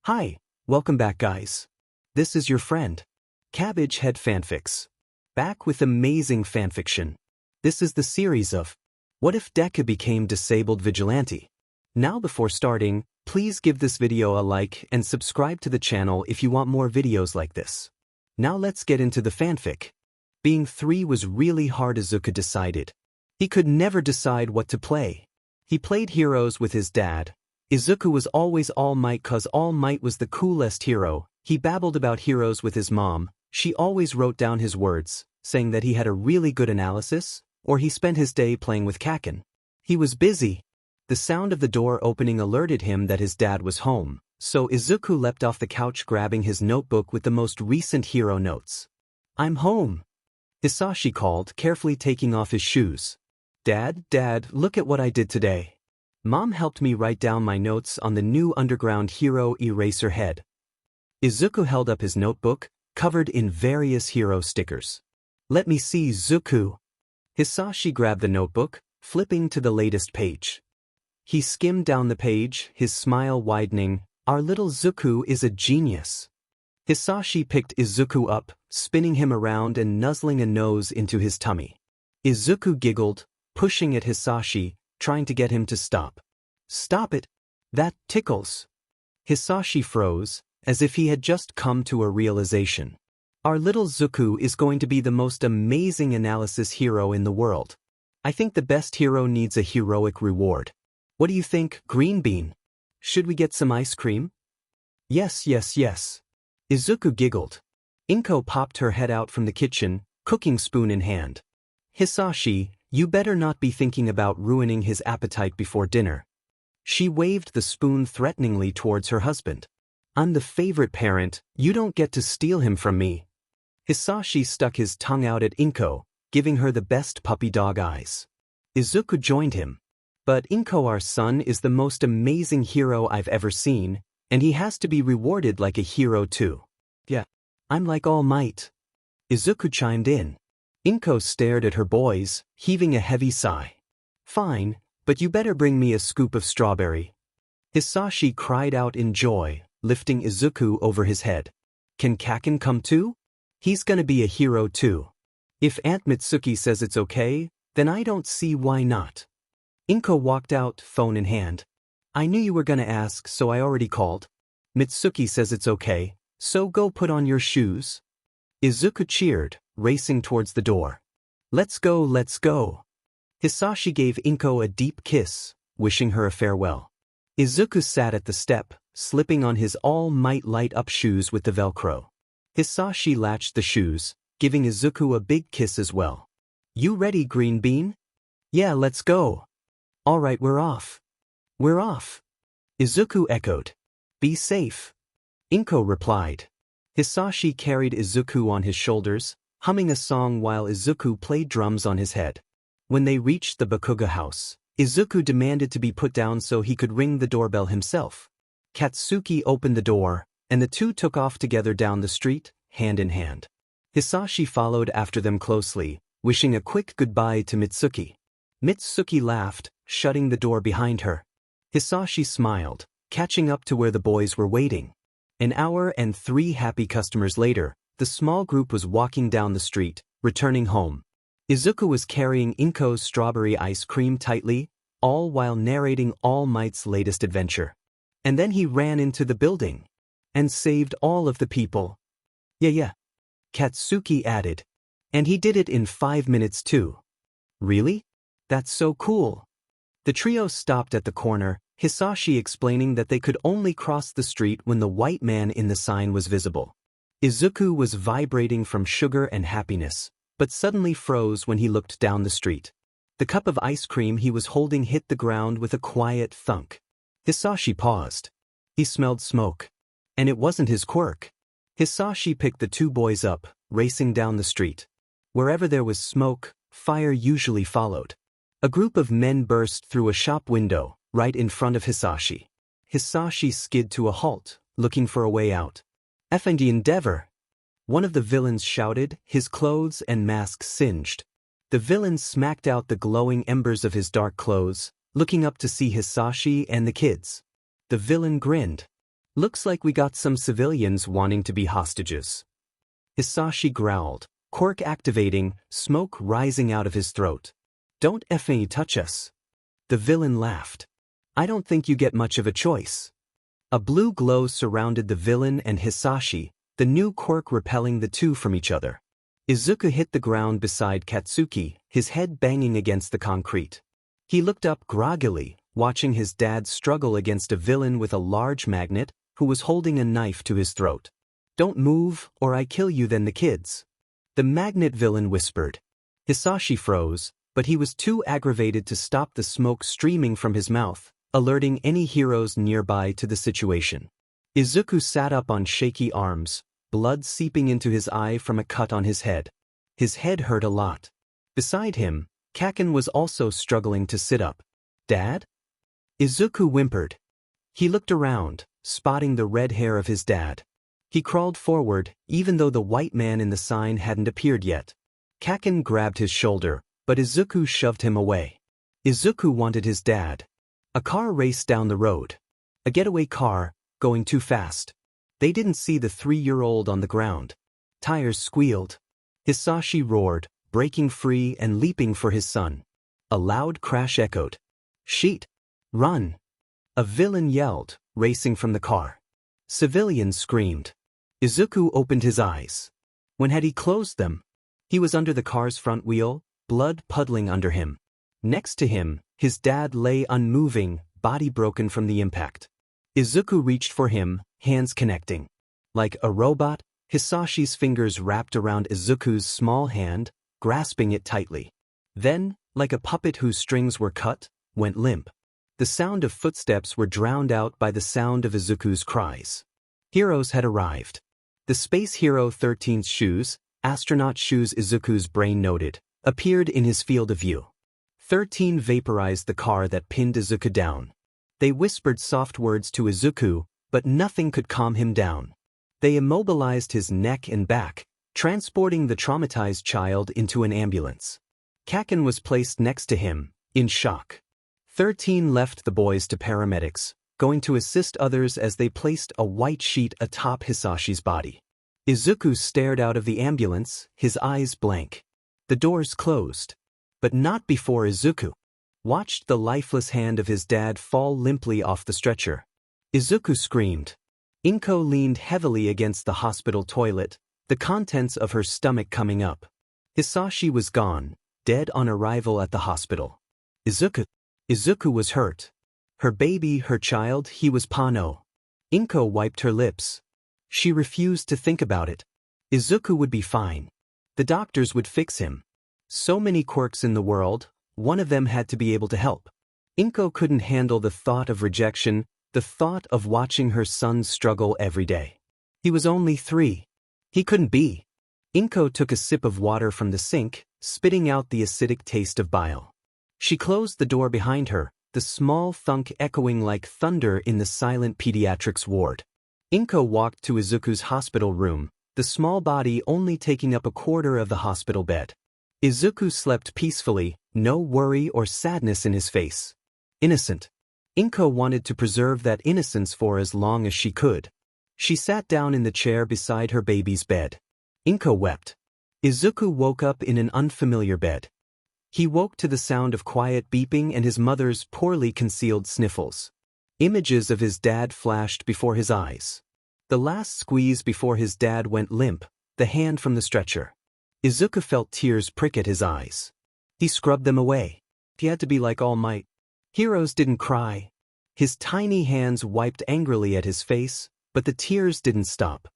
Hi, welcome back guys. This is your friend, Cabbage Head Fanfics. Back with amazing fanfiction. This is the series of What if Deku became disabled vigilante? Now before starting, please give this video a like and subscribe to the channel if you want more videos like this. Now let's get into the fanfic. Being 3 was really hard. Izuku decided. He could never decide what to play. He played heroes with his dad. Izuku was always All Might cause All Might was the coolest hero. He babbled about heroes with his mom. She always wrote down his words, saying that he had a really good analysis, or he spent his day playing with Kaken. He was busy. The sound of the door opening alerted him that his dad was home, so Izuku leapt off the couch grabbing his notebook with the most recent hero notes. "I'm home," Hisashi called, carefully taking off his shoes. Dad, look at what I did today." Mom helped me write down my notes on the new underground hero eraser head. Izuku held up his notebook, covered in various hero stickers. "Let me see, Zuku." Hisashi grabbed the notebook, flipping to the latest page. He skimmed down the page, his smile widening. "Our little Zuku is a genius." Hisashi picked Izuku up, spinning him around and nuzzling a nose into his tummy. Izuku giggled, pushing at Hisashi, trying to get him to stop. "Stop it! That tickles." Hisashi froze, as if he had just come to a realization. "Our little Zuku is going to be the most amazing analysis hero in the world. I think the best hero needs a heroic reward. What do you think, Green Bean? Should we get some ice cream?" Yes. Izuku giggled. Inko popped her head out from the kitchen, cooking spoon in hand. "Hisashi, you better not be thinking about ruining his appetite before dinner." She waved the spoon threateningly towards her husband. "I'm the favorite parent, you don't get to steal him from me." Hisashi stuck his tongue out at Inko, giving her the best puppy dog eyes. Izuku joined him. "But Inko, our son, is the most amazing hero I've ever seen, and he has to be rewarded like a hero too." "Yeah, I'm like All Might," Izuku chimed in. Inko stared at her boys, heaving a heavy sigh. "Fine, but you better bring me a scoop of strawberry." Hisashi cried out in joy, lifting Izuku over his head. "Can Kaken come too? He's gonna be a hero too. If Aunt Mitsuki says it's okay, then I don't see why not." Inko walked out, phone in hand. "I knew you were gonna ask, so I already called. Mitsuki says it's okay, so go put on your shoes." Izuku cheered, racing towards the door. Let's go. Hisashi gave Inko a deep kiss, wishing her a farewell. Izuku sat at the step, slipping on his All Might light-up shoes with the Velcro. Hisashi latched the shoes, giving Izuku a big kiss as well. "You ready, Green Bean?" "Yeah, let's go." "All right, we're off." "We're off," Izuku echoed. "Be safe," Inko replied. Hisashi carried Izuku on his shoulders, humming a song while Izuku played drums on his head. When they reached the Bakuga house, Izuku demanded to be put down so he could ring the doorbell himself. Katsuki opened the door, and the two took off together down the street, hand in hand. Hisashi followed after them closely, wishing a quick goodbye to Mitsuki. Mitsuki laughed, shutting the door behind her. Hisashi smiled, catching up to where the boys were waiting. An hour and 3 happy customers later, the small group was walking down the street, returning home. Izuku was carrying Inko's strawberry ice cream tightly, all while narrating All Might's latest adventure. And then he ran into the building and saved all of the people. Yeah, Katsuki added. "And he did it in 5 minutes too." "Really? That's so cool." The trio stopped at the corner, Hisashi explaining that they could only cross the street when the white man in the sign was visible. Izuku was vibrating from sugar and happiness, but suddenly froze when he looked down the street. The cup of ice cream he was holding hit the ground with a quiet thunk. Hisashi paused. He smelled smoke. And it wasn't his quirk. Hisashi picked the 2 boys up, racing down the street. Wherever there was smoke, fire usually followed. A group of men burst through a shop window, right in front of Hisashi. Hisashi skid to a halt, looking for a way out. "Effendi endeavor!" one of the villains shouted, his clothes and mask singed. The villain smacked out the glowing embers of his dark clothes, looking up to see Hisashi and the kids. The villain grinned. Looks like we got some civilians wanting to be hostages. Hisashi growled, quirk activating, smoke rising out of his throat. Don't effing touch us. The villain laughed. I don't think you get much of a choice. A blue glow surrounded the villain and Hisashi, the new quirk repelling the two from each other. Izuku hit the ground beside Katsuki, his head banging against the concrete. He looked up groggily, watching his dad struggle against a villain with a large magnet who was holding a knife to his throat. Don't move, or I kill you then the kids. The magnet villain whispered. Hisashi froze, but he was too aggravated to stop the smoke streaming from his mouth, alerting any heroes nearby to the situation. Izuku sat up on shaky arms, blood seeping into his eye from a cut on his head. His head hurt a lot. Beside him, Kaken was also struggling to sit up. Dad? Izuku whimpered. He looked around, spotting the red hair of his dad. He crawled forward, even though the white man in the sign hadn't appeared yet. Kaken grabbed his shoulder, but Izuku shoved him away. Izuku wanted his dad. A car raced down the road. A getaway car, going too fast. They didn't see the 3-year-old on the ground. Tires squealed. Hisashi roared, breaking free and leaping for his son. A loud crash echoed. Sheet! Run! A villain yelled, racing from the car. Civilians screamed. Izuku opened his eyes. When had he closed them? He was under the car's front wheel, blood puddling under him. Next to him, his dad lay unmoving, body broken from the impact. Izuku reached for him, hands connecting. Like a robot, Hisashi's fingers wrapped around Izuku's small hand, grasping it tightly. Then, like a puppet whose strings were cut, went limp. The sound of footsteps were drowned out by the sound of Izuku's cries. Heroes had arrived. The Space Hero 13's shoes, astronaut shoes Izuku's brain noted, appeared in his field of view. 13 vaporized the car that pinned Izuku down. They whispered soft words to Izuku, but nothing could calm him down. They immobilized his neck and back, transporting the traumatized child into an ambulance. Kaken was placed next to him, in shock. 13 left the boys to paramedics, going to assist others as they placed a white sheet atop Hisashi's body. Izuku stared out of the ambulance, his eyes blank. The doors closed. But not before Izuku watched the lifeless hand of his dad fall limply off the stretcher. Izuku screamed. Inko leaned heavily against the hospital toilet, the contents of her stomach coming up. Hisashi was gone, dead on arrival at the hospital. Izuku was hurt. Her baby, her child, he was Pano. Inko wiped her lips. She refused to think about it. Izuku would be fine. The doctors would fix him. So many quirks in the world, one of them had to be able to help. Inko couldn't handle the thought of rejection, the thought of watching her son struggle every day. He was only 3. He couldn't be. Inko took a sip of water from the sink, spitting out the acidic taste of bile. She closed the door behind her, the small thunk echoing like thunder in the silent pediatrics ward. Inko walked to Izuku's hospital room, the small body only taking up a quarter of the hospital bed. Izuku slept peacefully, no worry or sadness in his face. Innocent. Inko wanted to preserve that innocence for as long as she could. She sat down in the chair beside her baby's bed. Inko wept. Izuku woke up in an unfamiliar bed. He woke to the sound of quiet beeping and his mother's poorly concealed sniffles. Images of his dad flashed before his eyes. The last squeeze before his dad went limp, the hand from the stretcher. Izuku felt tears prick at his eyes. He scrubbed them away. He had to be like All Might. Heroes didn't cry. His tiny hands wiped angrily at his face, but the tears didn't stop.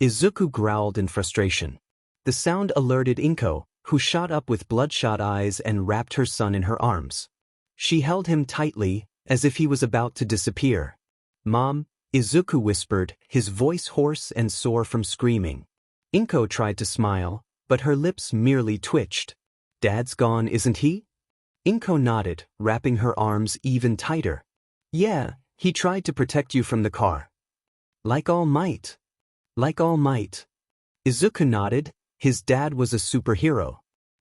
Izuku growled in frustration. The sound alerted Inko, who shot up with bloodshot eyes and wrapped her son in her arms. She held him tightly, as if he was about to disappear. "Mom," Izuku whispered, his voice hoarse and sore from screaming. Inko tried to smile, but her lips merely twitched. "Dad's gone, isn't he?" Inko nodded, wrapping her arms even tighter. "Yeah, he tried to protect you from the car." "Like All Might." "Like All Might." Izuku nodded. His dad was a superhero.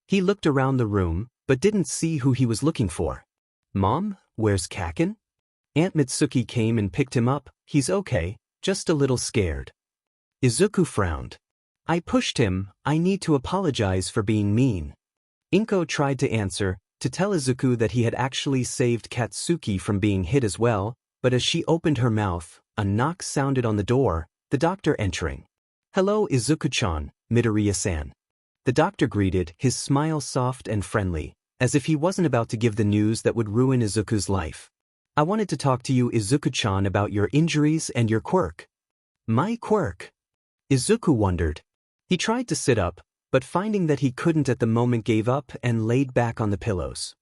He looked around the room, but didn't see who he was looking for. "Mom, where's Kaken?" Aunt Mitsuki came and picked him up. "He's okay, just a little scared. Izuku frowned. I pushed him, I need to apologize for being mean. Inko tried to answer, to tell Izuku that he had actually saved Katsuki from being hit as well, but as she opened her mouth, a knock sounded on the door, the doctor entering. Hello Izuku-chan, Midoriya-san. The doctor greeted, his smile soft and friendly, as if he wasn't about to give the news that would ruin Izuku's life. I wanted to talk to you Izuku-chan about your injuries and your quirk. My quirk? Izuku wondered. He tried to sit up, but finding that he couldn't at the moment gave up and laid back on the pillows.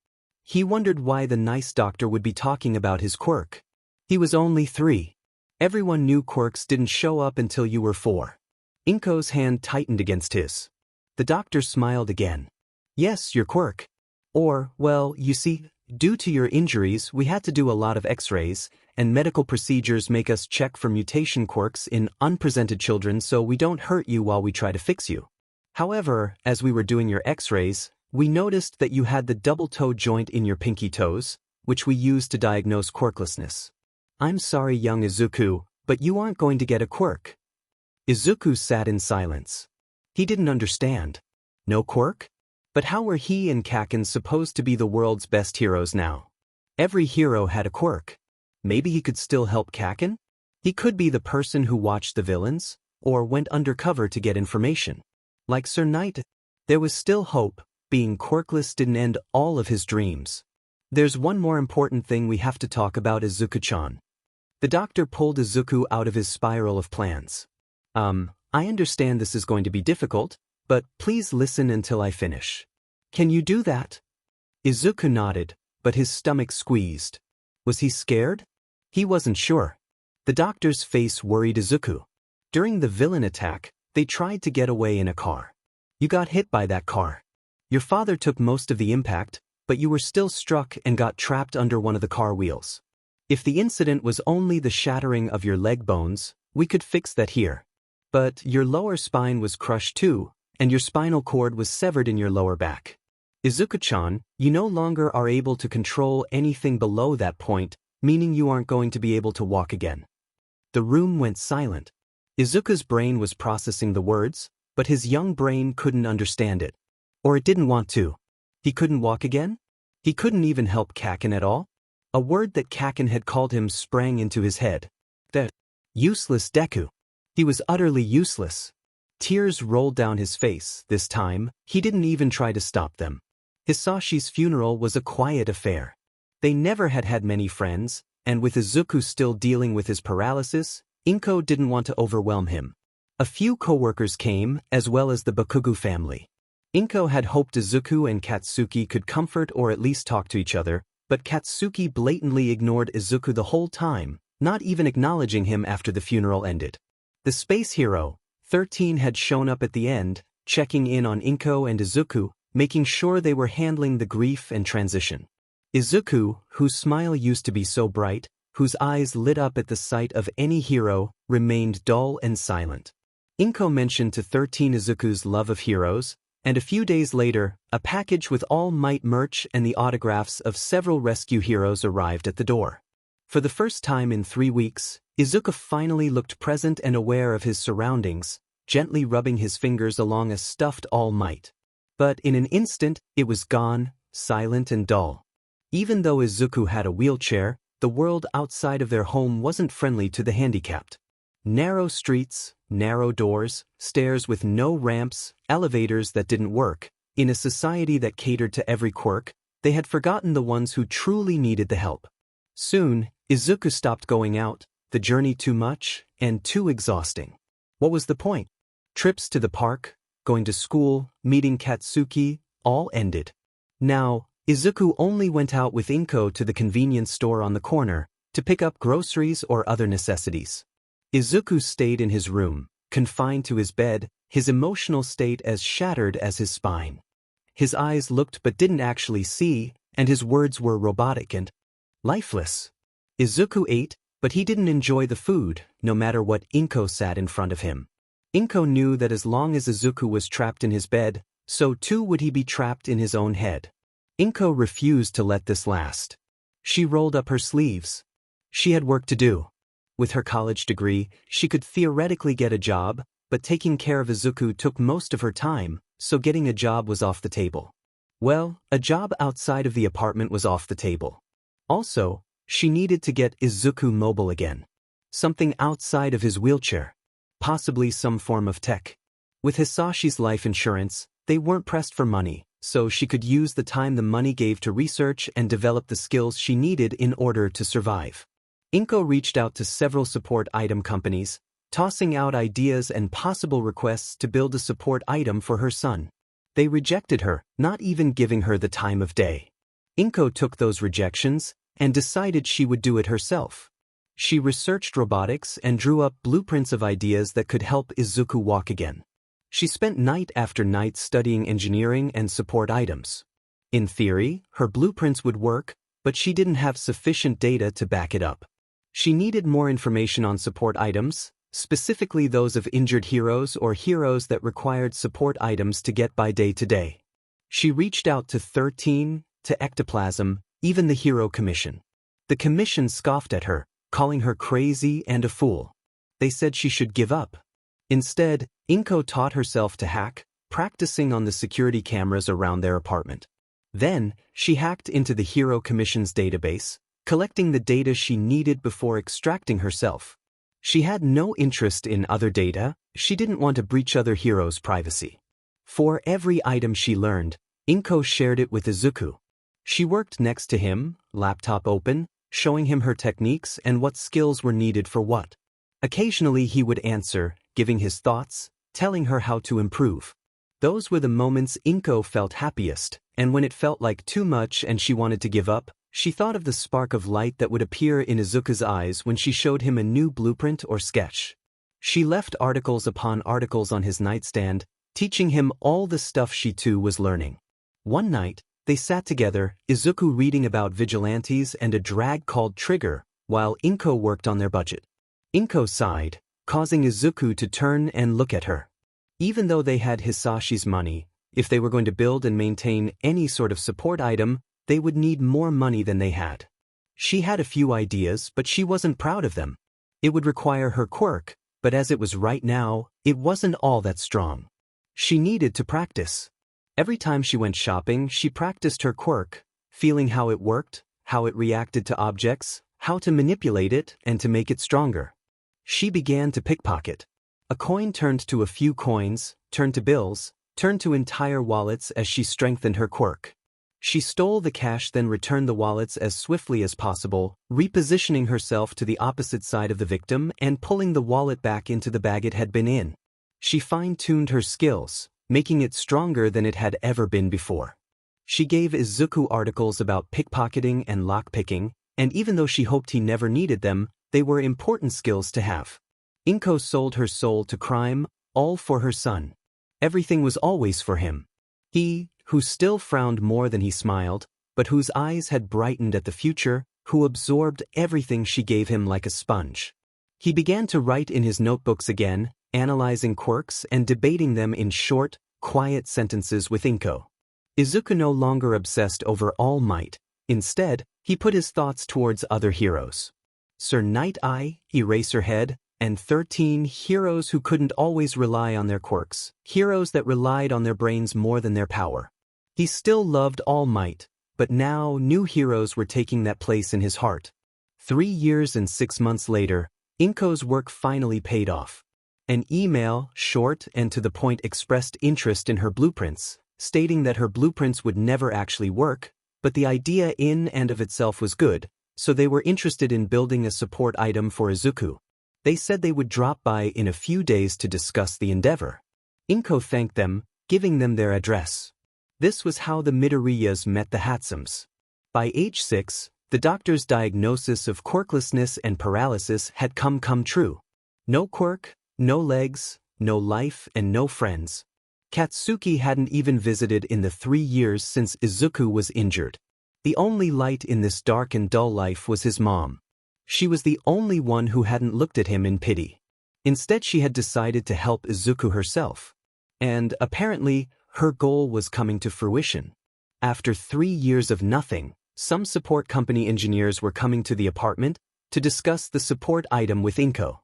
He wondered why the nice doctor would be talking about his quirk. He was only 3. Everyone knew quirks didn't show up until you were 4. Inko's hand tightened against his. The doctor smiled again. Yes, your quirk. Or, well, you see, due to your injuries we had to do a lot of x-rays, and medical procedures make us check for mutation quirks in unpresented children so we don't hurt you while we try to fix you. However, as we were doing your x-rays, we noticed that you had the double toe joint in your pinky toes, which we used to diagnose quirklessness. I'm sorry young Izuku, but you aren't going to get a quirk. Izuku sat in silence. He didn't understand. No quirk? But how were he and Kaken supposed to be the world's best heroes now? Every hero had a quirk. Maybe he could still help Kaken? He could be the person who watched the villains, or went undercover to get information. Like Sir Knight, there was still hope. Being quirkless didn't end all of his dreams. There's one more important thing we have to talk about Izuku-chan. The doctor pulled Izuku out of his spiral of plans. I understand this is going to be difficult, but please listen until I finish. Can you do that? Izuku nodded, but his stomach squeezed. Was he scared? He wasn't sure. The doctor's face worried Izuku. During the villain attack, they tried to get away in a car. You got hit by that car. Your father took most of the impact, but you were still struck and got trapped under one of the car wheels. If the incident was only the shattering of your leg bones, we could fix that here. But your lower spine was crushed too, and your spinal cord was severed in your lower back. Izuku-chan, you no longer are able to control anything below that point, meaning you aren't going to be able to walk again. The room went silent. Izuku's brain was processing the words, but his young brain couldn't understand it. Or it didn't want to. He couldn't walk again? He couldn't even help Kaken at all? A word that Kaken had called him sprang into his head. That useless Deku. He was utterly useless. Tears rolled down his face. This time, he didn't even try to stop them. Hisashi's funeral was a quiet affair. They never had had many friends, and with Izuku still dealing with his paralysis, Inko didn't want to overwhelm him. A few co-workers came, as well as the Bakugu family. Inko had hoped Izuku and Katsuki could comfort or at least talk to each other, but Katsuki blatantly ignored Izuku the whole time, not even acknowledging him after the funeral ended. The space hero, 13, had shown up at the end, checking in on Inko and Izuku, making sure they were handling the grief and transition. Izuku, whose smile used to be so bright, whose eyes lit up at the sight of any hero, remained dull and silent. Inko mentioned to 13 Izuku's love of heroes, and a few days later, a package with All Might merch and the autographs of several rescue heroes arrived at the door. For the first time in 3 weeks, Izuku finally looked present and aware of his surroundings, gently rubbing his fingers along a stuffed All Might. But in an instant, it was gone, silent and dull. Even though Izuku had a wheelchair, the world outside of their home wasn't friendly to the handicapped. Narrow streets, narrow doors, stairs with no ramps, elevators that didn't work. In a society that catered to every quirk, they had forgotten the ones who truly needed the help. Soon, Izuku stopped going out, the journey too much and too exhausting. What was the point? Trips to the park, going to school, meeting Katsuki, all ended. Now, Izuku only went out with Inko to the convenience store on the corner to pick up groceries or other necessities. Izuku stayed in his room, confined to his bed, his emotional state as shattered as his spine. His eyes looked but didn't actually see, and his words were robotic and lifeless. Izuku ate, but he didn't enjoy the food, no matter what Inko sat in front of him. Inko knew that as long as Izuku was trapped in his bed, so too would he be trapped in his own head. Inko refused to let this last. She rolled up her sleeves. She had work to do. With her college degree, she could theoretically get a job, but taking care of Izuku took most of her time, so getting a job was off the table. Well, a job outside of the apartment was off the table. Also, she needed to get Izuku mobile again. Something outside of his wheelchair. Possibly some form of tech. With Hisashi's life insurance, they weren't pressed for money, so she could use the time the money gave to research and develop the skills she needed in order to survive. Inko reached out to several support item companies, tossing out ideas and possible requests to build a support item for her son. They rejected her, not even giving her the time of day. Inko took those rejections and decided she would do it herself. She researched robotics and drew up blueprints of ideas that could help Izuku walk again. She spent night after night studying engineering and support items. In theory, her blueprints would work, but she didn't have sufficient data to back it up. She needed more information on support items, specifically those of injured heroes or heroes that required support items to get by day to day. She reached out to 13, to Ectoplasm, even the Hero Commission. The commission scoffed at her, calling her crazy and a fool. They said she should give up. Instead, Inko taught herself to hack, practicing on the security cameras around their apartment. Then, she hacked into the Hero Commission's database, collecting the data she needed before extracting herself. She had no interest in other data, she didn't want to breach other heroes' privacy. For every item she learned, Inko shared it with Izuku. She worked next to him, laptop open, showing him her techniques and what skills were needed for what. Occasionally he would answer, giving his thoughts, telling her how to improve. Those were the moments Inko felt happiest, and when it felt like too much and she wanted to give up, she thought of the spark of light that would appear in Izuku's eyes when she showed him a new blueprint or sketch. She left articles upon articles on his nightstand, teaching him all the stuff she too was learning. One night, they sat together, Izuku reading about vigilantes and a drag called Trigger, while Inko worked on their budget. Inko sighed, causing Izuku to turn and look at her. Even though they had Hisashi's money, if they were going to build and maintain any sort of support item, they would need more money than they had. She had a few ideas, but she wasn't proud of them. It would require her quirk, but as it was right now, it wasn't all that strong. She needed to practice. Every time she went shopping, she practiced her quirk, feeling how it worked, how it reacted to objects, how to manipulate it, and to make it stronger. She began to pickpocket. A coin turned to a few coins, turned to bills, turned to entire wallets as she strengthened her quirk. She stole the cash, then returned the wallets as swiftly as possible, repositioning herself to the opposite side of the victim and pulling the wallet back into the bag it had been in. She fine-tuned her skills, making it stronger than it had ever been before. She gave Izuku articles about pickpocketing and lockpicking, and even though she hoped he never needed them, they were important skills to have. Inko sold her soul to crime, all for her son. Everything was always for him. He, who still frowned more than he smiled, but whose eyes had brightened at the future, who absorbed everything she gave him like a sponge. He began to write in his notebooks again, analyzing quirks and debating them in short, quiet sentences with Inko. Izuku no longer obsessed over All Might. Instead, he put his thoughts towards other heroes. Sir Night Eye, Eraserhead, and 13 heroes who couldn't always rely on their quirks, heroes that relied on their brains more than their power. He still loved All Might, but now new heroes were taking that place in his heart. 3 years and 6 months later, Inko's work finally paid off. An email, short and to the point, expressed interest in her blueprints, stating that her blueprints would never actually work, but the idea in and of itself was good, so they were interested in building a support item for Izuku. They said they would drop by in a few days to discuss the endeavor. Inko thanked them, giving them their address. This was how the Midoriyas met the Hatsums. By age 6, the doctor's diagnosis of quirklessness and paralysis had come true. No quirk, no legs, no life, and no friends. Katsuki hadn't even visited in the 3 years since Izuku was injured. The only light in this dark and dull life was his mom. She was the only one who hadn't looked at him in pity. Instead, she had decided to help Izuku herself. And, apparently, her goal was coming to fruition. After 3 years of nothing, some support company engineers were coming to the apartment, to discuss the support item with Inko.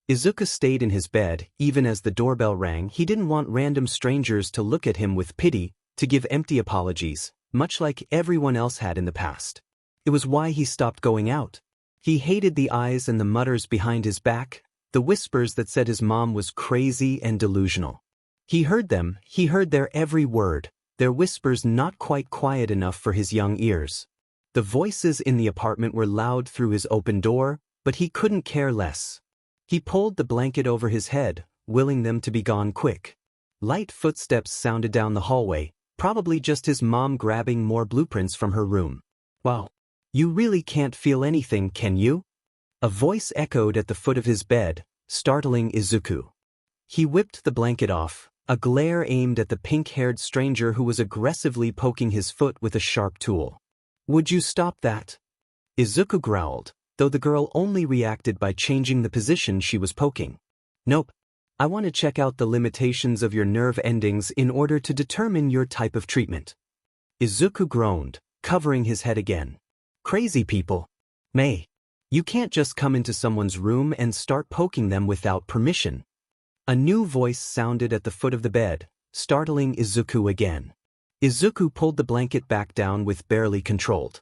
Izuku stayed in his bed. Even as the doorbell rang, he didn't want random strangers to look at him with pity, to give empty apologies, much like everyone else had in the past. It was why he stopped going out. He hated the eyes and the mutters behind his back, the whispers that said his mom was crazy and delusional. He heard them, he heard their every word, their whispers not quite quiet enough for his young ears. The voices in the apartment were loud through his open door, but he couldn't care less. He pulled the blanket over his head, willing them to be gone quick. Light footsteps sounded down the hallway, probably just his mom grabbing more blueprints from her room. "Wow. You really can't feel anything, can you?" A voice echoed at the foot of his bed, startling Izuku. He whipped the blanket off, a glare aimed at the pink-haired stranger who was aggressively poking his foot with a sharp tool. "Would you stop that?" Izuku growled, though the girl only reacted by changing the position she was poking. "Nope. I want to check out the limitations of your nerve endings in order to determine your type of treatment." Izuku groaned, covering his head again. "Crazy people. May. You can't just come into someone's room and start poking them without permission." A new voice sounded at the foot of the bed, startling Izuku again. Izuku pulled the blanket back down with barely controlled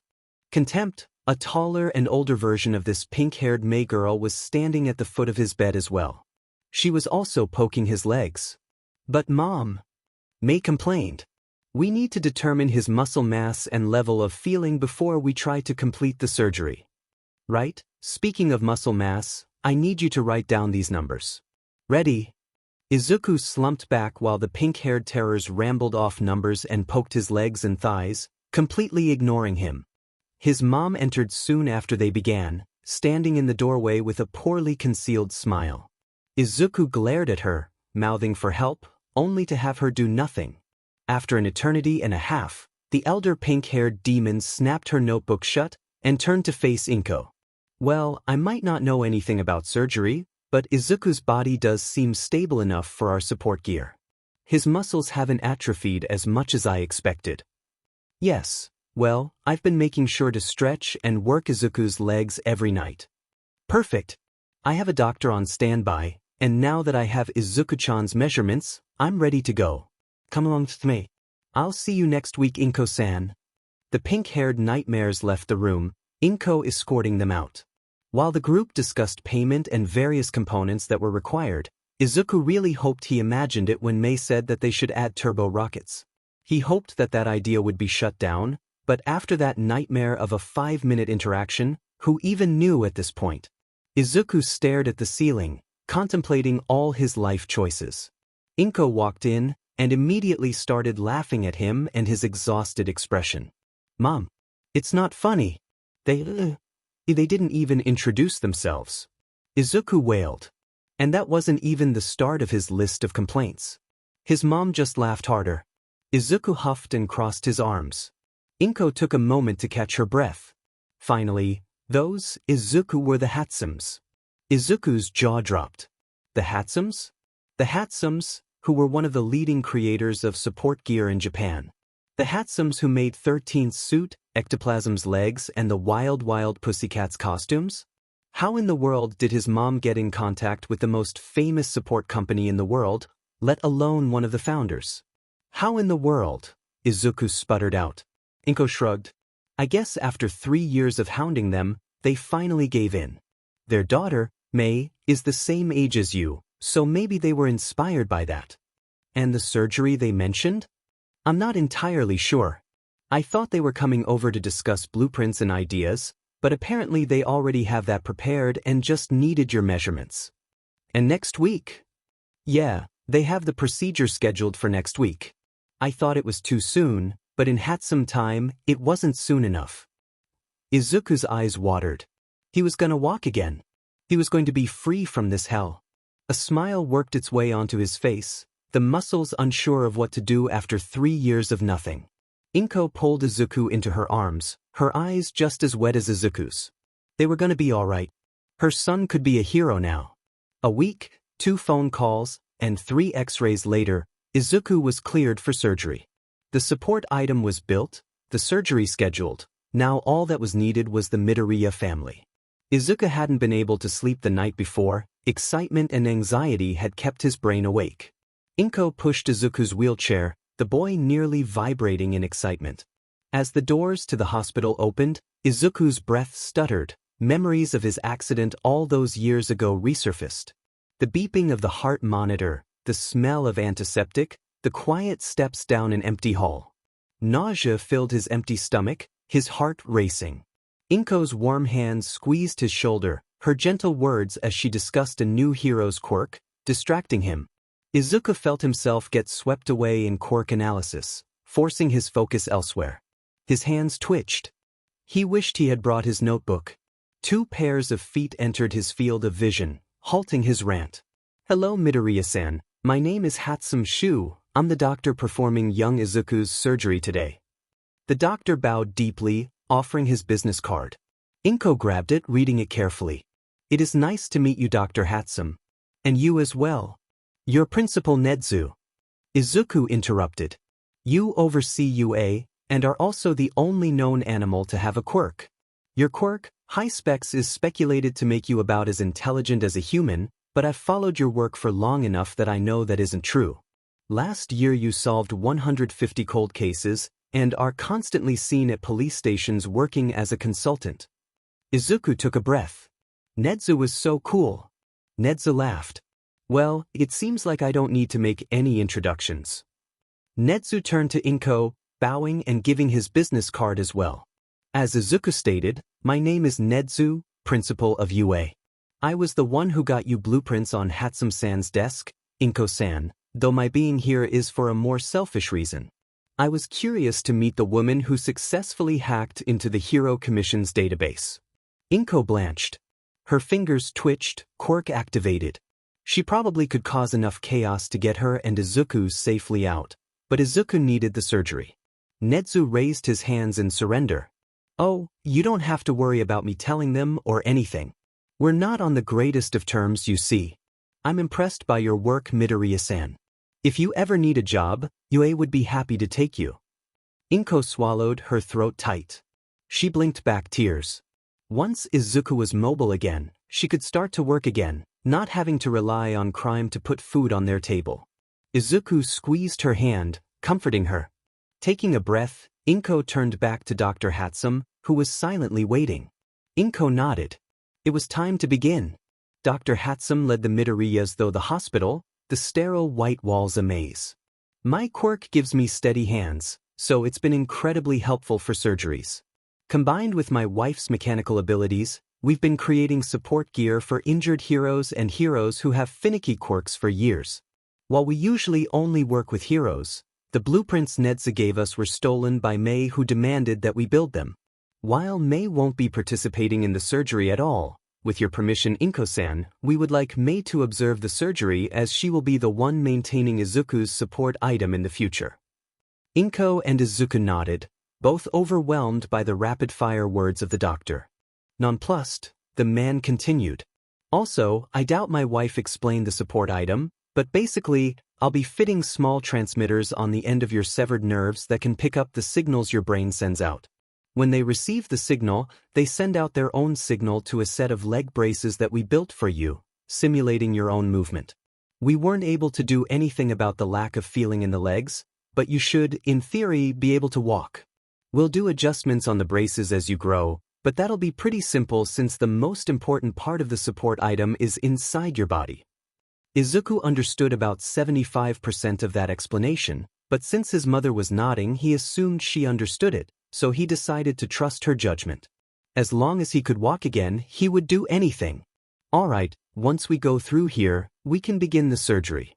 contempt. A taller and older version of this pink-haired May girl was standing at the foot of his bed as well. She was also poking his legs. "But Mom," May complained, "we need to determine his muscle mass and level of feeling before we try to complete the surgery. Right? Speaking of muscle mass, I need you to write down these numbers. Ready?" Izuku slumped back while the pink-haired terrors rambled off numbers and poked his legs and thighs, completely ignoring him. His mom entered soon after they began, standing in the doorway with a poorly concealed smile. Izuku glared at her, mouthing for help, only to have her do nothing. After an eternity and a half, the elder pink-haired demon snapped her notebook shut and turned to face Inko. "Well, I might not know anything about surgery, but Izuku's body does seem stable enough for our support gear. His muscles haven't atrophied as much as I expected." "Yes. Well, I've been making sure to stretch and work Izuku's legs every night." "Perfect. I have a doctor on standby, and now that I have Izuku-chan's measurements, I'm ready to go. Come along with me. I'll see you next week, Inko-san." The pink-haired nightmares left the room, Inko escorting them out. While the group discussed payment and various components that were required, Izuku really hoped he imagined it when May said that they should add turbo rockets. He hoped that that idea would be shut down, but after that nightmare of a 5-minute interaction, who even knew at this point? Izuku stared at the ceiling, contemplating all his life choices. Inko walked in and immediately started laughing at him and his exhausted expression. "Mom, it's not funny. They didn't even introduce themselves." Izuku wailed. And that wasn't even the start of his list of complaints. His mom just laughed harder. Izuku huffed and crossed his arms. Inko took a moment to catch her breath. Finally, those Izuku were the Hatsums. Izuku's jaw dropped. The Hatsums? The Hatsums, who were one of the leading creators of support gear in Japan. The Hatsums who made 13th Suit, Ectoplasm's legs, and the Wild Pussycats costumes? How in the world did his mom get in contact with the most famous support company in the world, let alone one of the founders? "How in the world?" Izuku sputtered out. Inko shrugged. "I guess after 3 years of hounding them, they finally gave in. Their daughter, May, is the same age as you, so maybe they were inspired by that. And the surgery they mentioned? I'm not entirely sure. I thought they were coming over to discuss blueprints and ideas, but apparently they already have that prepared and just needed your measurements." "And next week?" "Yeah, they have the procedure scheduled for next week. I thought it was too soon, but in Hatsum time, it wasn't soon enough." Izuku's eyes watered. He was gonna walk again. He was going to be free from this hell. A smile worked its way onto his face, the muscles unsure of what to do after 3 years of nothing. Inko pulled Izuku into her arms, her eyes just as wet as Izuku's. They were gonna be all right. Her son could be a hero now. A week, 2 phone calls, and 3 X-rays later, Izuku was cleared for surgery. The support item was built, the surgery scheduled. Now all that was needed was the Midoriya family. Izuku hadn't been able to sleep the night before. Excitement and anxiety had kept his brain awake. Inko pushed Izuku's wheelchair, the boy nearly vibrating in excitement. As the doors to the hospital opened, Izuku's breath stuttered. Memories of his accident all those years ago resurfaced. The beeping of the heart monitor, the smell of antiseptic, the quiet steps down an empty hall. Nausea filled his empty stomach, his heart racing. Inko's warm hands squeezed his shoulder, her gentle words as she discussed a new hero's quirk, distracting him. Izuku felt himself get swept away in quirk analysis, forcing his focus elsewhere. His hands twitched. He wished he had brought his notebook. 2 pairs of feet entered his field of vision, halting his rant. "Hello Midoriya-san, my name is Hatsum Shu, I'm the doctor performing young Izuku's surgery today." The doctor bowed deeply, offering his business card. Inko grabbed it, reading it carefully. "It is nice to meet you, Dr. Hatsum. And you as well. Your principal Nedzu." Izuku interrupted. "You oversee UA, and are also the only known animal to have a quirk. Your quirk, High Specs, is speculated to make you about as intelligent as a human, but I've followed your work for long enough that I know that isn't true. Last year you solved 150 cold cases, and are constantly seen at police stations working as a consultant." Izuku took a breath. Nedzu was so cool. Nedzu laughed. "Well, it seems like I don't need to make any introductions." Nedzu turned to Inko, bowing and giving his business card as well. "As Izuku stated, my name is Nedzu, principal of UA. I was the one who got you blueprints on Hatsum-san's desk, Inko-san, though my being here is for a more selfish reason. I was curious to meet the woman who successfully hacked into the Hero Commission's database." Inko blanched. Her fingers twitched, quirk activated. She probably could cause enough chaos to get her and Izuku safely out, but Izuku needed the surgery. Nedzu raised his hands in surrender. "Oh, you don't have to worry about me telling them or anything. We're not on the greatest of terms, you see. I'm impressed by your work, Midoriya-san. If you ever need a job, UA would be happy to take you." Inko swallowed, her throat tight. She blinked back tears. Once Izuku was mobile again, she could start to work again, not having to rely on crime to put food on their table. Izuku squeezed her hand, comforting her. Taking a breath, Inko turned back to Dr. Hatsum, who was silently waiting. Inko nodded. It was time to begin. Dr. Hatsum led the Midoriyas through the hospital, the sterile white walls a maze. "My quirk gives me steady hands, so it's been incredibly helpful for surgeries. Combined with my wife's mechanical abilities, we've been creating support gear for injured heroes and heroes who have finicky quirks for years. While we usually only work with heroes, the blueprints Nedzu gave us were stolen by Mei, who demanded that we build them. While Mei won't be participating in the surgery at all, with your permission, Inko-san, we would like Mei to observe the surgery, as she will be the one maintaining Izuku's support item in the future." Inko and Izuku nodded, both overwhelmed by the rapid-fire words of the doctor. Nonplussed, the man continued. "Also, I doubt my wife explained the support item, but basically, I'll be fitting small transmitters on the end of your severed nerves that can pick up the signals your brain sends out. When they receive the signal, they send out their own signal to a set of leg braces that we built for you, simulating your own movement. We weren't able to do anything about the lack of feeling in the legs, but you should, in theory, be able to walk. We'll do adjustments on the braces as you grow, but that'll be pretty simple since the most important part of the support item is inside your body." Izuku understood about 75% of that explanation, but since his mother was nodding, he assumed she understood it, so he decided to trust her judgment. As long as he could walk again, he would do anything. "All right, once we go through here, we can begin the surgery."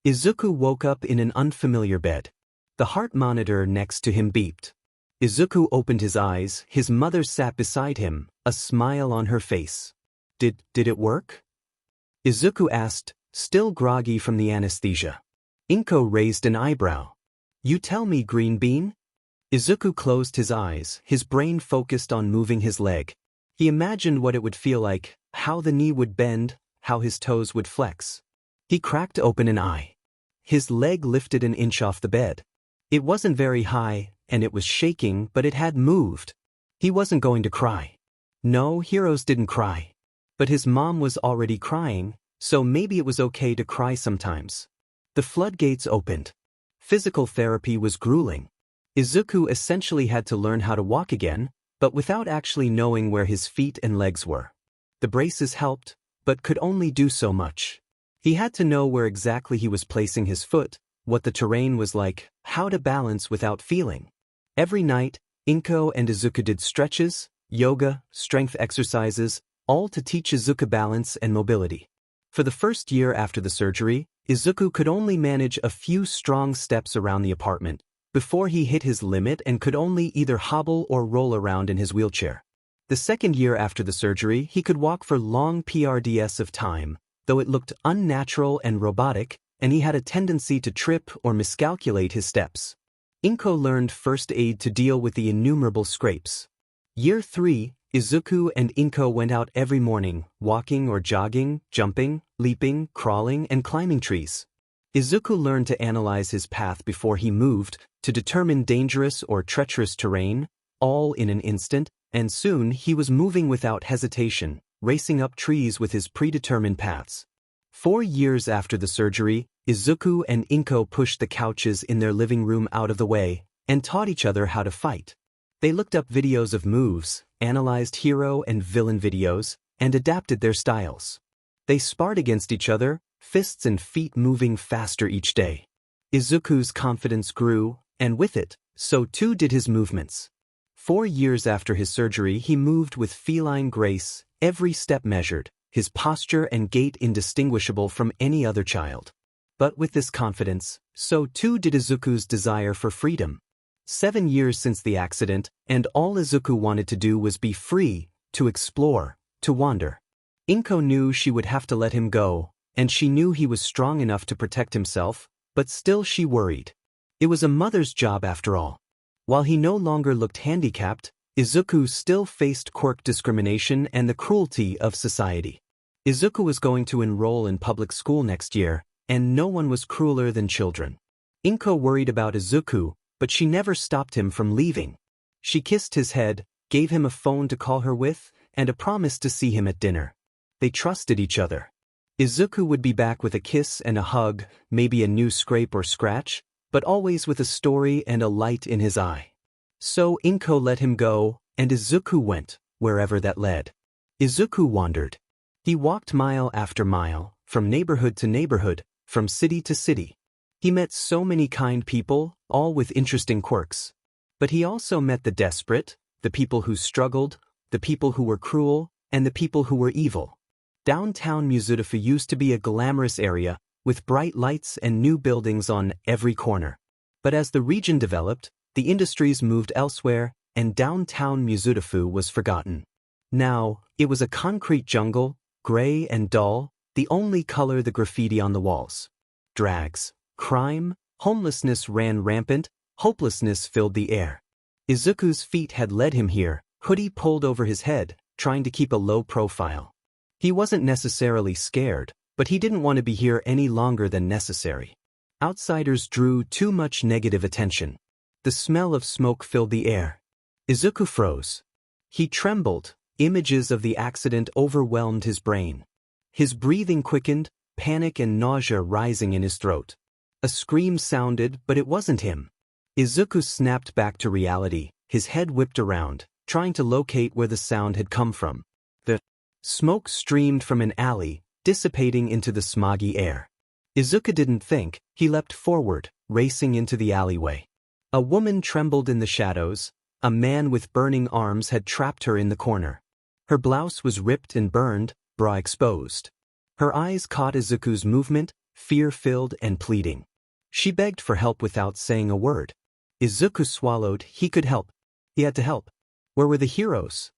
Izuku woke up in an unfamiliar bed. The heart monitor next to him beeped. Izuku opened his eyes, his mother sat beside him, a smile on her face. Did it work?" Izuku asked, still groggy from the anesthesia. Inko raised an eyebrow. "You tell me, Green Bean?" Izuku closed his eyes, his brain focused on moving his leg. He imagined what it would feel like, how the knee would bend, how his toes would flex. He cracked open an eye. His leg lifted an inch off the bed. It wasn't very high, and it was shaking, but it had moved. He wasn't going to cry. No, heroes didn't cry. But his mom was already crying, so maybe it was okay to cry sometimes. The floodgates opened. Physical therapy was grueling. Izuku essentially had to learn how to walk again, but without actually knowing where his feet and legs were. The braces helped, but could only do so much. He had to know where exactly he was placing his foot, what the terrain was like, how to balance without feeling. Every night, Inko and Izuku did stretches, yoga, strength exercises, all to teach Izuku balance and mobility. For the first year after the surgery, Izuku could only manage a few strong steps around the apartment, before he hit his limit and could only either hobble or roll around in his wheelchair. The second year after the surgery, he could walk for long PRDS of time, though it looked unnatural and robotic, and he had a tendency to trip or miscalculate his steps. Inko learned first aid to deal with the innumerable scrapes. Year 3, Izuku and Inko went out every morning, walking or jogging, jumping, leaping, crawling, and climbing trees. Izuku learned to analyze his path before he moved, to determine dangerous or treacherous terrain, all in an instant, and soon he was moving without hesitation, racing up trees with his predetermined paths. 4 years after the surgery, Izuku and Inko pushed the couches in their living room out of the way, and taught each other how to fight. They looked up videos of moves, analyzed hero and villain videos, and adapted their styles. They sparred against each other, fists and feet moving faster each day. Izuku's confidence grew, and with it, so too did his movements. 4 years after his surgery, he moved with feline grace, every step measured, his posture and gait indistinguishable from any other child. But with this confidence, so too did Izuku's desire for freedom. 7 years since the accident, and all Izuku wanted to do was be free, to explore, to wander. Inko knew she would have to let him go, and she knew he was strong enough to protect himself, but still she worried. It was a mother's job after all. While he no longer looked handicapped, Izuku still faced quirk discrimination and the cruelty of society. Izuku was going to enroll in public school next year, and no one was crueler than children. Inko worried about Izuku, but she never stopped him from leaving. She kissed his head, gave him a phone to call her with, and a promise to see him at dinner. They trusted each other. Izuku would be back with a kiss and a hug, maybe a new scrape or scratch, but always with a story and a light in his eye. So Inko let him go, and Izuku went, wherever that led. Izuku wandered. He walked mile after mile, from neighborhood to neighborhood, from city to city. He met so many kind people, all with interesting quirks. But he also met the desperate, the people who struggled, the people who were cruel, and the people who were evil. Downtown Mizudafu used to be a glamorous area, with bright lights and new buildings on every corner. But as the region developed, the industries moved elsewhere, and downtown Mizudafu was forgotten. Now, it was a concrete jungle, gray and dull, the only color the graffiti on the walls. Drags, crime, homelessness ran rampant, hopelessness filled the air. Izuku's feet had led him here, hoodie pulled over his head, trying to keep a low profile. He wasn't necessarily scared, but he didn't want to be here any longer than necessary. Outsiders drew too much negative attention. The smell of smoke filled the air. Izuku froze. He trembled, images of the accident overwhelmed his brain. His breathing quickened, panic and nausea rising in his throat. A scream sounded, but it wasn't him. Izuku snapped back to reality, his head whipped around, trying to locate where the sound had come from. The smoke streamed from an alley, dissipating into the smoggy air. Izuku didn't think, he leapt forward, racing into the alleyway. A woman trembled in the shadows, a man with burning arms had trapped her in the corner. Her blouse was ripped and burned, bra exposed. Her eyes caught Izuku's movement, fear-filled and pleading. She begged for help without saying a word. Izuku swallowed, he could help. He had to help. Where were the heroes?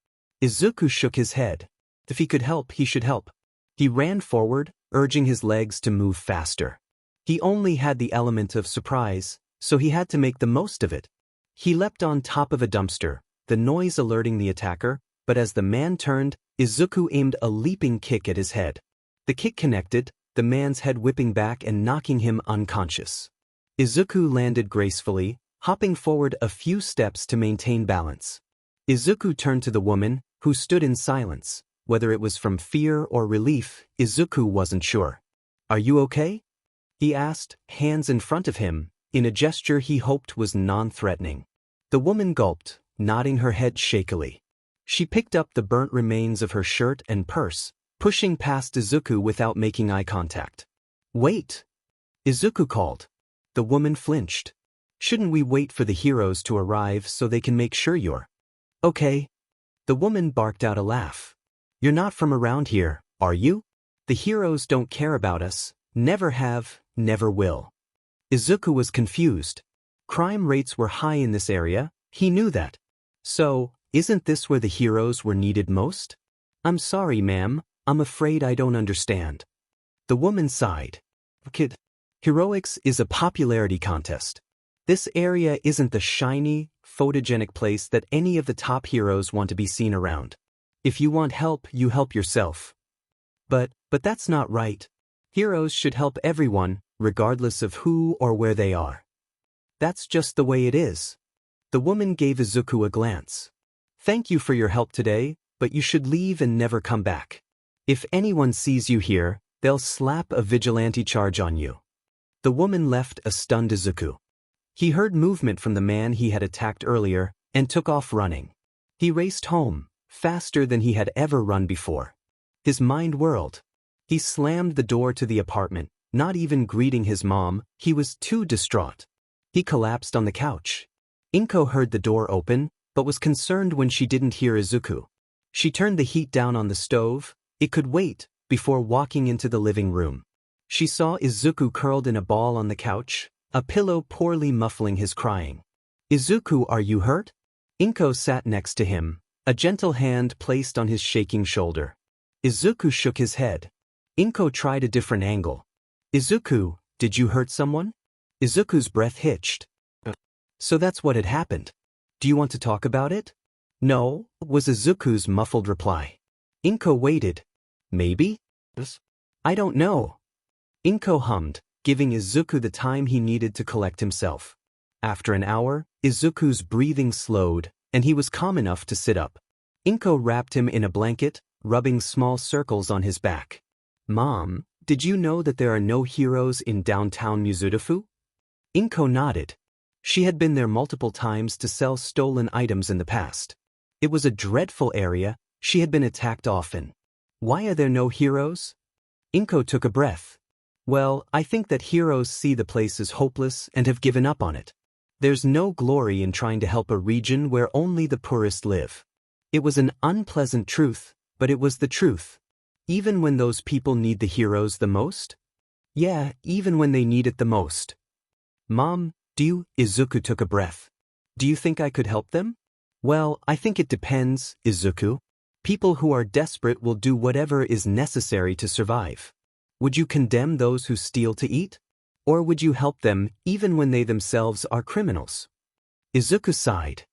Izuku shook his head. If he could help, he should help. He ran forward, urging his legs to move faster. He only had the element of surprise, so he had to make the most of it. He leapt on top of a dumpster, the noise alerting the attacker, but as the man turned, Izuku aimed a leaping kick at his head. The kick connected, the man's head whipping back and knocking him unconscious. Izuku landed gracefully, hopping forward a few steps to maintain balance. Izuku turned to the woman, who stood in silence. Whether it was from fear or relief, Izuku wasn't sure. "Are you okay?" he asked, hands in front of him, in a gesture he hoped was non-threatening. The woman gulped, nodding her head shakily. She picked up the burnt remains of her shirt and purse, pushing past Izuku without making eye contact. "Wait!" Izuku called. The woman flinched. "Shouldn't we wait for the heroes to arrive so they can make sure you're okay?" The woman barked out a laugh. "You're not from around here, are you? The heroes don't care about us, never have, never will." Izuku was confused. Crime rates were high in this area, he knew that. So, isn't this where the heroes were needed most? "I'm sorry, ma'am, I'm afraid I don't understand." The woman sighed. "Kid, heroics is a popularity contest. This area isn't the shiny, photogenic place that any of the top heroes want to be seen around. If you want help, you help yourself." But that's not right. Heroes should help everyone, regardless of who or where they are. That's just the way it is. The woman gave Izuku a glance. "Thank you for your help today, but you should leave and never come back. If anyone sees you here, they'll slap a vigilante charge on you." The woman left a stunned Izuku. He heard movement from the man he had attacked earlier and took off running. He raced home, faster than he had ever run before. His mind whirled. He slammed the door to the apartment, not even greeting his mom, he was too distraught. He collapsed on the couch. Inko heard the door open, but was concerned when she didn't hear Izuku. She turned the heat down on the stove, it could wait, before walking into the living room. She saw Izuku curled in a ball on the couch, a pillow poorly muffling his crying. "Izuku, are you hurt?" Inko sat next to him, a gentle hand placed on his shaking shoulder. Izuku shook his head. Inko tried a different angle. "Izuku, did you hurt someone?" Izuku's breath hitched. "So that's what had happened. Do you want to talk about it?" "No," was Izuku's muffled reply. Inko waited. "Maybe?" "I don't know." Inko hummed, giving Izuku the time he needed to collect himself. After an hour, Izuku's breathing slowed, and he was calm enough to sit up. Inko wrapped him in a blanket, rubbing small circles on his back. "Mom, did you know that there are no heroes in downtown Mizudafu?" Inko nodded. She had been there multiple times to sell stolen items in the past. It was a dreadful area, she had been attacked often. "Why are there no heroes?" Inko took a breath. "Well, I think that heroes see the place as hopeless and have given up on it. There's no glory in trying to help a region where only the poorest live." It was an unpleasant truth, but it was the truth. Even when those people need the heroes the most? Yeah, even when they need it the most. "Mom, Izuku took a breath. "Do you think I could help them?" "Well, I think it depends, Izuku. People who are desperate will do whatever is necessary to survive. Would you condemn those who steal to eat? Or would you help them even when they themselves are criminals?" Izuku sighed.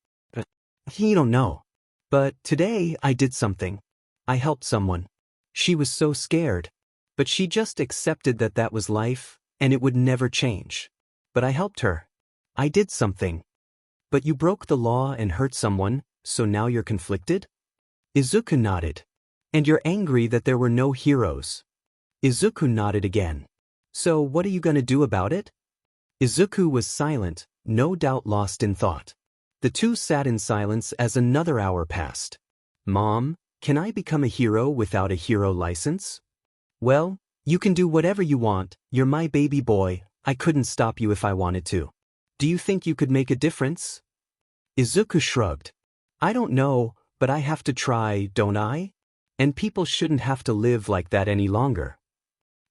"You don't know. But today I did something. I helped someone. She was so scared. But she just accepted that that was life, and it would never change. But I helped her. I did something." "But you broke the law and hurt someone, so now you're conflicted?" Izuku nodded. "And you're angry that there were no heroes?" Izuku nodded again. "So what are you going to do about it?" Izuku was silent, no doubt lost in thought. The two sat in silence as another hour passed. "Mom, can I become a hero without a hero license?" "Well, you can do whatever you want, you're my baby boy, I couldn't stop you if I wanted to. Do you think you could make a difference?" Izuku shrugged. "I don't know, but I have to try, don't I? And people shouldn't have to live like that any longer."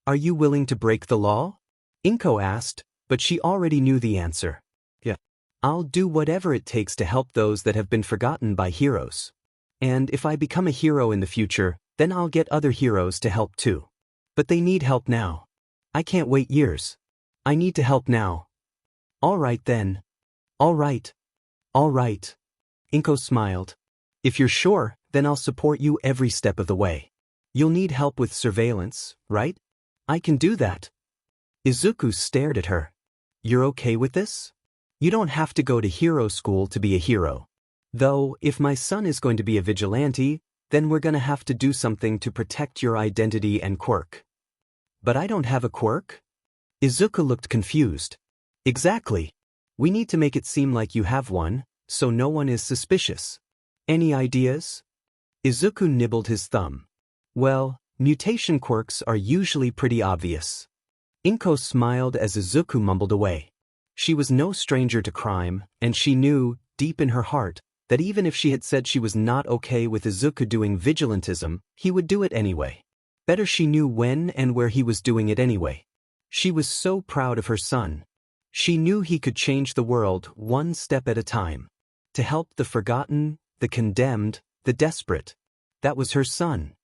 "Are you willing to break the law?" Inko asked, but she already knew the answer. "Yeah. I'll do whatever it takes to help those that have been forgotten by heroes. And if I become a hero in the future, then I'll get other heroes to help too. But they need help now. I can't wait years. I need to help now." "All right then. All right. All right." Inko smiled. "If you're sure, then I'll support you every step of the way. You'll need help with surveillance, right?" "I can do that." Izuku stared at her. "You're okay with this? You don't have to go to hero school to be a hero. Though, if my son is going to be a vigilante, then we're gonna have to do something to protect your identity and quirk. But I don't have a quirk? Izuku looked confused. Exactly. We need to make it seem like you have one, so no one is suspicious. Any ideas? Izuku nibbled his thumb. Well, mutation quirks are usually pretty obvious. Inko smiled as Izuku mumbled away. She was no stranger to crime, and she knew, deep in her heart, that even if she had said she was not okay with Izuku doing vigilantism, he would do it anyway. Better she knew when and where he was doing it anyway. She was so proud of her son. She knew he could change the world one step at a time. To help the forgotten, the condemned, the desperate. That was her son.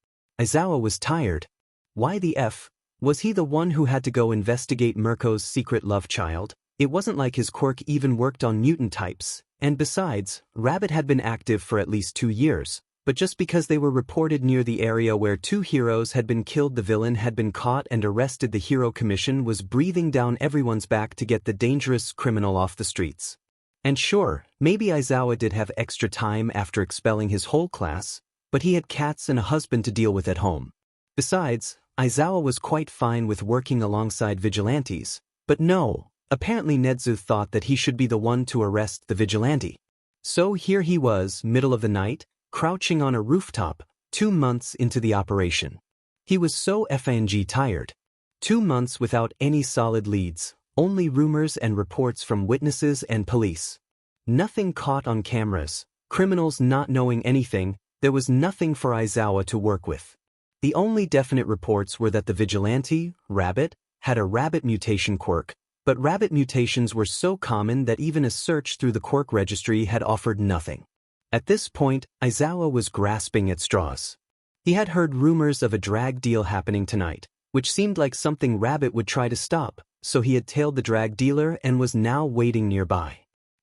Aizawa was tired. Why the F? Was he the one who had to go investigate Mirko's secret love child? It wasn't like his quirk even worked on mutant types, and besides, Rabbit had been active for at least 2 years, but just because they were reported near the area where 2 heroes had been killed, the villain had been caught and arrested. The Hero Commission was breathing down everyone's back to get the dangerous criminal off the streets. And sure, maybe Aizawa did have extra time after expelling his whole class, but he had cats and a husband to deal with at home. Besides, Aizawa was quite fine with working alongside vigilantes, but no, apparently Nedzu thought that he should be the one to arrest the vigilante. So here he was, middle of the night, crouching on a rooftop, 2 months into the operation. He was so FNG tired. 2 months without any solid leads, only rumors and reports from witnesses and police. Nothing caught on cameras, criminals not knowing anything. There was nothing for Aizawa to work with. The only definite reports were that the vigilante, Rabbit, had a rabbit mutation quirk, but rabbit mutations were so common that even a search through the quirk registry had offered nothing. At this point, Aizawa was grasping at straws. He had heard rumors of a drag deal happening tonight, which seemed like something Rabbit would try to stop, so he had tailed the drag dealer and was now waiting nearby.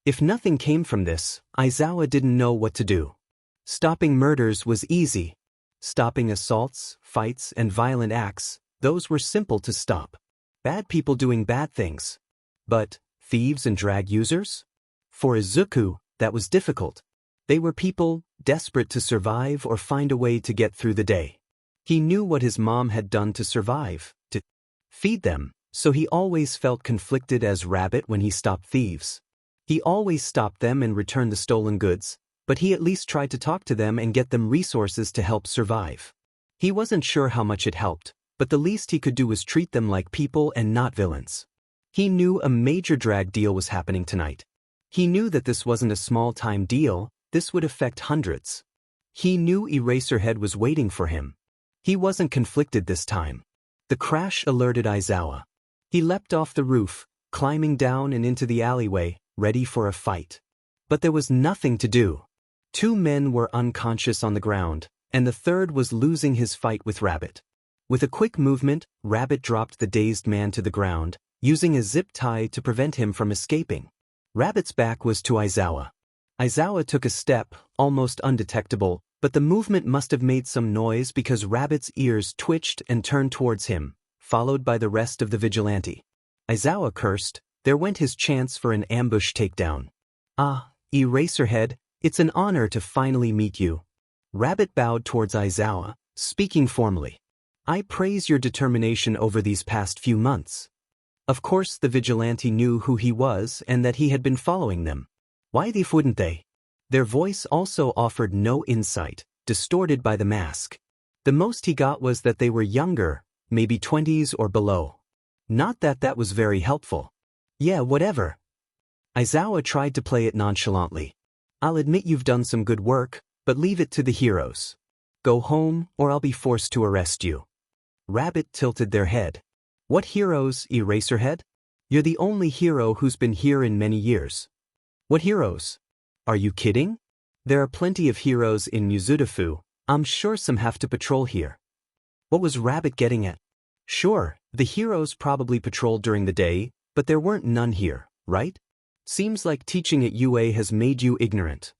If nothing came from this, Aizawa didn't know what to do. Stopping murders was easy. Stopping assaults, fights, and violent acts, those were simple to stop. Bad people doing bad things. But thieves and drag users? For Izuku, that was difficult. They were people desperate to survive or find a way to get through the day. He knew what his mom had done to survive, to feed them, so he always felt conflicted as Rabbit when he stopped thieves. He always stopped them and returned the stolen goods, but he at least tried to talk to them and get them resources to help survive. He wasn't sure how much it helped, but the least he could do was treat them like people and not villains. He knew a major drag deal was happening tonight. He knew that this wasn't a small-time deal, this would affect hundreds. He knew Eraserhead was waiting for him. He wasn't conflicted this time. The crash alerted Aizawa. He leapt off the roof, climbing down and into the alleyway, ready for a fight. But there was nothing to do. 2 men were unconscious on the ground, and the third was losing his fight with Rabbit. With a quick movement, Rabbit dropped the dazed man to the ground, using a zip tie to prevent him from escaping. Rabbit's back was to Aizawa. Aizawa took a step, almost undetectable, but the movement must have made some noise because Rabbit's ears twitched and turned towards him, followed by the rest of the vigilante. Aizawa cursed. There went his chance for an ambush takedown. Ah, Eraserhead, it's an honor to finally meet you. Rabbit bowed towards Aizawa, speaking formally. I praise your determination over these past few months. Of course the vigilante knew who he was and that he had been following them. Why the f wouldn't they? Their voice also offered no insight, distorted by the mask. The most he got was that they were younger, maybe 20s or below. Not that that was very helpful. Yeah, whatever. Aizawa tried to play it nonchalantly. I'll admit you've done some good work, but leave it to the heroes. Go home, or I'll be forced to arrest you. Rabbit tilted their head. What heroes, Eraserhead? You're the only hero who's been here in many years. What heroes? Are you kidding? There are plenty of heroes in Mizudafu. I'm sure some have to patrol here. What was Rabbit getting at? Sure, the heroes probably patrolled during the day, but there weren't none here, right? Seems like teaching at UA has made you ignorant.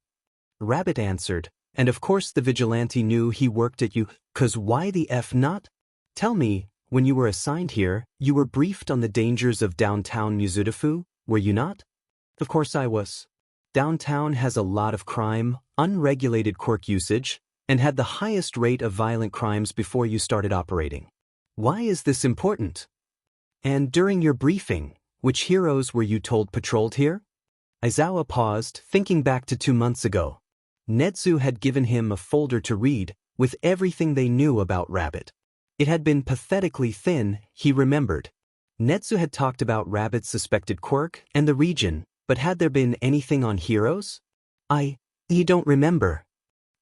Rabbit answered, and of course the vigilante knew he worked at you, 'cause why the F not? Tell me, when you were assigned here, you were briefed on the dangers of downtown Mizudafu, were you not? Of course I was. Downtown has a lot of crime, unregulated quirk usage, and had the highest rate of violent crimes before you started operating. Why is this important? And during your briefing, which heroes were you told patrolled here? Aizawa paused, thinking back to 2 months ago. Netsu had given him a folder to read, with everything they knew about Rabbit. It had been pathetically thin, he remembered. Netsu had talked about Rabbit's suspected quirk and the region, but had there been anything on heroes? You don't remember,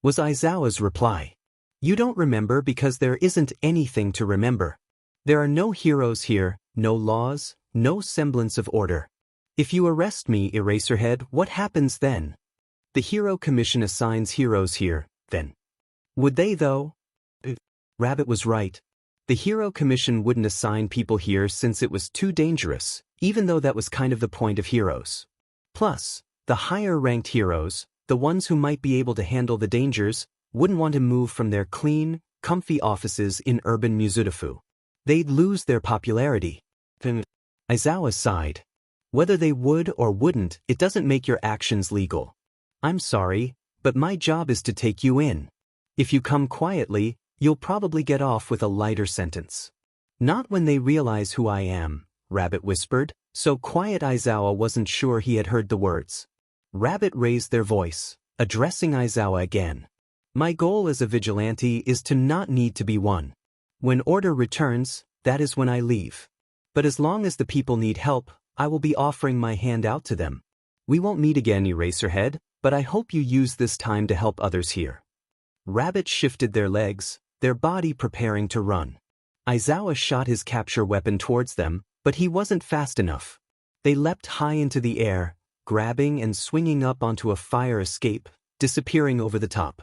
was Aizawa's reply. You don't remember because there isn't anything to remember. There are no heroes here, no laws, no semblance of order. If you arrest me, Eraserhead, what happens then? The Hero Commission assigns heroes here, then. Would they, though? Rabbit was right. The Hero Commission wouldn't assign people here since it was too dangerous, even though that was kind of the point of heroes. Plus, the higher-ranked heroes, the ones who might be able to handle the dangers, wouldn't want to move from their clean, comfy offices in urban Mizudafu. They'd lose their popularity. Aizawa sighed. Whether they would or wouldn't, it doesn't make your actions legal. I'm sorry, but my job is to take you in. If you come quietly, you'll probably get off with a lighter sentence. Not when they realize who I am, Rabbit whispered, so quiet Aizawa wasn't sure he had heard the words. Rabbit raised their voice, addressing Aizawa again. My goal as a vigilante is to not need to be one. When order returns, that is when I leave. But as long as the people need help, I will be offering my hand out to them. We won't meet again, Eraserhead, but I hope you use this time to help others here. Rabbit shifted their legs, their body preparing to run. Aizawa shot his capture weapon towards them, but he wasn't fast enough. They leapt high into the air, grabbing and swinging up onto a fire escape, disappearing over the top.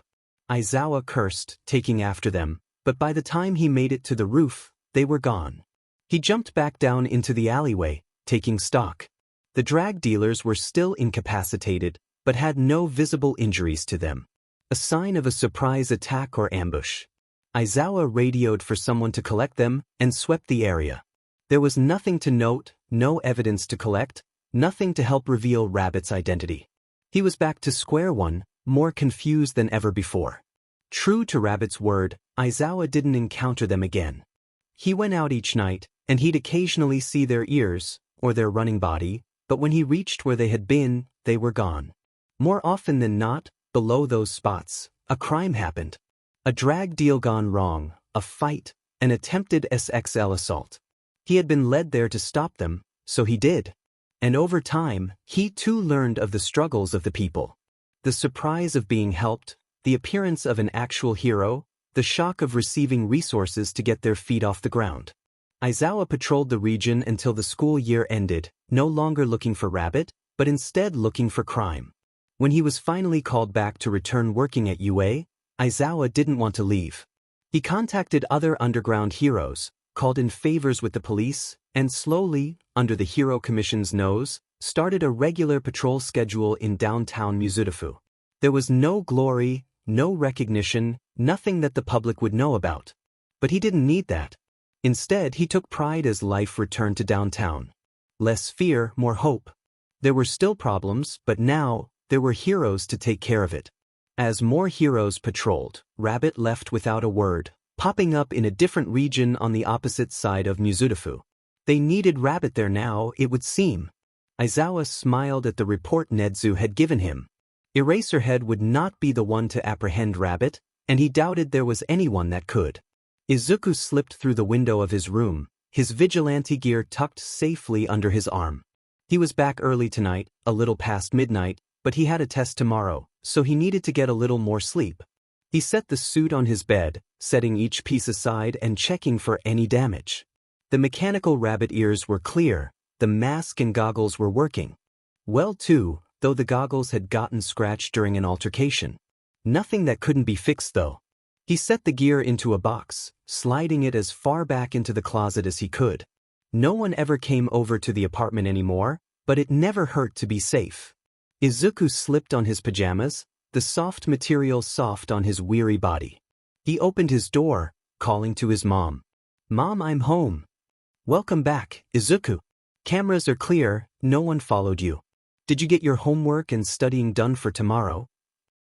Aizawa cursed, taking after them, but by the time he made it to the roof, they were gone. He jumped back down into the alleyway, taking stock. The drag dealers were still incapacitated, but had no visible injuries to them. A sign of a surprise attack or ambush. Aizawa radioed for someone to collect them and swept the area. There was nothing to note, no evidence to collect, nothing to help reveal Rabbit's identity. He was back to square one, more confused than ever before. True to Rabbit's word, Aizawa didn't encounter them again. He went out each night, and he'd occasionally see their ears, or their running body, but when he reached where they had been, they were gone. More often than not, below those spots, a crime happened. A drag deal gone wrong, a fight, an attempted SXL assault. He had been led there to stop them, so he did. And over time, he too learned of the struggles of the people. The surprise of being helped, the appearance of an actual hero, the shock of receiving resources to get their feet off the ground. Aizawa patrolled the region until the school year ended, no longer looking for Rabbit, but instead looking for crime. When he was finally called back to return working at UA, Aizawa didn't want to leave. He contacted other underground heroes, called in favors with the police, and slowly, under the Hero Commission's nose, started a regular patrol schedule in downtown Mizudafu. There was no glory, no recognition, nothing that the public would know about. But he didn't need that. Instead, he took pride as life returned to downtown. Less fear, more hope. There were still problems, but now, there were heroes to take care of it. As more heroes patrolled, Rabbit left without a word, popping up in a different region on the opposite side of Mizudafu. They needed Rabbit there now, it would seem. Aizawa smiled at the report Netsu had given him. Eraserhead would not be the one to apprehend Rabbit, and he doubted there was anyone that could. Izuku slipped through the window of his room, his vigilante gear tucked safely under his arm. He was back early tonight, a little past midnight, but he had a test tomorrow, so he needed to get a little more sleep. He set the suit on his bed, setting each piece aside and checking for any damage. The mechanical rabbit ears were clear, the mask and goggles were working. Well too, though the goggles had gotten scratched during an altercation. Nothing that couldn't be fixed though. He set the gear into a box, sliding it as far back into the closet as he could. No one ever came over to the apartment anymore, but it never hurt to be safe. Izuku slipped on his pajamas, the soft material soft on his weary body. He opened his door, calling to his mom. "Mom, I'm home." "Welcome back, Izuku. Cameras are clear, no one followed you." Did you get your homework and studying done for tomorrow?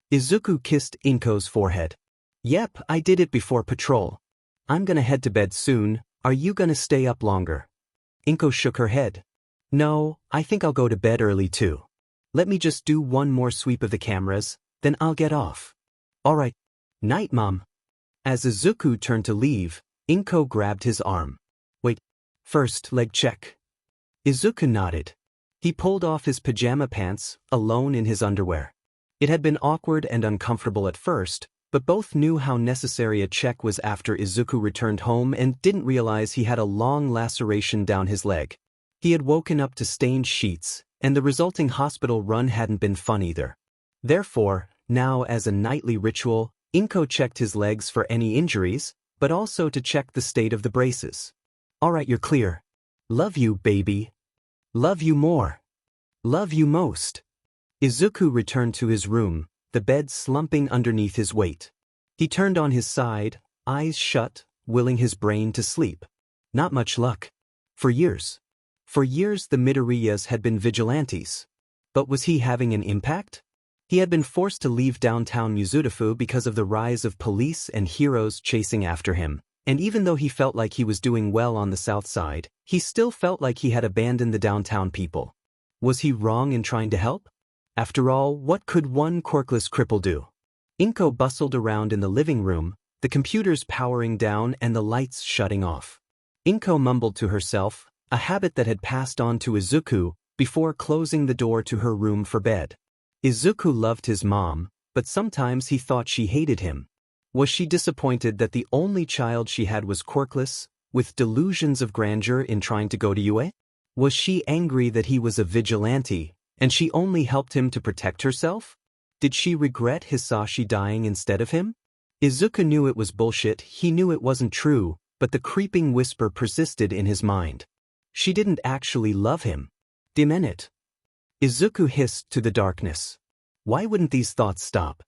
Izuku kissed Inko's forehead. Yep, I did it before patrol. I'm gonna head to bed soon. Are you gonna stay up longer? Inko shook her head. No, I think I'll go to bed early too. Let me just do one more sweep of the cameras, then I'll get off. Alright. Night, Mom. As Izuku turned to leave, Inko grabbed his arm. Wait. First, leg check. Izuku nodded. He pulled off his pajama pants, alone in his underwear. It had been awkward and uncomfortable at first, but both knew how necessary a check was after Izuku returned home and didn't realize he had a long laceration down his leg. He had woken up to stained sheets, and the resulting hospital run hadn't been fun either. Therefore, now as a nightly ritual, Inko checked his legs for any injuries, but also to check the state of the braces. Alright, you're clear. Love you, baby. Love you more. Love you most. Izuku returned to his room, the bed slumping underneath his weight. He turned on his side, eyes shut, willing his brain to sleep. Not much luck. For years the Midoriyas had been vigilantes. But was he having an impact? He had been forced to leave downtown Mizudafu because of the rise of police and heroes chasing after him, and even though he felt like he was doing well on the south side, he still felt like he had abandoned the downtown people. Was he wrong in trying to help? After all, what could one Quirkless cripple do? Inko bustled around in the living room, the computers powering down and the lights shutting off. Inko mumbled to herself, a habit that had passed on to Izuku, before closing the door to her room for bed. Izuku loved his mom, but sometimes he thought she hated him. Was she disappointed that the only child she had was Quirkless, with delusions of grandeur in trying to go to UA? Was she angry that he was a vigilante, and she only helped him to protect herself? Did she regret Hisashi dying instead of him? Izuku knew it was bullshit, he knew it wasn't true, but the creeping whisper persisted in his mind. She didn't actually love him. Damn it. Izuku hissed to the darkness. Why wouldn't these thoughts stop?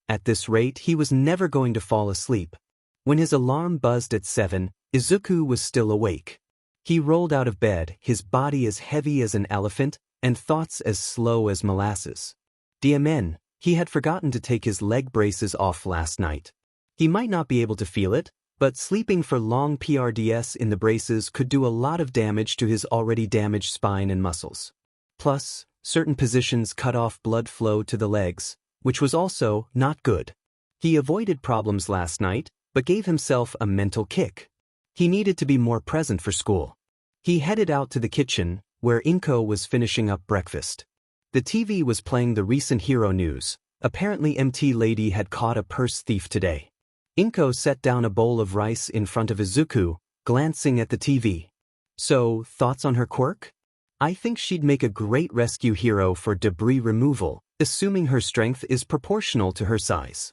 At this rate, he was never going to fall asleep. When his alarm buzzed at 7, Izuku was still awake. He rolled out of bed, his body as heavy as an elephant, and thoughts as slow as molasses. DMN, he had forgotten to take his leg braces off last night. He might not be able to feel it, but sleeping for long PRDS in the braces could do a lot of damage to his already damaged spine and muscles. Plus, certain positions cut off blood flow to the legs, which was also not good. He avoided problems last night, but gave himself a mental kick. He needed to be more present for school. He headed out to the kitchen, where Inko was finishing up breakfast. The TV was playing the recent hero news. Apparently MT Lady had caught a purse thief today. Inko set down a bowl of rice in front of Izuku, glancing at the TV. So, thoughts on her quirk? I think she'd make a great rescue hero for debris removal, assuming her strength is proportional to her size.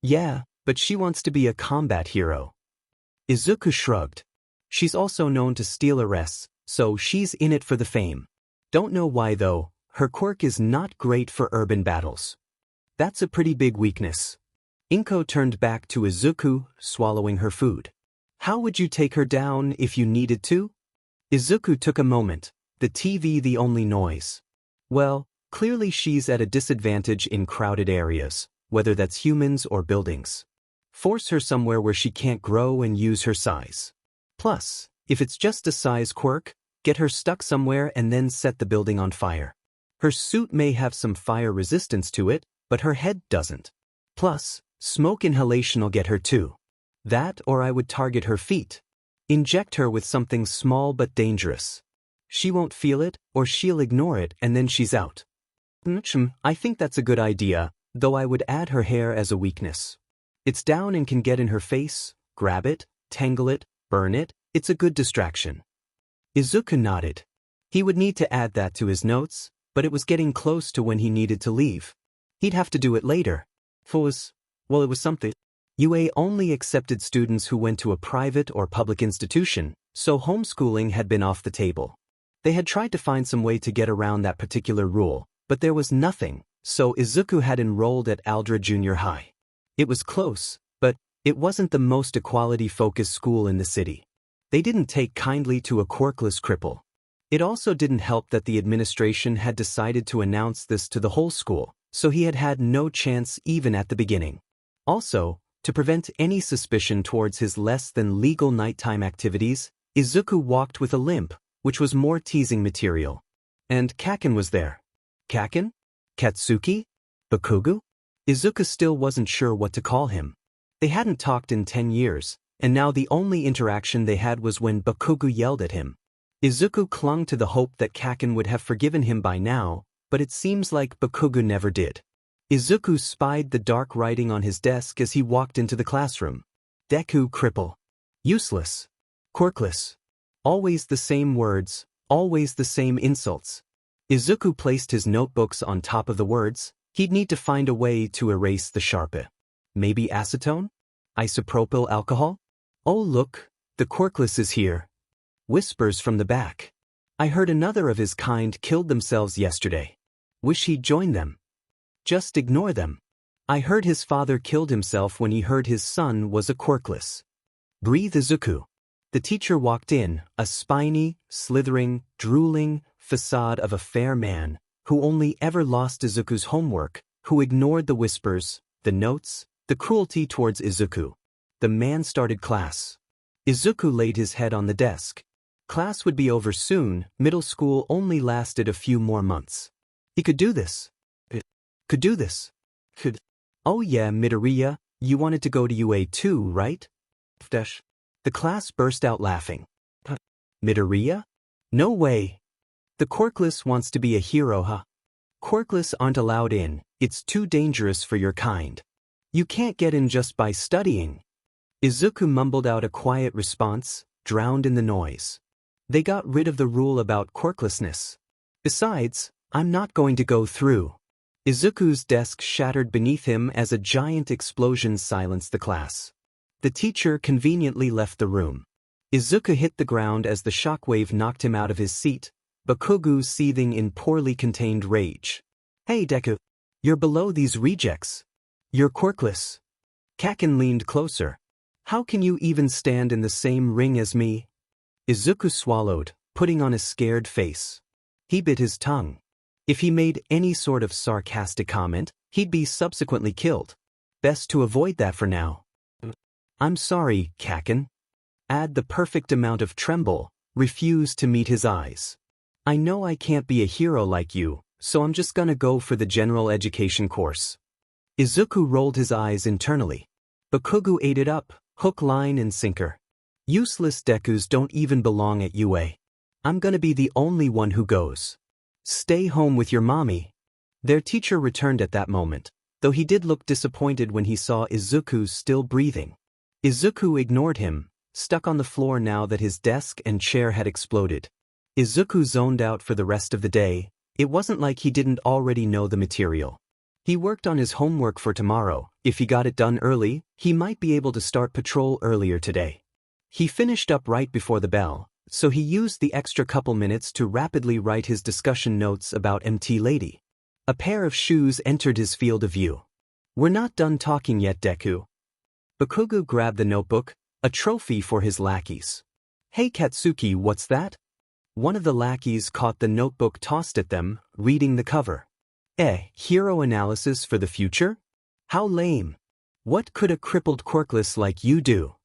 Yeah, but she wants to be a combat hero. Izuku shrugged. She's also known to steal arrests, so she's in it for the fame. Don't know why though, her quirk is not great for urban battles. That's a pretty big weakness. Inko turned back to Izuku, swallowing her food. How would you take her down if you needed to? Izuku took a moment, the TV the only noise. Well, clearly she's at a disadvantage in crowded areas, whether that's humans or buildings. Force her somewhere where she can't grow and use her size. Plus, if it's just a size quirk, get her stuck somewhere and then set the building on fire. Her suit may have some fire resistance to it, but her head doesn't. Plus, smoke inhalation'll get her too. That or I would target her feet. Inject her with something small but dangerous. She won't feel it, or she'll ignore it and then she's out. I think that's a good idea, though I would add her hair as a weakness. It's down and can get in her face, grab it, tangle it, burn it, it's a good distraction. Izuku nodded. He would need to add that to his notes, but it was getting close to when he needed to leave. He'd have to do it later. It was something. UA only accepted students who went to a private or public institution, so homeschooling had been off the table. They had tried to find some way to get around that particular rule, but there was nothing, so Izuku had enrolled at Aldra Junior High. It was close, but it wasn't the most equality-focused school in the city. They didn't take kindly to a quirkless cripple. It also didn't help that the administration had decided to announce this to the whole school, so he had had no chance even at the beginning. Also, to prevent any suspicion towards his less-than-legal nighttime activities, Izuku walked with a limp, which was more teasing material. And Kaken was there. Kaken? Katsuki? Bakugu? Izuku still wasn't sure what to call him. They hadn't talked in 10 years, and now the only interaction they had was when Bakugu yelled at him. Izuku clung to the hope that Kaken would have forgiven him by now, but it seems like Bakugu never did. Izuku spied the dark writing on his desk as he walked into the classroom. Deku cripple. Useless. Quirkless. Always the same words, always the same insults. Izuku placed his notebooks on top of the words. He'd need to find a way to erase the sharp. Maybe acetone? Isopropyl alcohol? Oh look, the Quirkless is here. Whispers from the back. I heard another of his kind killed themselves yesterday. Wish he'd join them. Just ignore them. I heard his father killed himself when he heard his son was a Quirkless. Breathe Izuku. The teacher walked in, a spiny, slithering, drooling facade of a fair man, who only ever lost Izuku's homework, who ignored the whispers, the notes, the cruelty towards Izuku. The man started class. Izuku laid his head on the desk. Class would be over soon, middle school only lasted a few more months. He could do this. Could do this. Could. Oh yeah, Midoriya, you wanted to go to UA too, right? The class burst out laughing. Midoriya? No way. The Quirkless wants to be a hero, huh? Quirkless aren't allowed in, it's too dangerous for your kind. You can't get in just by studying. Izuku mumbled out a quiet response, drowned in the noise. They got rid of the rule about quirklessness. Besides, I'm not going to go through. Izuku's desk shattered beneath him as a giant explosion silenced the class. The teacher conveniently left the room. Izuku hit the ground as the shockwave knocked him out of his seat, Bakugu seething in poorly contained rage. Hey Deku. You're below these rejects. You're Quirkless. Kaken leaned closer. How can you even stand in the same ring as me? Izuku swallowed, putting on a scared face. He bit his tongue. If he made any sort of sarcastic comment, he'd be subsequently killed. Best to avoid that for now. I'm sorry, Kaken. Add the perfect amount of tremble, refused to meet his eyes. I know I can't be a hero like you, so I'm just gonna go for the general education course. Izuku rolled his eyes internally. Bakugu ate it up, hook, line, and sinker. Useless Dekus don't even belong at UA. I'm gonna be the only one who goes. Stay home with your mommy. Their teacher returned at that moment, though he did look disappointed when he saw Izuku still breathing. Izuku ignored him, stuck on the floor now that his desk and chair had exploded. Izuku zoned out for the rest of the day. It wasn't like he didn't already know the material. He worked on his homework for tomorrow. If he got it done early, he might be able to start patrol earlier today. He finished up right before the bell, so he used the extra couple minutes to rapidly write his discussion notes about MT Lady. A pair of shoes entered his field of view. We're not done talking yet, Deku. Bakugu grabbed the notebook, a trophy for his lackeys. Hey Katsuki, what's that? One of the lackeys caught the notebook tossed at them, reading the cover. Hero analysis for the future? How lame. What could a crippled Quirkless like you do?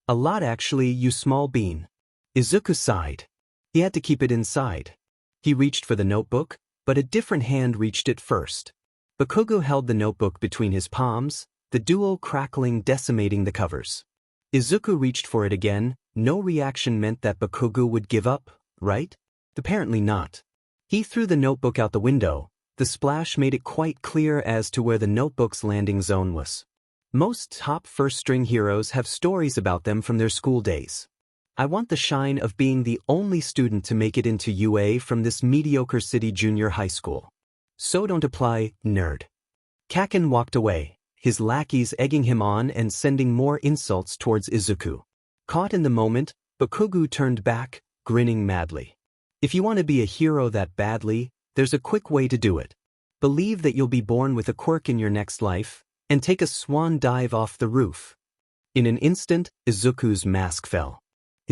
A lot actually, you small bean. Izuku sighed. He had to keep it inside. He reached for the notebook, but a different hand reached it first. Bakugu held the notebook between his palms, the dual crackling decimating the covers. Izuku reached for it again. No reaction meant that Bakugu would give up, right? Apparently not. He threw the notebook out the window. The splash made it quite clear as to where the notebook's landing zone was. Most top first-string heroes have stories about them from their school days. I want the shine of being the only student to make it into UA from this mediocre city junior high school. So don't apply, nerd. Kaken walked away, his lackeys egging him on and sending more insults towards Izuku. Caught in the moment, Bakugu turned back, grinning madly. If you want to be a hero that badly, there's a quick way to do it. Believe that you'll be born with a quirk in your next life, and take a swan dive off the roof. In an instant, Izuku's mask fell.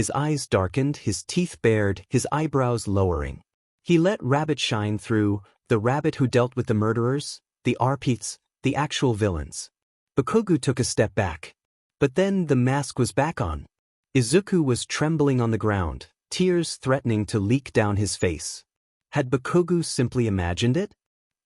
His eyes darkened, his teeth bared, his eyebrows lowering. He let Rabbit shine through, the rabbit who dealt with the murderers, the arpites, the actual villains. Bakugo took a step back. But then the mask was back on. Izuku was trembling on the ground, tears threatening to leak down his face. Had Bakugo simply imagined it?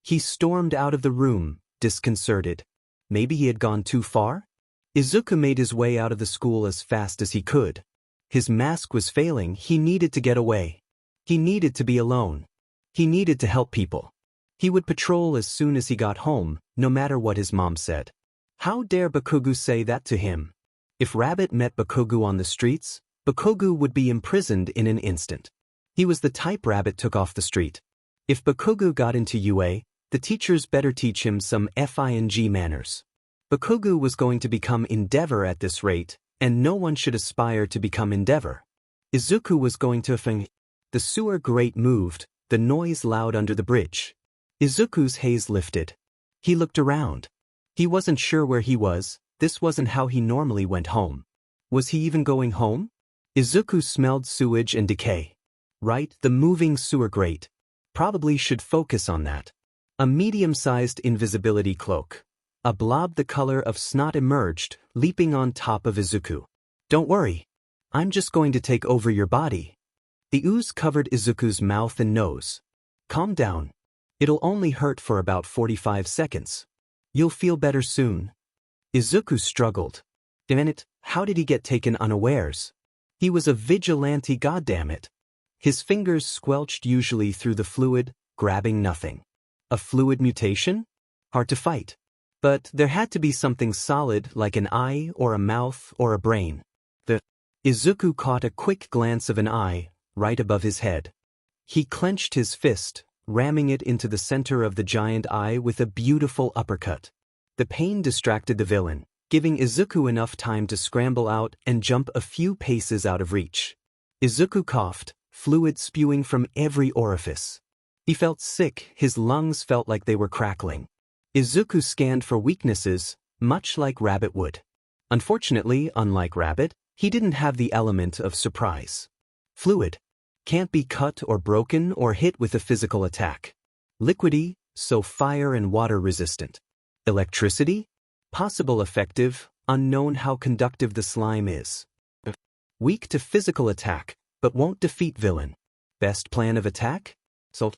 He stormed out of the room, disconcerted. Maybe he had gone too far? Izuku made his way out of the school as fast as he could. His mask was failing, he needed to get away. He needed to be alone. He needed to help people. He would patrol as soon as he got home, no matter what his mom said. How dare Bakugo say that to him? If Rabbit met Bakugo on the streets, Bakugo would be imprisoned in an instant. He was the type Rabbit took off the street. If Bakugo got into UA, the teachers better teach him some FING manners. Bakugo was going to become Endeavor at this rate, and no one should aspire to become Endeavor. Izuku was going to FING. The sewer grate moved, the noise loud under the bridge. Izuku's haze lifted. He looked around. He wasn't sure where he was, this wasn't how he normally went home. Was he even going home? Izuku smelled sewage and decay. Right, the moving sewer grate. Probably should focus on that. A medium-sized invisibility cloak. A blob the color of snot emerged, leaping on top of Izuku. Don't worry. I'm just going to take over your body. The ooze covered Izuku's mouth and nose. Calm down. It'll only hurt for about 45 seconds. You'll feel better soon. Izuku struggled. Damn it, how did he get taken unawares? He was a vigilante, goddammit. His fingers squelched usually through the fluid, grabbing nothing. A fluid mutation? Hard to fight. But there had to be something solid like an eye or a mouth or a brain. Izuku caught a quick glance of an eye, right above his head. He clenched his fist, ramming it into the center of the giant eye with a beautiful uppercut. The pain distracted the villain, giving Izuku enough time to scramble out and jump a few paces out of reach. Izuku coughed, fluid spewing from every orifice. He felt sick, his lungs felt like they were crackling. Izuku scanned for weaknesses, much like Rabbit would. Unfortunately, unlike Rabbit, he didn't have the element of surprise. Fluid. Can't be cut or broken or hit with a physical attack. Liquidy, so fire and water resistant. Electricity? Possible effective, unknown how conductive the slime is. Weak to physical attack, but won't defeat villain. Best plan of attack? Salt.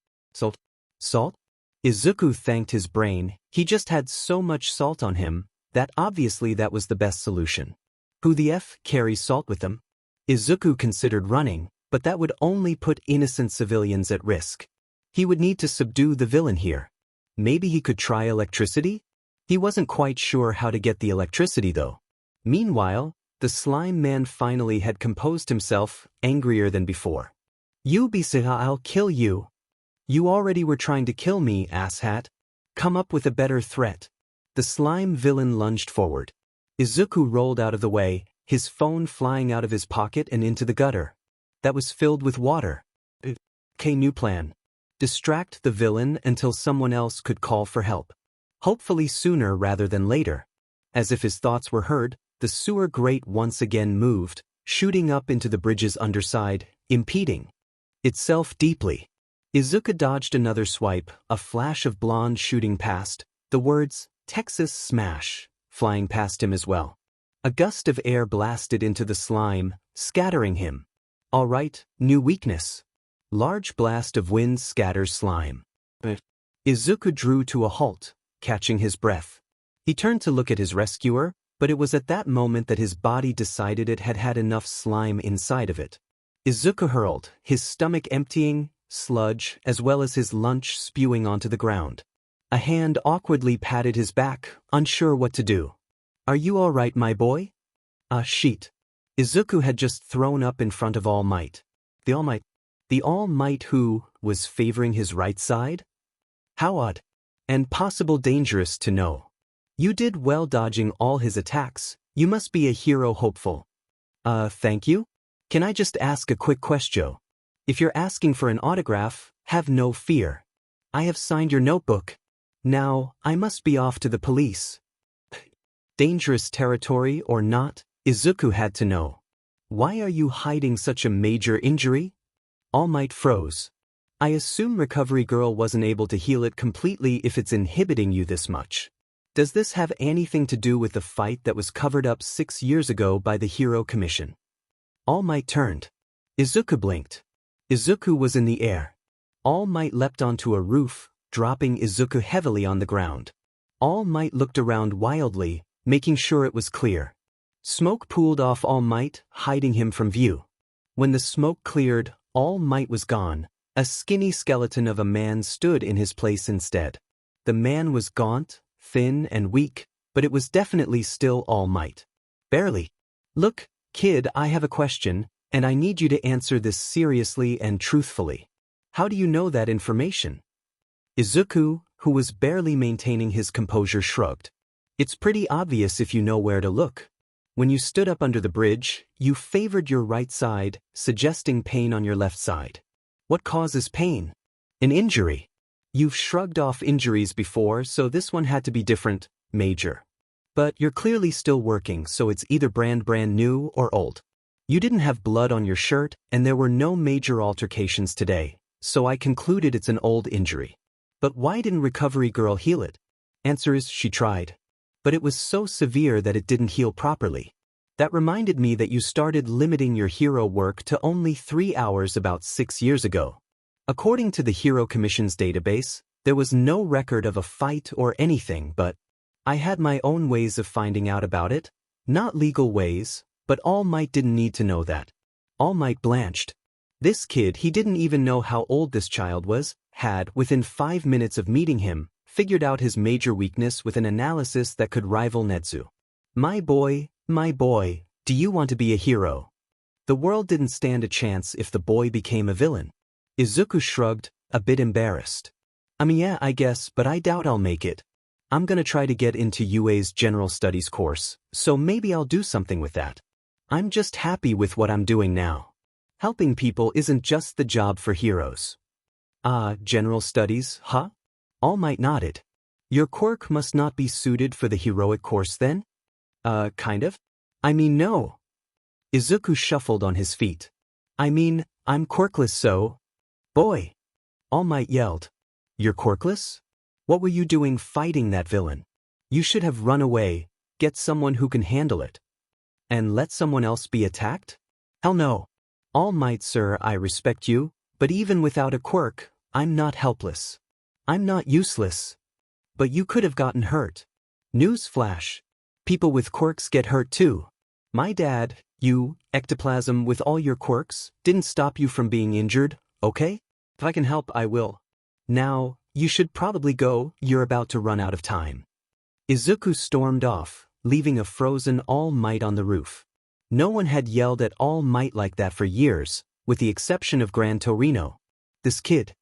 Izuku thanked his brain, he just had so much salt on him, that obviously that was the best solution. Who the F carries salt with them? Izuku considered running, but that would only put innocent civilians at risk. He would need to subdue the villain here. Maybe he could try electricity? He wasn't quite sure how to get the electricity though. Meanwhile, the slime man finally had composed himself, angrier than before. You Bisiha, I'll kill you. You already were trying to kill me, asshat. Come up with a better threat. The slime villain lunged forward. Izuku rolled out of the way, his phone flying out of his pocket and into the gutter. That was filled with water. Okay, new plan. Distract the villain until someone else could call for help. Hopefully sooner rather than later. As if his thoughts were heard, the sewer grate once again moved, shooting up into the bridge's underside, impeding itself deeply. Izuku dodged another swipe, a flash of blonde shooting past, the words, Texas Smash, flying past him as well. A gust of air blasted into the slime, scattering him. All right, new weakness. Large blast of wind scatters slime. Izuku drew to a halt, catching his breath. He turned to look at his rescuer, but it was at that moment that his body decided it had had enough slime inside of it. Izuku hurled, his stomach emptying, sludge, as well as his lunch spewing onto the ground. A hand awkwardly patted his back, unsure what to do. Are you all right, my boy? Sheet. Izuku had just thrown up in front of All Might. The All Might. The All Might who was favoring his right side? How odd. And possible dangerous to know. You did well dodging all his attacks. You must be a hero hopeful. Thank you? Can I just ask a quick question? If you're asking for an autograph, have no fear. I have signed your notebook. Now, I must be off to the police. Dangerous territory or not, Izuku had to know. Why are you hiding such a major injury? All Might froze. I assume Recovery Girl wasn't able to heal it completely if it's inhibiting you this much. Does this have anything to do with the fight that was covered up 6 years ago by the Hero Commission? All Might turned. Izuku blinked. Izuku was in the air. All Might leapt onto a roof, dropping Izuku heavily on the ground. All Might looked around wildly, making sure it was clear. Smoke pooled off All Might, hiding him from view. When the smoke cleared, All Might was gone. A skinny skeleton of a man stood in his place instead. The man was gaunt, thin and weak, but it was definitely still All Might. Barely. Look, kid, I have a question, and I need you to answer this seriously and truthfully. How do you know that information? Izuku, who was barely maintaining his composure, shrugged. It's pretty obvious if you know where to look. When you stood up under the bridge, you favored your right side, suggesting pain on your left side. What causes pain? An injury. You've shrugged off injuries before, so this one had to be different, major. But you're clearly still working, so it's either brand new or old. You didn't have blood on your shirt, and there were no major altercations today, so I concluded it's an old injury. But why didn't Recovery Girl heal it? Answer is she tried. But it was so severe that it didn't heal properly. That reminded me that you started limiting your hero work to only 3 hours about 6 years ago. According to the Hero Commission's database, there was no record of a fight or anything, but I had my own ways of finding out about it. Not legal ways, but All Might didn't need to know that. All Might blanched. This kid, he didn't even know how old this child was, had, within 5 minutes of meeting him, figured out his major weakness with an analysis that could rival Netsu. My boy, do you want to be a hero? The world didn't stand a chance if the boy became a villain. Izuku shrugged, a bit embarrassed. Yeah, I guess, but I doubt I'll make it. I'm gonna try to get into UA's General Studies course, so maybe I'll do something with that. I'm just happy with what I'm doing now. Helping people isn't just the job for heroes. General Studies, huh? All Might nodded. Your quirk must not be suited for the heroic course then? Kind of? No. Izuku shuffled on his feet. I'm quirkless, so... Boy! All Might yelled. You're quirkless? What were you doing fighting that villain? You should have run away, get someone who can handle it. And let someone else be attacked? Hell no. All Might, sir, I respect you, but even without a quirk, I'm not helpless. I'm not useless. But you could have gotten hurt. Newsflash. People with quirks get hurt too. My dad, you, ectoplasm with all your quirks, didn't stop you from being injured, okay? If I can help, I will. Now, you should probably go, you're about to run out of time. Izuku stormed off, leaving a frozen All Might on the roof. No one had yelled at All Might like that for years, with the exception of Gran Torino. This kid.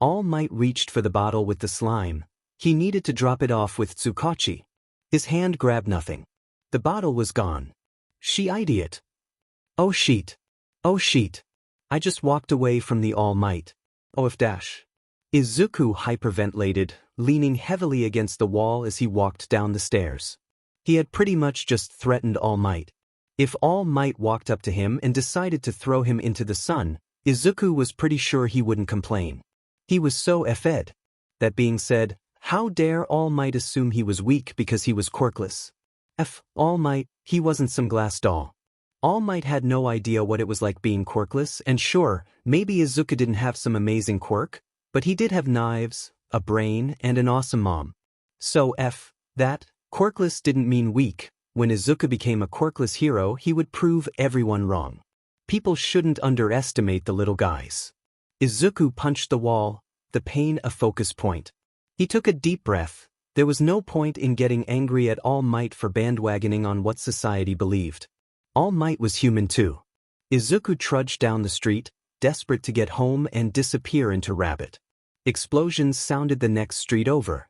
All Might reached for the bottle with the slime. He needed to drop it off with Tsukachi. His hand grabbed nothing. The bottle was gone. She eyed it. Oh sheet. I just walked away from the All Might. Oh if dash. Izuku hyperventilated, leaning heavily against the wall as he walked down the stairs. He had pretty much just threatened All Might. If All Might walked up to him and decided to throw him into the sun, Izuku was pretty sure he wouldn't complain. He was so effed. That being said, how dare All Might assume he was weak because he was quirkless? All Might, he wasn't some glass doll. All Might had no idea what it was like being quirkless, and sure, maybe Izuku didn't have some amazing quirk, but he did have knives, a brain, and an awesome mom. So that, quirkless didn't mean weak. When Izuku became a quirkless hero, he would prove everyone wrong. People shouldn't underestimate the little guys. Izuku punched the wall, the pain a focus point. He took a deep breath. There was no point in getting angry at All Might for bandwagoning on what society believed. All Might was human too. Izuku trudged down the street, desperate to get home and disappear into Rabbit. Explosions sounded the next street over.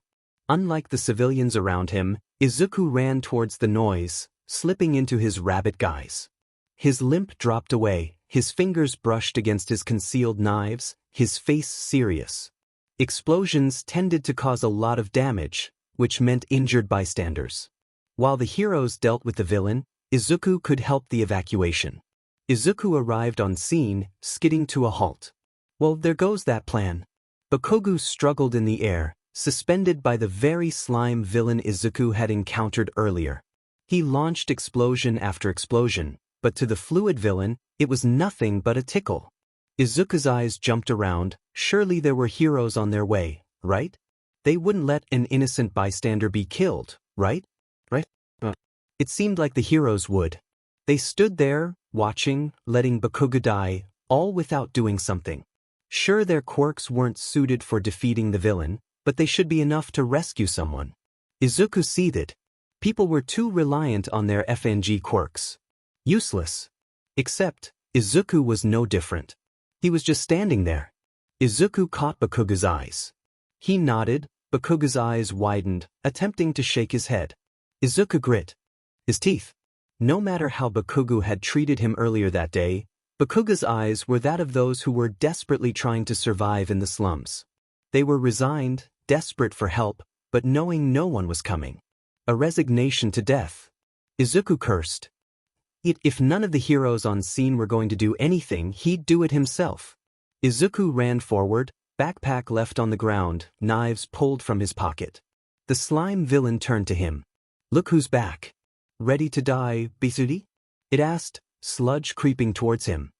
Unlike the civilians around him, Izuku ran towards the noise, slipping into his rabbit guise. His limp dropped away, his fingers brushed against his concealed knives, his face serious. Explosions tended to cause a lot of damage, which meant injured bystanders. While the heroes dealt with the villain, Izuku could help the evacuation. Izuku arrived on scene, skidding to a halt. Well, there goes that plan. Bakugo struggled in the air, suspended by the very slime villain Izuku had encountered earlier. He launched explosion after explosion, but to the fluid villain, it was nothing but a tickle. Izuku's eyes jumped around. Surely there were heroes on their way, right? They wouldn't let an innocent bystander be killed, right? It seemed like the heroes would. They stood there, watching, letting Bakugo die, all without doing something. Sure, their quirks weren't suited for defeating the villain, but they should be enough to rescue someone. Izuku seethed. People were too reliant on their FNG quirks. Useless. Except, Izuku was no different. He was just standing there. Izuku caught Bakugo's eyes. He nodded. Bakugo's eyes widened, attempting to shake his head. Izuku grit his teeth. No matter how Bakugo had treated him earlier that day, Bakugo's eyes were that of those who were desperately trying to survive in the slums. They were resigned, desperate for help, but knowing no one was coming. A resignation to death. Izuku cursed. If none of the heroes on scene were going to do anything, he'd do it himself. Izuku ran forward, backpack left on the ground, knives pulled from his pocket. The slime villain turned to him. Look who's back. Ready to die, Bisudi? It asked, sludge creeping towards him.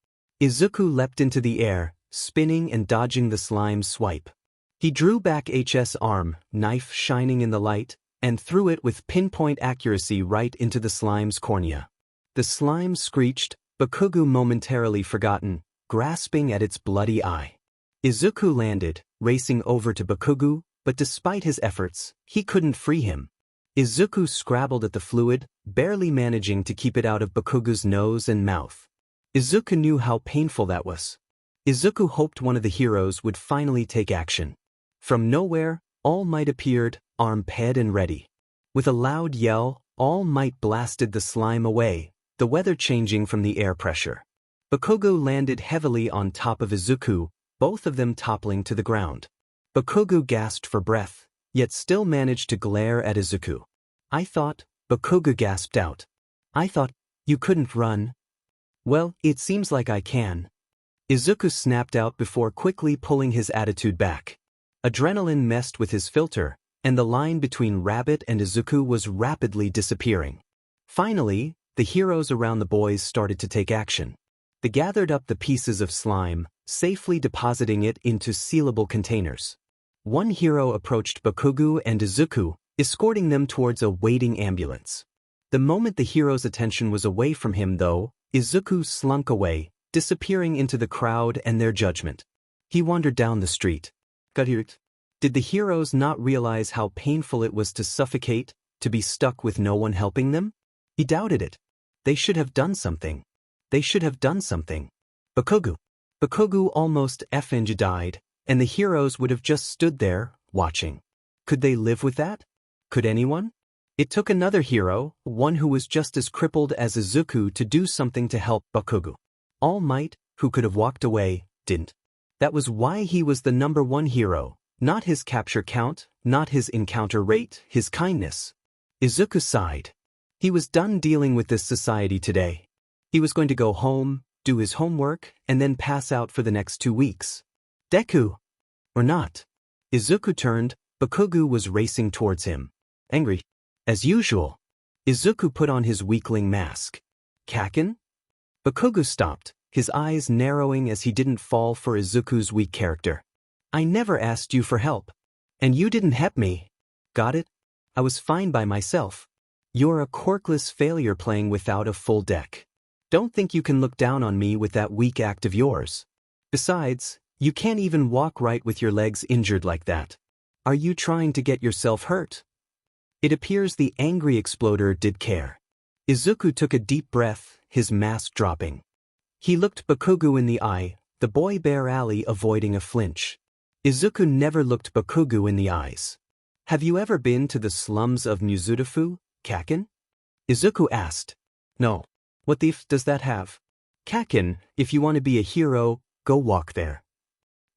Izuku leapt into the air, spinning and dodging the slime's swipe. He drew back HS arm, knife shining in the light, and threw it with pinpoint accuracy right into the slime's cornea. The slime screeched, Bakugo momentarily forgotten, grasping at its bloody eye. Izuku landed, racing over to Bakugo, but despite his efforts, he couldn't free him. Izuku scrabbled at the fluid, barely managing to keep it out of Bakugo's nose and mouth. Izuku knew how painful that was. Izuku hoped one of the heroes would finally take action. From nowhere, All Might appeared, arm paired and ready. With a loud yell, All Might blasted the slime away, the weather changing from the air pressure. Bakugo landed heavily on top of Izuku, both of them toppling to the ground. Bakugo gasped for breath, yet still managed to glare at Izuku. Bakugo gasped out. I thought, you couldn't run. Well, it seems like I can. Izuku snapped out before quickly pulling his attitude back. Adrenaline messed with his filter, and the line between Rabbit and Izuku was rapidly disappearing. Finally, the heroes around the boys started to take action. They gathered up the pieces of slime, safely depositing it into sealable containers. One hero approached Bakugo and Izuku, escorting them towards a waiting ambulance. The moment the hero's attention was away from him, though, Izuku slunk away, disappearing into the crowd and their judgment. He wandered down the street. Did the heroes not realize how painful it was to suffocate, to be stuck with no one helping them? He doubted it. They should have done something. Bakugo almost effing died, and the heroes would have just stood there, watching. Could they live with that? Could anyone? It took another hero, one who was just as crippled as Izuku, to do something to help Bakugo. All Might, who could have walked away, didn't. That was why he was the #1 hero, not his capture count, not his encounter rate, his kindness. Izuku sighed. He was done dealing with this society today. He was going to go home, do his homework, and then pass out for the next 2 weeks. Deku! Or not. Izuku turned. Bakugo was racing towards him. Angry. As usual. Izuku put on his weakling mask. Kaken? Bakugo stopped, his eyes narrowing as he didn't fall for Izuku's weak character. I never asked you for help. And you didn't help me. Got it? I was fine by myself. You're a quirkless failure playing without a full deck. Don't think you can look down on me with that weak act of yours. Besides, you can't even walk right with your legs injured like that. Are you trying to get yourself hurt? It appears the angry exploder did care. Izuku took a deep breath, his mask dropping. He looked Bakugo in the eye, the boy barely avoiding a flinch. Izuku never looked Bakugo in the eyes. Have you ever been to the slums of Mizudafu, Kaken? Izuku asked. No. What the f does that have? Kaken, if you want to be a hero, go walk there.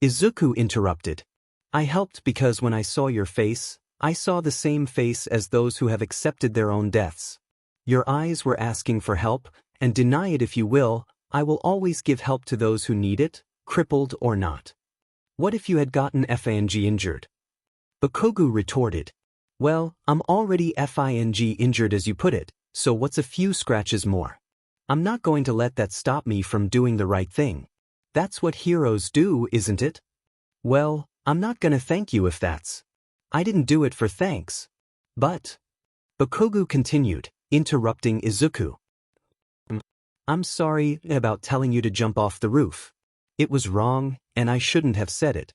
Izuku interrupted. I helped because when I saw your face, I saw the same face as those who have accepted their own deaths. Your eyes were asking for help, and deny it if you will, I will always give help to those who need it, crippled or not. What if you had gotten FING injured? Bakugo retorted. Well, I'm already FING injured as you put it, so what's a few scratches more? I'm not going to let that stop me from doing the right thing. That's what heroes do, isn't it? Well, I'm not gonna thank you if that's. I didn't do it for thanks. But. Bakugo continued, interrupting Izuku. I'm sorry about telling you to jump off the roof. It was wrong, and I shouldn't have said it.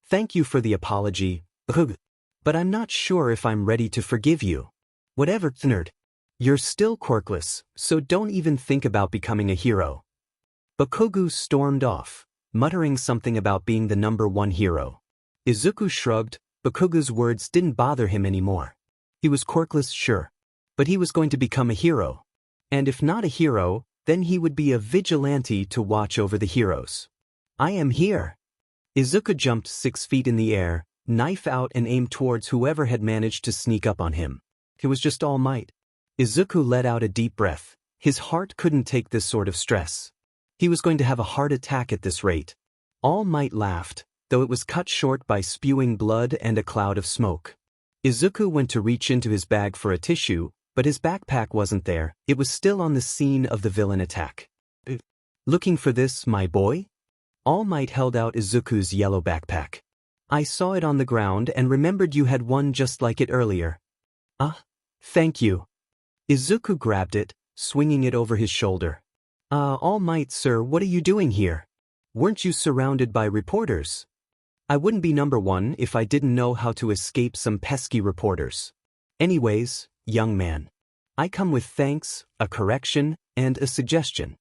Thank you for the apology, Bakugo. But I'm not sure if I'm ready to forgive you. Whatever, nerd. You're still quirkless, so don't even think about becoming a hero. Bakugo stormed off, muttering something about being the #1 hero. Izuku shrugged. Bakugo's words didn't bother him anymore. He was quirkless, sure, but he was going to become a hero. And if not a hero, then he would be a vigilante to watch over the heroes. I am here. Izuku jumped 6 feet in the air, knife out, and aimed towards whoever had managed to sneak up on him. It was just All Might. Izuku let out a deep breath. His heart couldn't take this sort of stress. He was going to have a heart attack at this rate. All Might laughed, though it was cut short by spewing blood and a cloud of smoke. Izuku went to reach into his bag for a tissue, but his backpack wasn't there. It was still on the scene of the villain attack. Looking for this, my boy? All Might held out Izuku's yellow backpack. I saw it on the ground and remembered you had one just like it earlier. Thank you. Izuku grabbed it, swinging it over his shoulder. All Might, sir, what are you doing here? Weren't you surrounded by reporters? I wouldn't be #1 if I didn't know how to escape some pesky reporters. Anyways, young man. I come with thanks, a correction, and a suggestion.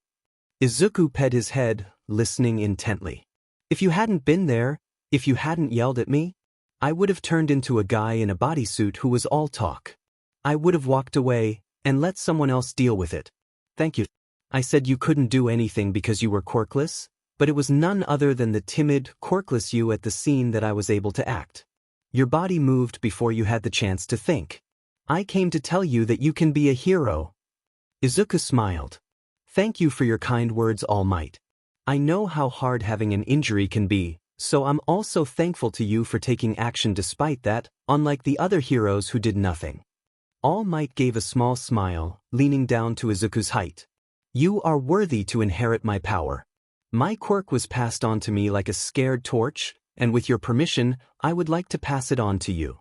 Izuku pet his head, listening intently. If you hadn't been there, if you hadn't yelled at me, I would have turned into a guy in a bodysuit who was all talk. I would have walked away and let someone else deal with it. Thank you. I said you couldn't do anything because you were quirkless, but it was none other than the timid, quirkless you at the scene that I was able to act. Your body moved before you had the chance to think. I came to tell you that you can be a hero. Izuku smiled. Thank you for your kind words, All Might. I know how hard having an injury can be, so I'm also thankful to you for taking action despite that, unlike the other heroes who did nothing. All Might gave a small smile, leaning down to Izuku's height. You are worthy to inherit my power. My quirk was passed on to me like a scared torch, and with your permission, I would like to pass it on to you.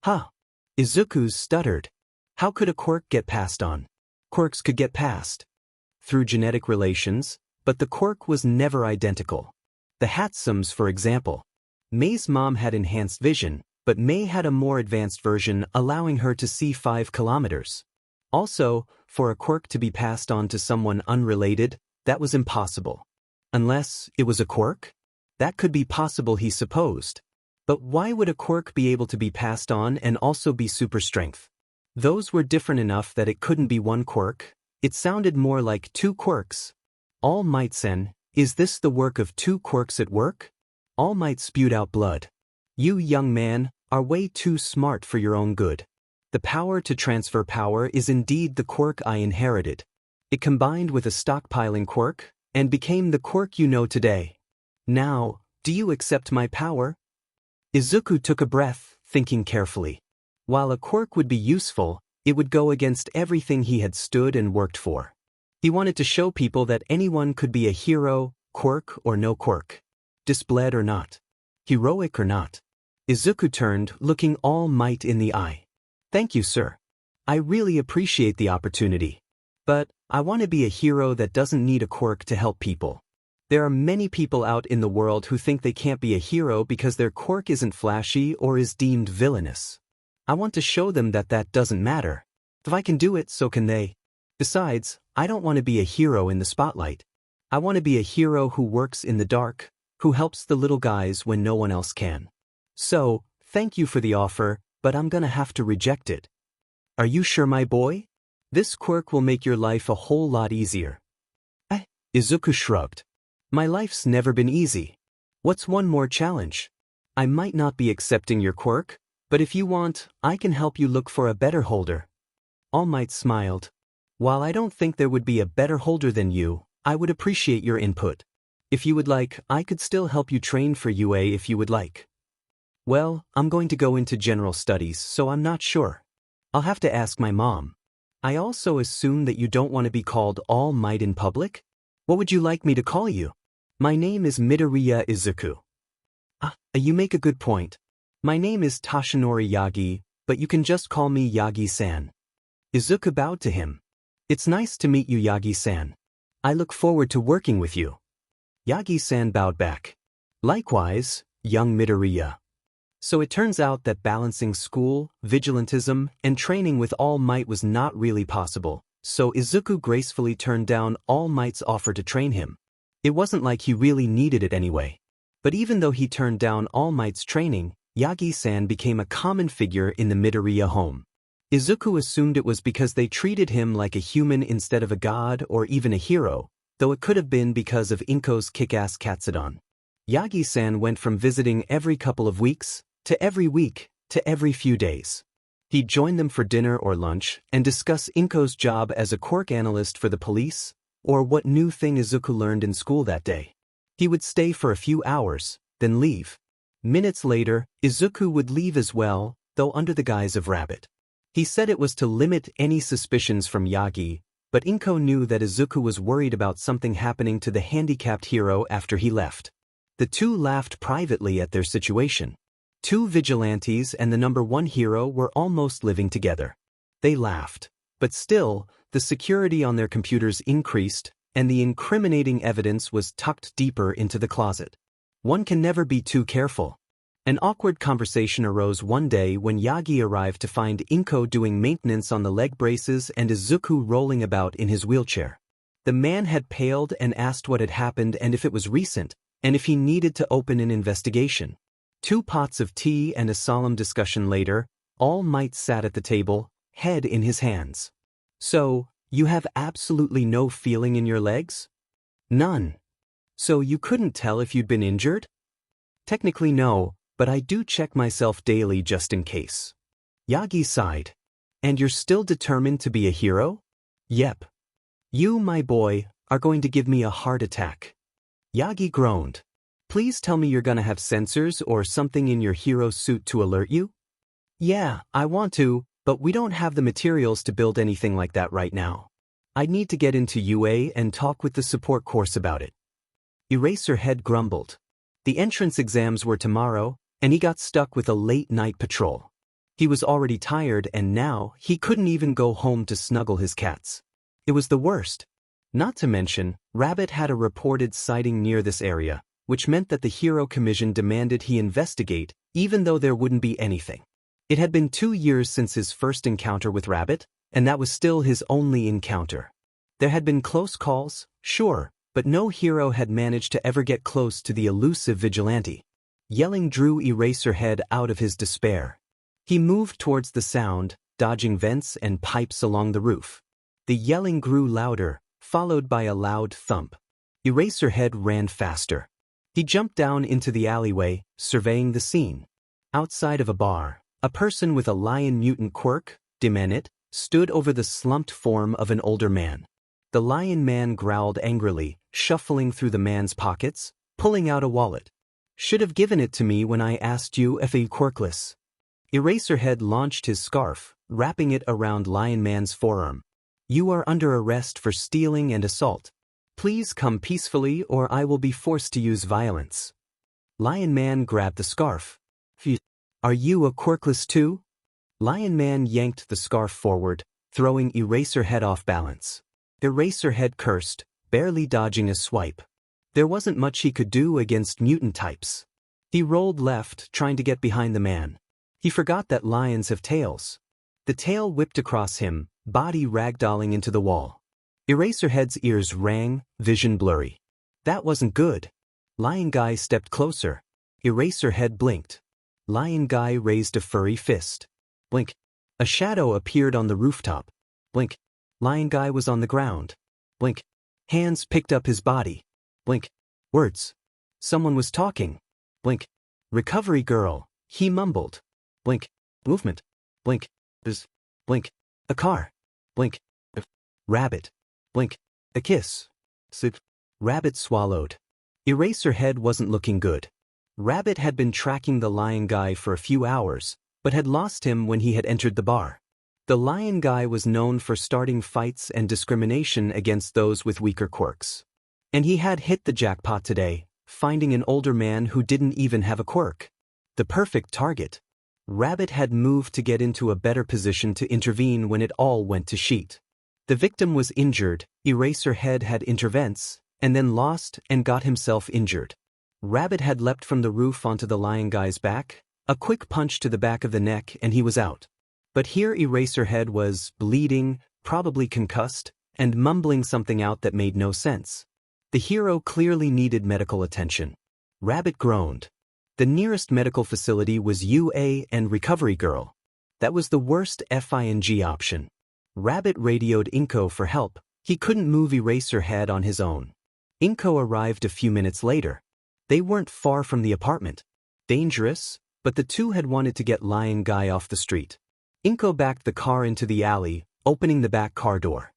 Huh? Izuku stuttered. How could a quirk get passed on? Quirks could get passed through genetic relations, but the quirk was never identical. The Hatsums, for example. May's mom had enhanced vision, but May had a more advanced version allowing her to see 5 kilometers. Also, for a quirk to be passed on to someone unrelated, that was impossible. Unless it was a quirk? That could be possible, he supposed. But why would a quirk be able to be passed on and also be super strength? Those were different enough that it couldn't be one quirk. It sounded more like 2 quirks. All Might-sen, is this the work of 2 quirks at work? All Might spewed out blood. You, young man, are way too smart for your own good. The power to transfer power is indeed the quirk I inherited. It combined with a stockpiling quirk, and became the quirk you know today. Now, do you accept my power? Izuku took a breath, thinking carefully. While a quirk would be useful, it would go against everything he had stood and worked for. He wanted to show people that anyone could be a hero, quirk or no quirk. Disbled or not. Heroic or not. Izuku turned, looking All Might in the eye. Thank you, sir. I really appreciate the opportunity. But I want to be a hero that doesn't need a quirk to help people. There are many people out in the world who think they can't be a hero because their quirk isn't flashy or is deemed villainous. I want to show them that that doesn't matter. If I can do it, so can they. Besides, I don't want to be a hero in the spotlight. I want to be a hero who works in the dark, who helps the little guys when no one else can. So, thank you for the offer, but I'm gonna have to reject it. Are you sure, my boy? This quirk will make your life a whole lot easier. Izuku shrugged. My life's never been easy. What's one more challenge? I might not be accepting your quirk, but if you want, I can help you look for a better holder. All Might smiled. While I don't think there would be a better holder than you, I would appreciate your input. If you would like, I could still help you train for UA if you would like. Well, I'm going to go into general studies, so I'm not sure. I'll have to ask my mom. I also assume that you don't want to be called All Might in public? What would you like me to call you? My name is Midoriya Izuku. You make a good point. My name is Toshinori Yagi, but you can just call me Yagi-san. Izuku bowed to him. It's nice to meet you, Yagi-san. I look forward to working with you. Yagi-san bowed back. Likewise, young Midoriya. So it turns out that balancing school, vigilantism, and training with All Might was not really possible, so Izuku gracefully turned down All Might's offer to train him. It wasn't like he really needed it anyway. But even though he turned down All Might's training, Yagi-san became a common figure in the Midoriya home. Izuku assumed it was because they treated him like a human instead of a god or even a hero, though it could have been because of Inko's kick-ass katsudon. Yagi-san went from visiting every couple of weeks, to every week, to every few days. He'd join them for dinner or lunch and discuss Inko's job as a quirk analyst for the police, or what new thing Izuku learned in school that day. He would stay for a few hours, then leave. Minutes later, Izuku would leave as well, though under the guise of rabbit. He said it was to limit any suspicions from Yagi, but Inko knew that Izuku was worried about something happening to the handicapped hero after he left. The two laughed privately at their situation. Two vigilantes and the #1 hero were almost living together. They laughed. But still, the security on their computers increased, and the incriminating evidence was tucked deeper into the closet. One can never be too careful. An awkward conversation arose one day when Yagi arrived to find Inko doing maintenance on the leg braces and Izuku rolling about in his wheelchair. The man had paled and asked what had happened and if it was recent, and if he needed to open an investigation. 2 pots of tea and a solemn discussion later, All Might sat at the table, head in his hands. So, you have absolutely no feeling in your legs? None. So you couldn't tell if you'd been injured? Technically no, but I do check myself daily just in case. Yagi sighed. And you're still determined to be a hero? Yep. You, my boy, are going to give me a heart attack. Yagi groaned. Please tell me you're gonna have sensors or something in your hero suit to alert you? Yeah, I want to, but we don't have the materials to build anything like that right now. I'd need to get into UA and talk with the support course about it. Eraserhead grumbled. The entrance exams were tomorrow, and he got stuck with a late-night patrol. He was already tired and now he couldn't even go home to snuggle his cats. It was the worst. Not to mention, Rabbit had a reported sighting near this area, which meant that the Hero Commission demanded he investigate, even though there wouldn't be anything. It had been 2 years since his first encounter with Rabbit, and that was still his only encounter. There had been close calls, sure, but no hero had managed to ever get close to the elusive Vigilante. Yelling drew Eraserhead out of his despair. He moved towards the sound, dodging vents and pipes along the roof. The yelling grew louder, followed by a loud thump. Eraserhead ran faster. He jumped down into the alleyway, surveying the scene. Outside of a bar, a person with a lion mutant quirk, Demenit, stood over the slumped form of an older man. The lion man growled angrily, shuffling through the man's pockets, pulling out a wallet. Should have given it to me when I asked you if a Quirkless. Eraserhead launched his scarf, wrapping it around Lion Man's forearm. You are under arrest for stealing and assault. Please come peacefully or I will be forced to use violence. Lion Man grabbed the scarf. Are you a Quirkless too? Lion Man yanked the scarf forward, throwing Eraserhead off balance. Eraserhead cursed, barely dodging a swipe. There wasn't much he could do against mutant types. He rolled left, trying to get behind the man. He forgot that lions have tails. The tail whipped across him, body ragdolling into the wall. Eraserhead's ears rang, vision blurry. That wasn't good. Lion Guy stepped closer. Eraserhead blinked. Lion Guy raised a furry fist. Blink. A shadow appeared on the rooftop. Blink. Lion Guy was on the ground. Blink. Hands picked up his body. Blink. Words. Someone was talking. Blink. Recovery girl, he mumbled. Blink. Movement. Blink. Blink. A car. Blink. Rabbit. Blink. A kiss. Sip. Rabbit swallowed. Eraserhead wasn't looking good. Rabbit had been tracking the lion guy for a few hours, but had lost him when he had entered the bar. The lion guy was known for starting fights and discrimination against those with weaker quirks. And he had hit the jackpot today, finding an older man who didn't even have a quirk. The perfect target. Rabbit had moved to get into a better position to intervene when it all went to shit. The victim was injured, Eraserhead had intervened, and then lost and got himself injured. Rabbit had leapt from the roof onto the lion guy's back, a quick punch to the back of the neck and he was out. But here Eraserhead was bleeding, probably concussed, and mumbling something out that made no sense. The hero clearly needed medical attention. Rabbit groaned. The nearest medical facility was UA and Recovery Girl. That was the worst FING option. Rabbit radioed Inko for help. He couldn't move Eraserhead on his own. Inko arrived a few minutes later. They weren't far from the apartment. Dangerous, but the two had wanted to get Lion Guy off the street. Inko backed the car into the alley, opening the back car door.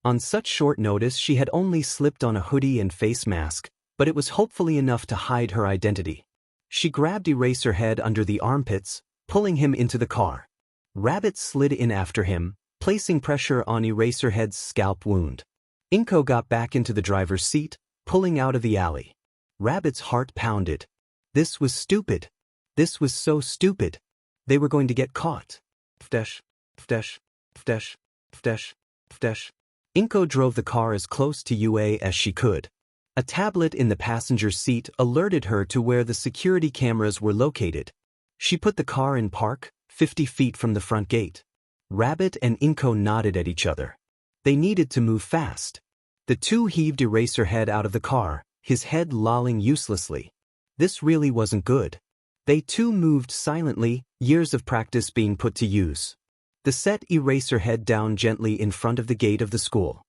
On such short notice she had only slipped on a hoodie and face mask, but it was hopefully enough to hide her identity. She grabbed Eraserhead under the armpits, pulling him into the car. Rabbit slid in after him, placing pressure on Eraserhead's scalp wound. Inko got back into the driver's seat, pulling out of the alley. Rabbit's heart pounded. This was stupid. This was so stupid. They were going to get caught. Ftesh, ftesh, ftesh, ftesh, ftesh. Inko drove the car as close to UA as she could. A tablet in the passenger seat alerted her to where the security cameras were located. She put the car in park, 50 feet from the front gate. Rabbit and Inko nodded at each other. They needed to move fast. The two heaved Eraserhead out of the car, his head lolling uselessly. This really wasn't good. They too moved silently, years of practice being put to use. The set Eraserhead down gently in front of the gate of the school.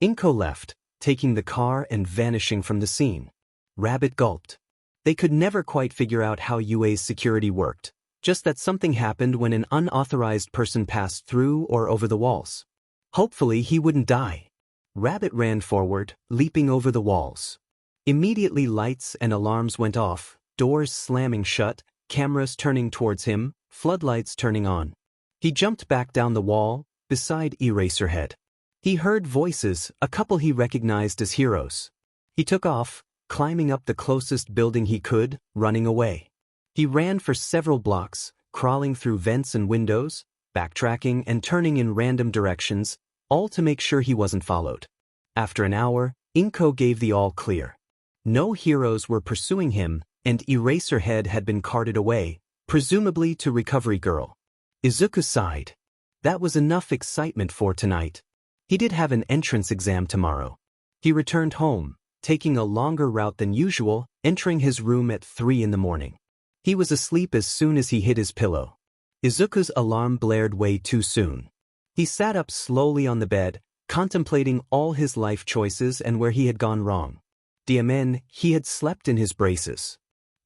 Inko left, taking the car and vanishing from the scene. Rabbit gulped. They could never quite figure out how UA's security worked, just that something happened when an unauthorized person passed through or over the walls. Hopefully he wouldn't die. Rabbit ran forward, leaping over the walls. Immediately lights and alarms went off, doors slamming shut, cameras turning towards him, floodlights turning on. He jumped back down the wall, beside Eraserhead. He heard voices, a couple he recognized as heroes. He took off, climbing up the closest building he could, running away. He ran for several blocks, crawling through vents and windows, backtracking and turning in random directions, all to make sure he wasn't followed. After an hour, Inko gave the all clear. No heroes were pursuing him, and Eraserhead had been carted away, presumably to Recovery Girl. Izuku sighed. That was enough excitement for tonight. He did have an entrance exam tomorrow. He returned home, taking a longer route than usual, entering his room at 3 in the morning. He was asleep as soon as he hit his pillow. Izuku's alarm blared way too soon. He sat up slowly on the bed, contemplating all his life choices and where he had gone wrong. Diamen, he had slept in his braces.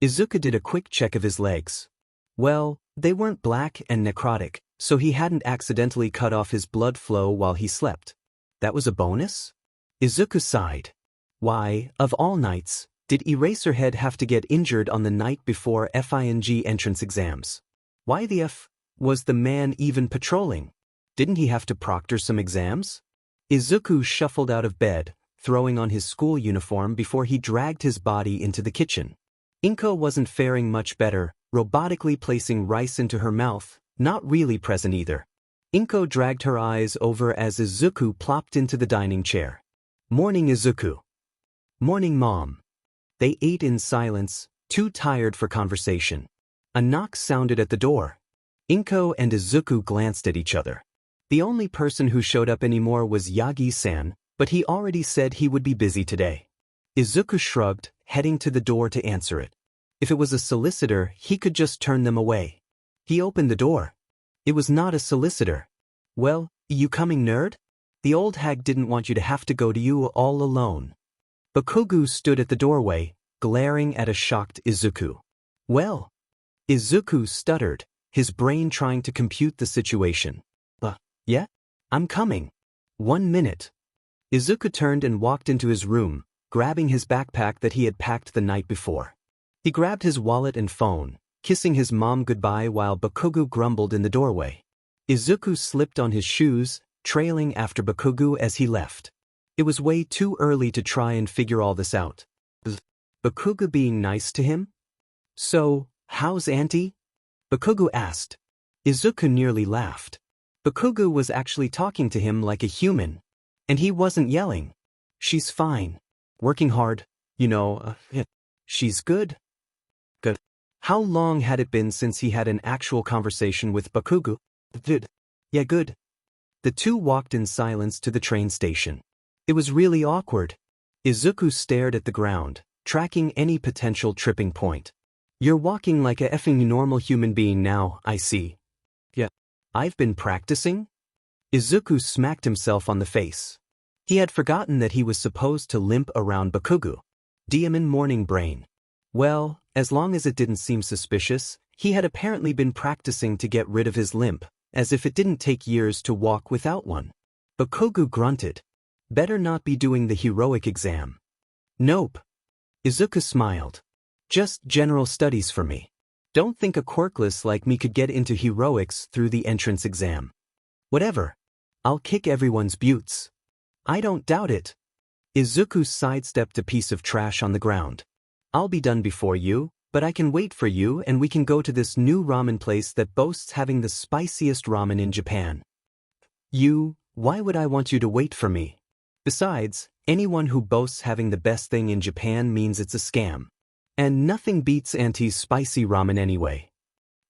Izuku did a quick check of his legs. Well, they weren't black and necrotic, so he hadn't accidentally cut off his blood flow while he slept. That was a bonus? Izuku sighed. Why, of all nights, did Eraserhead have to get injured on the night before FING entrance exams? Why the F was the man even patrolling? Didn't he have to proctor some exams? Izuku shuffled out of bed, throwing on his school uniform before he dragged his body into the kitchen. Inko wasn't faring much better, robotically placing rice into her mouth, not really present either. Inko dragged her eyes over as Izuku plopped into the dining chair. Morning, Izuku. Morning, Mom. They ate in silence, too tired for conversation. A knock sounded at the door. Inko and Izuku glanced at each other. The only person who showed up anymore was Yagi-san, but he already said he would be busy today. Izuku shrugged, heading to the door to answer it. If it was a solicitor, he could just turn them away. He opened the door. It was not a solicitor. Well, you coming, nerd? The old hag didn't want you to have to go to you all alone. Bakugo stood at the doorway, glaring at a shocked Izuku. Well? Izuku stuttered, his brain trying to compute the situation. Yeah? I'm coming. 1 minute. Izuku turned and walked into his room, grabbing his backpack that he had packed the night before. He grabbed his wallet and phone, kissing his mom goodbye while Bakugo grumbled in the doorway. Izuku slipped on his shoes, trailing after Bakugo as he left. It was way too early to try and figure all this out. Bakugo being nice to him? So, how's Auntie? Bakugo asked. Izuku nearly laughed. Bakugo was actually talking to him like a human. And he wasn't yelling. She's fine. Working hard, she's good. Good. How long had it been since he had an actual conversation with Bakugo? Good. Yeah, good. The two walked in silence to the train station. It was really awkward. Izuku stared at the ground, tracking any potential tripping point. You're walking like a effing normal human being now, I see. Yeah. I've been practicing? Izuku smacked himself on the face. He had forgotten that he was supposed to limp around Bakugo. Demon morning brain. Well, as long as it didn't seem suspicious, he had apparently been practicing to get rid of his limp, as if it didn't take years to walk without one. Bakugo grunted. Better not be doing the heroic exam. Nope. Izuku smiled. Just general studies for me. Don't think a quirkless like me could get into heroics through the entrance exam. Whatever. I'll kick everyone's butts. I don't doubt it. Izuku sidestepped a piece of trash on the ground. I'll be done before you, but I can wait for you and we can go to this new ramen place that boasts having the spiciest ramen in Japan. Why would I want you to wait for me? Besides, anyone who boasts having the best thing in Japan means it's a scam. And nothing beats Auntie's spicy ramen anyway.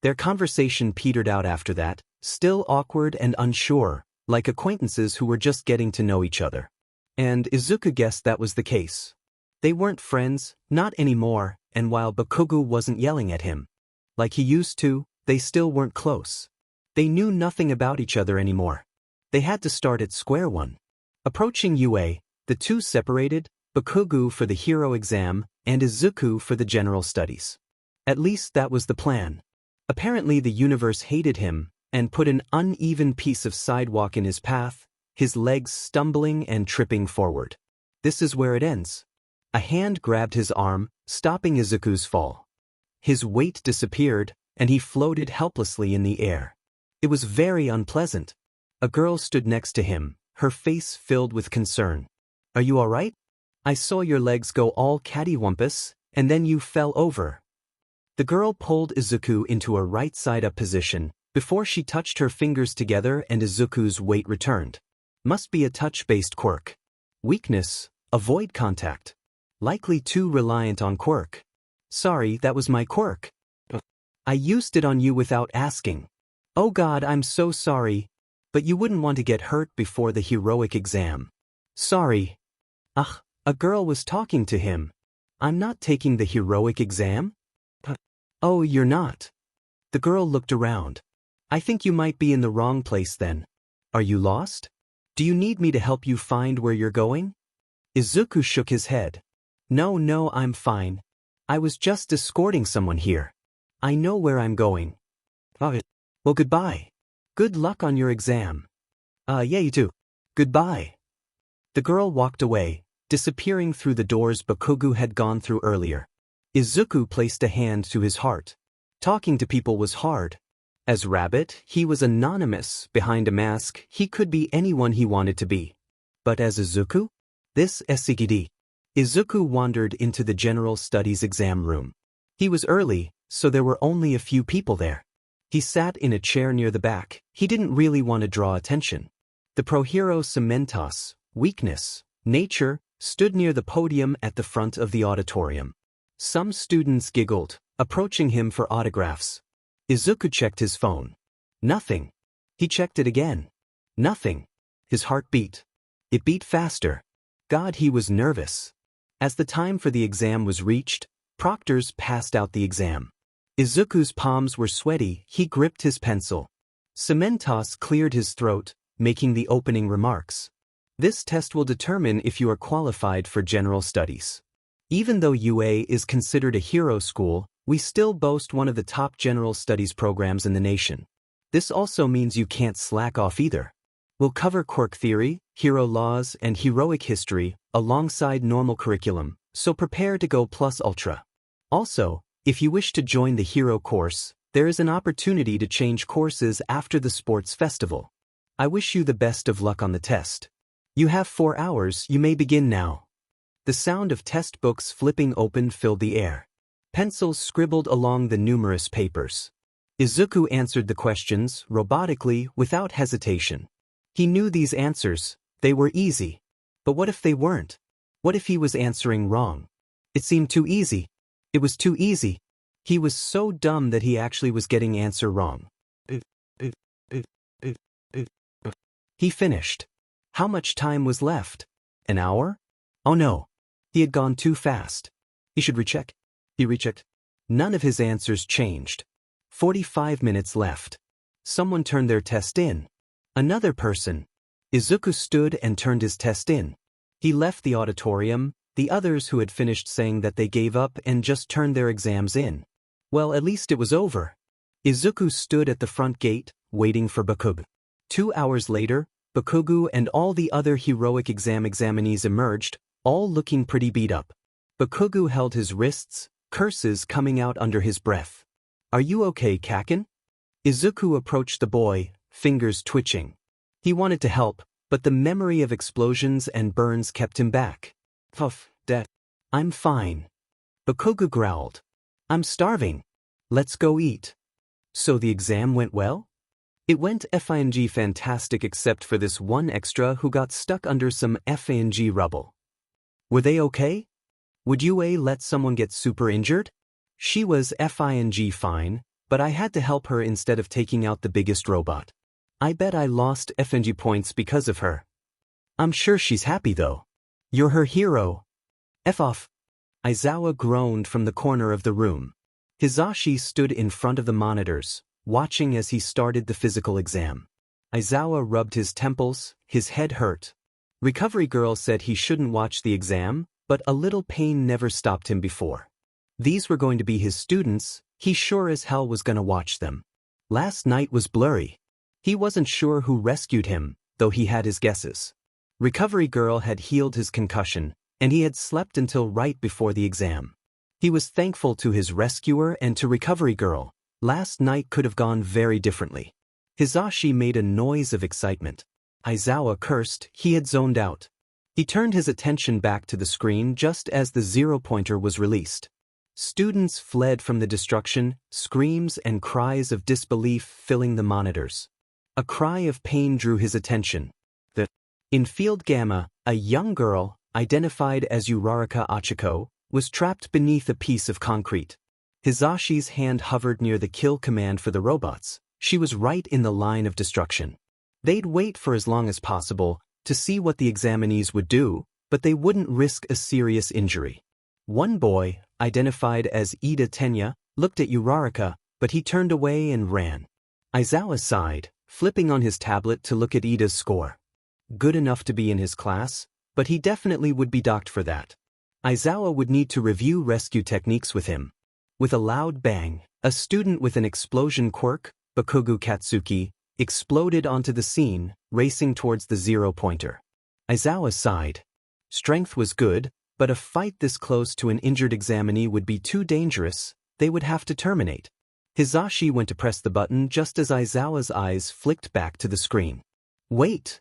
Their conversation petered out after that, still awkward and unsure, like acquaintances who were just getting to know each other. And Izuku guessed that was the case. They weren't friends, not anymore, and while Bakugo wasn't yelling at him like he used to, they still weren't close. They knew nothing about each other anymore. They had to start at square one. Approaching UA, the two separated, Bakugo for the hero exam and Izuku for the general studies. At least that was the plan. Apparently the universe hated him and put an uneven piece of sidewalk in his path, his legs stumbling and tripping forward. This is where it ends. A hand grabbed his arm, stopping Izuku's fall. His weight disappeared, and he floated helplessly in the air. It was very unpleasant. A girl stood next to him, her face filled with concern. Are you all right? I saw your legs go all cattywampus, and then you fell over. The girl pulled Izuku into a right side-up position, before she touched her fingers together and Izuku's weight returned. Must be a touch-based quirk. Weakness, avoid contact. Likely too reliant on quirk. Sorry, that was my quirk. I used it on you without asking. Oh God, I'm so sorry. But you wouldn't want to get hurt before the heroic exam. Sorry. Ugh, a girl was talking to him. I'm not taking the heroic exam? Oh, you're not. The girl looked around. I think you might be in the wrong place then. Are you lost? Do you need me to help you find where you're going? Izuku shook his head. No, I'm fine. I was just escorting someone here. I know where I'm going. Oh, well, goodbye. Good luck on your exam. Yeah, you too. Goodbye. The girl walked away, disappearing through the doors Bakugo had gone through earlier. Izuku placed a hand to his heart. Talking to people was hard. As Rabbit, he was anonymous. Behind a mask, he could be anyone he wanted to be. But as Izuku? This SCD. Izuku wandered into the general studies exam room. He was early, so there were only a few people there. He sat in a chair near the back. He didn't really want to draw attention. The pro-hero Cementos, Weakness, Nature, stood near the podium at the front of the auditorium. Some students giggled, approaching him for autographs. Izuku checked his phone. Nothing. He checked it again. Nothing. His heart beat. It beat faster. God, he was nervous. As the time for the exam was reached, proctors passed out the exam. Izuku's palms were sweaty. He gripped his pencil. Cementos cleared his throat, making the opening remarks. This test will determine if you are qualified for general studies. Even though UA is considered a hero school, we still boast one of the top general studies programs in the nation. This also means you can't slack off either. We'll cover quirk theory, hero laws, and heroic history alongside normal curriculum, so prepare to go plus ultra. Also, if you wish to join the hero course, there is an opportunity to change courses after the sports festival. I wish you the best of luck on the test. You have 4 hours, you may begin now. The sound of test books flipping open filled the air. Pencils scribbled along the numerous papers. Izuku answered the questions, robotically, without hesitation. He knew these answers, they were easy. But what if they weren't? What if he was answering wrong? It seemed too easy. It was too easy. He was so dumb that he actually was getting answer wrong. He finished. How much time was left? An hour? Oh no. He had gone too fast. He should recheck. He rechecked. None of his answers changed. 45 minutes left. Someone turned their test in. Another person. Izuku stood and turned his test in. He left the auditorium, the others who had finished saying that they gave up and just turned their exams in. Well, at least it was over. Izuku stood at the front gate, waiting for Bakugo. 2 hours later, Bakugo and all the other heroic examinees emerged, all looking pretty beat up. Bakugo held his wrists, curses coming out under his breath. Are you okay, Kaken? Izuku approached the boy, fingers twitching. He wanted to help, but the memory of explosions and burns kept him back. Huff, Dad. I'm fine. Bakugo growled. I'm starving. Let's go eat. So the exam went well? It went FING fantastic except for this one extra who got stuck under some FING rubble. Were they okay? Would UA let someone get super injured? She was FING fine, but I had to help her instead of taking out the biggest robot. I bet I lost FNG points because of her. I'm sure she's happy though. You're her hero. F off. Aizawa groaned from the corner of the room. Hizashi stood in front of the monitors, watching as he started the physical exam. Aizawa rubbed his temples, his head hurt. Recovery Girl said he shouldn't watch the exam, but a little pain never stopped him before. These were going to be his students, he sure as hell was gonna watch them. Last night was blurry. He wasn't sure who rescued him, though he had his guesses. Recovery Girl had healed his concussion, and he had slept until right before the exam. He was thankful to his rescuer and to Recovery Girl. Last night could have gone very differently. Hizashi made a noise of excitement. Aizawa cursed, he had zoned out. He turned his attention back to the screen just as the zero-pointer was released. Students fled from the destruction, screams and cries of disbelief filling the monitors. A cry of pain drew his attention. In Field Gamma, a young girl, identified as Uraraka Achiko, was trapped beneath a piece of concrete. Hizashi's hand hovered near the kill command for the robots. She was right in the line of destruction. They'd wait for as long as possible to see what the examinees would do, but they wouldn't risk a serious injury. One boy, identified as Ida Tenya, looked at Uraraka, but he turned away and ran. Aizawa sighed, flipping on his tablet to look at Ida's score. Good enough to be in his class, but he definitely would be docked for that. Aizawa would need to review rescue techniques with him. With a loud bang, a student with an explosion quirk, Bakugo Katsuki, exploded onto the scene, racing towards the zero-pointer. Aizawa sighed. Strength was good, but a fight this close to an injured examinee would be too dangerous, they would have to terminate. Hizashi went to press the button just as Aizawa's eyes flicked back to the screen. Wait!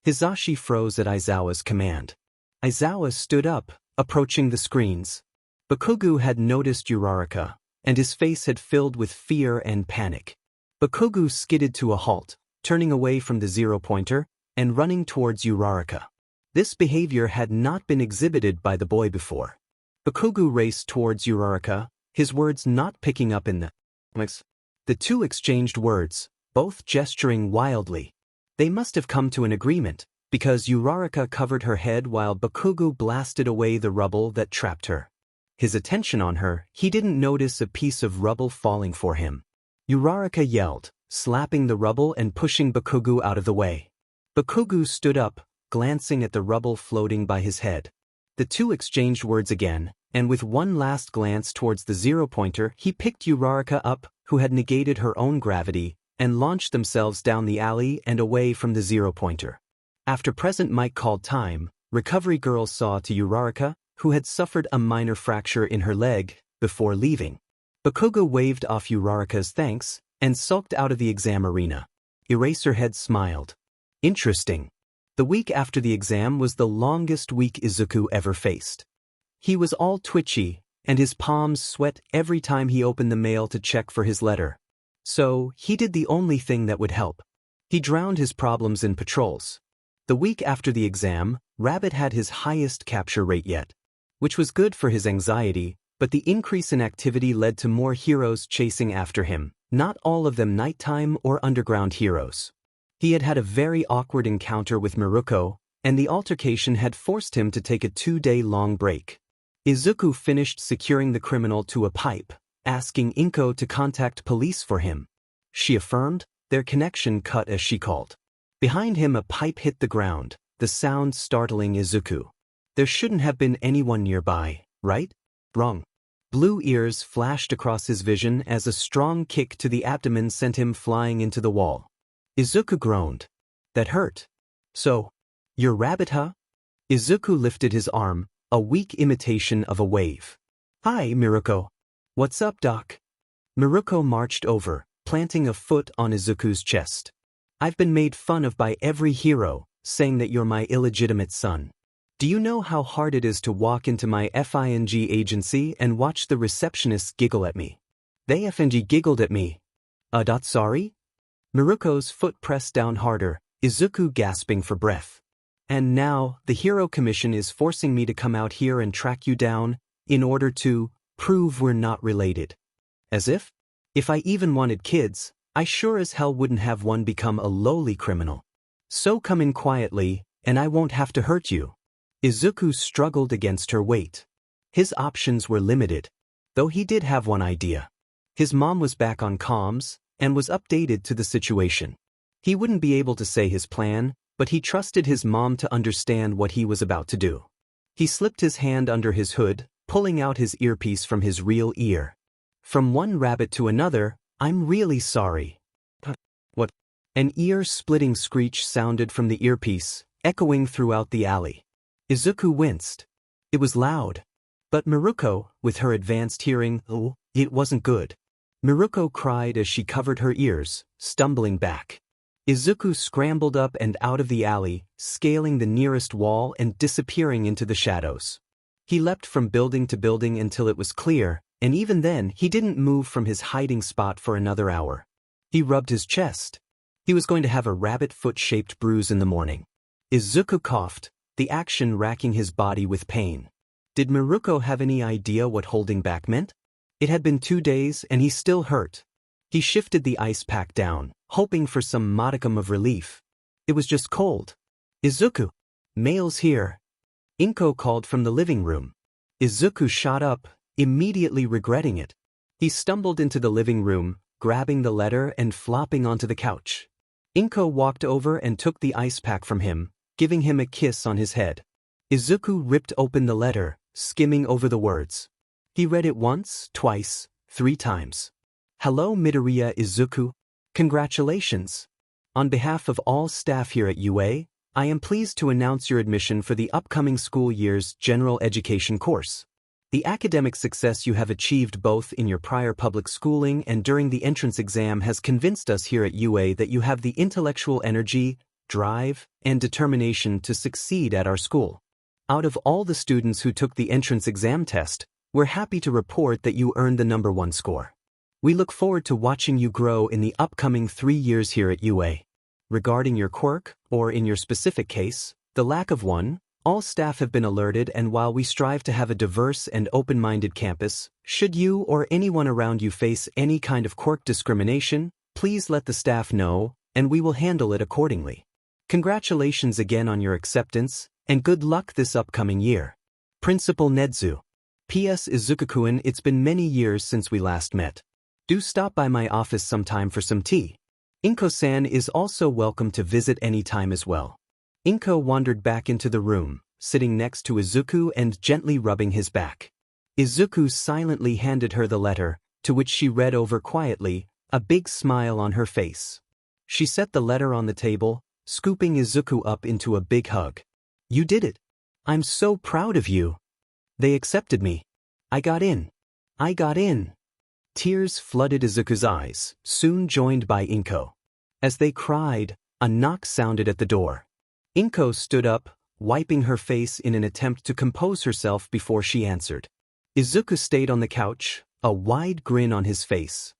Hizashi froze at Aizawa's command. Aizawa stood up, approaching the screens. Bakugo had noticed Uraraka, and his face had filled with fear and panic. Bakugo skidded to a halt, turning away from the zero-pointer, and running towards Uraraka. This behavior had not been exhibited by the boy before. Bakugo raced towards Uraraka, his words not picking up in the mix. The two exchanged words, both gesturing wildly. They must have come to an agreement, because Uraraka covered her head while Bakugo blasted away the rubble that trapped her. His attention on her, he didn't notice a piece of rubble falling for him. Uraraka yelled, slapping the rubble and pushing Bakugo out of the way. Bakugo stood up, glancing at the rubble floating by his head. The two exchanged words again, and with one last glance towards the zero-pointer, he picked Uraraka up, who had negated her own gravity, and launched themselves down the alley and away from the zero-pointer. After President Mike called time, recovery girls saw to Uraraka, who had suffered a minor fracture in her leg, before leaving. Bakugo waved off Uraraka's thanks and sulked out of the exam arena. Eraserhead smiled. Interesting. The week after the exam was the longest week Izuku ever faced. He was all twitchy, and his palms sweat every time he opened the mail to check for his letter. So, he did the only thing that would help. He drowned his problems in patrols. The week after the exam, Rabbit had his highest capture rate yet, which was good for his anxiety, but the increase in activity led to more heroes chasing after him, not all of them nighttime or underground heroes. He had had a very awkward encounter with Miruko, and the altercation had forced him to take a 2-day-long break. Izuku finished securing the criminal to a pipe, asking Inko to contact police for him. She affirmed, their connection cut as she called. Behind him a pipe hit the ground, the sound startling Izuku. There shouldn't have been anyone nearby, right? Wrong. Blue ears flashed across his vision as a strong kick to the abdomen sent him flying into the wall. Izuku groaned. That hurt. So, you're Rabbit, huh? Izuku lifted his arm, a weak imitation of a wave. Hi, Miruko. What's up, Doc? Miruko marched over, planting a foot on Izuku's chest. I've been made fun of by every hero, saying that you're my illegitimate son. Do you know how hard it is to walk into my FING agency and watch the receptionists giggle at me? They FNG giggled at me. Sorry? Miruko's foot pressed down harder, Izuku gasping for breath. And now, the Hero Commission is forcing me to come out here and track you down, in order to prove we're not related. As if I even wanted kids, I sure as hell wouldn't have one become a lowly criminal. So come in quietly, and I won't have to hurt you. Izuku struggled against her weight. His options were limited, though he did have one idea. His mom was back on comms, and was updated to the situation. He wouldn't be able to say his plan, but he trusted his mom to understand what he was about to do. He slipped his hand under his hood, pulling out his earpiece from his real ear. From one rabbit to another, I'm really sorry. What? An ear-splitting screech sounded from the earpiece, echoing throughout the alley. Izuku winced. It was loud. But Miruko, with her advanced hearing, it wasn't good. Miruko cried as she covered her ears, stumbling back. Izuku scrambled up and out of the alley, scaling the nearest wall and disappearing into the shadows. He leapt from building to building until it was clear, and even then he didn't move from his hiding spot for another hour. He rubbed his chest. He was going to have a rabbit foot-shaped bruise in the morning. Izuku coughed, the action racking his body with pain. Did Miruko have any idea what holding back meant? It had been 2 days and he still hurt. He shifted the ice pack down, hoping for some modicum of relief. It was just cold. Izuku. Mail's here. Inko called from the living room. Izuku shot up, immediately regretting it. He stumbled into the living room, grabbing the letter and flopping onto the couch. Inko walked over and took the ice pack from him, giving him a kiss on his head. Izuku ripped open the letter, skimming over the words. He read it once, twice, 3 times. Hello Midoriya Izuku. Congratulations. On behalf of all staff here at UA, I am pleased to announce your admission for the upcoming school year's general education course. The academic success you have achieved both in your prior public schooling and during the entrance exam has convinced us here at UA that you have the intellectual energy, drive, and determination to succeed at our school. Out of all the students who took the entrance exam test, we're happy to report that you earned the number 1 score. We look forward to watching you grow in the upcoming 3 years here at UA. Regarding your quirk, or in your specific case, the lack of one, all staff have been alerted, and while we strive to have a diverse and open-minded campus, should you or anyone around you face any kind of quirk discrimination, please let the staff know, and we will handle it accordingly. Congratulations again on your acceptance, and good luck this upcoming year. Principal Nedzu. P.S. Izuku-kun, it's been many years since we last met. Do stop by my office sometime for some tea. Inko-san is also welcome to visit any time as well. Inko wandered back into the room, sitting next to Izuku and gently rubbing his back. Izuku silently handed her the letter, to which she read over quietly, a big smile on her face. She set the letter on the table, scooping Izuku up into a big hug. You did it. I'm so proud of you. They accepted me. I got in. I got in. Tears flooded Izuku's eyes, soon joined by Inko. As they cried, a knock sounded at the door. Inko stood up, wiping her face in an attempt to compose herself before she answered. Izuku stayed on the couch, a wide grin on his face.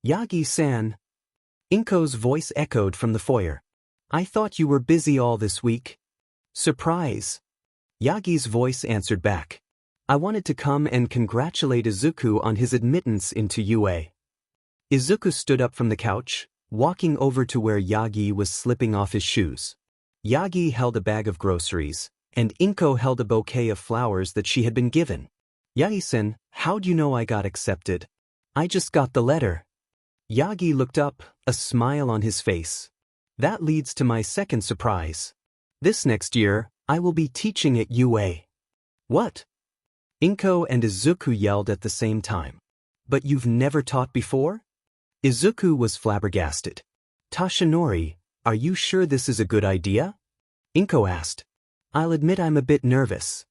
Yagi-san. Inko's voice echoed from the foyer. I thought you were busy all this week. Surprise. Yagi's voice answered back. I wanted to come and congratulate Izuku on his admittance into UA. Izuku stood up from the couch, walking over to where Yagi was slipping off his shoes. Yagi held a bag of groceries, and Inko held a bouquet of flowers that she had been given. Yagi-san, how'd you know I got accepted? I just got the letter. Yagi looked up, a smile on his face. That leads to my second surprise. This next year, I will be teaching at UA. What? Inko and Izuku yelled at the same time. But you've never taught before? Izuku was flabbergasted. Tashinori, are you sure this is a good idea? Inko asked. I'll admit I'm a bit nervous.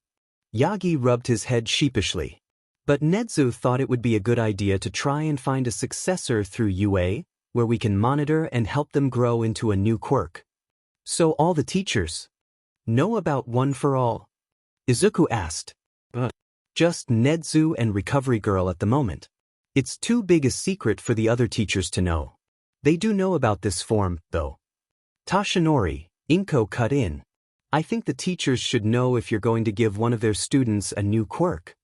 Yagi rubbed his head sheepishly. But Nedzu thought it would be a good idea to try and find a successor through UA, where we can monitor and help them grow into a new quirk. So all the teachers know about One for All? Izuku asked. Just Nedzu and Recovery Girl at the moment. It's too big a secret for the other teachers to know. They do know about this form, though. Tashinori, Inko cut in. I think the teachers should know if you're going to give one of their students a new quirk.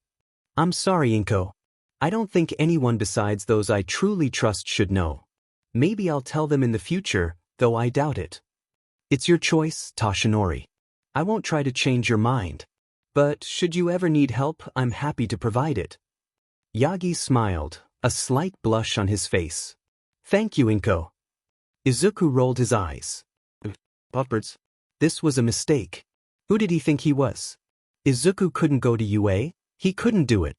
I'm sorry, Inko. I don't think anyone besides those I truly trust should know. Maybe I'll tell them in the future, though I doubt it. It's your choice, Tashinori. I won't try to change your mind. But should you ever need help, I'm happy to provide it. Yagi smiled, a slight blush on his face. Thank you, Inko. Izuku rolled his eyes. Upwards. This was a mistake. Who did he think he was? Izuku couldn't go to UA, he couldn't do it.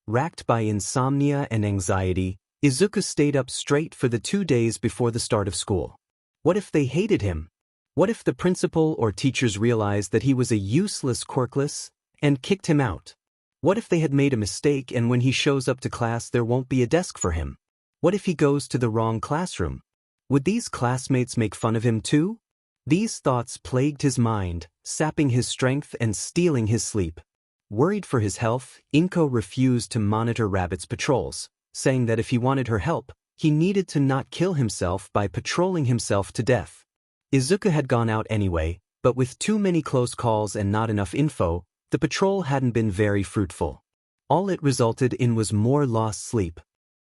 Racked by insomnia and anxiety, Izuku stayed up straight for the 2 days before the start of school. What if they hated him? What if the principal or teachers realized that he was a useless Quirkless and kicked him out? What if they had made a mistake and when he shows up to class there won't be a desk for him? What if he goes to the wrong classroom? Would these classmates make fun of him too? These thoughts plagued his mind, sapping his strength and stealing his sleep. Worried for his health, Inko refused to monitor Rabbit's patrols, saying that if he wanted her help, he needed to not kill himself by patrolling himself to death. Izuku had gone out anyway, but with too many close calls and not enough info, the patrol hadn't been very fruitful. All it resulted in was more lost sleep.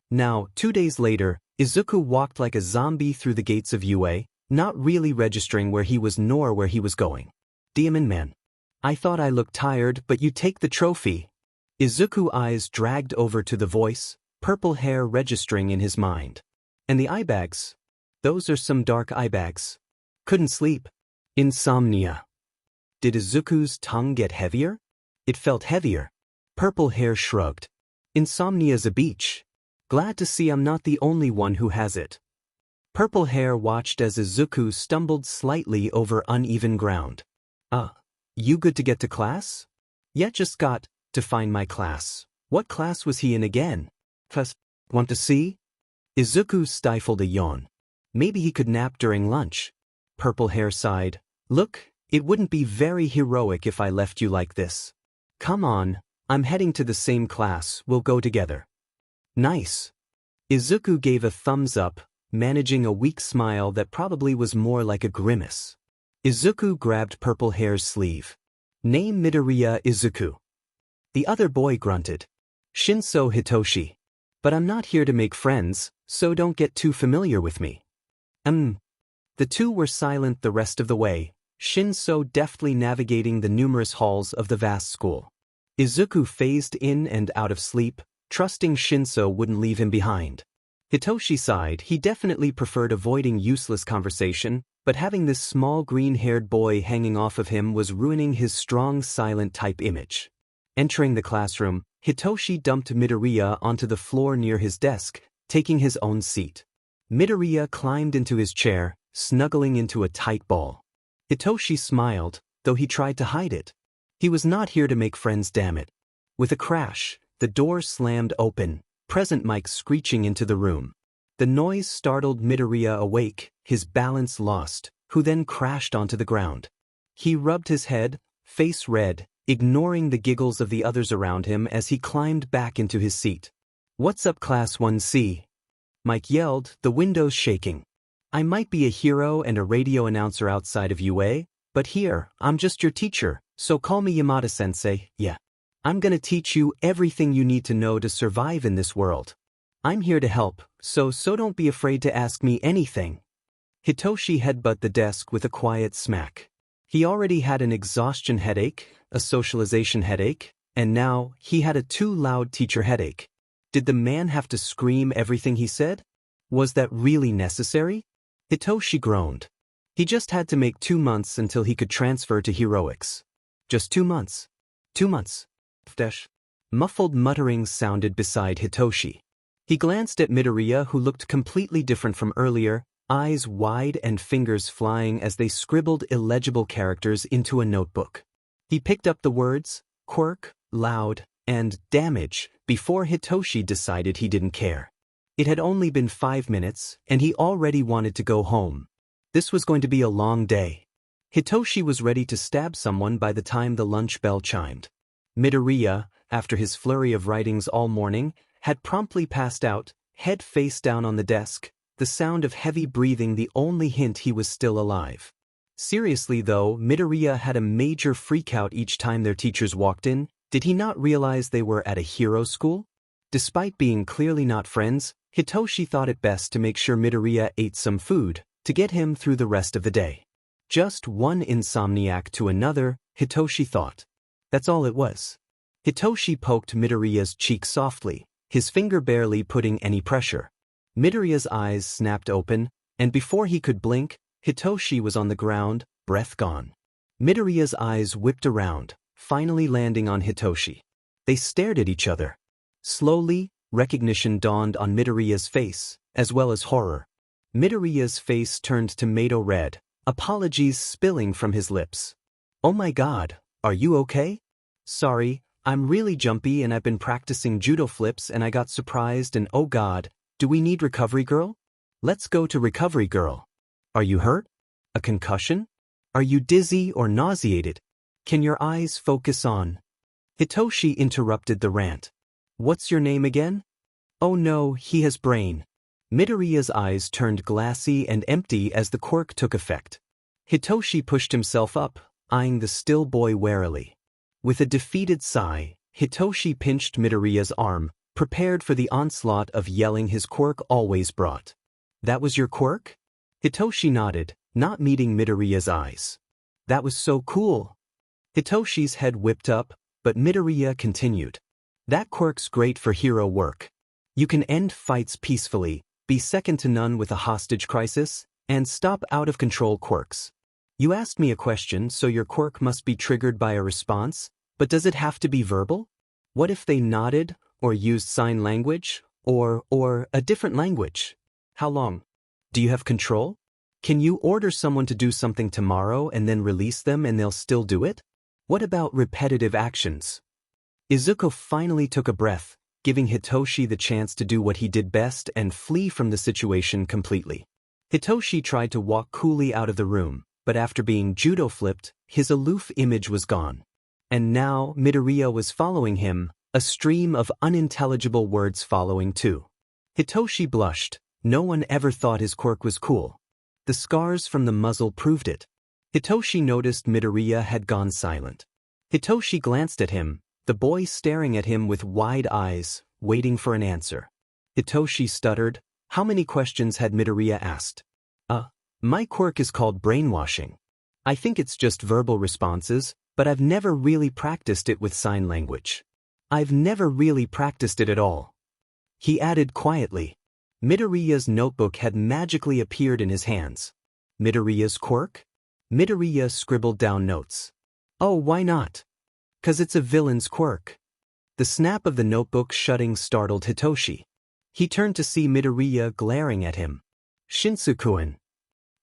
Now, 2 days later, Izuku walked like a zombie through the gates of UA, not really registering where he was nor where he was going. Demon Man. I thought I looked tired, but you take the trophy. Izuku's eyes dragged over to the voice, purple hair registering in his mind. And the eye bags? Those are some dark eye bags. Couldn't sleep. Insomnia. Did Izuku's tongue get heavier? It felt heavier. Purple hair shrugged. Insomnia's a beach. Glad to see I'm not the only one who has it. Purple hair watched as Izuku stumbled slightly over uneven ground. You good to get to class? Yeah, just got to find my class. What class was he in again? Want to see? Izuku stifled a yawn. Maybe he could nap during lunch. Purple hair sighed. Look, it wouldn't be very heroic if I left you like this. Come on, I'm heading to the same class, we'll go together. Nice. Izuku gave a thumbs up, managing a weak smile that probably was more like a grimace. Izuku grabbed Purple Hair's sleeve. Name Midoriya Izuku. The other boy grunted. Shinso Hitoshi. But I'm not here to make friends, so don't get too familiar with me. The two were silent the rest of the way, Shinso deftly navigating the numerous halls of the vast school. Izuku phased in and out of sleep, trusting Shinso wouldn't leave him behind. Hitoshi sighed. He definitely preferred avoiding useless conversation, but having this small green-haired boy hanging off of him was ruining his strong silent type image. Entering the classroom, Hitoshi dumped Midoriya onto the floor near his desk, taking his own seat. Midoriya climbed into his chair, snuggling into a tight ball. Hitoshi smiled, though he tried to hide it. He was not here to make friends, damn it. With a crash, the door slammed open, Present Mike screeching into the room. The noise startled Midoriya awake, his balance lost, who then crashed onto the ground. He rubbed his head, face red, ignoring the giggles of the others around him as he climbed back into his seat. "What's up, Class 1C?" Mike yelled, the windows shaking. "I might be a hero and a radio announcer outside of UA, but here, I'm just your teacher, so call me Yamada-sensei, yeah. I'm gonna teach you everything you need to know to survive in this world. I'm here to help, so don't be afraid to ask me anything." Hitoshi headbutted the desk with a quiet smack. He already had an exhaustion headache, a socialization headache, and now he had a too loud teacher headache. Did the man have to scream everything he said? Was that really necessary? Hitoshi groaned. He just had to make 2 months until he could transfer to heroics. Just 2 months. 2 months. Muffled mutterings sounded beside Hitoshi. He glanced at Midoriya, who looked completely different from earlier, eyes wide and fingers flying as they scribbled illegible characters into a notebook. He picked up the words, quirk, loud, and damage, before Hitoshi decided he didn't care. It had only been 5 minutes, and he already wanted to go home. This was going to be a long day. Hitoshi was ready to stab someone by the time the lunch bell chimed. Midoriya, after his flurry of writings all morning, had promptly passed out, head face down on the desk, the sound of heavy breathing the only hint he was still alive. Seriously though, Midoriya had a major freakout each time their teachers walked in. Did he not realize they were at a hero school? Despite being clearly not friends, Hitoshi thought it best to make sure Midoriya ate some food, to get him through the rest of the day. Just one insomniac to another, Hitoshi thought. That's all it was. Hitoshi poked Midoriya's cheek softly, his finger barely putting any pressure. Midoriya's eyes snapped open, and before he could blink, Hitoshi was on the ground, breath gone. Midoriya's eyes whipped around, finally landing on Hitoshi. They stared at each other. Slowly, recognition dawned on Midoriya's face, as well as horror. Midoriya's face turned tomato red, apologies spilling from his lips. "Oh my god, are you okay?" "Sorry, I'm really jumpy and I've been practicing judo flips and I got surprised and oh god, do we need recovery girl? Let's go to recovery girl." "Are you hurt? A concussion? Are you dizzy or nauseated? Can your eyes focus on?" Hitoshi interrupted the rant. "What's your name again?" "Oh no, he has brain." Midoriya's eyes turned glassy and empty as the quirk took effect. Hitoshi pushed himself up, eyeing the still boy warily. With a defeated sigh, Hitoshi pinched Midoriya's arm, prepared for the onslaught of yelling his quirk always brought. "That was your quirk?" Hitoshi nodded, not meeting Midoriya's eyes. "That was so cool." Hitoshi's head whipped up, but Midoriya continued. "That quirk's great for hero work. You can end fights peacefully, be second to none with a hostage crisis, and stop out-of-control quirks. You asked me a question, so your quirk must be triggered by a response, but does it have to be verbal? What if they nodded, or used sign language, or a different language? How long? Do you have control? Can you order someone to do something tomorrow and then release them and they'll still do it? What about repetitive actions?" Izuku finally took a breath, giving Hitoshi the chance to do what he did best and flee from the situation completely. Hitoshi tried to walk coolly out of the room, but after being judo flipped, his aloof image was gone. And now Midoriya was following him, a stream of unintelligible words following too. Hitoshi blushed. No one ever thought his quirk was cool. The scars from the muzzle proved it. Hitoshi noticed Midoriya had gone silent. Hitoshi glanced at him, the boy staring at him with wide eyes, waiting for an answer. Hitoshi stuttered. How many questions had Midoriya asked? My quirk is called brainwashing. I think it's just verbal responses, but I've never really practiced it with sign language. I've never really practiced it at all." He added quietly. Midoriya's notebook had magically appeared in his hands. Midoriya's quirk? Midoriya scribbled down notes. "Oh, why not? 'Cause it's a villain's quirk." The snap of the notebook shutting startled Hitoshi. He turned to see Midoriya glaring at him. Shinsukuin.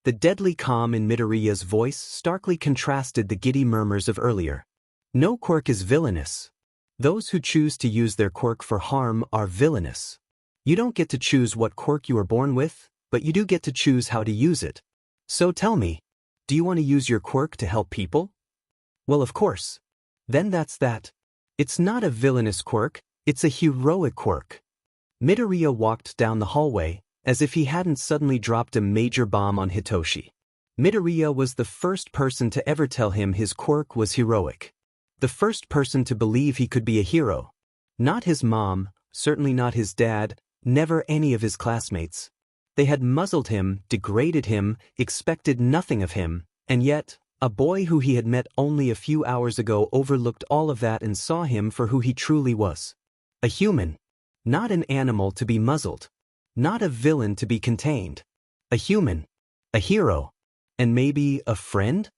The deadly calm in Midoriya's voice starkly contrasted the giddy murmurs of earlier. No quirk is villainous. Those who choose to use their quirk for harm are villainous. You don't get to choose what quirk you are born with, but you do get to choose how to use it. So tell me, do you want to use your quirk to help people? Well, of course. Then that's that. It's not a villainous quirk, it's a heroic quirk. Midoriya walked down the hallway, as if he hadn't suddenly dropped a major bomb on Hitoshi. Midoriya was the first person to ever tell him his quirk was heroic. The first person to believe he could be a hero. Not his mom, certainly not his dad, never any of his classmates. They had muzzled him, degraded him, expected nothing of him, and yet, a boy who he had met only a few hours ago overlooked all of that and saw him for who he truly was. A human. Not an animal to be muzzled. Not a villain to be contained. A human. A hero. And maybe a friend?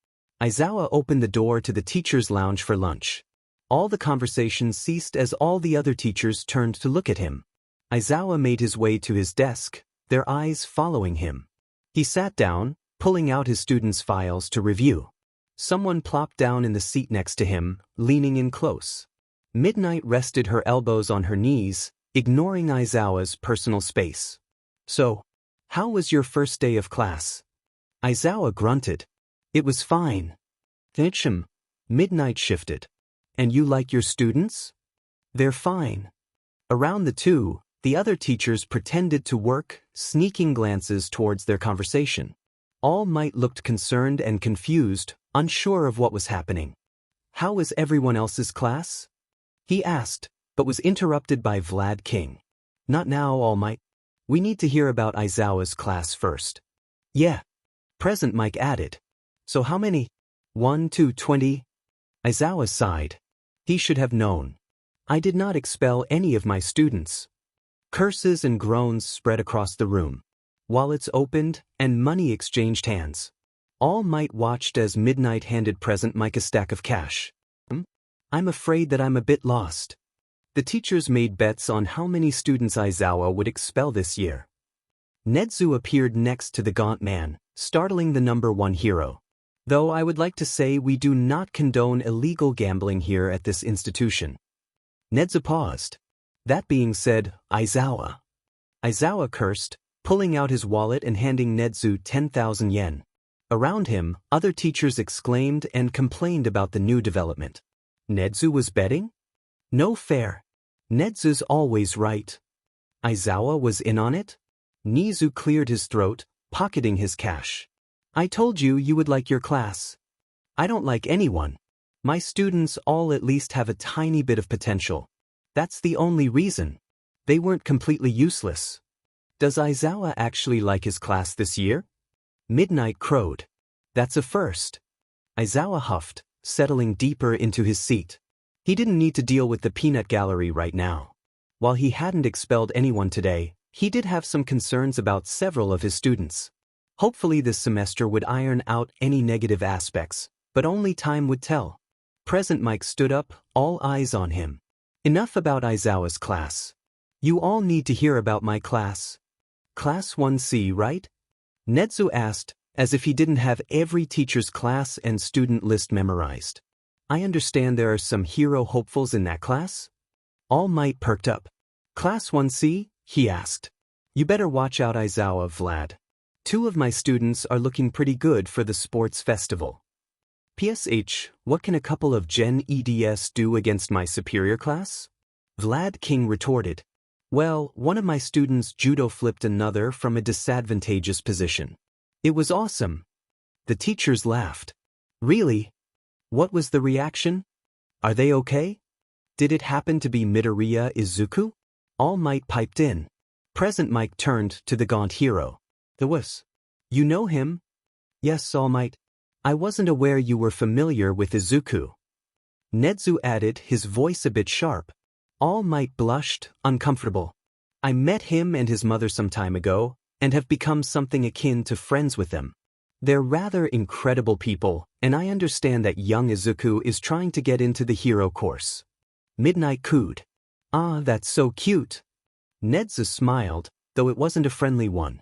Aizawa opened the door to the teacher's lounge for lunch. All the conversation ceased as all the other teachers turned to look at him. Aizawa made his way to his desk, their eyes following him. He sat down, pulling out his students' files to review. Someone plopped down in the seat next to him, leaning in close. Midnight rested her elbows on her knees, ignoring Aizawa's personal space. So, how was your first day of class? Aizawa grunted. It was fine. Thinchum. Midnight shifted. And you like your students? They're fine. Around the two, the other teachers pretended to work, sneaking glances towards their conversation. All Might looked concerned and confused, unsure of what was happening. How was everyone else's class? He asked, but was interrupted by Vlad King. Not now, All Might. We need to hear about Aizawa's class first. Yeah. Present Mike added. So how many? 1 to 20? Aizawa sighed. He should have known. I did not expel any of my students. Curses and groans spread across the room. Wallets opened, and money exchanged hands. All Might watched as Midnight handed Present Mike a stack of cash. I'm afraid that I'm a bit lost. The teachers made bets on how many students Aizawa would expel this year. Nedzu appeared next to the gaunt man, startling the #1 hero. Though I would like to say we do not condone illegal gambling here at this institution. Nedzu paused. That being said, Aizawa. Aizawa cursed, pulling out his wallet and handing Nedzu 10,000 yen. Around him, other teachers exclaimed and complained about the new development. Nedzu was betting? No fair. Nedzu's always right. Aizawa was in on it? Nizu cleared his throat, pocketing his cash. I told you you would like your class. I don't like anyone. My students all at least have a tiny bit of potential. That's the only reason. They weren't completely useless. Does Aizawa actually like his class this year? Midnight crowed. That's a first. Aizawa huffed, settling deeper into his seat. He didn't need to deal with the peanut gallery right now. While he hadn't expelled anyone today, he did have some concerns about several of his students. Hopefully this semester would iron out any negative aspects, but only time would tell. Present Mike stood up, all eyes on him. Enough about Aizawa's class. You all need to hear about my class. Class 1C, right? Nedzu asked, as if he didn't have every teacher's class and student list memorized. I understand there are some hero hopefuls in that class? All Might perked up. Class 1C? He asked. You better watch out, Aizawa, Vlad. 2 of my students are looking pretty good for the sports festival. PSH, what can a couple of Gen EDS do against my superior class? Vlad King retorted. Well, one of my students judo flipped another from a disadvantageous position. It was awesome. The teachers laughed. Really? What was the reaction? Are they okay? Did it happen to be Midoriya Izuku? All Might piped in. Present Mike turned to the gaunt hero. The was. You know him? Yes, All Might. I wasn't aware you were familiar with Izuku. Nedzu added, his voice a bit sharp. All Might blushed, uncomfortable. I met him and his mother some time ago, and have become something akin to friends with them. They're rather incredible people, and I understand that young Izuku is trying to get into the hero course. Midnight cooed. Ah, that's so cute. Nedzu smiled, though it wasn't a friendly one.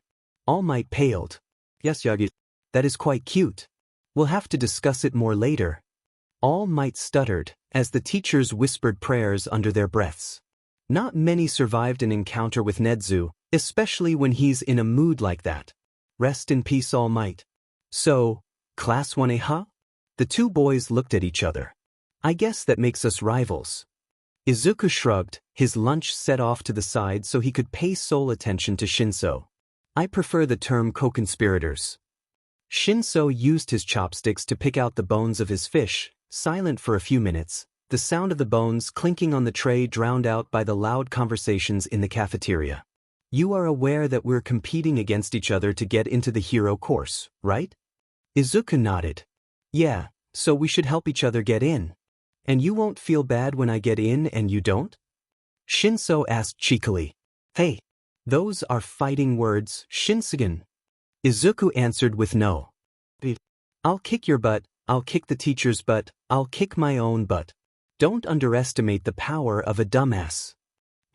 All Might paled. Yes, Yagi. That is quite cute. We'll have to discuss it more later. All Might stuttered, as the teachers whispered prayers under their breaths. Not many survived an encounter with Nedzu, especially when he's in a mood like that. Rest in peace, All Might. So, Class 1A, huh? The two boys looked at each other. I guess that makes us rivals. Izuku shrugged, his lunch set off to the side so he could pay sole attention to Shinso. I prefer the term co-conspirators. Shinso used his chopsticks to pick out the bones of his fish, silent for a few minutes, the sound of the bones clinking on the tray drowned out by the loud conversations in the cafeteria. You are aware that we're competing against each other to get into the hero course, right? Izuku nodded. Yeah, so we should help each other get in. And you won't feel bad when I get in and you don't? Shinso asked cheekily. Hey, those are fighting words, Shinsugen. Izuku answered with no. I'll kick your butt, I'll kick the teacher's butt, I'll kick my own butt. Don't underestimate the power of a dumbass.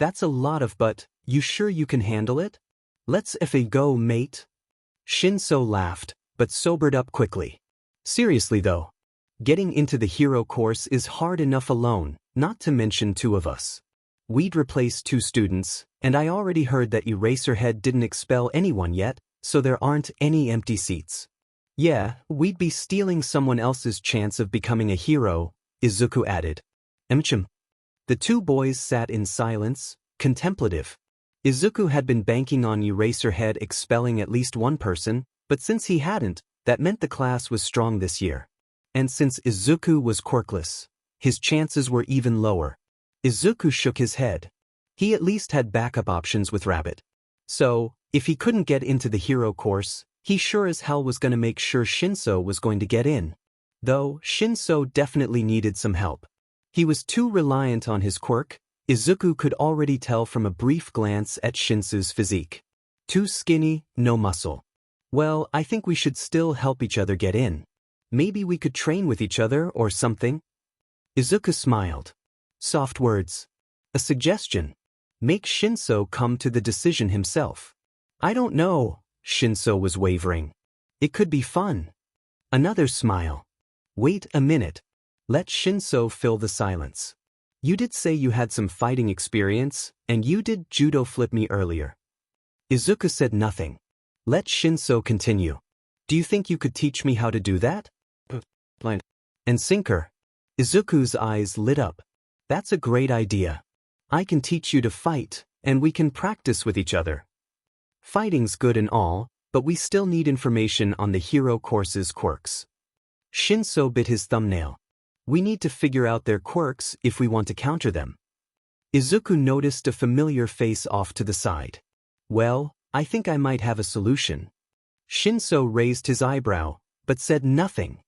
That's a lot of butt, you sure you can handle it? Let's go, mate. Shinso laughed, but sobered up quickly. Seriously though. Getting into the hero course is hard enough alone, not to mention two of us. We'd replace 2 students, and I already heard that Eraserhead didn't expel anyone yet, so there aren't any empty seats. Yeah, we'd be stealing someone else's chance of becoming a hero, Izuku added. The two boys sat in silence, contemplative. Izuku had been banking on Eraserhead expelling at least one person, but since he hadn't, that meant the class was strong this year. And since Izuku was quirkless, his chances were even lower. Izuku shook his head. He at least had backup options with Rabbit. So, if he couldn't get into the hero course, he sure as hell was gonna make sure Shinso was going to get in. Though, Shinso definitely needed some help. He was too reliant on his quirk, Izuku could already tell from a brief glance at Shinsu's physique. Too skinny, no muscle. Well, I think we should still help each other get in. Maybe we could train with each other or something? Izuku smiled. Soft words. A suggestion. Make Shinso come to the decision himself. I don't know, Shinso was wavering. It could be fun. Another smile. Wait a minute. Let Shinso fill the silence. You did say you had some fighting experience, and you did judo flip me earlier. Izuku said nothing. Let Shinso continue. Do you think you could teach me how to do that? Blind. And sinker. Izuku's eyes lit up. That's a great idea. I can teach you to fight, and we can practice with each other. Fighting's good and all, but we still need information on the hero course's quirks. Shinso bit his thumbnail. We need to figure out their quirks if we want to counter them. Izuku noticed a familiar face off to the side. Well, I think I might have a solution. Shinso raised his eyebrow, but said nothing.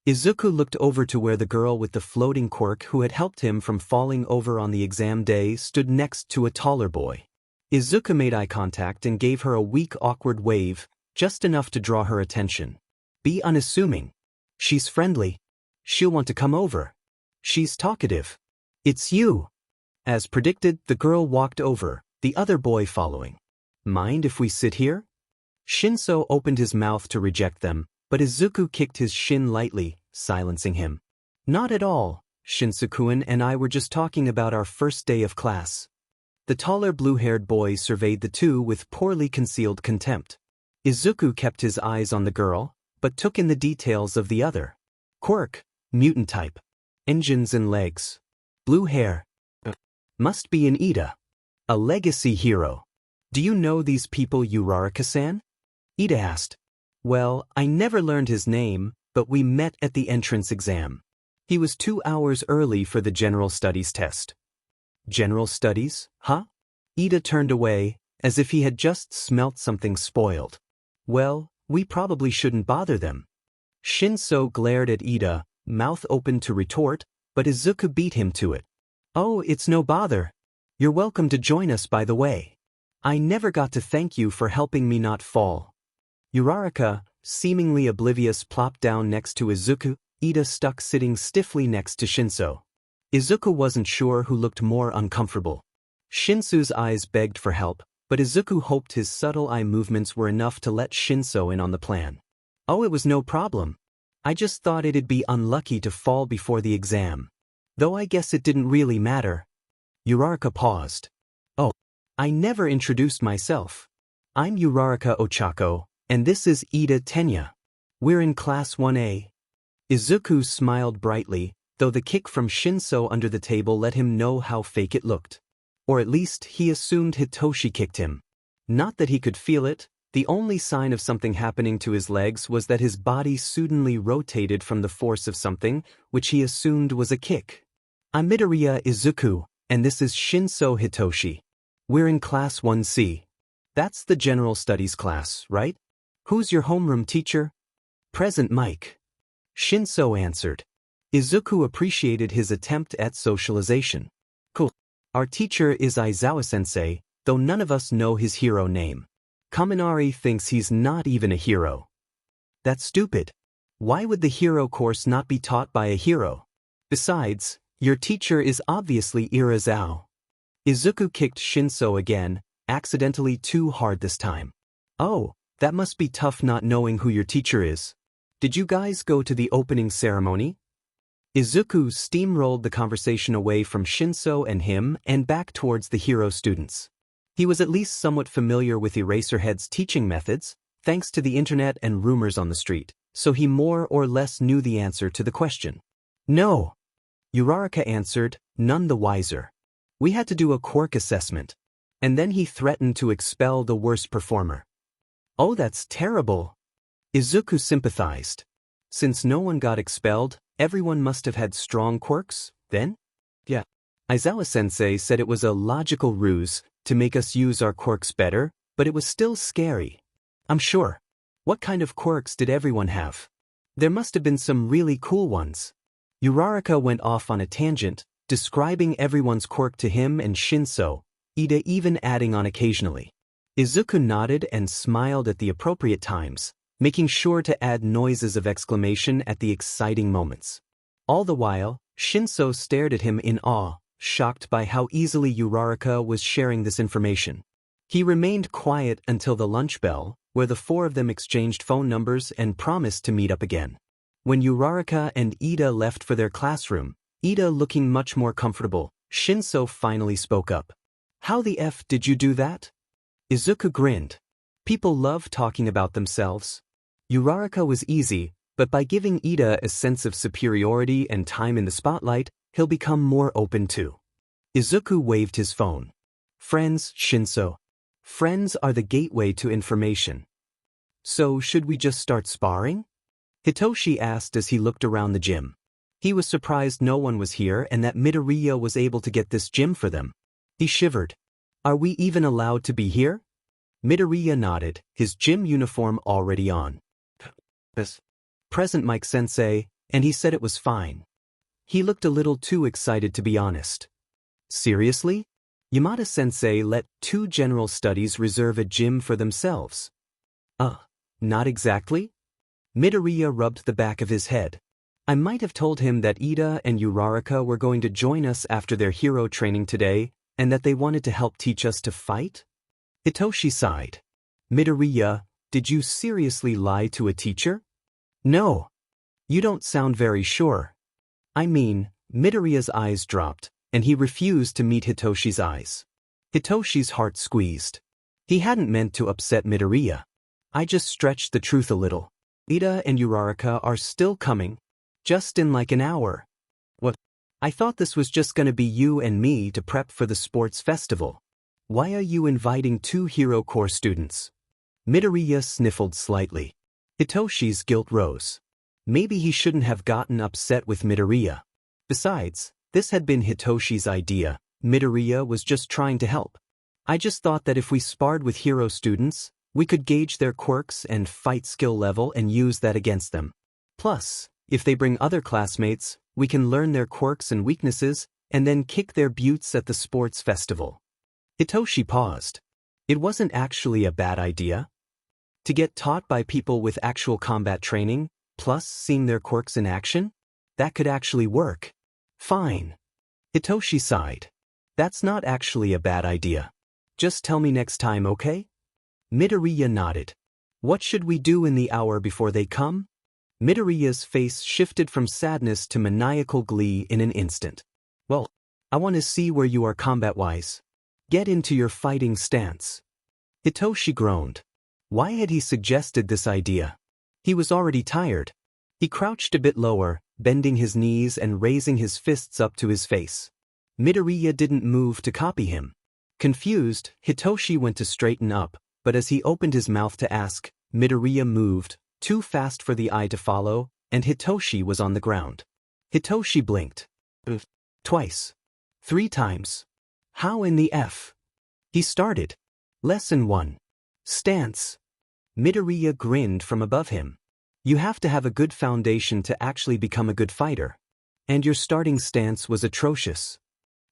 Izuku looked over to where the girl with the floating quirk who had helped him from falling over on the exam day stood next to a taller boy. Izuku made eye contact and gave her a weak, awkward wave, just enough to draw her attention. Be unassuming. She's friendly. She'll want to come over. She's talkative. It's you. As predicted, the girl walked over, the other boy following. Mind if we sit here? Shinso opened his mouth to reject them, but Izuku kicked his shin lightly, silencing him. Not at all, Shinsukuin and I were just talking about our first day of class. The taller blue-haired boy surveyed the two with poorly concealed contempt. Izuku kept his eyes on the girl, but took in the details of the other. Quirk, mutant type. Engines and legs. Blue hair. Must be an Ida. A legacy hero. Do you know these people, Uraraka-san? Ida asked. Well, I never learned his name, but we met at the entrance exam. He was 2 hours early for the general studies test. General studies, huh? Ida turned away, as if he had just smelt something spoiled. Well, we probably shouldn't bother them. Shinso glared at Ida, mouth open to retort, but Izuku beat him to it. Oh, it's no bother. You're welcome to join us, by the way. I never got to thank you for helping me not fall. Uraraka, seemingly oblivious, plopped down next to Izuku, Ida stuck sitting stiffly next to Shinso. Izuku wasn't sure who looked more uncomfortable. Shinsu's eyes begged for help, but Izuku hoped his subtle eye movements were enough to let Shinso in on the plan. Oh, it was no problem. I just thought it'd be unlucky to fall before the exam. Though I guess it didn't really matter. Uraraka paused. Oh, I never introduced myself. I'm Uraraka Ochako, and this is Ida Tenya. We're in Class 1A. Izuku smiled brightly, though the kick from Shinso under the table let him know how fake it looked. Or at least he assumed Hitoshi kicked him. Not that he could feel it, the only sign of something happening to his legs was that his body suddenly rotated from the force of something, which he assumed was a kick. I'm Midoriya Izuku, and this is Shinso Hitoshi. We're in Class 1C. That's the General Studies class, right? Who's your homeroom teacher? Present Mike. Shinso answered. Izuku appreciated his attempt at socialization. Cool. Our teacher is Aizawa-sensei, though none of us know his hero name. Kaminari thinks he's not even a hero. That's stupid. Why would the hero course not be taught by a hero? Besides, your teacher is obviously Irizao. Izuku kicked Shinso again, accidentally too hard this time. Oh, that must be tough not knowing who your teacher is. Did you guys go to the opening ceremony? Izuku steamrolled the conversation away from Shinso and him and back towards the hero students. He was at least somewhat familiar with Eraserhead's teaching methods, thanks to the internet and rumors on the street, so he more or less knew the answer to the question. No. Uraraka answered, none the wiser. We had to do a quirk assessment. And then he threatened to expel the worst performer. Oh, that's terrible. Izuku sympathized. Since no one got expelled, everyone must have had strong quirks, then? Yeah. Aizawa-sensei said it was a logical ruse to make us use our quirks better, but it was still scary. I'm sure. What kind of quirks did everyone have? There must have been some really cool ones. Uraraka went off on a tangent, describing everyone's quirk to him and Shinso, Ida even adding on occasionally. Izuku nodded and smiled at the appropriate times, making sure to add noises of exclamation at the exciting moments. All the while, Shinso stared at him in awe, shocked by how easily Uraraka was sharing this information. He remained quiet until the lunch bell, where the four of them exchanged phone numbers and promised to meet up again. When Uraraka and Ida left for their classroom, Ida looking much more comfortable, Shinso finally spoke up. How the F did you do that? Izuku grinned. People love talking about themselves. Uraraka was easy, but by giving Ida a sense of superiority and time in the spotlight, he'll become more open too. Izuku waved his phone. Friends, Shinso. Friends are the gateway to information. So should we just start sparring? Hitoshi asked as he looked around the gym. He was surprised no one was here and that Midoriya was able to get this gym for them. He shivered. Are we even allowed to be here? Midoriya nodded, his gym uniform already on. Present Mike-sensei, and he said it was fine. He looked a little too excited to be honest. Seriously? Yamada-sensei let 2 general studies reserve a gym for themselves. Not exactly? Midoriya rubbed the back of his head. I might have told him that Ida and Uraraka were going to join us after their hero training today, and that they wanted to help teach us to fight? Hitoshi sighed. Midoriya, did you seriously lie to a teacher? No. You don't sound very sure. I mean, Midoriya's eyes dropped, and he refused to meet Hitoshi's eyes. Hitoshi's heart squeezed. He hadn't meant to upset Midoriya. I just stretched the truth a little. Ida and Uraraka are still coming. Just in like an hour. What? I thought this was just gonna be you and me to prep for the sports festival. Why are you inviting 2 Hero Corps students? Midoriya sniffled slightly. Hitoshi's guilt rose. Maybe he shouldn't have gotten upset with Midoriya. Besides, this had been Hitoshi's idea. Midoriya was just trying to help. I just thought that if we sparred with hero students, we could gauge their quirks and fight skill level and use that against them. Plus, if they bring other classmates, we can learn their quirks and weaknesses and then kick their buttes at the sports festival. Hitoshi paused. It wasn't actually a bad idea. To get taught by people with actual combat training, plus seeing their quirks in action? That could actually work. Fine. Hitoshi sighed. That's not actually a bad idea. Just tell me next time, okay? Midoriya nodded. What should we do in the hour before they come? Midoriya's face shifted from sadness to maniacal glee in an instant. Well, I want to see where you are combat-wise. Get into your fighting stance. Hitoshi groaned. Why had he suggested this idea? He was already tired. He crouched a bit lower, bending his knees and raising his fists up to his face. Midoriya didn't move to copy him. Confused, Hitoshi went to straighten up, but as he opened his mouth to ask, Midoriya moved, too fast for the eye to follow, and Hitoshi was on the ground. Hitoshi blinked. Twice. 3 times. How in the F? He started. Lesson 1. Stance. Midoriya grinned from above him. You have to have a good foundation to actually become a good fighter. And your starting stance was atrocious.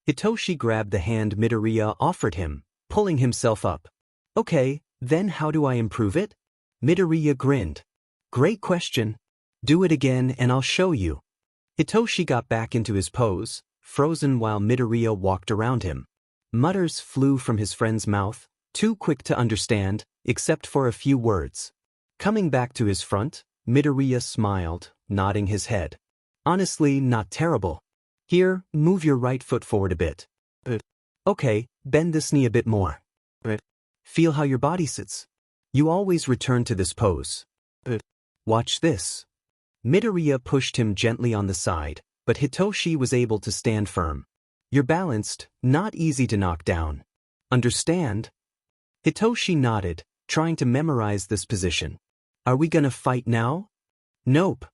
Hitoshi grabbed the hand Midoriya offered him, pulling himself up. Okay, then how do I improve it? Midoriya grinned. Great question. Do it again and I'll show you. Hitoshi got back into his pose, frozen while Midoriya walked around him. Mutters flew from his friend's mouth, too quick to understand, except for a few words. Coming back to his front, Midoriya smiled, nodding his head. Honestly, not terrible. Here, move your right foot forward a bit. Okay, bend this knee a bit more. Feel how your body sits. You always return to this pose. Watch this. Midoriya pushed him gently on the side, but Hitoshi was able to stand firm. You're balanced, not easy to knock down. Understand? Hitoshi nodded, trying to memorize this position. Are we gonna fight now? Nope.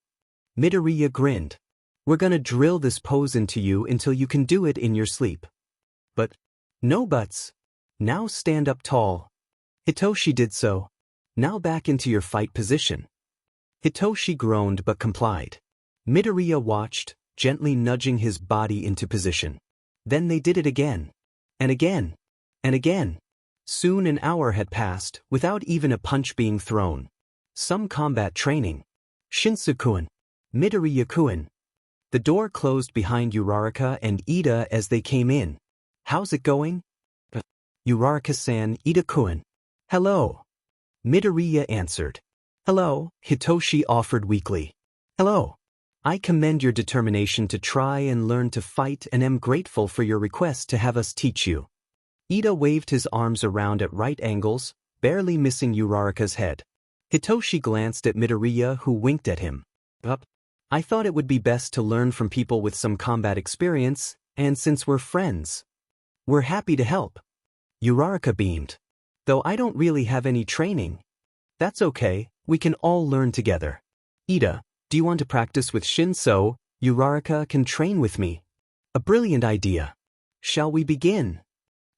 Midoriya grinned. We're gonna drill this pose into you until you can do it in your sleep. But, no buts. Now stand up tall. Hitoshi did so. Now back into your fight position. Hitoshi groaned but complied. Midoriya watched, gently nudging his body into position. Then they did it again. And again. And again. Soon an hour had passed, without even a punch being thrown. Some combat training. Shinsu-kun. Midoriya-kun. The door closed behind Uraraka and Ida as they came in. How's it going? Uraraka-san, Ida-kun. Hello. Midoriya answered. Hello, Hitoshi offered weakly. Hello. I commend your determination to try and learn to fight and am grateful for your request to have us teach you. Ida waved his arms around at right angles, barely missing Uraraka's head. Hitoshi glanced at Midoriya, who winked at him. I thought it would be best to learn from people with some combat experience, and since we're friends, we're happy to help. Uraraka beamed. Though I don't really have any training. That's okay, we can all learn together. Ida, do you want to practice with Shin so Uraraka can train with me? A brilliant idea. Shall we begin?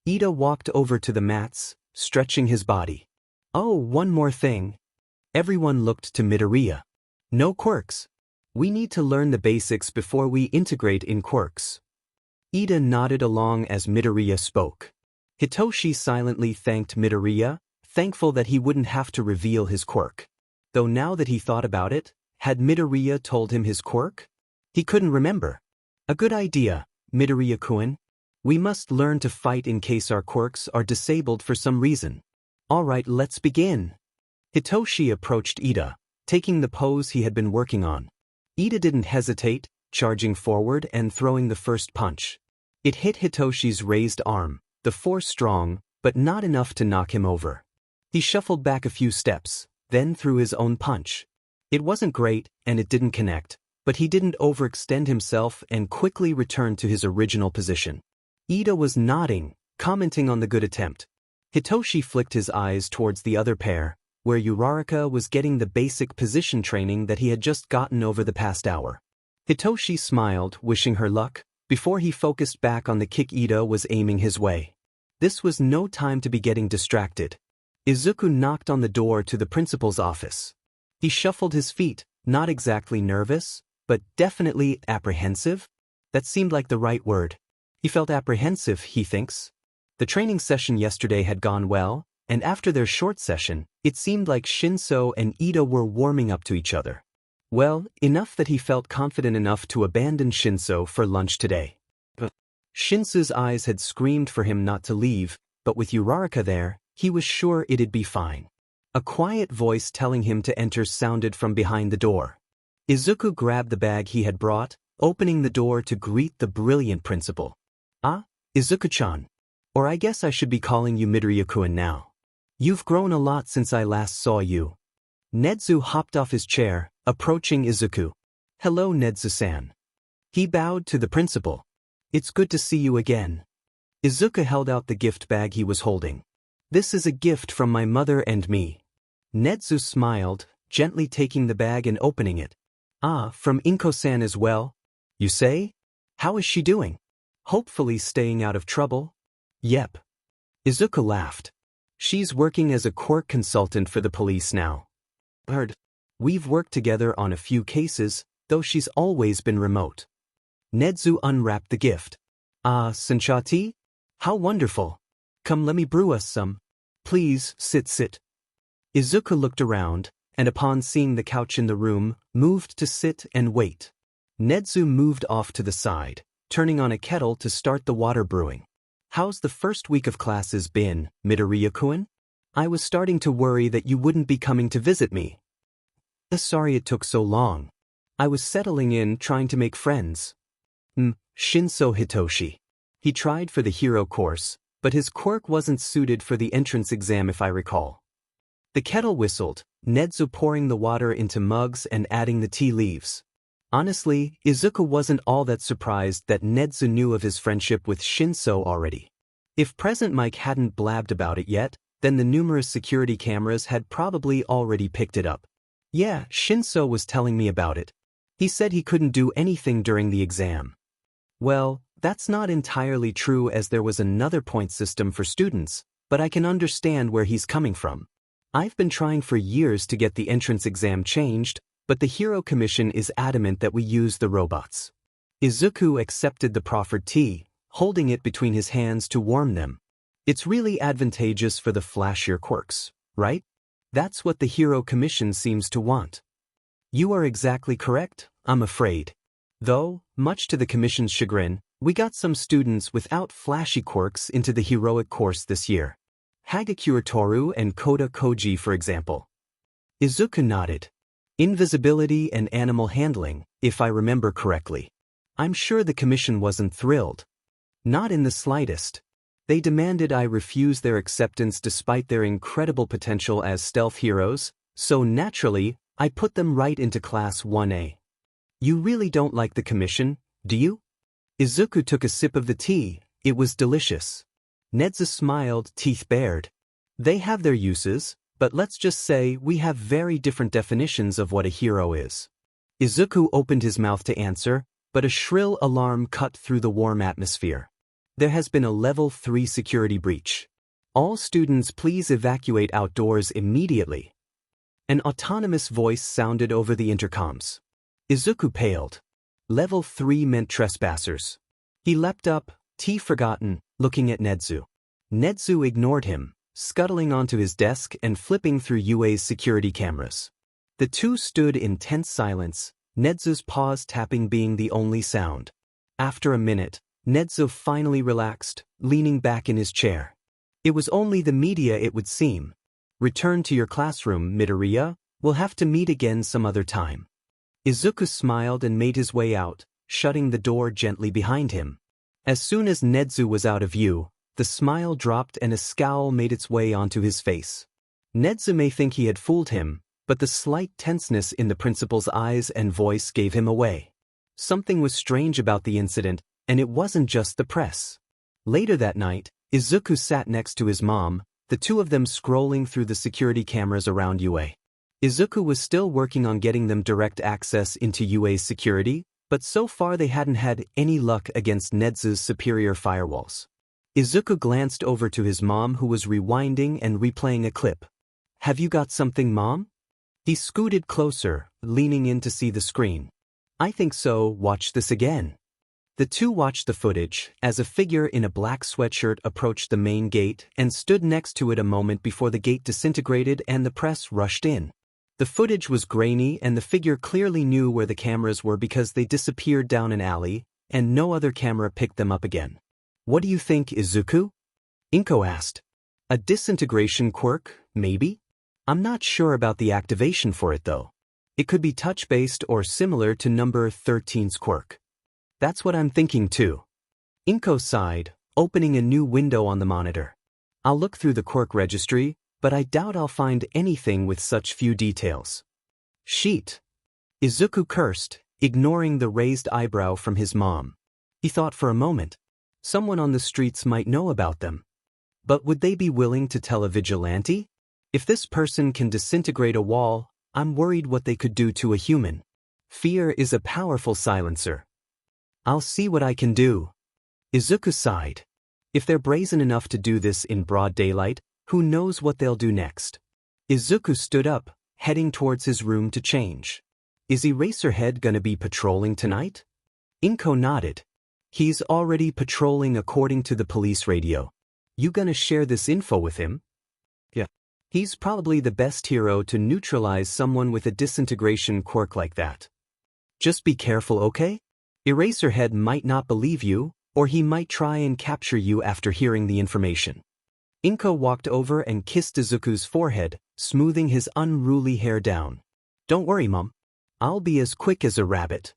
Ida walked over to the mats, stretching his body. Oh, one more thing. Everyone looked to Midoriya. No quirks. We need to learn the basics before we integrate in quirks. Ida nodded along as Midoriya spoke. Hitoshi silently thanked Midoriya, thankful that he wouldn't have to reveal his quirk. Though now that he thought about it, had Midoriya told him his quirk? He couldn't remember. A good idea, Midoriya-kun. We must learn to fight in case our quirks are disabled for some reason. Alright, let's begin. Hitoshi approached Ida, taking the pose he had been working on. Ida didn't hesitate, charging forward and throwing the first punch. It hit Hitoshi's raised arm, the force strong, but not enough to knock him over. He shuffled back a few steps, then threw his own punch. It wasn't great, and it didn't connect, but he didn't overextend himself and quickly returned to his original position. Ida was nodding, commenting on the good attempt. Hitoshi flicked his eyes towards the other pair, where Uraraka was getting the basic position training that he had just gotten over the past hour. Hitoshi smiled, wishing her luck, before he focused back on the kick Ida was aiming his way. This was no time to be getting distracted. Izuku knocked on the door to the principal's office. He shuffled his feet, not exactly nervous, but definitely apprehensive. That seemed like the right word. He felt apprehensive, he thinks. The training session yesterday had gone well, and after their short session, it seemed like Shinso and Ida were warming up to each other. Well, enough that he felt confident enough to abandon Shinso for lunch today. Shinso's eyes had screamed for him not to leave, but with Uraraka there, he was sure it'd be fine. A quiet voice telling him to enter sounded from behind the door. Izuku grabbed the bag he had brought, opening the door to greet the brilliant principal. "Ah, Izuku-chan. Or I guess I should be calling you Midoriya-kun now. You've grown a lot since I last saw you." Nedzu hopped off his chair, approaching Izuku. "Hello, Nedzu-san." He bowed to the principal. "It's good to see you again." Izuku held out the gift bag he was holding. "This is a gift from my mother and me." Nedzu smiled, gently taking the bag and opening it. "Ah, from Inko-san as well? You say? How is she doing? Hopefully staying out of trouble?" "Yep." Izuku laughed. "She's working as a court consultant for the police now." "Heard. We've worked together on a few cases, though she's always been remote." Nedzu unwrapped the gift. "Ah, Sanchati? How wonderful. Come, let me brew us some. Please, sit. Izuku looked around, and upon seeing the couch in the room, moved to sit and wait. Nedzu moved off to the side, turning on a kettle to start the water brewing. "How's the first week of classes been, Midoriya-kun? I was starting to worry that you wouldn't be coming to visit me." "Sorry it took so long. I was settling in, trying to make friends." Shinso Hitoshi. He tried for the hero course, but his quirk wasn't suited for the entrance exam if I recall. The kettle whistled, Nedzu pouring the water into mugs and adding the tea leaves. Honestly, Izuku wasn't all that surprised that Nedzu knew of his friendship with Shinso already. If Present Mike hadn't blabbed about it yet, then the numerous security cameras had probably already picked it up. "Yeah, Shinso was telling me about it. He said he couldn't do anything during the exam." Well, that's not entirely true as there was another point system for students, but I can understand where he's coming from. I've been trying for years to get the entrance exam changed, but the Hero Commission is adamant that we use the robots. Izuku accepted the proffered tea, holding it between his hands to warm them. "It's really advantageous for the flashier quirks, right? That's what the Hero Commission seems to want." "You are exactly correct, I'm afraid. Though, much to the Commission's chagrin, we got some students without flashy quirks into the heroic course this year. Hagakure Toru and Koda Koji, for example." Izuku nodded. "Invisibility and animal handling, if I remember correctly." I'm sure the Commission wasn't thrilled. Not in the slightest. They demanded I refuse their acceptance despite their incredible potential as stealth heroes, so naturally, I put them right into Class 1A. "You really don't like the Commission, do you?" Izuku took a sip of the tea. It was delicious. Nedzu smiled, teeth bared. "They have their uses, but let's just say we have very different definitions of what a hero is." Izuku opened his mouth to answer, but a shrill alarm cut through the warm atmosphere. "There has been a Level 3 security breach. All students please evacuate outdoors immediately." An autonomous voice sounded over the intercoms. Izuku paled. Level 3 meant trespassers. He leapt up, tea forgotten, looking at Nedzu. Nedzu ignored him, scuttling onto his desk and flipping through UA's security cameras. The two stood in tense silence, Nedzu's paws tapping being the only sound. After a minute, Nedzu finally relaxed, leaning back in his chair. It was only the media, it would seem. "Return to your classroom, Midoriya. We'll have to meet again some other time." Izuku smiled and made his way out, shutting the door gently behind him. As soon as Nedzu was out of view, the smile dropped and a scowl made its way onto his face. Nedzu may think he had fooled him, but the slight tenseness in the principal's eyes and voice gave him away. Something was strange about the incident, and it wasn't just the press. Later that night, Izuku sat next to his mom, the two of them scrolling through the security cameras around UA. Izuku was still working on getting them direct access into UA's security, but so far they hadn't had any luck against Nedzu's superior firewalls. Izuku glanced over to his mom, who was rewinding and replaying a clip. "Have you got something, Mom?" He scooted closer, leaning in to see the screen. "I think so, watch this again." The two watched the footage as a figure in a black sweatshirt approached the main gate and stood next to it a moment before the gate disintegrated and the press rushed in. The footage was grainy and the figure clearly knew where the cameras were because they disappeared down an alley, and no other camera picked them up again. "What do you think, Izuku?" Inko asked. A disintegration quirk, maybe? I'm not sure about the activation for it though. It could be touch-based or similar to number 13's quirk. That's what I'm thinking too. Inko sighed, opening a new window on the monitor. I'll look through the quirk registry, but I doubt I'll find anything with such few details. Sheet. Izuku cursed, ignoring the raised eyebrow from his mom. He thought for a moment. Someone on the streets might know about them. But would they be willing to tell a vigilante? If this person can disintegrate a wall, I'm worried what they could do to a human. Fear is a powerful silencer. I'll see what I can do. Izuku sighed. If they're brazen enough to do this in broad daylight, who knows what they'll do next? Izuku stood up, heading towards his room to change. Is Eraserhead gonna be patrolling tonight? Inko nodded. He's already patrolling according to the police radio. You gonna share this info with him? Yeah. He's probably the best hero to neutralize someone with a disintegration quirk like that. Just be careful, okay? Eraserhead might not believe you, or he might try and capture you after hearing the information. Inko walked over and kissed Izuku's forehead, smoothing his unruly hair down. Don't worry, Mom. I'll be as quick as a rabbit.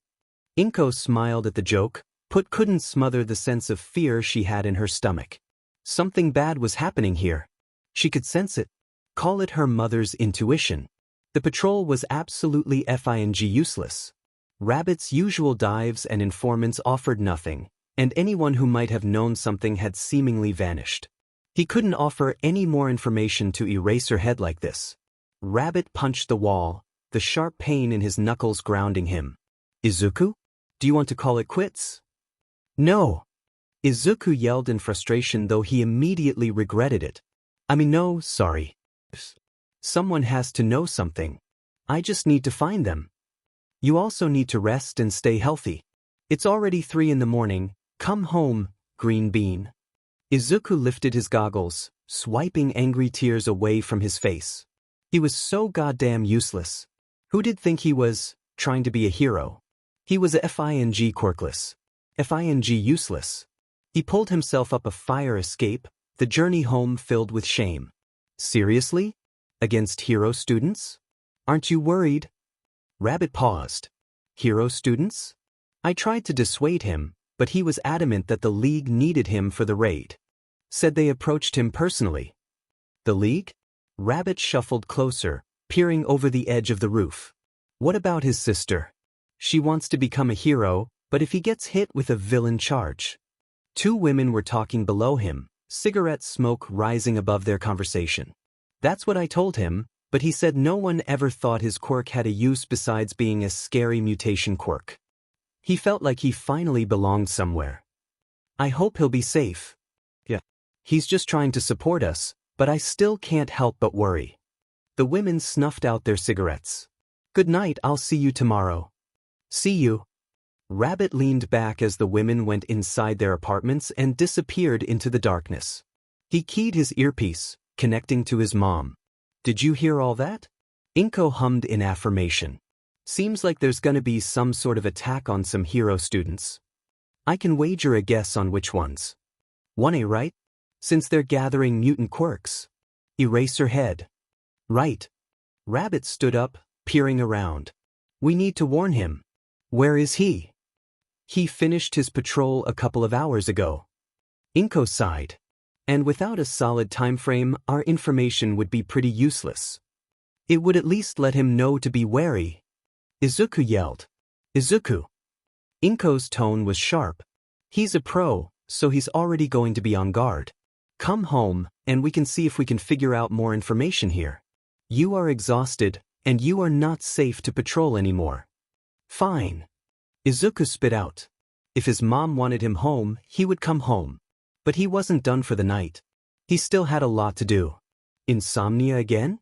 Inko smiled at the joke, but couldn't smother the sense of fear she had in her stomach. Something bad was happening here. She could sense it. Call it her mother's intuition. The patrol was absolutely useless. Rabbit's usual dives and informants offered nothing, and anyone who might have known something had seemingly vanished. He couldn't offer any more information to Eraserhead like this. Rabbit punched the wall, the sharp pain in his knuckles grounding him. Izuku? Do you want to call it quits? No. Izuku yelled in frustration, though he immediately regretted it. No, sorry. Someone has to know something. I just need to find them. You also need to rest and stay healthy. It's already 3 in the morning. Come home, Green Bean. Izuku lifted his goggles, swiping angry tears away from his face. He was so goddamn useless. Who did think he was trying to be a hero? He was a Quirkless. Useless. He pulled himself up a fire escape, the journey home filled with shame. Seriously? Against hero students? Aren't you worried? Rabbit paused. Hero students? I tried to dissuade him, but he was adamant that the League needed him for the raid. Said they approached him personally. The League? Rabbit shuffled closer, peering over the edge of the roof. What about his sister? She wants to become a hero, but if he gets hit with a villain charge. 2 women were talking below him, cigarette smoke rising above their conversation. That's what I told him, but he said no one ever thought his quirk had a use besides being a scary mutation quirk. He felt like he finally belonged somewhere. I hope he'll be safe. Yeah. He's just trying to support us, but I still can't help but worry. The women snuffed out their cigarettes. Good night, I'll see you tomorrow. See you. Rabbit leaned back as the women went inside their apartments and disappeared into the darkness. He keyed his earpiece, connecting to his mom. Did you hear all that? Inko hummed in affirmation. Seems like there's gonna be some sort of attack on some hero students. I can wager a guess on which ones. 1A, right? Since they're gathering mutant quirks. Eraserhead. Right. Rabbit stood up, peering around. We need to warn him. Where is he? He finished his patrol a couple of hours ago. Inko sighed. And without a solid time frame, our information would be pretty useless. It would at least let him know to be wary. Izuku yelled. Izuku. Inko's tone was sharp. He's a pro, so he's already going to be on guard. Come home, and we can see if we can figure out more information here. You are exhausted, and you are not safe to patrol anymore. Fine. Izuku spit out. If his mom wanted him home, he would come home. But he wasn't done for the night. He still had a lot to do. Insomnia again?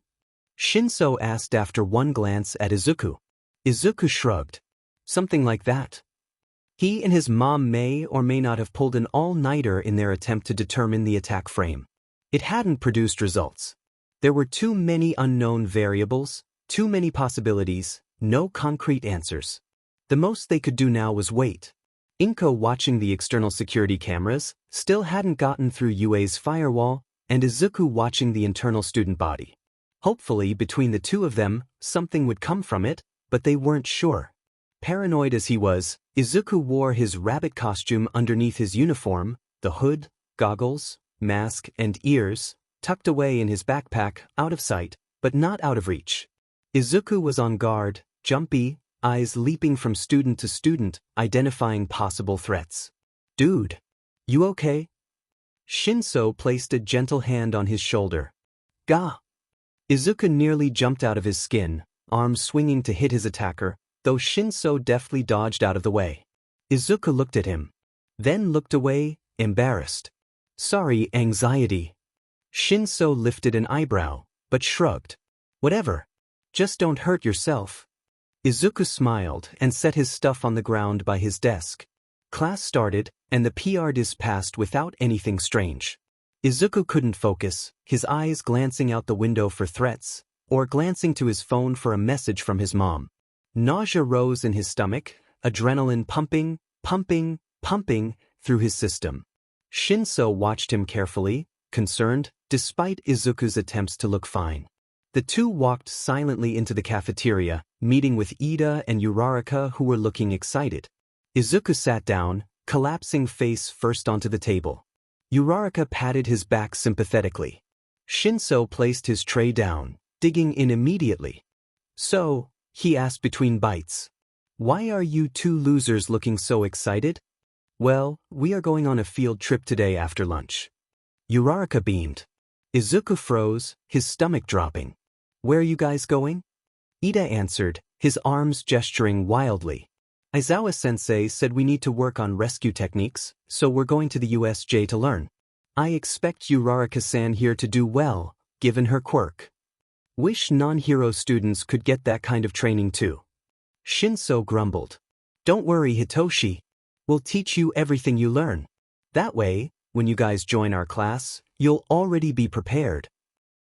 Shinso asked after one glance at Izuku. Izuku shrugged. Something like that. He and his mom may or may not have pulled an all-nighter in their attempt to determine the attack frame. It hadn't produced results. There were too many unknown variables, too many possibilities, no concrete answers. The most they could do now was wait. Inko, watching the external security cameras, still hadn't gotten through UA's firewall, and Izuku watching the internal student body. Hopefully, between the two of them, something would come from it, but they weren't sure. Paranoid as he was, Izuku wore his rabbit costume underneath his uniform, the hood, goggles, mask, and ears, tucked away in his backpack, out of sight, but not out of reach. Izuku was on guard, jumpy, eyes leaping from student to student, identifying possible threats. "Dude, you okay?" Shinso placed a gentle hand on his shoulder. "Gah!" Izuku nearly jumped out of his skin, arms swinging to hit his attacker, though Shinso deftly dodged out of the way. Izuku looked at him. Then looked away, embarrassed. "Sorry, anxiety." Shinso lifted an eyebrow, but shrugged. "Whatever. Just don't hurt yourself." Izuku smiled and set his stuff on the ground by his desk. Class started, and the PR dis passed without anything strange. Izuku couldn't focus, his eyes glancing out the window for threats, or glancing to his phone for a message from his mom. Nausea rose in his stomach, adrenaline pumping, pumping through his system. Shinso watched him carefully, concerned, despite Izuku's attempts to look fine. The two walked silently into the cafeteria, meeting with Ida and Uraraka, who were looking excited. Izuku sat down, collapsing face first onto the table. Uraraka patted his back sympathetically. Shinso placed his tray down, digging in immediately. "So," he asked between bites, "why are you two losers looking so excited?" "Well, we are going on a field trip today after lunch." Uraraka beamed. Izuku froze, his stomach dropping. "Where are you guys going?" Ida answered, his arms gesturing wildly. "Aizawa-sensei said we need to work on rescue techniques, so we're going to the USJ to learn. I expect Uraraka-san here to do well, given her quirk. Wish non-hero students could get that kind of training too." Shinso grumbled. "Don't worry, Hitoshi. We'll teach you everything you learn. That way, when you guys join our class, you'll already be prepared."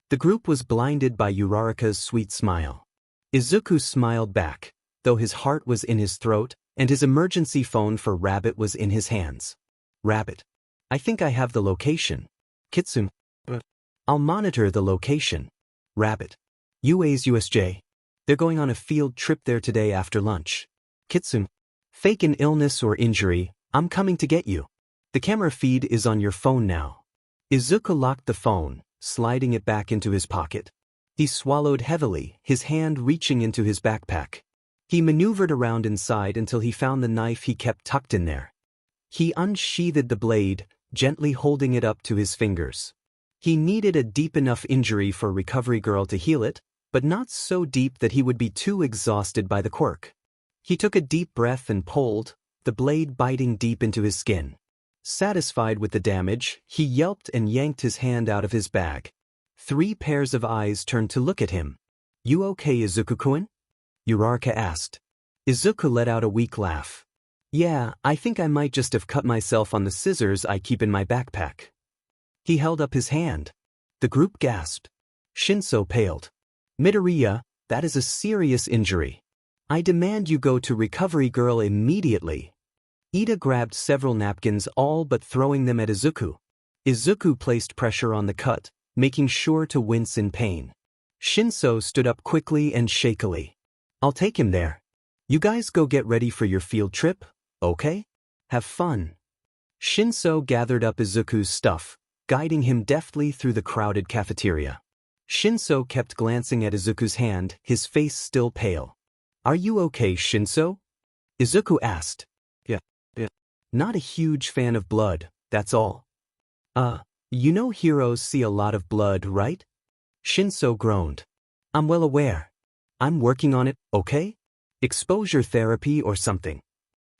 The group was blinded by Uraraka's sweet smile. Izuku smiled back, though his heart was in his throat, and his emergency phone for Rabbit was in his hands. "Rabbit, I think I have the location." "Kitsune, but I'll monitor the location." "Rabbit, UA's USJ. They're going on a field trip there today after lunch." "Kitsune, fake an illness or injury, I'm coming to get you. The camera feed is on your phone now." Izuku locked the phone, sliding it back into his pocket. He swallowed heavily, his hand reaching into his backpack. He maneuvered around inside until he found the knife he kept tucked in there. He unsheathed the blade, gently holding it up to his fingers. He needed a deep enough injury for Recovery Girl to heal it, but not so deep that he would be too exhausted by the quirk. He took a deep breath and pulled, the blade biting deep into his skin. Satisfied with the damage, he yelped and yanked his hand out of his bag. 3 pairs of eyes turned to look at him. "You okay, Izuku-kun?" Uraraka asked. Izuku let out a weak laugh. "Yeah, I think I might just have cut myself on the scissors I keep in my backpack." He held up his hand. The group gasped. Shinso paled. "Midoriya, that is a serious injury. I demand you go to Recovery Girl immediately." Ida grabbed several napkins, all but throwing them at Izuku. Izuku placed pressure on the cut, making sure to wince in pain. Shinso stood up quickly and shakily. "I'll take him there. You guys go get ready for your field trip, okay? Have fun." Shinso gathered up Izuku's stuff, guiding him deftly through the crowded cafeteria. Shinso kept glancing at Izuku's hand, his face still pale. "Are you okay, Shinso?" Izuku asked. Yeah. "Not a huge fan of blood, that's all." You know heroes see a lot of blood, right?" Shinso groaned. "I'm well aware. I'm working on it, okay? Exposure therapy or something."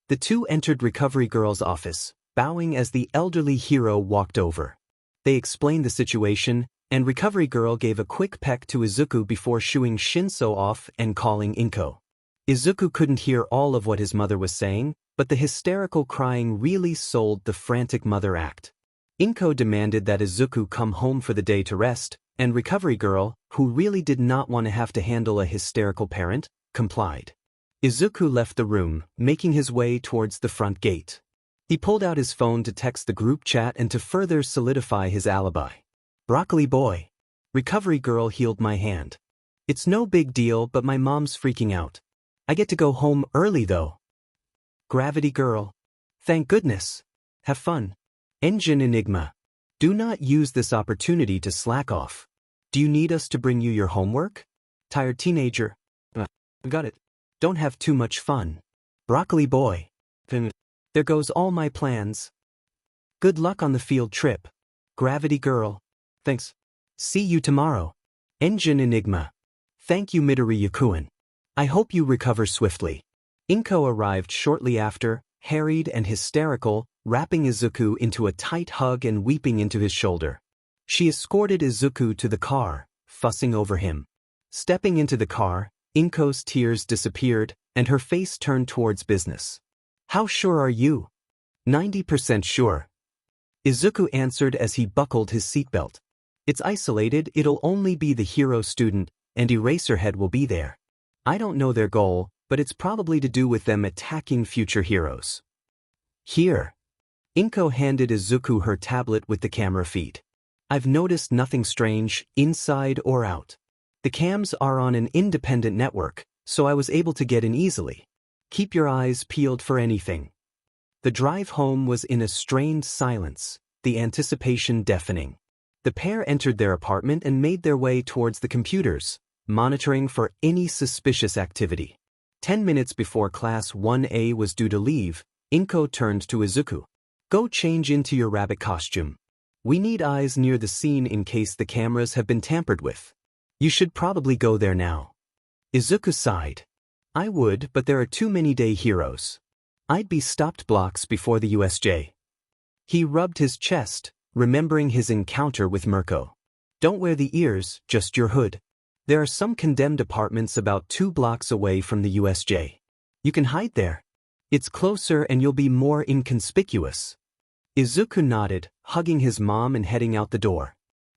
The two entered Recovery Girl's office, bowing as the elderly hero walked over. They explained the situation, and Recovery Girl gave a quick peck to Izuku before shooing Shinso off and calling Inko. Izuku couldn't hear all of what his mother was saying, but the hysterical crying really sold the frantic mother act. Inko demanded that Izuku come home for the day to rest, and Recovery Girl, who really did not want to have to handle a hysterical parent, complied. Izuku left the room, making his way towards the front gate. He pulled out his phone to text the group chat and to further solidify his alibi. Broccoli boy. Recovery girl healed my hand. It's no big deal, but my mom's freaking out. I get to go home early though. Gravity girl. Thank goodness. Have fun. Engine enigma. Do not use this opportunity to slack off. Do you need us to bring you your homework? Tired teenager. Got it. Don't have too much fun. Broccoli boy. There goes all my plans. Good luck on the field trip. Gravity girl. Thanks. See you tomorrow. Engine enigma. Thank you Midori Yakuin. I hope you recover swiftly. Inko arrived shortly after, harried and hysterical, wrapping Izuku into a tight hug and weeping into his shoulder. She escorted Izuku to the car, fussing over him. Stepping into the car, Inko's tears disappeared, and her face turned towards business. How sure are you? 90% sure. Izuku answered as he buckled his seatbelt. It's isolated, it'll only be the hero student, and Eraserhead will be there. I don't know their goal, but it's probably to do with them attacking future heroes. Here. Inko handed Izuku her tablet with the camera feed. I've noticed nothing strange, inside or out. The cams are on an independent network, so I was able to get in easily. Keep your eyes peeled for anything. The drive home was in a strained silence, the anticipation deafening. The pair entered their apartment and made their way towards the computers, monitoring for any suspicious activity. 10 minutes before Class 1A was due to leave, Inko turned to Izuku. Go change into your rabbit costume. We need eyes near the scene in case the cameras have been tampered with. You should probably go there now. Izuku sighed. I would, but there are too many day heroes. I'd be stopped blocks before the USJ. He rubbed his chest, remembering his encounter with Mirko. Don't wear the ears, just your hood. There are some condemned apartments about 2 blocks away from the USJ. You can hide there. It's closer and you'll be more inconspicuous. Izuku nodded, hugging his mom and heading out the door.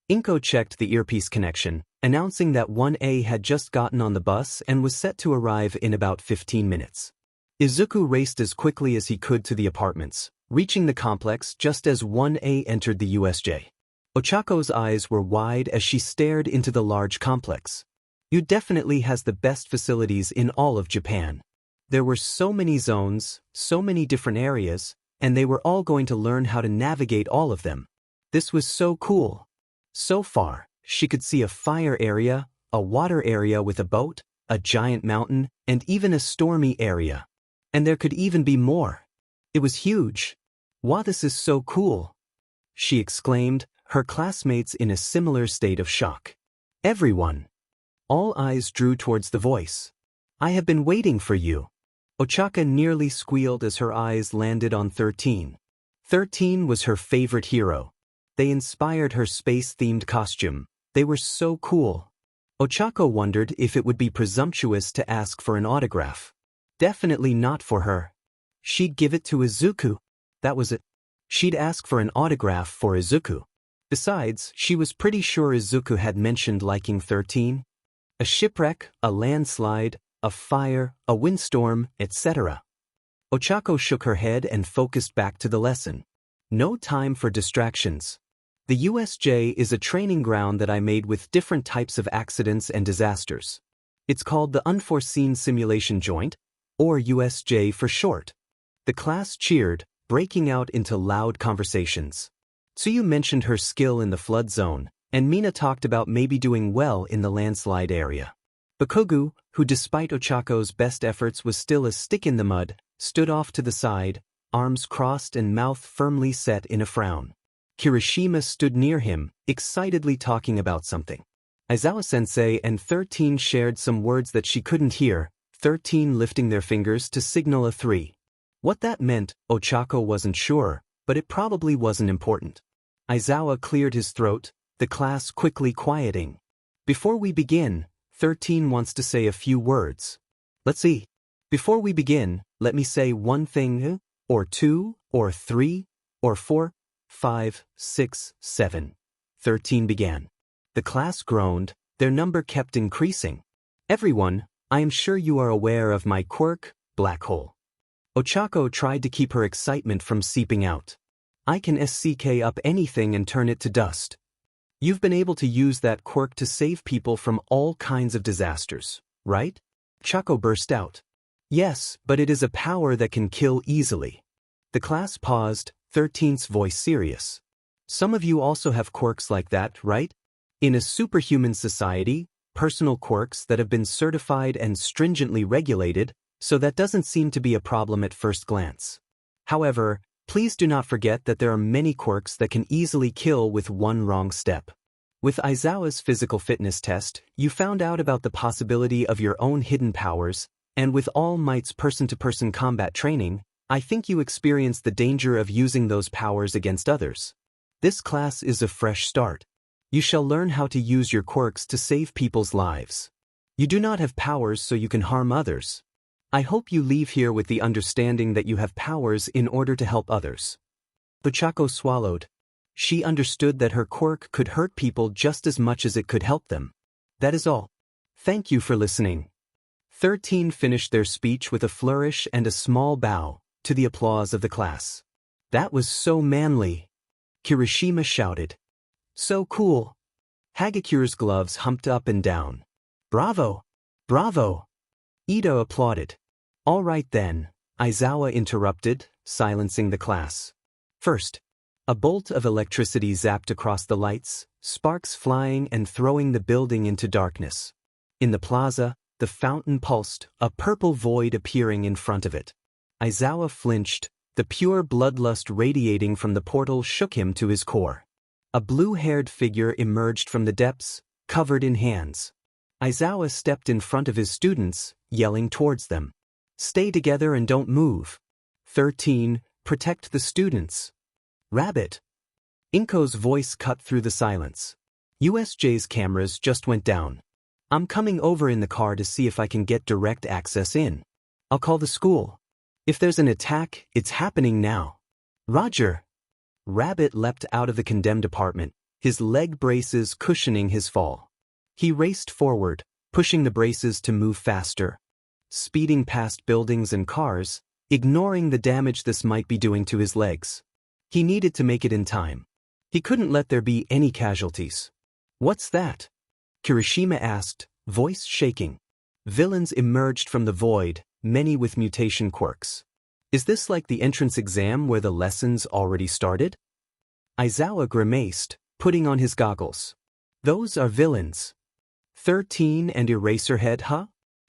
Inko checked the earpiece connection, announcing that 1A had just gotten on the bus and was set to arrive in about 15 minutes. Izuku raced as quickly as he could to the apartments, reaching the complex just as 1A entered the USJ. Ochako's eyes were wide as she stared into the large complex. You definitely has the best facilities in all of Japan. There were so many zones, so many different areas, and they were all going to learn how to navigate all of them. This was so cool. So far, she could see a fire area, a water area with a boat, a giant mountain, and even a stormy area. And there could even be more. It was huge. Wow, this is so cool, she exclaimed, her classmates in a similar state of shock. Everyone. All eyes drew towards the voice. I have been waiting for you. Ochaka nearly squealed as her eyes landed on 13. 13 was her favorite hero. They inspired her space-themed costume. They were so cool. Ochako wondered if it would be presumptuous to ask for an autograph. Definitely not for her. She'd give it to Izuku. That was it. She'd ask for an autograph for Izuku. Besides, she was pretty sure Izuku had mentioned liking 13. A shipwreck, a landslide, a fire, a windstorm, etc. Ochako shook her head and focused back to the lesson. No time for distractions. The USJ is a training ground that I made with different types of accidents and disasters. It's called the Unforeseen Simulation Joint, or USJ for short. The class cheered, breaking out into loud conversations. Tsuyu mentioned her skill in the flood zone, and Mina talked about maybe doing well in the landslide area. Bakugu, who despite Ochako's best efforts was still a stick in the mud, stood off to the side, arms crossed and mouth firmly set in a frown. Kirishima stood near him, excitedly talking about something. Aizawa-sensei and 13 shared some words that she couldn't hear, 13 lifting their fingers to signal a 3. What that meant, Ochako wasn't sure, but it probably wasn't important. Aizawa cleared his throat, the class quickly quieting. Before we begin, 13 wants to say a few words. Let's see. Before we begin, let me say one thing, or 2, or 3, or 4, 5, 6, 7. 13 began. The class groaned, their number kept increasing. Everyone, I am sure you are aware of my quirk, black hole. Ochako tried to keep her excitement from seeping out. I can SCK up anything and turn it to dust. You've been able to use that quirk to save people from all kinds of disasters, right? Ochako burst out. Yes, but it is a power that can kill easily. The class paused, 13's voice serious. Some of you also have quirks like that, right? In a superhuman society, personal quirks that have been certified and stringently regulated, so that doesn't seem to be a problem at first glance. However, please do not forget that there are many quirks that can easily kill with one wrong step. With Aizawa's physical fitness test, you found out about the possibility of your own hidden powers, and with All Might's person-to-person combat training, I think you experienced the danger of using those powers against others. This class is a fresh start. You shall learn how to use your quirks to save people's lives. You do not have powers so you can harm others. I hope you leave here with the understanding that you have powers in order to help others. Ochako swallowed. She understood that her quirk could hurt people just as much as it could help them. That is all. Thank you for listening. 13 finished their speech with a flourish and a small bow, to the applause of the class. That was so manly. Kirishima shouted. So cool. Hagakure's gloves humped up and down. Bravo! Bravo! Ito applauded. All right then, Aizawa interrupted, silencing the class. First, a bolt of electricity zapped across the lights, sparks flying and throwing the building into darkness. In the plaza, the fountain pulsed, a purple void appearing in front of it. Aizawa flinched, the pure bloodlust radiating from the portal shook him to his core. A blue-haired figure emerged from the depths, covered in hands. Aizawa stepped in front of his students, yelling towards them. Stay together and don't move. 13, protect the students. Rabbit. Inko's voice cut through the silence. USJ's cameras just went down. I'm coming over in the car to see if I can get direct access in. I'll call the school. If there's an attack, it's happening now. Roger. Rabbit leapt out of the condemned apartment, his leg braces cushioning his fall. He raced forward, pushing the braces to move faster, speeding past buildings and cars, ignoring the damage this might be doing to his legs. He needed to make it in time. He couldn't let there be any casualties. What's that? Kirishima asked, voice shaking. Villains emerged from the void, many with mutation quirks. Is this like the entrance exam where the lessons already started? Aizawa grimaced, putting on his goggles. Those are villains. 13 and Eraserhead, huh?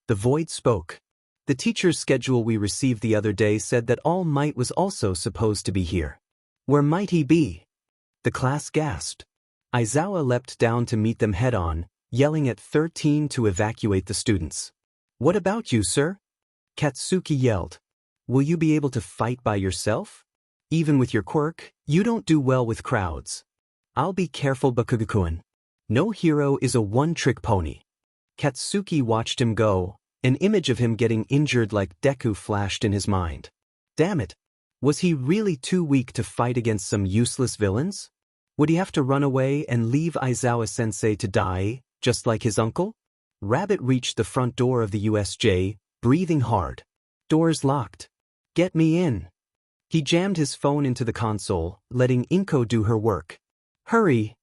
The void spoke. The teacher's schedule we received the other day said that All Might was also supposed to be here. Where might he be? The class gasped. Aizawa leapt down to meet them head-on, yelling at 13 to evacuate the students. What about you, sir? Katsuki yelled. Will you be able to fight by yourself? Even with your quirk, you don't do well with crowds. I'll be careful, Bakugakuin. No hero is a one-trick pony. Katsuki watched him go, an image of him getting injured like Deku flashed in his mind. Damn it! Was he really too weak to fight against some useless villains? Would he have to run away and leave Aizawa-sensei to die, just like his uncle? Rabbit reached the front door of the USJ, breathing hard. Doors locked. Get me in. He jammed his phone into the console, letting Inko do her work. Hurry!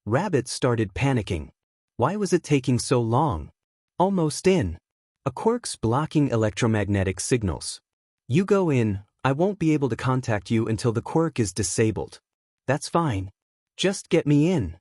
Rabbit started panicking. Why was it taking so long? Almost in. A quirk's blocking electromagnetic signals. You go in, I won't be able to contact you until the quirk is disabled. That's fine. Just get me in.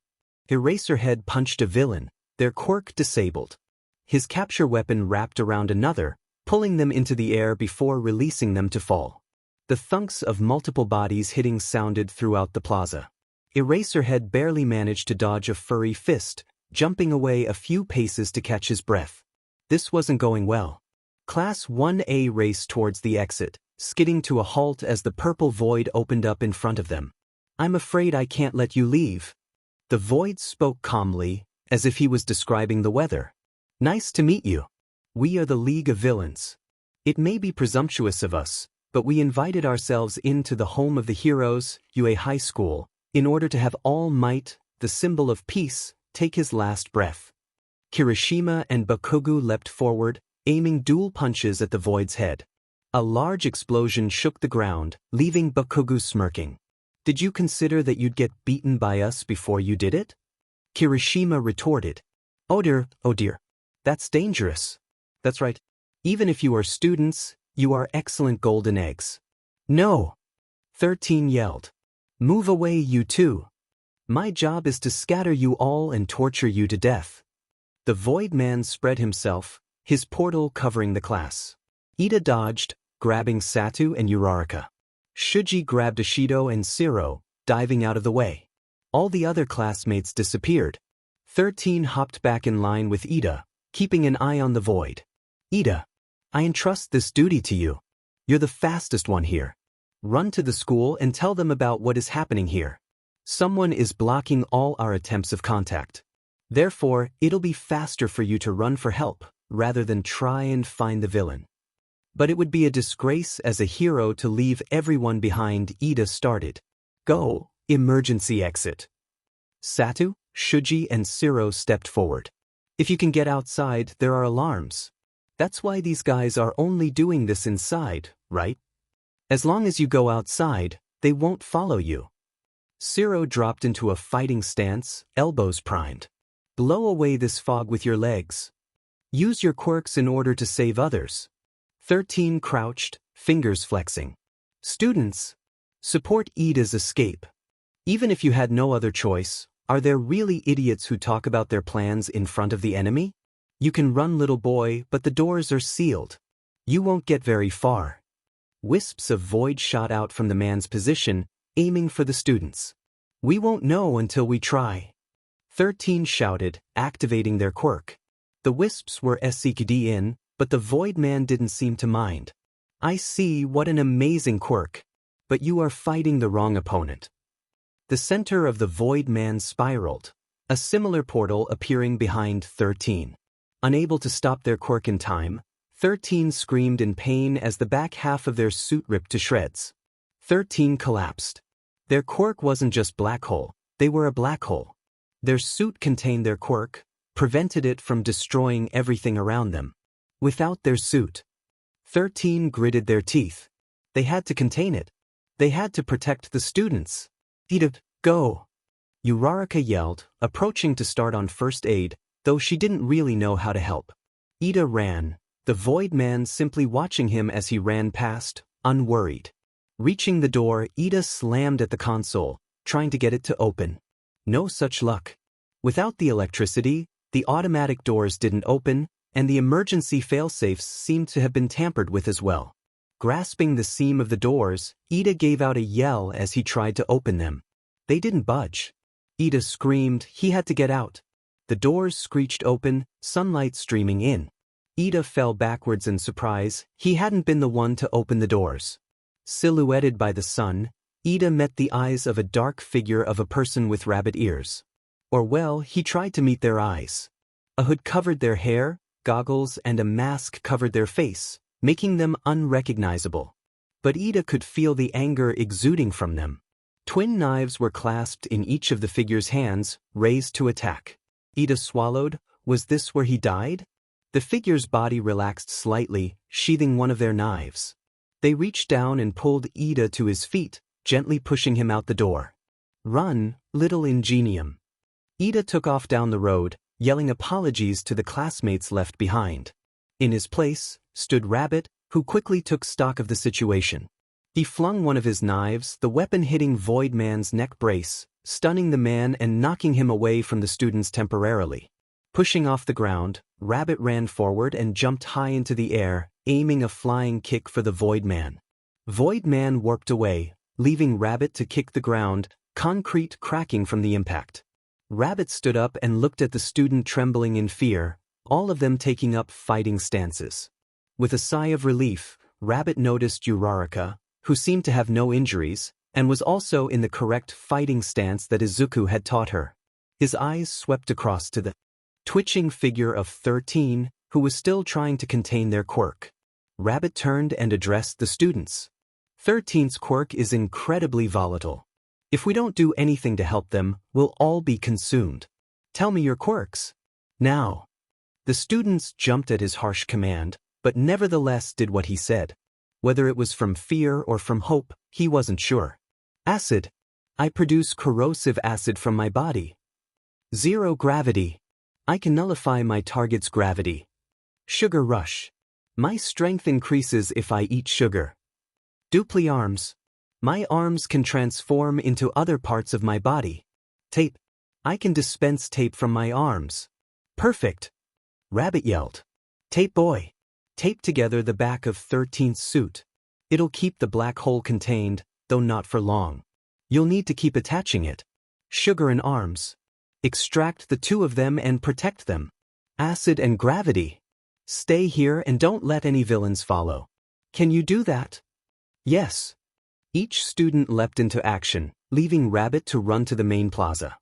Eraserhead punched a villain, their quirk disabled. His capture weapon wrapped around another, pulling them into the air before releasing them to fall. The thunks of multiple bodies hitting sounded throughout the plaza. Eraserhead barely managed to dodge a furry fist, jumping away a few paces to catch his breath. This wasn't going well. Class 1A raced towards the exit, skidding to a halt as the purple void opened up in front of them. I'm afraid I can't let you leave. The void spoke calmly, as if he was describing the weather. Nice to meet you. We are the League of Villains. It may be presumptuous of us, but we invited ourselves into the home of the heroes, UA High School, in order to have All Might, the symbol of peace, take his last breath. Kirishima and Bakugu leapt forward, aiming dual punches at the void's head. A large explosion shook the ground, leaving Bakugo smirking. Did you consider that you'd get beaten by us before you did it? Kirishima retorted. Oh dear. That's dangerous. That's right. Even if you are students, you are excellent golden eggs. No! 13 yelled. Move away, you two. My job is to scatter you all and torture you to death. The Void Man spread himself, his portal covering the class. Ida dodged, grabbing Satu and Uraraka. Shuji grabbed Ashido and Siro, diving out of the way. All the other classmates disappeared. 13 hopped back in line with Ida, keeping an eye on the Void. Ida, I entrust this duty to you. You're the fastest one here. Run to the school and tell them about what is happening here. Someone is blocking all our attempts of contact. Therefore, it'll be faster for you to run for help, rather than try and find the villain. But it would be a disgrace as a hero to leave everyone behind. Ida started. Go, emergency exit. Satu, Shuji and Siro stepped forward. If you can get outside, there are alarms. That's why these guys are only doing this inside, right? As long as you go outside, they won't follow you. Siro dropped into a fighting stance, elbows primed. Blow away this fog with your legs. Use your quirks in order to save others. 13 crouched, fingers flexing. Students, support Ida's escape. Even if you had no other choice, are there really idiots who talk about their plans in front of the enemy? You can run, little boy, but the doors are sealed. You won't get very far. Wisps of void shot out from the man's position, aiming for the students. We won't know until we try. 13 shouted, activating their quirk. The wisps were SCKD in, but the Void Man didn't seem to mind. I see, what an amazing quirk. But you are fighting the wrong opponent. The center of the Void Man spiraled, a similar portal appearing behind 13. Unable to stop their quirk in time, 13 screamed in pain as the back half of their suit ripped to shreds. 13 collapsed. Their quirk wasn't just black hole, they were a black hole. Their suit contained their quirk, prevented it from destroying everything around them. Without their suit, 13 gritted their teeth. They had to contain it. They had to protect the students. Ida, go! Uraraka yelled, approaching to start on first aid, though she didn't really know how to help. Ida ran, the Void Man simply watching him as he ran past, unworried. Reaching the door, Ida slammed at the console, trying to get it to open. No such luck. Without the electricity, the automatic doors didn't open, and the emergency failsafes seemed to have been tampered with as well. Grasping the seam of the doors, Ida gave out a yell as he tried to open them. They didn't budge. Ida screamed he had to get out. The doors screeched open, sunlight streaming in. Ida fell backwards in surprise. He hadn't been the one to open the doors. Silhouetted by the sun, Ida met the eyes of a dark figure of a person with rabbit ears. Or well, he tried to meet their eyes. A hood covered their hair, goggles and a mask covered their face, making them unrecognizable. But Ida could feel the anger exuding from them. Twin knives were clasped in each of the figure's hands, raised to attack. Ida swallowed. Was this where he died? The figure's body relaxed slightly, sheathing one of their knives. They reached down and pulled Ida to his feet, gently pushing him out the door. Run, little ingenium. Ida took off down the road, yelling apologies to the classmates left behind. In his place stood Rabbit, who quickly took stock of the situation. He flung one of his knives, the weapon hitting Void Man's neck brace, stunning the man and knocking him away from the students temporarily. Pushing off the ground, Rabbit ran forward and jumped high into the air, aiming a flying kick for the Void Man. Void Man warped away, leaving Rabbit to kick the ground, concrete cracking from the impact. Rabbit stood up and looked at the student trembling in fear, all of them taking up fighting stances. With a sigh of relief, Rabbit noticed Uraraka, who seemed to have no injuries, and was also in the correct fighting stance that Izuku had taught her. His eyes swept across to the twitching figure of 13, who was still trying to contain their quirk. Rabbit turned and addressed the students. 13's quirk is incredibly volatile. If we don't do anything to help them, we'll all be consumed. Tell me your quirks. Now. The students jumped at his harsh command, but nevertheless did what he said. Whether it was from fear or from hope, he wasn't sure. Acid. I produce corrosive acid from my body. Zero gravity. I can nullify my target's gravity. Sugar rush. My strength increases if I eat sugar. Dupli arms. My arms can transform into other parts of my body. Tape. I can dispense tape from my arms. Perfect. Rabbit yelled. Tape boy. Tape together the back of 13th's suit. It'll keep the black hole contained, though not for long. You'll need to keep attaching it. Sugar and arms. Extract the two of them and protect them. Acid and gravity. Stay here and don't let any villains follow. Can you do that? Yes. Each student leapt into action, leaving Rabbit to run to the main plaza.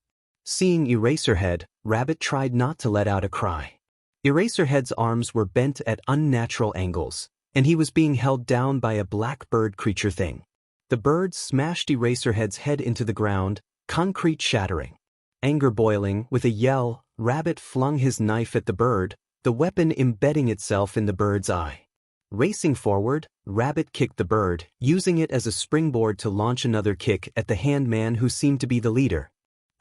Seeing Eraserhead, Rabbit tried not to let out a cry. Eraserhead's arms were bent at unnatural angles, and he was being held down by a black bird creature thing. The bird smashed Eraserhead's head into the ground, concrete shattering. Anger boiling, with a yell, Rabbit flung his knife at the bird, the weapon embedding itself in the bird's eye. Racing forward, Rabbit kicked the bird, using it as a springboard to launch another kick at the handman who seemed to be the leader.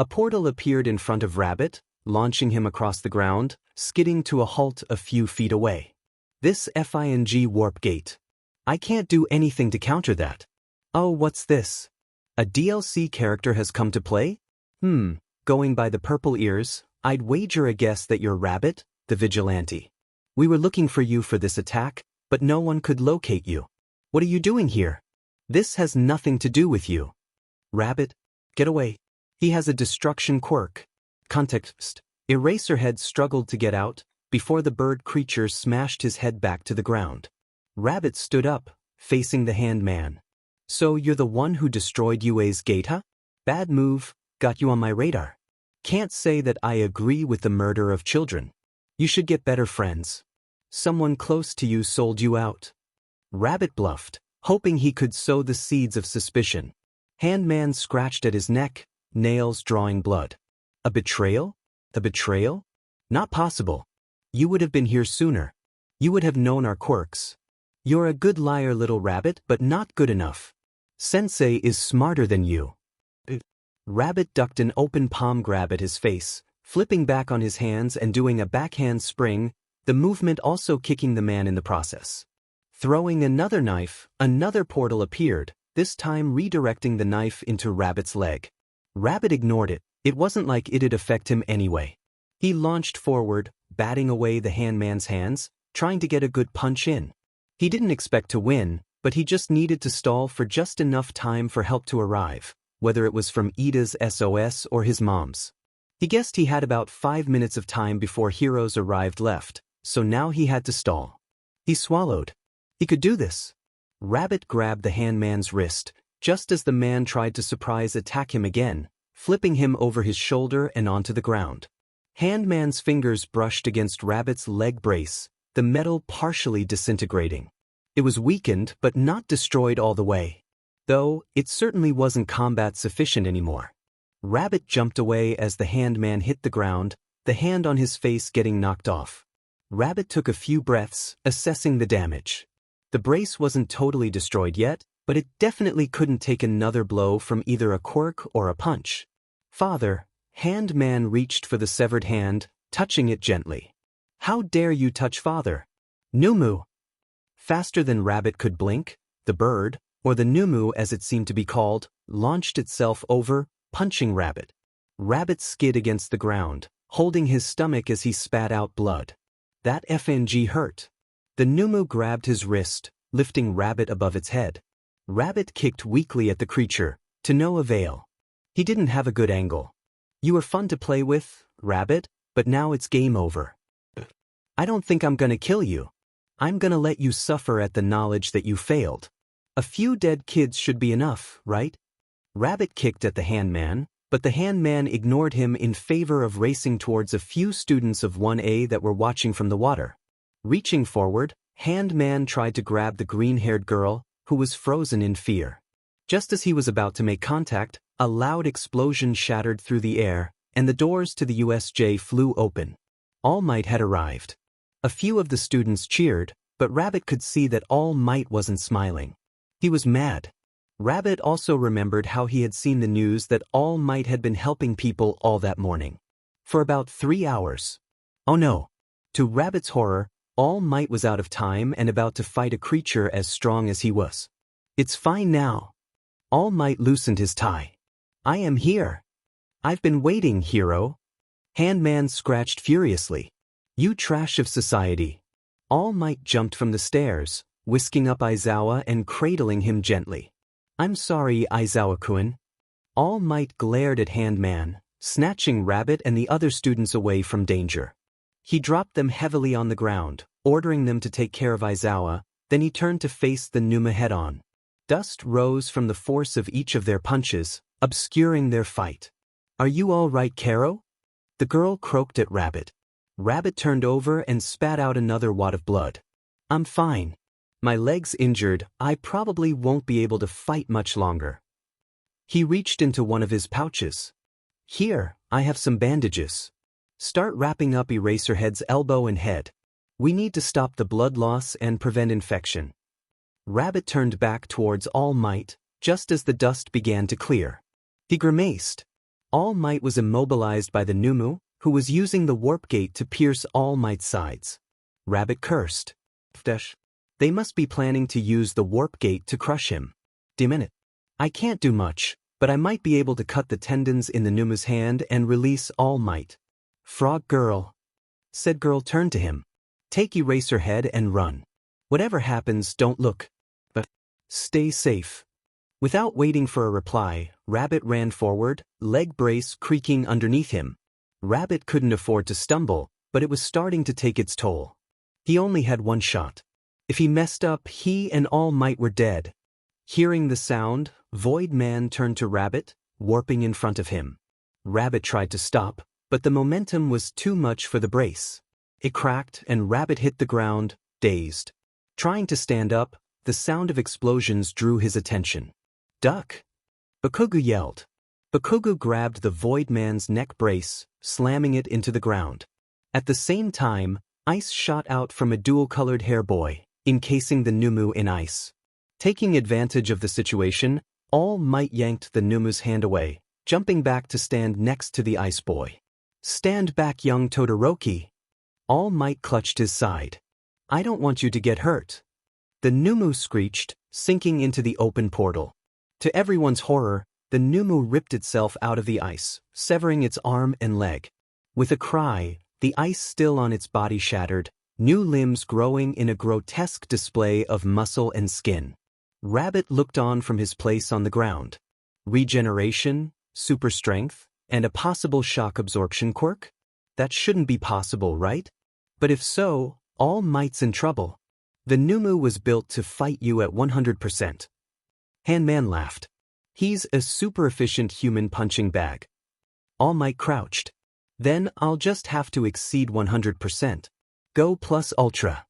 A portal appeared in front of Rabbit, launching him across the ground, skidding to a halt a few feet away. This FING warp gate. I can't do anything to counter that. Oh, what's this? A DLC character has come to play? Going by the purple ears, I'd wager a guess that you're Rabbit, the Vigilante. We were looking for you for this attack, but no one could locate you. What are you doing here? This has nothing to do with you. Rabbit, get away. He has a destruction quirk. Context. Eraserhead struggled to get out, before the bird creature smashed his head back to the ground. Rabbit stood up, facing the handman. So you're the one who destroyed UA's gate, huh? Bad move, got you on my radar. Can't say that I agree with the murder of children. You should get better friends. Someone close to you sold you out. Rabbit bluffed, hoping he could sow the seeds of suspicion. Handman scratched at his neck, nails drawing blood. A betrayal? A betrayal? Not possible. You would have been here sooner. You would have known our quirks. You're a good liar, little rabbit, but not good enough. Sensei is smarter than you. Rabbit ducked an open palm grab at his face, flipping back on his hands and doing a backhand spring, the movement also kicking the man in the process. Throwing another knife, another portal appeared, this time redirecting the knife into Rabbit's leg. Rabbit ignored it. It wasn't like it'd affect him anyway. He launched forward, batting away the handman's hands, trying to get a good punch in. He didn't expect to win, but he just needed to stall for just enough time for help to arrive, whether it was from Ida's SOS or his mom's. He guessed he had about 5 minutes of time before heroes arrived left, so now he had to stall. He swallowed. He could do this. Rabbit grabbed the handman's wrist, just as the man tried to surprise attack him again, flipping him over his shoulder and onto the ground. Handman's fingers brushed against Rabbit's leg brace, the metal partially disintegrating. It was weakened but not destroyed all the way. Though, it certainly wasn't combat sufficient anymore. Rabbit jumped away as the handman hit the ground, the hand on his face getting knocked off. Rabbit took a few breaths, assessing the damage. The brace wasn't totally destroyed yet, but it definitely couldn't take another blow from either a quirk or a punch. Father, handman reached for the severed hand, touching it gently. How dare you touch father? Numu. Faster than Rabbit could blink, the bird, or the Numu as it seemed to be called, launched itself over, punching Rabbit. Rabbit skid against the ground, holding his stomach as he spat out blood. That FNG hurt. The Numu grabbed his wrist, lifting Rabbit above its head. Rabbit kicked weakly at the creature, to no avail. He didn't have a good angle. You were fun to play with, Rabbit, but now it's game over. I don't think I'm gonna kill you. I'm gonna let you suffer at the knowledge that you failed. A few dead kids should be enough, right? Rabbit kicked at the handman, but the handman ignored him in favor of racing towards a few students of 1A that were watching from the water. Reaching forward, handman tried to grab the green-haired girl, who was frozen in fear. Just as he was about to make contact, a loud explosion shattered through the air, and the doors to the USJ flew open. All Might had arrived. A few of the students cheered, But Rabbit could see that All Might wasn't smiling. He was mad. Rabbit also remembered how he had seen the news that All Might had been helping people all that morning. For about 3 hours. Oh no. To Rabbit's horror, All Might was out of time and about to fight a creature as strong as he was. It's fine now. All Might loosened his tie. I am here. I've been waiting, hero. Handman scratched furiously. You trash of society. All Might jumped from the stairs, whisking up Aizawa and cradling him gently. I'm sorry, Aizawa-kun. All Might glared at Handman, snatching Rabbit and the other students away from danger. He dropped them heavily on the ground, ordering them to take care of Aizawa, then he turned to face the Numa head-on. Dust rose from the force of each of their punches, obscuring their fight. Are you all right, Karo? The girl croaked at Rabbit. Rabbit turned over and spat out another wad of blood. I'm fine. My leg's injured, I probably won't be able to fight much longer. He reached into one of his pouches. Here, I have some bandages. Start wrapping up Eraserhead's elbow and head. We need to stop the blood loss and prevent infection. Rabbit turned back towards All Might, just as the dust began to clear. He grimaced. All Might was immobilized by the Numu, who was using the warp gate to pierce All Might's sides. Rabbit cursed. They must be planning to use the warp gate to crush him. Minute. I can't do much, but I might be able to cut the tendons in the Numu's hand and release All Might. Frog Girl. Said girl turned to him. Take Eraserhead and run. Whatever happens, don't look. But stay safe. Without waiting for a reply, Rabbit ran forward, leg brace creaking underneath him. Rabbit couldn't afford to stumble, but it was starting to take its toll. He only had one shot. If he messed up, he and All Might were dead. Hearing the sound, Void Man turned to Rabbit, warping in front of him. Rabbit tried to stop, but the momentum was too much for the brace. It cracked and Rabbit hit the ground, dazed. Trying to stand up, the sound of explosions drew his attention. Duck! Bakugu yelled. Bakugu grabbed the Void Man's neck brace, slamming it into the ground. At the same time, ice shot out from a dual-colored hair boy, encasing the Numu in ice. Taking advantage of the situation, All Might yanked the Numu's hand away, jumping back to stand next to the ice boy. Stand back, young Todoroki! All Might clutched his side. I don't want you to get hurt. The Numu screeched, sinking into the open portal. To everyone's horror, the Numu ripped itself out of the ice, severing its arm and leg. With a cry, the ice still on its body shattered, new limbs growing in a grotesque display of muscle and skin. Rabbit looked on from his place on the ground. Regeneration, super strength, and a possible shock absorption quirk? That shouldn't be possible, right? But if so, All Might's in trouble. The Numu was built to fight you at 100%. Handman laughed. He's a super efficient human punching bag. All Might crouched. Then I'll just have to exceed 100%. Go plus ultra.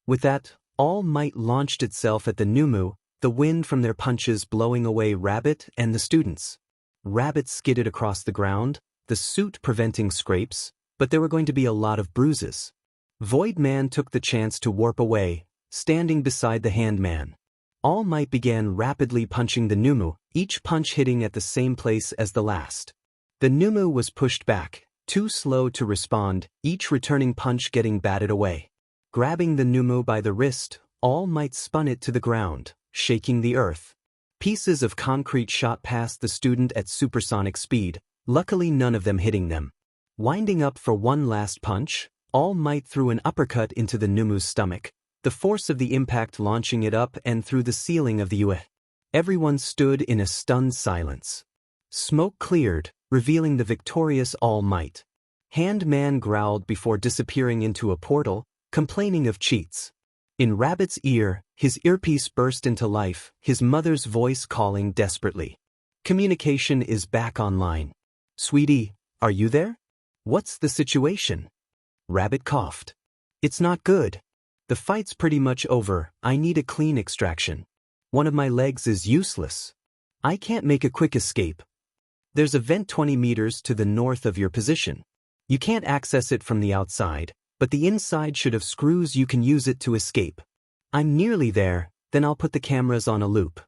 With that, All Might launched itself at the Numu, the wind from their punches blowing away Rabbit and the students. Rabbit skidded across the ground, the suit preventing scrapes, but there were going to be a lot of bruises. Void Man took the chance to warp away, standing beside the Handman. All Might began rapidly punching the Numu, each punch hitting at the same place as the last. The Numu was pushed back, too slow to respond, each returning punch getting batted away. Grabbing the Numu by the wrist, All Might spun it to the ground, shaking the earth. Pieces of concrete shot past the student at supersonic speed, luckily none of them hitting them. Winding up for one last punch, All Might threw an uppercut into the Numu's stomach, the force of the impact launching it up and through the ceiling of the UE. Everyone stood in a stunned silence. Smoke cleared, revealing the victorious All Might. Handman growled before disappearing into a portal, complaining of cheats. In Rabbit's ear, his earpiece burst into life, his mother's voice calling desperately. Communication is back online. Sweetie, are you there? What's the situation? Rabbit coughed. It's not good. The fight's pretty much over, I need a clean extraction. One of my legs is useless. I can't make a quick escape. There's a vent 20 meters to the north of your position. You can't access it from the outside, but the inside should have screws you can use it to escape. I'm nearly there, then I'll put the cameras on a loop.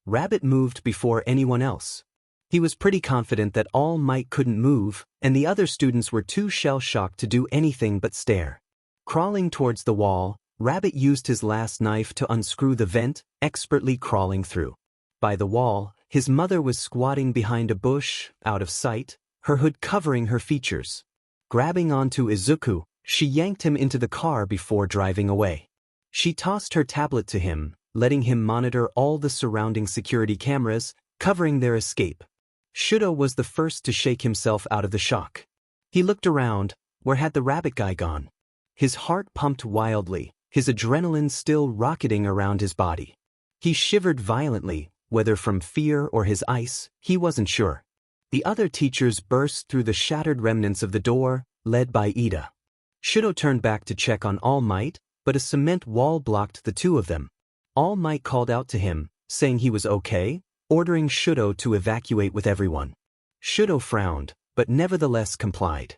Rabbit moved before anyone else. He was pretty confident that All Might couldn't move, and the other students were too shell-shocked to do anything but stare. Crawling towards the wall, Rabbit used his last knife to unscrew the vent, expertly crawling through. By the wall, his mother was squatting behind a bush, out of sight, her hood covering her features. Grabbing onto Izuku, she yanked him into the car before driving away. She tossed her tablet to him, letting him monitor all the surrounding security cameras, covering their escape. Shudo was the first to shake himself out of the shock. He looked around. Where had the rabbit guy gone? His heart pumped wildly, his adrenaline still rocketing around his body. He shivered violently, whether from fear or his ice, he wasn't sure. The other teachers burst through the shattered remnants of the door, led by Ida. Shudo turned back to check on All Might, but a cement wall blocked the two of them. All Might called out to him, saying he was okay, ordering Shudo to evacuate with everyone. Shudo frowned, but nevertheless complied.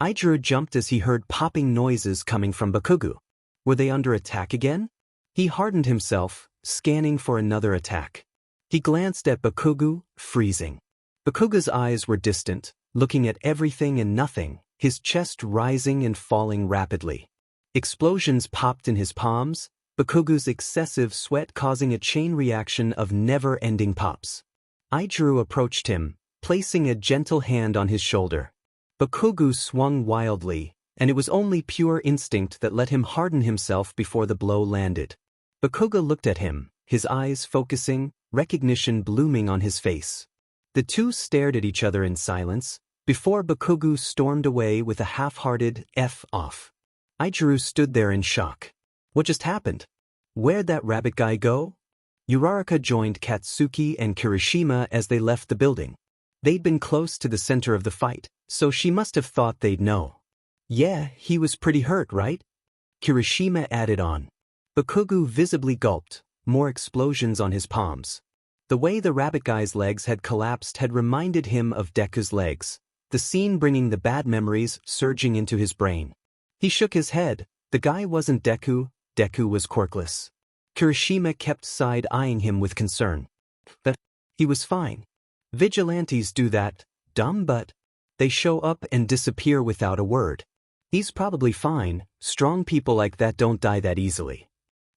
Izuku jumped as he heard popping noises coming from Bakugo. Were they under attack again? He hardened himself, scanning for another attack. He glanced at Bakugo, freezing. Bakugo's eyes were distant, looking at everything and nothing, his chest rising and falling rapidly. Explosions popped in his palms, Bakugo's excessive sweat causing a chain reaction of never-ending pops. Izuku approached him, placing a gentle hand on his shoulder. Bakugo swung wildly, and it was only pure instinct that let him harden himself before the blow landed. Bakugo looked at him, his eyes focusing, recognition blooming on his face. The two stared at each other in silence, before Bakugo stormed away with a half-hearted F off. Izuku stood there in shock. What just happened? Where'd that rabbit guy go? Uraraka joined Katsuki and Kirishima as they left the building. They'd been close to the center of the fight, so she must have thought they'd know. Yeah, he was pretty hurt, right? Kirishima added on. Bakugo visibly gulped, more explosions on his palms. The way the rabbit guy's legs had collapsed had reminded him of Deku's legs, the scene bringing the bad memories surging into his brain. He shook his head. The guy wasn't Deku, Deku was Quirkless. Kirishima kept side-eyeing him with concern. But he was fine. Vigilantes do that, dumb but they show up and disappear without a word. He's probably fine, strong people like that don't die that easily.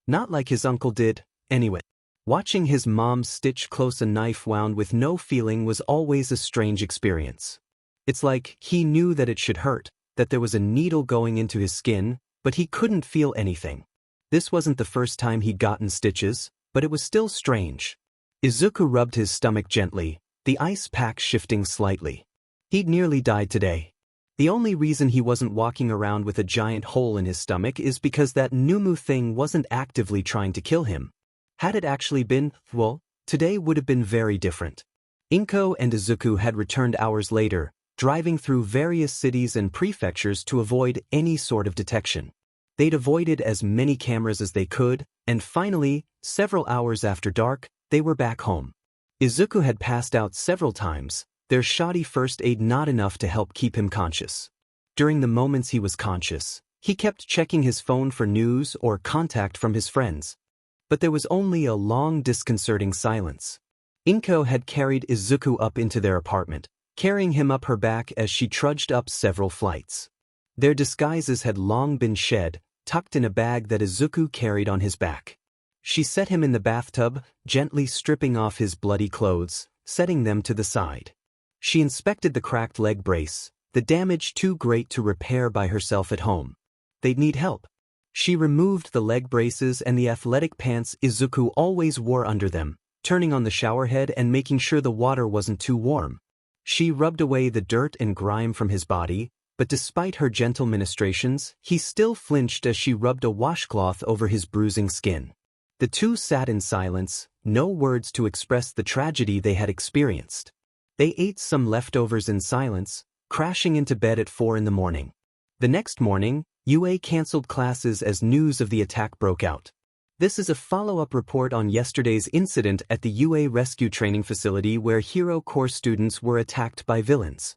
Not like his uncle did, anyway. Watching his mom stitch close a knife wound with no feeling was always a strange experience. It's like he knew that it should hurt, that there was a needle going into his skin, but he couldn't feel anything. This wasn't the first time he'd gotten stitches, but it was still strange. Izuku rubbed his stomach gently, the ice pack shifting slightly. He'd nearly died today. The only reason he wasn't walking around with a giant hole in his stomach is because that Numu thing wasn't actively trying to kill him. Had it actually been, well, today would have been very different. Inko and Izuku had returned hours later, driving through various cities and prefectures to avoid any sort of detection. They'd avoided as many cameras as they could, and finally, several hours after dark, they were back home. Izuku had passed out several times, their shoddy first aid not enough to help keep him conscious. During the moments he was conscious, he kept checking his phone for news or contact from his friends. But there was only a long disconcerting silence. Inko had carried Izuku up into their apartment, carrying him up her back as she trudged up several flights. Their disguises had long been shed, tucked in a bag that Izuku carried on his back. She set him in the bathtub, gently stripping off his bloody clothes, setting them to the side. She inspected the cracked leg brace, the damage too great to repair by herself at home. They'd need help. She removed the leg braces and the athletic pants Izuku always wore under them, turning on the shower head and making sure the water wasn't too warm. She rubbed away the dirt and grime from his body, but despite her gentle ministrations, he still flinched as she rubbed a washcloth over his bruising skin. The two sat in silence, no words to express the tragedy they had experienced. They ate some leftovers in silence, crashing into bed at 4 a.m. The next morning, UA canceled classes as news of the attack broke out. This is a follow-up report on yesterday's incident at the UA rescue training facility where Hero Corps students were attacked by villains.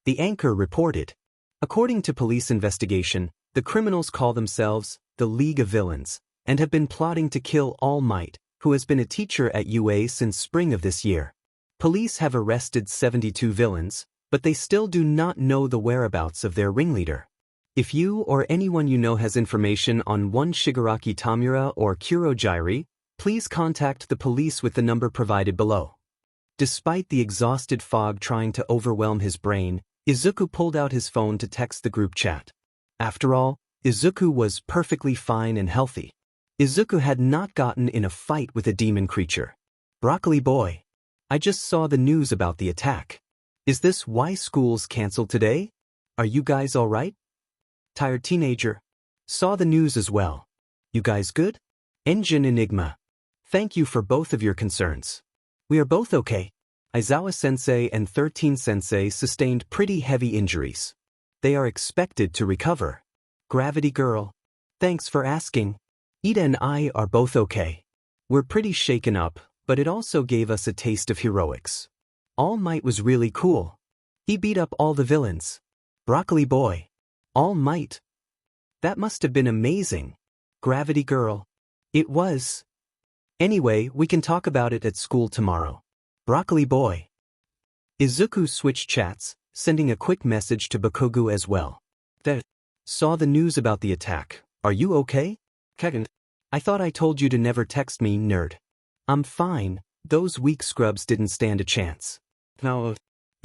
The anchor reported. According to police investigation, the criminals call themselves the League of Villains, and have been plotting to kill All Might, who has been a teacher at UA since spring of this year. Police have arrested 72 villains, but they still do not know the whereabouts of their ringleader. If you or anyone you know has information on one Shigaraki Tamura or Kurogyri, please contact the police with the number provided below. Despite the exhausted fog trying to overwhelm his brain, Izuku pulled out his phone to text the group chat. After all, Izuku was perfectly fine and healthy. Izuku had not gotten in a fight with a demon creature. Broccoli boy. I just saw the news about the attack. Is this why school's canceled today? Are you guys alright? Tired teenager. Saw the news as well. You guys good? Engine Enigma. Thank you for both of your concerns. We are both okay. Aizawa-sensei and 13-sensei sustained pretty heavy injuries. They are expected to recover. Gravity girl. Thanks for asking. Ida and I are both okay. We're pretty shaken up, but it also gave us a taste of heroics. All Might was really cool. He beat up all the villains. Broccoli boy. All Might. That must have been amazing. Gravity girl. It was. Anyway, we can talk about it at school tomorrow. Broccoli boy. Izuku switched chats, sending a quick message to Bakugo as well. Saw the news about the attack. Are you okay? Kegant. I thought I told you to never text me, nerd. I'm fine, those weak scrubs didn't stand a chance. No.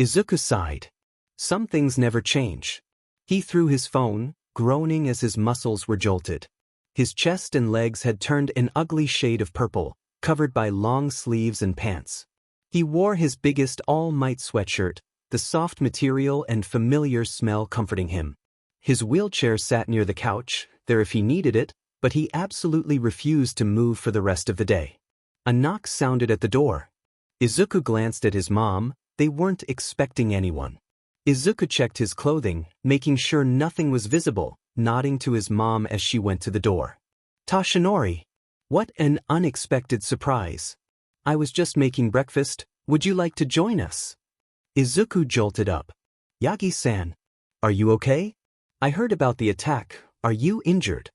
Izuku sighed. Some things never change. He threw his phone, groaning as his muscles were jolted. His chest and legs had turned an ugly shade of purple, covered by long sleeves and pants. He wore his biggest All Might sweatshirt, the soft material and familiar smell comforting him. His wheelchair sat near the couch, there if he needed it, but he absolutely refused to move for the rest of the day. A knock sounded at the door. Izuku glanced at his mom. They weren't expecting anyone. Izuku checked his clothing, making sure nothing was visible, nodding to his mom as she went to the door. Tashinori. What an unexpected surprise. I was just making breakfast. Would you like to join us? Izuku jolted up. Yagi-san. Are you okay? I heard about the attack. Are you injured?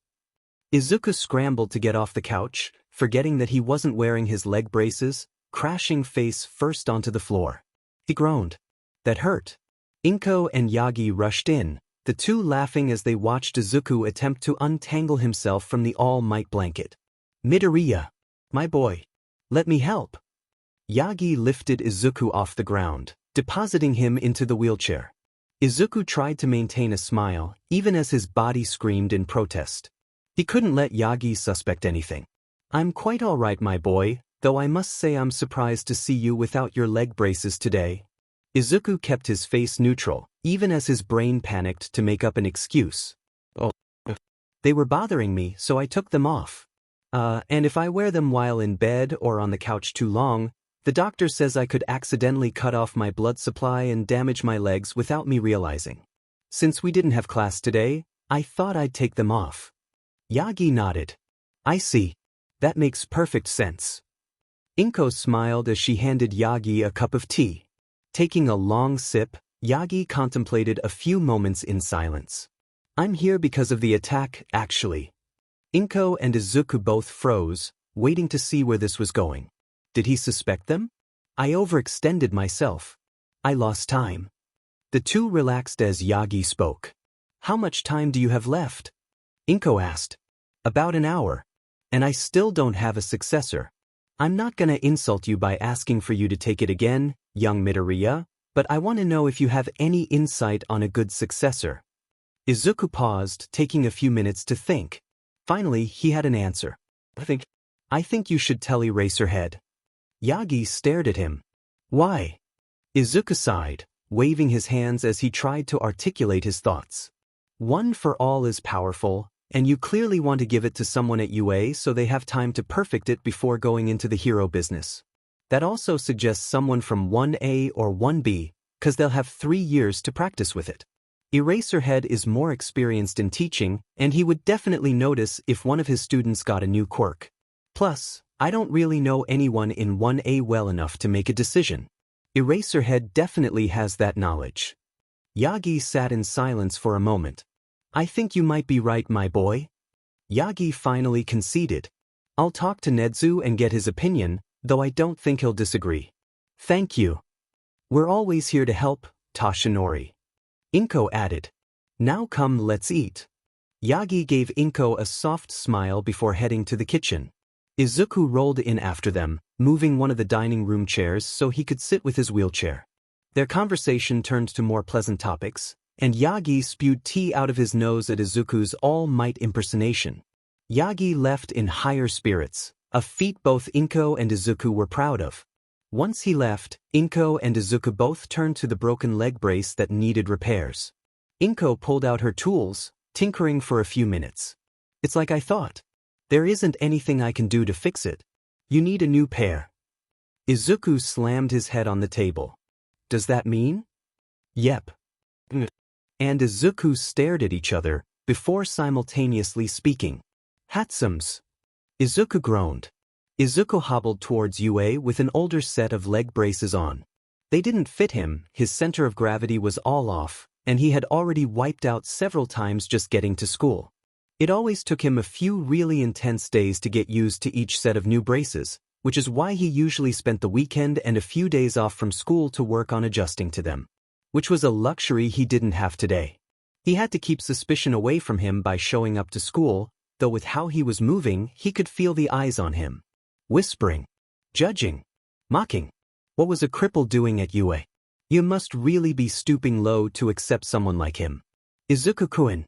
Izuku scrambled to get off the couch, forgetting that he wasn't wearing his leg braces, crashing face first onto the floor. He groaned. That hurt. Inko and Yagi rushed in, the two laughing as they watched Izuku attempt to untangle himself from the All Might blanket. Midoriya. My boy. Let me help. Yagi lifted Izuku off the ground, depositing him into the wheelchair. Izuku tried to maintain a smile, even as his body screamed in protest. He couldn't let Yagi suspect anything. I'm quite all right, my boy, though I must say I'm surprised to see you without your leg braces today. Izuku kept his face neutral, even as his brain panicked to make up an excuse. Oh. They were bothering me, so I took them off. And if I wear them while in bed or on the couch too long, the doctor says I could accidentally cut off my blood supply and damage my legs without me realizing. Since we didn't have class today, I thought I'd take them off. Yagi nodded. I see. That makes perfect sense. Inko smiled as she handed Yagi a cup of tea. Taking a long sip, Yagi contemplated a few moments in silence. I'm here because of the attack, actually. Inko and Izuku both froze, waiting to see where this was going. Did he suspect them? I overextended myself. I lost time. The two relaxed as Yagi spoke. How much time do you have left? Inko asked. About an hour. And I still don't have a successor. I'm not gonna insult you by asking for you to take it again, young Midoriya, but I want to know if you have any insight on a good successor. Izuku paused, taking a few minutes to think. Finally, he had an answer. I think you should tell Eraserhead. Yagi stared at him. Why? Izuku sighed, waving his hands as he tried to articulate his thoughts. One for All is powerful, and you clearly want to give it to someone at UA so they have time to perfect it before going into the hero business. That also suggests someone from 1A or 1B, cause they'll have 3 years to practice with it. Eraserhead is more experienced in teaching, and he would definitely notice if one of his students got a new quirk. Plus, I don't really know anyone in 1A well enough to make a decision. Eraserhead definitely has that knowledge. Yagi sat in silence for a moment. I think you might be right, my boy. Yagi finally conceded. I'll talk to Nedzu and get his opinion, though I don't think he'll disagree. Thank you. We're always here to help, Toshinori. Inko added. Now come, let's eat. Yagi gave Inko a soft smile before heading to the kitchen. Izuku rolled in after them, moving one of the dining room chairs so he could sit with his wheelchair. Their conversation turned to more pleasant topics, and Yagi spewed tea out of his nose at Izuku's all-might impersonation. Yagi left in higher spirits, a feat both Inko and Izuku were proud of. Once he left, Inko and Izuku both turned to the broken leg brace that needed repairs. Inko pulled out her tools, tinkering for a few minutes. It's like I thought. There isn't anything I can do to fix it. You need a new pair. Izuku slammed his head on the table. Does that mean? Yep. And Izuku stared at each other, before simultaneously speaking. Hatsums. Izuku groaned. Izuku hobbled towards Yue with an older set of leg braces on. They didn't fit him, his center of gravity was all off, and he had already wiped out several times just getting to school. It always took him a few really intense days to get used to each set of new braces, which is why he usually spent the weekend and a few days off from school to work on adjusting to them. Which was a luxury he didn't have today. He had to keep suspicion away from him by showing up to school, though with how he was moving, he could feel the eyes on him. Whispering. Judging. Mocking. What was a cripple doing at Yue? You must really be stooping low to accept someone like him. Izuku-kun.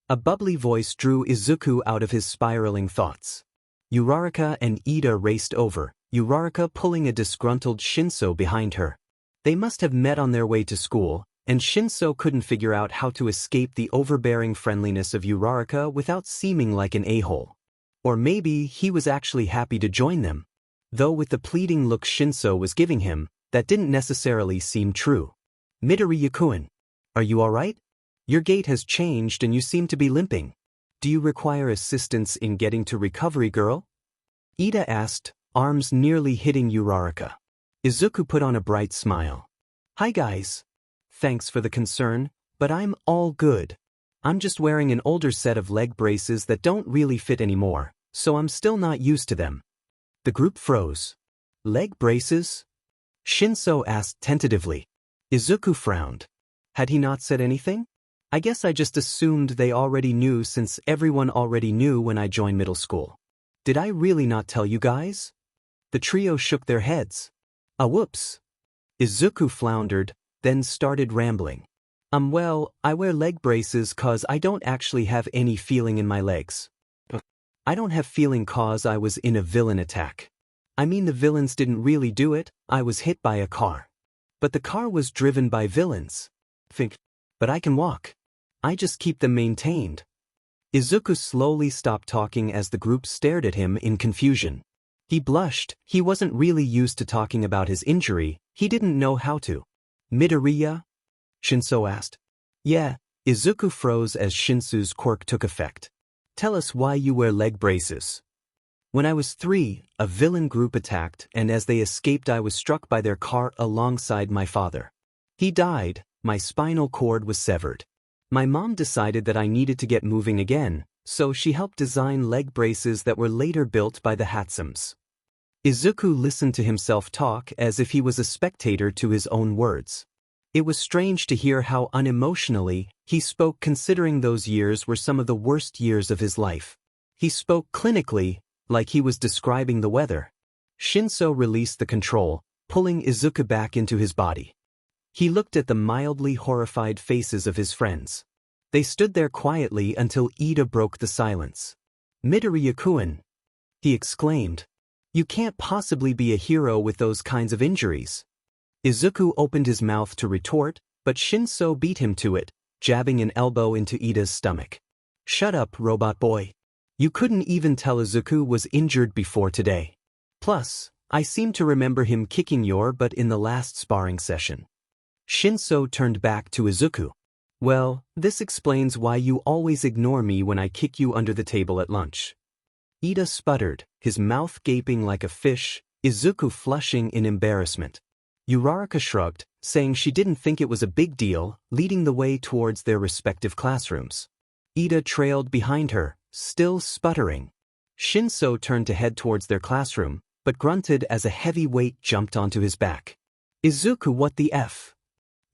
A bubbly voice drew Izuku out of his spiraling thoughts. Uraraka and Ida raced over, Uraraka pulling a disgruntled Shinso behind her. They must have met on their way to school, and Shinso couldn't figure out how to escape the overbearing friendliness of Uraraka without seeming like an a-hole. Or maybe he was actually happy to join them. Though with the pleading look Shinso was giving him, that didn't necessarily seem true. Midoriya-kun. Are you alright? Your gait has changed and you seem to be limping. Do you require assistance in getting to recovery, girl? Ida asked, arms nearly hitting Uraraka. Izuku put on a bright smile. Hi guys. Thanks for the concern, but I'm all good. I'm just wearing an older set of leg braces that don't really fit anymore, so I'm still not used to them. The group froze. Leg braces? Shinso asked tentatively. Izuku frowned. Had he not said anything? I guess I just assumed they already knew since everyone already knew when I joined middle school. Did I really not tell you guys? The trio shook their heads. Whoops. Izuku floundered, then started rambling. Well, I wear leg braces cause I don't actually have any feeling in my legs. I don't have feeling cause I was in a villain attack. I mean the villains didn't really do it, I was hit by a car. But the car was driven by villains. But I can walk. I just keep them maintained. Izuku slowly stopped talking as the group stared at him in confusion. He blushed, he wasn't really used to talking about his injury, he didn't know how to. Midoriya? Shinso asked. Yeah, Izuku froze as Shinsu's quirk took effect. Tell us why you wear leg braces. When I was 3, a villain group attacked and as they escaped I was struck by their car alongside my father. He died, my spinal cord was severed. My mom decided that I needed to get moving again, so she helped design leg braces that were later built by the Hatsums. Izuku listened to himself talk as if he was a spectator to his own words. It was strange to hear how unemotionally he spoke considering those years were some of the worst years of his life. He spoke clinically, like he was describing the weather. Shinso released the control, pulling Izuku back into his body. He looked at the mildly horrified faces of his friends. They stood there quietly until Ida broke the silence. Midoriya-kun, he exclaimed. You can't possibly be a hero with those kinds of injuries. Izuku opened his mouth to retort, but Shinso beat him to it, jabbing an elbow into Ida's stomach. Shut up, robot boy. You couldn't even tell Izuku was injured before today. Plus, I seem to remember him kicking your butt in the last sparring session. Shinso turned back to Izuku. Well, this explains why you always ignore me when I kick you under the table at lunch. Ida sputtered, his mouth gaping like a fish, Izuku flushing in embarrassment. Uraraka shrugged, saying she didn't think it was a big deal, leading the way towards their respective classrooms. Ida trailed behind her, still sputtering. Shinso turned to head towards their classroom, but grunted as a heavy weight jumped onto his back. Izuku, what the F?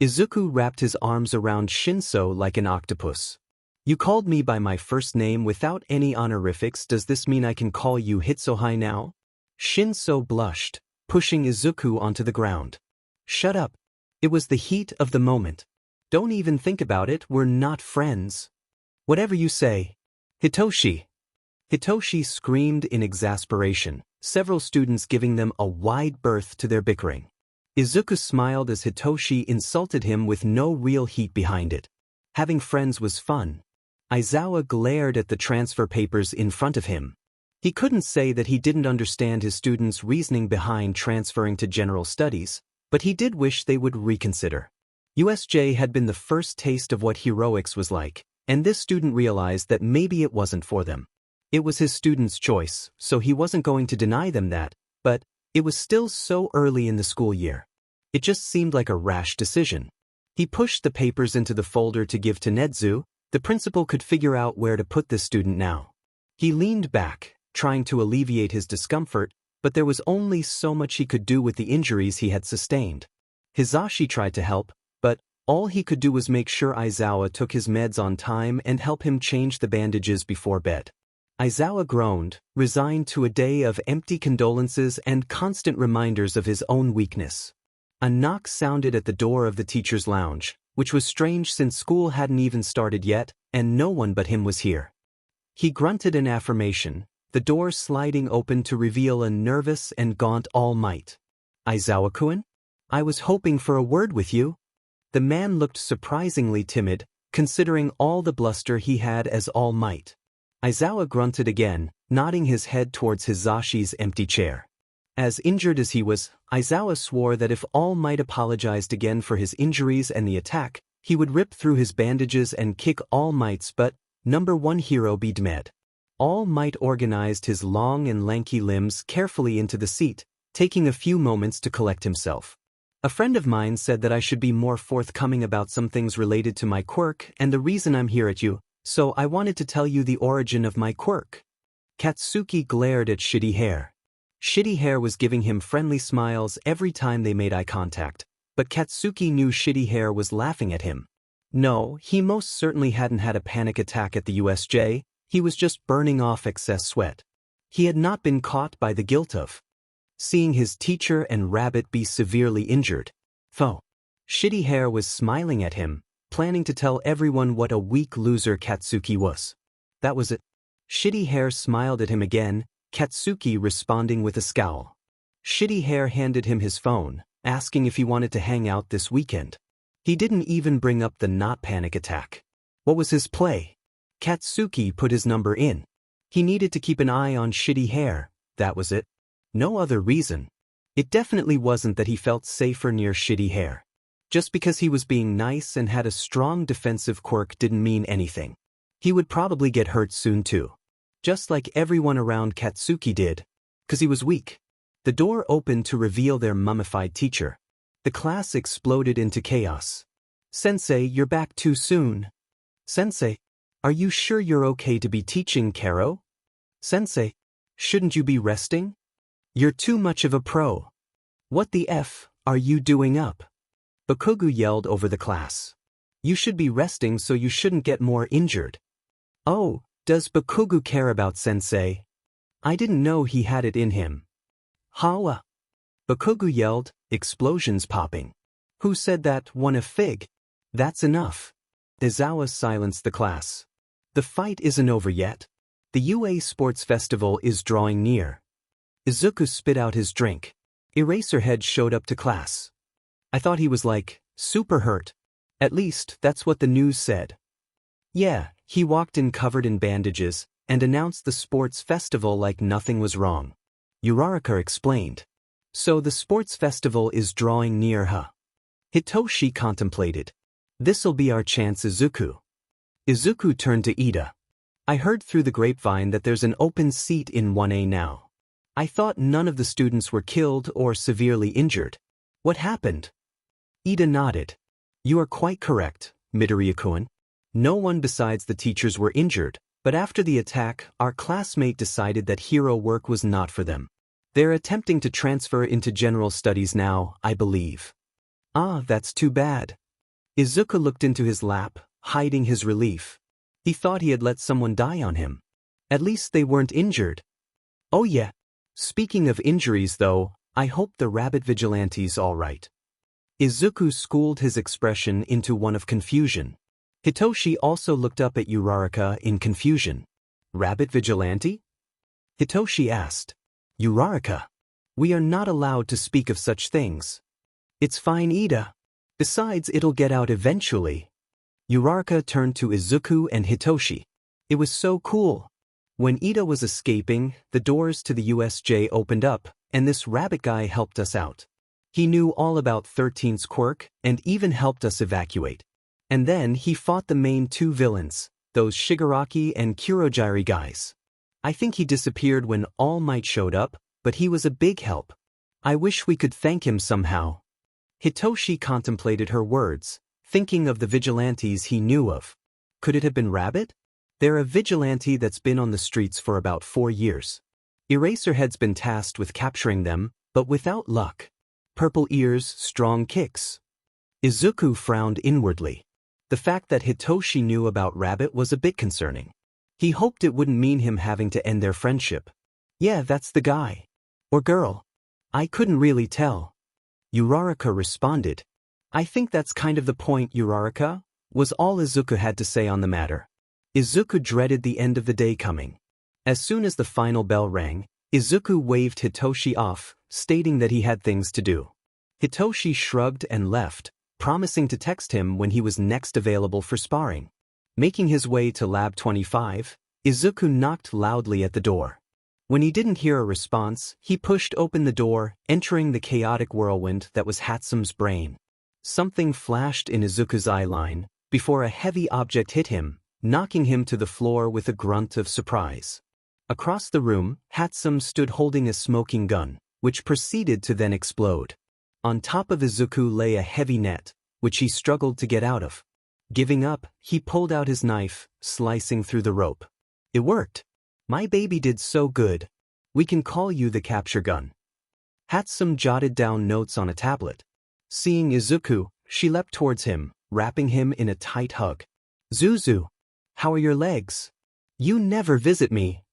Izuku wrapped his arms around Shinso like an octopus. You called me by my first name without any honorifics. Does this mean I can call you Hitsuhai now? Shinso blushed, pushing Izuku onto the ground. Shut up. It was the heat of the moment. Don't even think about it, we're not friends. Whatever you say. Hitoshi. Hitoshi screamed in exasperation, several students giving them a wide berth to their bickering. Izuku smiled as Hitoshi insulted him with no real heat behind it. Having friends was fun. Aizawa glared at the transfer papers in front of him. He couldn't say that he didn't understand his students' reasoning behind transferring to general studies, but he did wish they would reconsider. USJ had been the first taste of what heroics was like, and this student realized that maybe it wasn't for them. It was his student's choice, so he wasn't going to deny them that, but it was still so early in the school year. It just seemed like a rash decision. He pushed the papers into the folder to give to Nedzu. The principal could figure out where to put this student now. He leaned back, trying to alleviate his discomfort, but there was only so much he could do with the injuries he had sustained. Hizashi tried to help, but all he could do was make sure Aizawa took his meds on time and help him change the bandages before bed. Aizawa groaned, resigned to a day of empty condolences and constant reminders of his own weakness. A knock sounded at the door of the teacher's lounge, which was strange since school hadn't even started yet, and no one but him was here. He grunted an affirmation, the door sliding open to reveal a nervous and gaunt All Might. Aizawa-kun? I was hoping for a word with you. The man looked surprisingly timid, considering all the bluster he had as All Might. Aizawa grunted again, nodding his head towards Hizashi's empty chair. As injured as he was, Aizawa swore that if All Might apologized again for his injuries and the attack, he would rip through his bandages and kick All Might's butt. Number 1 hero be dead. All Might organized his long and lanky limbs carefully into the seat, taking a few moments to collect himself. A friend of mine said that I should be more forthcoming about some things related to my quirk and the reason I'm here at you, so I wanted to tell you the origin of my quirk. Katsuki glared at Shitty Hair. Shitty Hair was giving him friendly smiles every time they made eye contact, but Katsuki knew Shitty Hair was laughing at him. No, he most certainly hadn't had a panic attack at the USJ, he was just burning off excess sweat. He had not been caught by the guilt of seeing his teacher and rabbit be severely injured. Foe. Shitty Hair was smiling at him, planning to tell everyone what a weak loser Katsuki was. That was it. Shitty Hair smiled at him again, Katsuki responding with a scowl. Shitty Hair handed him his phone, asking if he wanted to hang out this weekend. He didn't even bring up the not panic attack. What was his play? Katsuki put his number in. He needed to keep an eye on Shitty Hair, that was it. No other reason. It definitely wasn't that he felt safer near Shitty Hair. Just because he was being nice and had a strong defensive quirk didn't mean anything. He would probably get hurt soon too. Just like everyone around Katsuki did. 'Cause he was weak. The door opened to reveal their mummified teacher. The class exploded into chaos. Sensei, you're back too soon. Sensei, are you sure you're okay to be teaching Karo? Sensei, shouldn't you be resting? You're too much of a pro. What the F are you doing up? Bakugu yelled over the class. You should be resting so you shouldn't get more injured. Oh, does Bakugu care about Sensei? I didn't know he had it in him. Hawa. Bakugu yelled, explosions popping. Who said that, one a fig? That's enough. Izawa silenced the class. The fight isn't over yet. The UA Sports Festival is drawing near. Izuku spit out his drink. Eraserhead showed up to class. I thought he was like, super hurt. At least, that's what the news said. Yeah, he walked in covered in bandages, and announced the sports festival like nothing was wrong. Uraraka explained. So the sports festival is drawing near, huh? Hitoshi contemplated. This'll be our chance, Izuku. Izuku turned to Ida. I heard through the grapevine that there's an open seat in 1A now. I thought none of the students were killed or severely injured. What happened? Ida nodded. You are quite correct, Midoriya-kun. No one besides the teachers were injured, But after the attack, our classmate decided that hero work was not for them. They're attempting to transfer into general studies now, I believe. Ah, that's too bad. Izuku looked into his lap, hiding his relief. He thought he had let someone die on him. At least they weren't injured. Oh yeah. Speaking of injuries though, I hope the rabbit vigilante's alright. Izuku schooled his expression into one of confusion. Hitoshi also looked up at Uraraka in confusion. Rabbit vigilante? Hitoshi asked. Uraraka. We are not allowed to speak of such things. It's fine, Ida. Besides, it'll get out eventually. Uraraka turned to Izuku and Hitoshi. It was so cool. When Ida was escaping, the doors to the USJ opened up, and this rabbit guy helped us out. He knew all about 13's quirk, and even helped us evacuate. And then he fought the main two villains, those Shigaraki and Kurogiri guys. I think he disappeared when All Might showed up, but he was a big help. I wish we could thank him somehow. Hitoshi contemplated her words, thinking of the vigilantes he knew of. Could it have been Rabbit? They're a vigilante that's been on the streets for about 4 years. Eraserhead's been tasked with capturing them, but without luck. Purple ears, strong kicks. Izuku frowned inwardly. The fact that Hitoshi knew about Rabbit was a bit concerning. He hoped it wouldn't mean him having to end their friendship. Yeah, that's the guy. Or girl. I couldn't really tell. Uraraka responded. I think that's kind of the point, Uraraka, was all Izuku had to say on the matter. Izuku dreaded the end of the day coming. As soon as the final bell rang, Izuku waved Hitoshi off, stating that he had things to do. Hitoshi shrugged and left, promising to text him when he was next available for sparring. Making his way to Lab 25, Izuku knocked loudly at the door. When he didn't hear a response, he pushed open the door, entering the chaotic whirlwind that was Hatsume's brain. Something flashed in Izuku's eyeline, before a heavy object hit him, knocking him to the floor with a grunt of surprise. Across the room, Hatsume stood holding a smoking gun, which proceeded to then explode. On top of Izuku lay a heavy net, which he struggled to get out of. Giving up, he pulled out his knife, slicing through the rope. It worked. My baby did so good. We can call you the capture gun. Hatsume jotted down notes on a tablet. Seeing Izuku, she leapt towards him, wrapping him in a tight hug. Zuzu, how are your legs? You never visit me.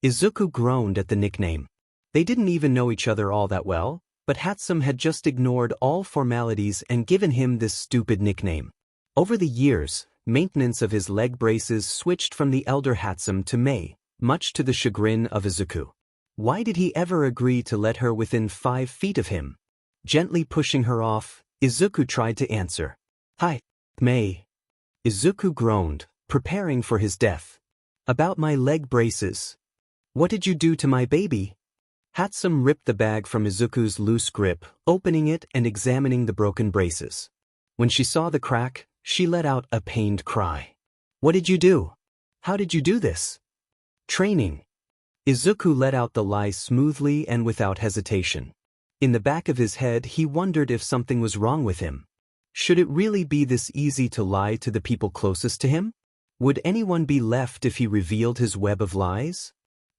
Izuku groaned at the nickname. They didn't even know each other all that well, but Hatsume had just ignored all formalities and given him this stupid nickname. Over the years, maintenance of his leg braces switched from the elder Hatsume to Mei, much to the chagrin of Izuku. Why did he ever agree to let her within 5 feet of him? Gently pushing her off, Izuku tried to answer. Hi, Mei. Izuku groaned, preparing for his death. About my leg braces. What did you do to my baby? Hatsume ripped the bag from Izuku's loose grip, opening it and examining the broken braces. When she saw the crack, she let out a pained cry. What did you do? How did you do this? Training. Izuku let out the lie smoothly and without hesitation. In the back of his head, he wondered if something was wrong with him. Should it really be this easy to lie to the people closest to him? Would anyone be left if he revealed his web of lies?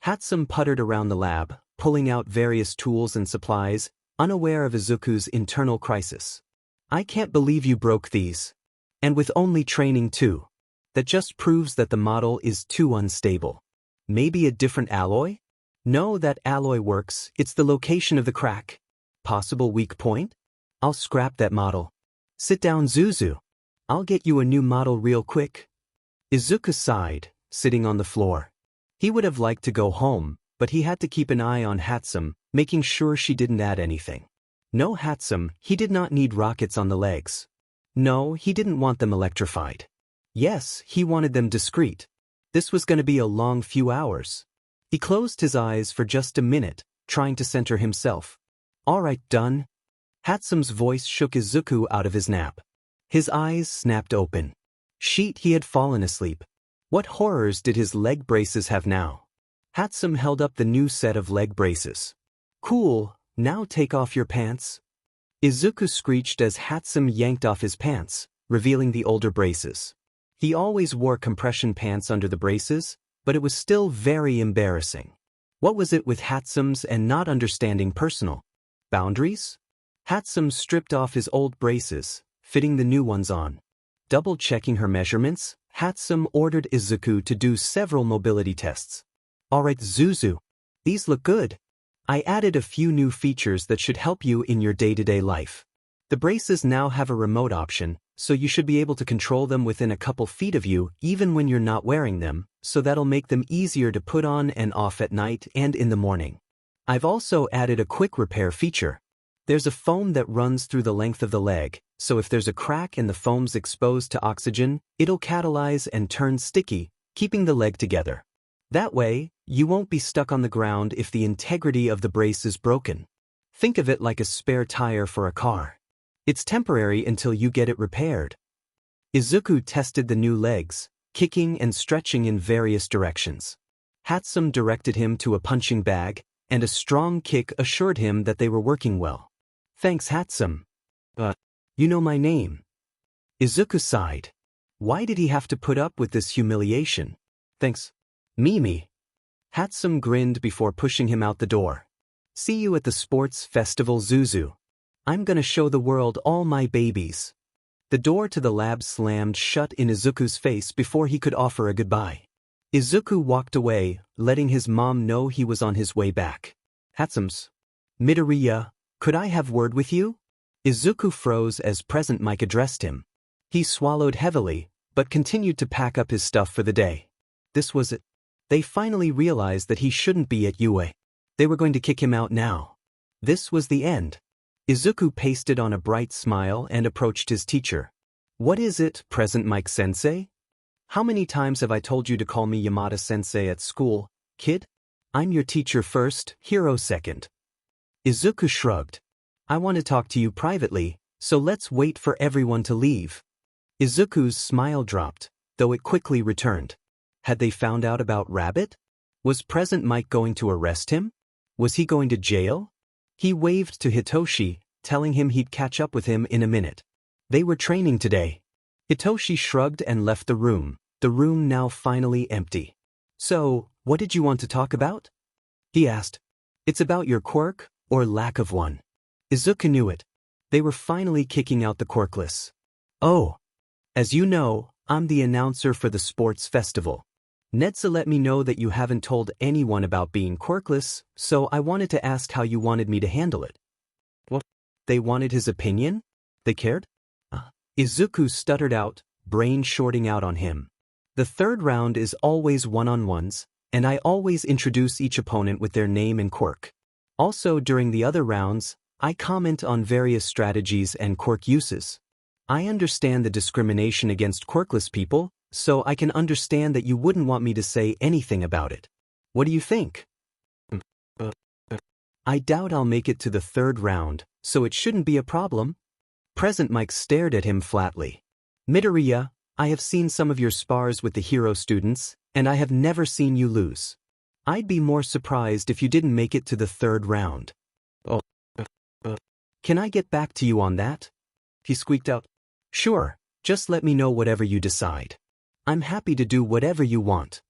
Hatsume puttered around the lab, pulling out various tools and supplies, unaware of Izuku's internal crisis. I can't believe you broke these. And with only training too. That just proves that the model is too unstable. Maybe a different alloy? No, that alloy works, it's the location of the crack. Possible weak point? I'll scrap that model. Sit down, Zuzu. I'll get you a new model real quick. Izuku sighed, sitting on the floor. He would have liked to go home, but he had to keep an eye on Hatsume, making sure she didn't add anything. No, Hatsume, he did not need rockets on the legs. No, he didn't want them electrified. Yes, he wanted them discreet. This was going to be a long few hours. He closed his eyes for just a minute, trying to center himself. All right, done. Hatsume's voice shook Izuku out of his nap. His eyes snapped open. Sheet, he had fallen asleep. What horrors did his leg braces have now? Hatsume held up the new set of leg braces. Cool, now take off your pants. Izuku screeched as Hatsume yanked off his pants, revealing the older braces. He always wore compression pants under the braces, but it was still very embarrassing. What was it with Hatsume's and not understanding personal boundaries? Hatsume stripped off his old braces, fitting the new ones on. Double-checking her measurements, Hatsume ordered Izuku to do several mobility tests. Alright Zuzu, these look good. I added a few new features that should help you in your day-to-day life. The braces now have a remote option, so you should be able to control them within a couple feet of you even when you're not wearing them, so that'll make them easier to put on and off at night and in the morning. I've also added a quick repair feature. There's a foam that runs through the length of the leg, so if there's a crack and the foam's exposed to oxygen, it'll catalyze and turn sticky, keeping the leg together. That way, you won't be stuck on the ground if the integrity of the brace is broken. Think of it like a spare tire for a car. It's temporary until you get it repaired. Izuku tested the new legs, kicking and stretching in various directions. Hatsume directed him to a punching bag, and a strong kick assured him that they were working well. Thanks Hatsume. You know my name. Izuku sighed. Why did he have to put up with this humiliation? Thanks. Mimi. Hatsume grinned before pushing him out the door. See you at the sports festival Zuzu. I'm gonna show the world all my babies. The door to the lab slammed shut in Izuku's face before he could offer a goodbye. Izuku walked away, letting his mom know he was on his way back. Hatsume's. Midoriya, could I have word with you? Izuku froze as Present Mike addressed him. He swallowed heavily, but continued to pack up his stuff for the day. This was it. They finally realized that he shouldn't be at UA. They were going to kick him out now. This was the end. Izuku pasted on a bright smile and approached his teacher. What is it, Present Mike Sensei? How many times have I told you to call me Yamada Sensei at school, kid? I'm your teacher first, hero second. Izuku shrugged. I want to talk to you privately, so let's wait for everyone to leave. Izuku's smile dropped, though it quickly returned. Had they found out about Rabbit? Was Present Mike going to arrest him? Was he going to jail? He waved to Hitoshi, telling him he'd catch up with him in a minute. They were training today. Hitoshi shrugged and left the room now finally empty. So, what did you want to talk about? He asked. It's about your quirk, or lack of one. Izuku knew it. They were finally kicking out the Quirkless. Oh. As you know, I'm the announcer for the sports festival. Netza let me know that you haven't told anyone about being quirkless, so I wanted to ask how you wanted me to handle it. What? They wanted his opinion? They cared? Izuku stuttered out, brain shorting out on him. The third round is always one-on-ones, and I always introduce each opponent with their name and quirk. Also during the other rounds, I comment on various strategies and quirk uses. I understand the discrimination against quirkless people, so I can understand that you wouldn't want me to say anything about it. What do you think? I doubt I'll make it to the third round, so it shouldn't be a problem. Present Mike stared at him flatly. Midoriya, I have seen some of your spars with the hero students, and I have never seen you lose. I'd be more surprised if you didn't make it to the third round. Can I get back to you on that? He squeaked out. Sure, just let me know whatever you decide. I'm happy to do whatever you want.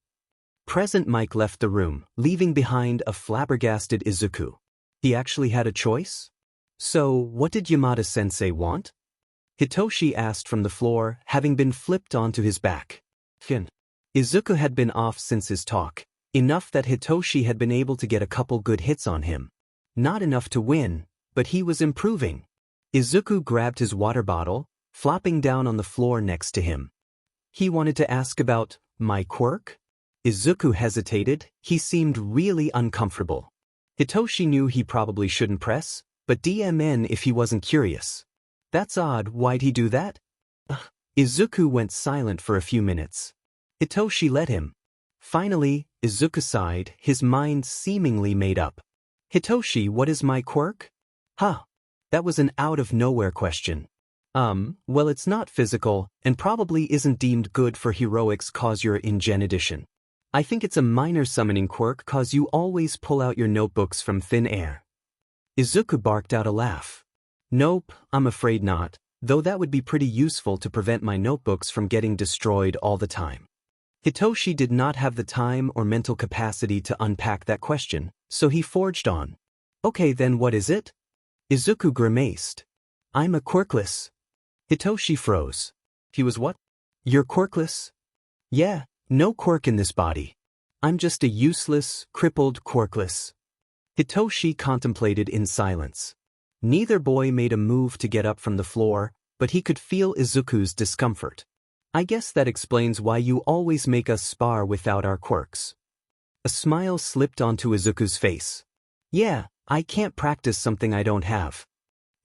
Present Mike left the room, leaving behind a flabbergasted Izuku. He actually had a choice? So, what did Yamada-sensei want? Hitoshi asked from the floor, having been flipped onto his back. Izuku had been off since his talk, enough that Hitoshi had been able to get a couple good hits on him. Not enough to win, but he was improving. Izuku grabbed his water bottle, flopping down on the floor next to him. He wanted to ask about my quirk? Izuku hesitated, he seemed really uncomfortable. Hitoshi knew he probably shouldn't press, but DMN if he wasn't curious. That's odd, why'd he do that? Izuku went silent for a few minutes. Hitoshi let him. Finally, Izuku sighed, his mind seemingly made up. Hitoshi, what is my quirk? That was an out-of-nowhere question. Well it's not physical, and probably isn't deemed good for heroics cause you're in Gen Edition. I think it's a minor summoning quirk cause you always pull out your notebooks from thin air. Izuku barked out a laugh. Nope, I'm afraid not, though that would be pretty useful to prevent my notebooks from getting destroyed all the time. Hitoshi did not have the time or mental capacity to unpack that question, so he forged on. Okay, then what is it? Izuku grimaced. I'm a Quirkless. Hitoshi froze. He was what? You're Quirkless? Yeah, no quirk in this body. I'm just a useless, crippled Quirkless. Hitoshi contemplated in silence. Neither boy made a move to get up from the floor, but he could feel Izuku's discomfort. I guess that explains why you always make us spar without our quirks. A smile slipped onto Izuku's face. Yeah, I can't practice something I don't have.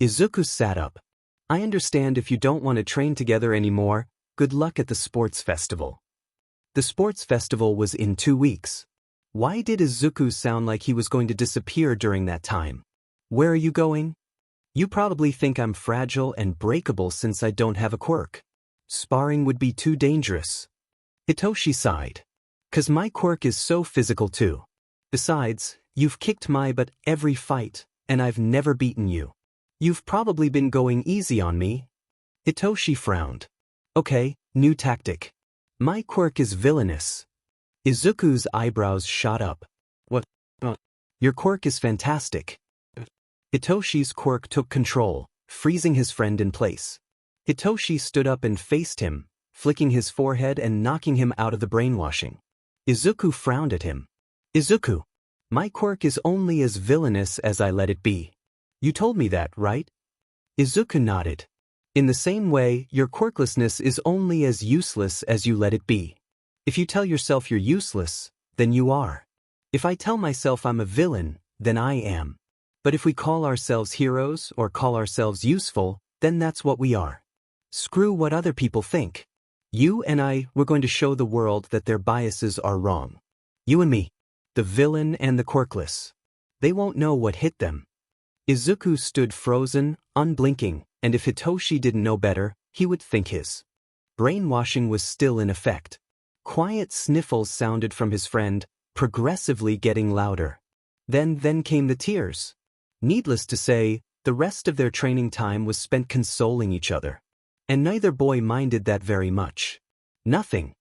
Izuku sat up. I understand if you don't want to train together anymore, good luck at the sports festival. The sports festival was in 2 weeks. Why did Izuku sound like he was going to disappear during that time? Where are you going? You probably think I'm fragile and breakable since I don't have a quirk. Sparring would be too dangerous. Hitoshi sighed. 'Cause my quirk is so physical too. Besides, you've kicked my butt every fight, and I've never beaten you. You've probably been going easy on me. Hitoshi frowned. Okay, new tactic. My quirk is villainous. Izuku's eyebrows shot up. What? Your quirk is fantastic. Hitoshi's quirk took control, freezing his friend in place. Hitoshi stood up and faced him, flicking his forehead and knocking him out of the brainwashing. Izuku frowned at him. Izuku, my quirk is only as villainous as I let it be. You told me that, right? Izuku nodded. In the same way, your quirklessness is only as useless as you let it be. If you tell yourself you're useless, then you are. If I tell myself I'm a villain, then I am. But if we call ourselves heroes or call ourselves useful, then that's what we are. Screw what other people think. You and I, we're going to show the world that their biases are wrong. You and me. The villain and the quirkless. They won't know what hit them. Izuku stood frozen, unblinking, and if Hitoshi didn't know better, he would think his brainwashing was still in effect. Quiet sniffles sounded from his friend, progressively getting louder. Then came the tears. Needless to say, the rest of their training time was spent consoling each other. And neither boy minded that very much. Nothing.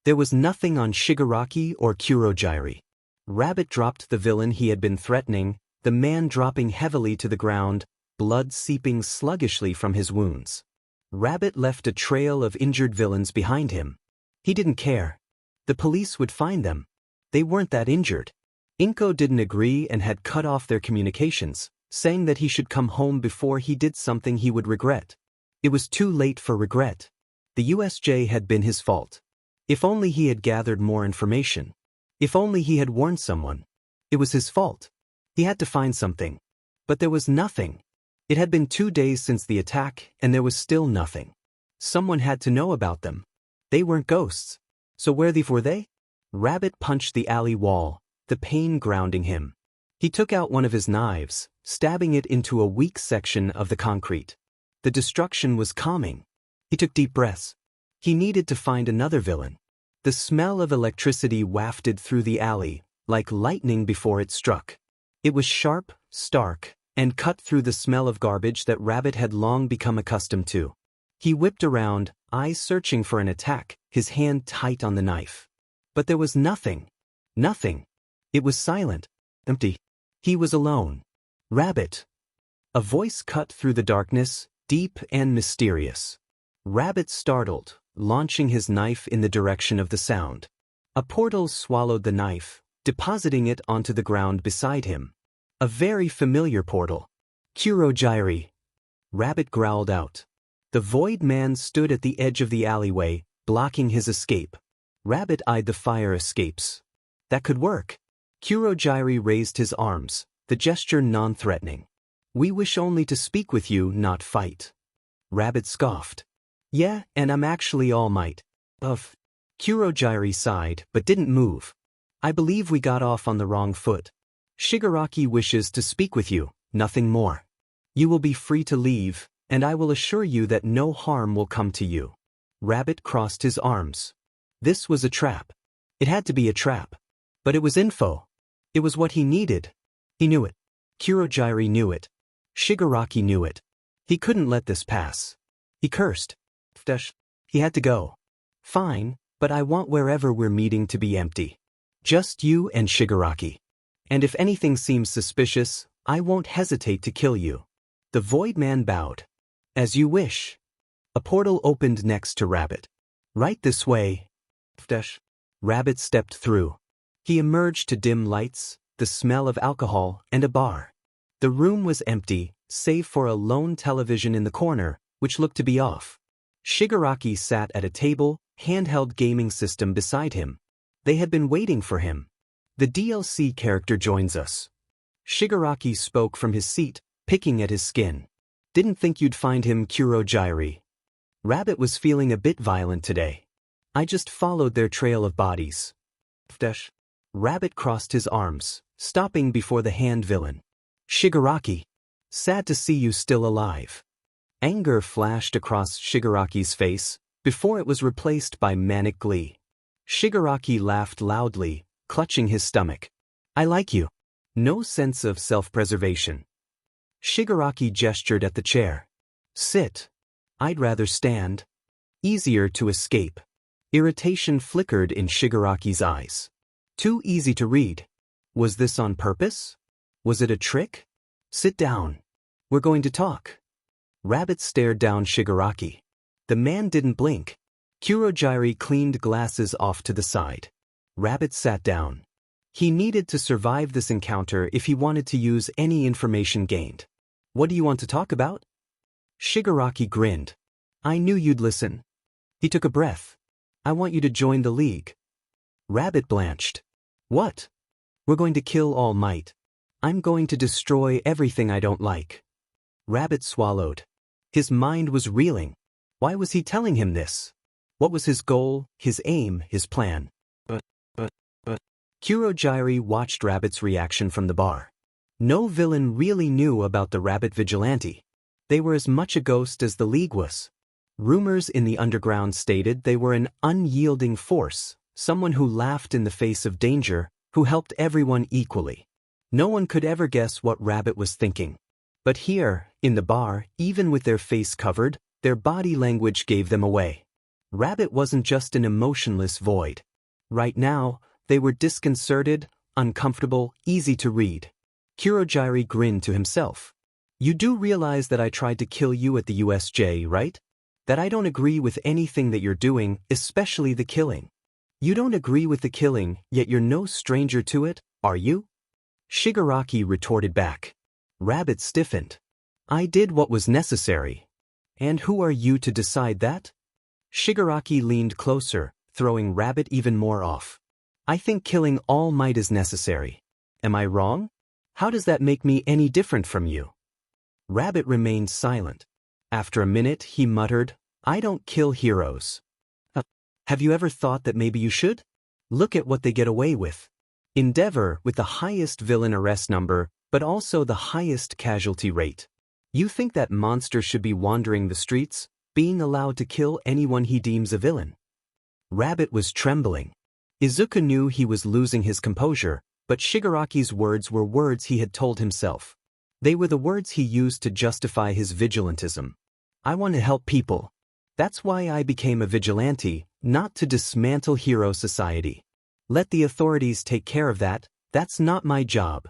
There was nothing on Shigaraki or Kurogyri. Rabbit dropped the villain he had been threatening, the man dropping heavily to the ground, blood seeping sluggishly from his wounds. Rabbit left a trail of injured villains behind him. He didn't care. The police would find them. They weren't that injured. Inko didn't agree and had cut off their communications, saying that he should come home before he did something he would regret. It was too late for regret. The USJ had been his fault. If only he had gathered more information. If only he had warned someone. It was his fault. He had to find something. But there was nothing. It had been 2 days since the attack, and there was still nothing. Someone had to know about them. They weren't ghosts. So where were they? Rabbit punched the alley wall, the pain grounding him. He took out one of his knives, stabbing it into a weak section of the concrete. The destruction was calming. He took deep breaths. He needed to find another villain. The smell of electricity wafted through the alley, like lightning before it struck. It was sharp, stark, and cut through the smell of garbage that Rabbit had long become accustomed to. He whipped around, eyes searching for an attack, his hand tight on the knife. But there was nothing. Nothing. It was silent. Empty. He was alone. Rabbit. A voice cut through the darkness, deep and mysterious. Rabbit startled, launching his knife in the direction of the sound. A portal swallowed the knife, depositing it onto the ground beside him. A very familiar portal. Kurogyri. Rabbit growled out. The Void Man stood at the edge of the alleyway, blocking his escape. Rabbit eyed the fire escapes. That could work. Kurogyri raised his arms, the gesture non-threatening. We wish only to speak with you, not fight. Rabbit scoffed. Yeah, and I'm actually All Might. Kurogyri sighed, but didn't move. I believe we got off on the wrong foot. Shigaraki wishes to speak with you, nothing more. You will be free to leave, and I will assure you that no harm will come to you. Rabbit crossed his arms. This was a trap. It had to be a trap. But it was info. It was what he needed. He knew it. Kurogyri knew it. Shigaraki knew it. He couldn't let this pass. He cursed. He had to go. Fine, but I want wherever we're meeting to be empty. Just you and Shigaraki. And if anything seems suspicious, I won't hesitate to kill you. The Void Man bowed. As you wish. A portal opened next to Rabbit. Right this way. Rabbit stepped through. He emerged to dim lights, the smell of alcohol, and a bar. The room was empty, save for a lone television in the corner, which looked to be off. Shigaraki sat at a table, handheld gaming system beside him. They had been waiting for him. The DLC character joins us. Shigaraki spoke from his seat, picking at his skin. Didn't think you'd find him Kurogyri. Rabbit was feeling a bit violent today. I just followed their trail of bodies. Rabbit crossed his arms, stopping before the hand villain. Shigaraki. Sad to see you still alive. Anger flashed across Shigaraki's face, before it was replaced by manic glee. Shigaraki laughed loudly, clutching his stomach. I like you. No sense of self-preservation. Shigaraki gestured at the chair. Sit. I'd rather stand. Easier to escape. Irritation flickered in Shigaraki's eyes. Too easy to read. Was this on purpose? Was it a trick? Sit down. We're going to talk. Rabbit stared down Shigaraki. The man didn't blink. Kurogyri cleaned glasses off to the side. Rabbit sat down. He needed to survive this encounter if he wanted to use any information gained. What do you want to talk about? Shigaraki grinned. I knew you'd listen. He took a breath. I want you to join the League. Rabbit blanched. What? We're going to kill All Might. I'm going to destroy everything I don't like. Rabbit swallowed. His mind was reeling. Why was he telling him this? What was his goal, his aim, his plan? But. Kurogyri watched Rabbit's reaction from the bar. No villain really knew about the Rabbit Vigilante. They were as much a ghost as the League was. Rumors in the underground stated they were an unyielding force, someone who laughed in the face of danger, who helped everyone equally. No one could ever guess what Rabbit was thinking. But here, in the bar, even with their face covered, their body language gave them away. Rabbit wasn't just an emotionless void. Right now, they were disconcerted, uncomfortable, easy to read. Kurogyri grinned to himself. You do realize that I tried to kill you at the USJ, right? That I don't agree with anything that you're doing, especially the killing. You don't agree with the killing, yet you're no stranger to it, are you? Shigaraki retorted back. Rabbit stiffened. I did what was necessary. And who are you to decide that? Shigaraki leaned closer, throwing Rabbit even more off. I think killing All Might is necessary. Am I wrong? How does that make me any different from you? Rabbit remained silent. After a minute, he muttered, I don't kill heroes. Have you ever thought that maybe you should? Look at what they get away with. Endeavor with the highest villain arrest number, but also the highest casualty rate. You think that monster should be wandering the streets, being allowed to kill anyone he deems a villain? Rabbit was trembling. Izuku knew he was losing his composure, but Shigaraki's words were words he had told himself. They were the words he used to justify his vigilantism. I want to help people. That's why I became a vigilante, not to dismantle hero society. Let the authorities take care of that, that's not my job.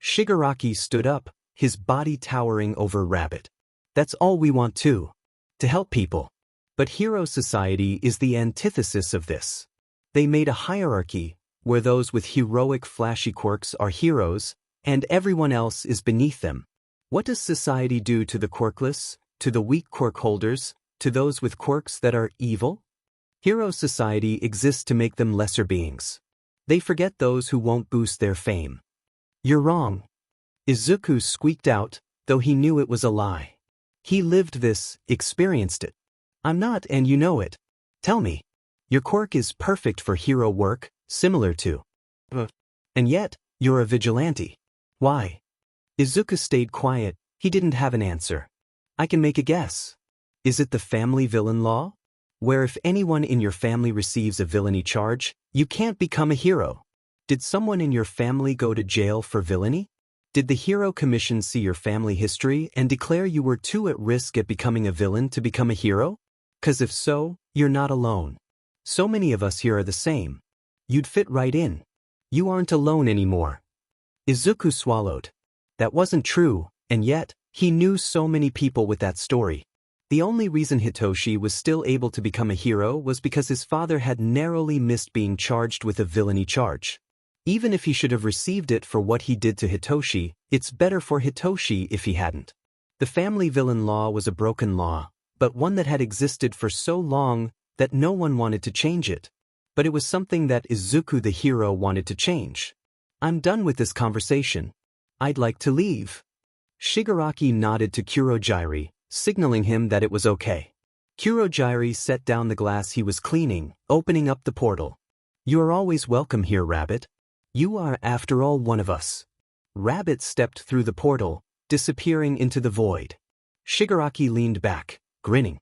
Shigaraki stood up, his body towering over Rabbit. That's all we want too. To help people. But hero society is the antithesis of this. They made a hierarchy, where those with heroic flashy quirks are heroes, and everyone else is beneath them. What does society do to the quirkless, to the weak quirk holders, to those with quirks that are evil? Hero society exists to make them lesser beings. They forget those who won't boost their fame. You're wrong. Izuku squeaked out, though he knew it was a lie. He lived this, experienced it. I'm not, and you know it. Tell me. Your quirk is perfect for hero work, similar to. And yet, you're a vigilante. Why? Izuku stayed quiet, he didn't have an answer. I can make a guess. Is it the family villain law? Where if anyone in your family receives a villainy charge, you can't become a hero. Did someone in your family go to jail for villainy? Did the Hero Commission see your family history and declare you were too at risk at becoming a villain to become a hero? 'Cause if so, you're not alone. So many of us here are the same. You'd fit right in. You aren't alone anymore. Izuku swallowed. That wasn't true, and yet, he knew so many people with that story. The only reason Hitoshi was still able to become a hero was because his father had narrowly missed being charged with a villainy charge. Even if he should have received it for what he did to Hitoshi, it's better for Hitoshi if he hadn't. The family villain law was a broken law, but one that had existed for so long that no one wanted to change it. But it was something that Izuku the hero wanted to change. I'm done with this conversation. I'd like to leave. Shigaraki nodded to Kurogyari, signaling him that it was okay. Kurogyari set down the glass he was cleaning, opening up the portal. You are always welcome here, Rabbit. You are, after all, one of us. Rabbit stepped through the portal, disappearing into the void. Shigaraki leaned back, grinning.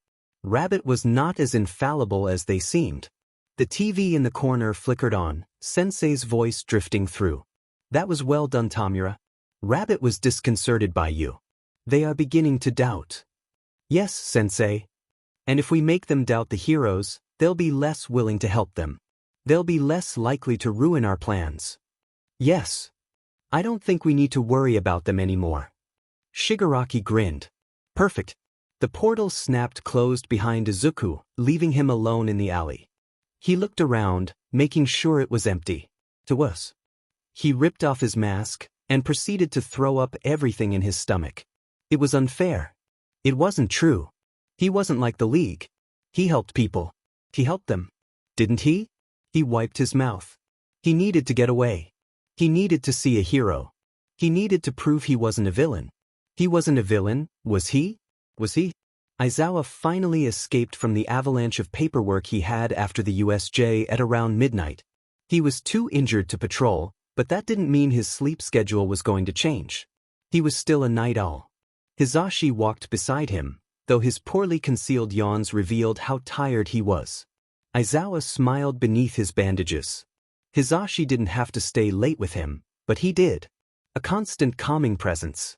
Rabbit was not as infallible as they seemed. The TV in the corner flickered on, Sensei's voice drifting through. That was well done, Tamura. Rabbit was disconcerted by you. They are beginning to doubt. Yes, Sensei. And if we make them doubt the heroes, they'll be less willing to help them. They'll be less likely to ruin our plans. Yes. I don't think we need to worry about them anymore. Shigaraki grinned. Perfect. The portal snapped closed behind Izuku, leaving him alone in the alley. He looked around, making sure it was empty. To us. He ripped off his mask and proceeded to throw up everything in his stomach. It was unfair. It wasn't true. He wasn't like the League. He helped people. He helped them. Didn't he? He wiped his mouth. He needed to get away. He needed to see a hero. He needed to prove he wasn't a villain. He wasn't a villain, was he? Was he? Aizawa finally escaped from the avalanche of paperwork he had after the USJ at around midnight. He was too injured to patrol, but that didn't mean his sleep schedule was going to change. He was still a night owl. Hizashi walked beside him, though his poorly concealed yawns revealed how tired he was. Aizawa smiled beneath his bandages. Hizashi didn't have to stay late with him, but he did. A constant calming presence.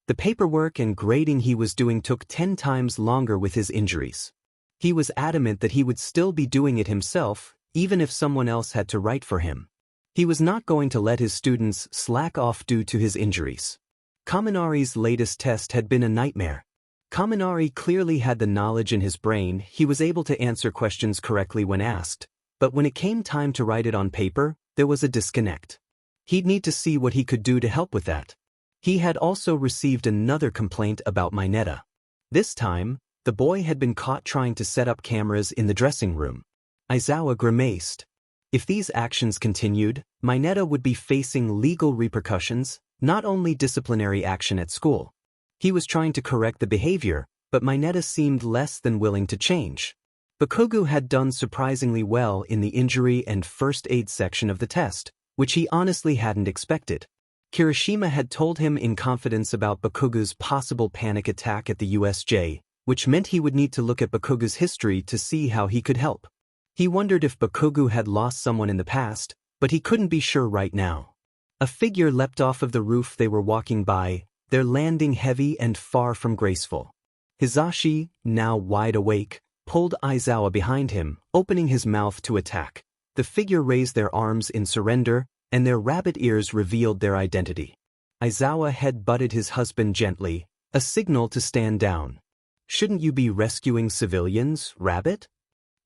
The paperwork and grading he was doing took 10 times longer with his injuries. He was adamant that he would still be doing it himself, even if someone else had to write for him. He was not going to let his students slack off due to his injuries. Kaminari's latest test had been a nightmare. Kaminari clearly had the knowledge in his brain, he was able to answer questions correctly when asked, but when it came time to write it on paper, there was a disconnect. He'd need to see what he could do to help with that. He had also received another complaint about Mineta. This time, the boy had been caught trying to set up cameras in the dressing room. Aizawa grimaced. If these actions continued, Mineta would be facing legal repercussions, not only disciplinary action at school. He was trying to correct the behavior, but Mineta seemed less than willing to change. Bakugo had done surprisingly well in the injury and first aid section of the test, which he honestly hadn't expected. Kirishima had told him in confidence about Bakugo's possible panic attack at the USJ, which meant he would need to look at Bakugo's history to see how he could help. He wondered if Bakugo had lost someone in the past, but he couldn't be sure right now. A figure leapt off of the roof they were walking by, their landing heavy and far from graceful. Hizashi, now wide awake, pulled Aizawa behind him, opening his mouth to attack. The figure raised their arms in surrender, and their rabbit ears revealed their identity. Aizawa head-butted his husband gently, a signal to stand down. Shouldn't you be rescuing civilians, Rabbit?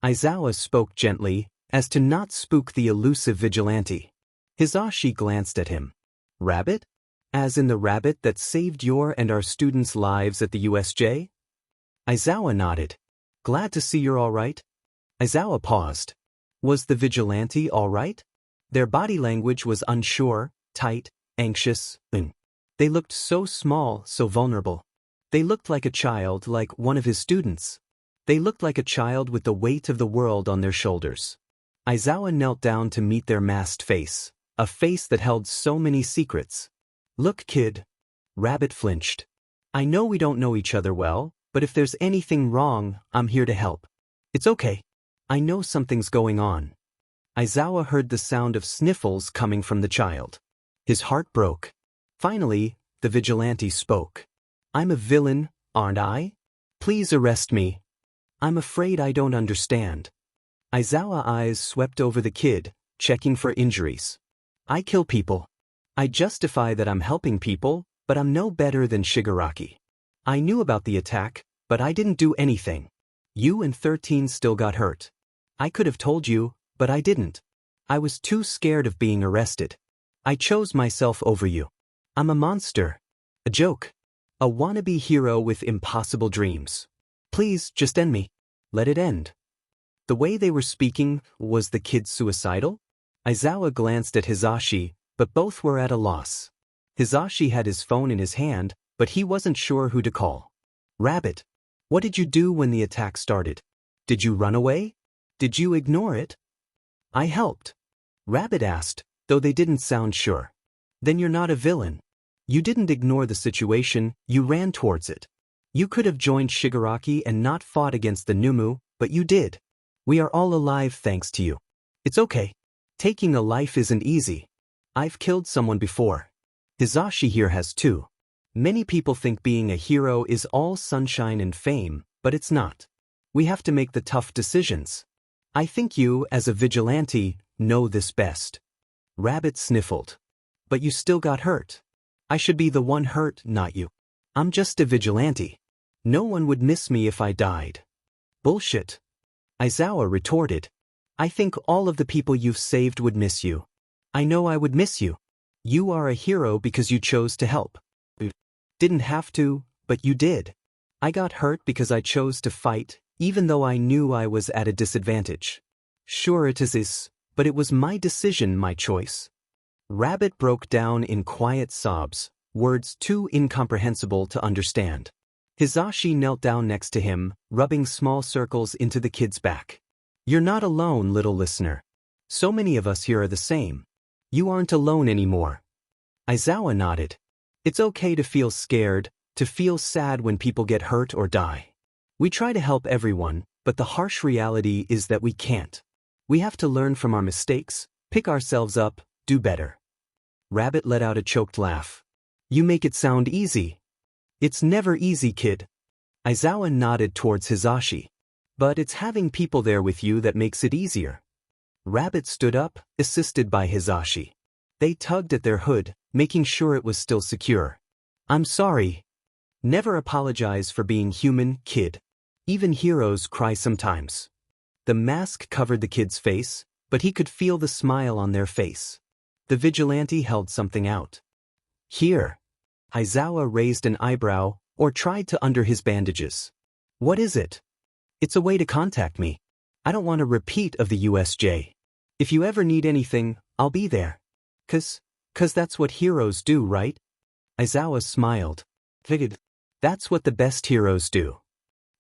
Aizawa spoke gently, as to not spook the elusive vigilante. Hizashi glanced at him. Rabbit? As in the rabbit that saved your and our students' lives at the USJ? Aizawa nodded. Glad to see you're all right. Aizawa paused. Was the vigilante all right? Their body language was unsure, tight, anxious, and they looked so small, so vulnerable. They looked like a child, like one of his students. They looked like a child with the weight of the world on their shoulders. Aizawa knelt down to meet their masked face, a face that held so many secrets. Look, kid. Rabbit flinched. I know we don't know each other well, but if there's anything wrong, I'm here to help. It's okay. I know something's going on. Aizawa heard the sound of sniffles coming from the child. His heart broke. Finally, the vigilante spoke. I'm a villain, aren't I? Please arrest me. I'm afraid I don't understand. Aizawa's eyes swept over the kid, checking for injuries. I kill people. I justify that I'm helping people, but I'm no better than Shigaraki. I knew about the attack, but I didn't do anything. You and 13 still got hurt. I could have told you, but I didn't. I was too scared of being arrested. I chose myself over you. I'm a monster. A joke. A wannabe hero with impossible dreams. Please, just end me. Let it end. The way they were speaking, was the kid suicidal? Aizawa glanced at Hisashi, but both were at a loss. Hisashi had his phone in his hand, but he wasn't sure who to call. Rabbit. What did you do when the attack started? Did you run away? Did you ignore it? I helped. Rabbit asked, though they didn't sound sure. Then you're not a villain. You didn't ignore the situation, you ran towards it. You could have joined Shigaraki and not fought against the Numu, but you did. We are all alive thanks to you. It's okay. Taking a life isn't easy. I've killed someone before. Hisashi here has too. Many people think being a hero is all sunshine and fame, but it's not. We have to make the tough decisions. I think you, as a vigilante, know this best. Rabbit sniffled. But you still got hurt. I should be the one hurt, not you. I'm just a vigilante. No one would miss me if I died. Bullshit. Aizawa retorted. I think all of the people you've saved would miss you. I know I would miss you. You are a hero because you chose to help. Didn't have to, but you did. I got hurt because I chose to fight, even though I knew I was at a disadvantage. Sure it is, but it was my decision, my choice. Rabbit broke down in quiet sobs, words too incomprehensible to understand. Hisashi knelt down next to him, rubbing small circles into the kid's back. You're not alone, little listener. So many of us here are the same. You aren't alone anymore. Aizawa nodded. It's okay to feel scared, to feel sad when people get hurt or die. We try to help everyone, but the harsh reality is that we can't. We have to learn from our mistakes, pick ourselves up, do better. Rabbit let out a choked laugh. You make it sound easy. It's never easy, kid. Aizawa nodded towards Hisashi. But it's having people there with you that makes it easier. Rabbit stood up, assisted by Hisashi. They tugged at their hood, making sure it was still secure. I'm sorry. Never apologize for being human, kid. Even heroes cry sometimes. The mask covered the kid's face, but he could feel the smile on their face. The vigilante held something out. Here. Aizawa raised an eyebrow, or tried to undo his bandages. What is it? It's a way to contact me. I don't want a repeat of the USJ. If you ever need anything, I'll be there. Cause that's what heroes do, right? Aizawa smiled. Figured. That's what the best heroes do.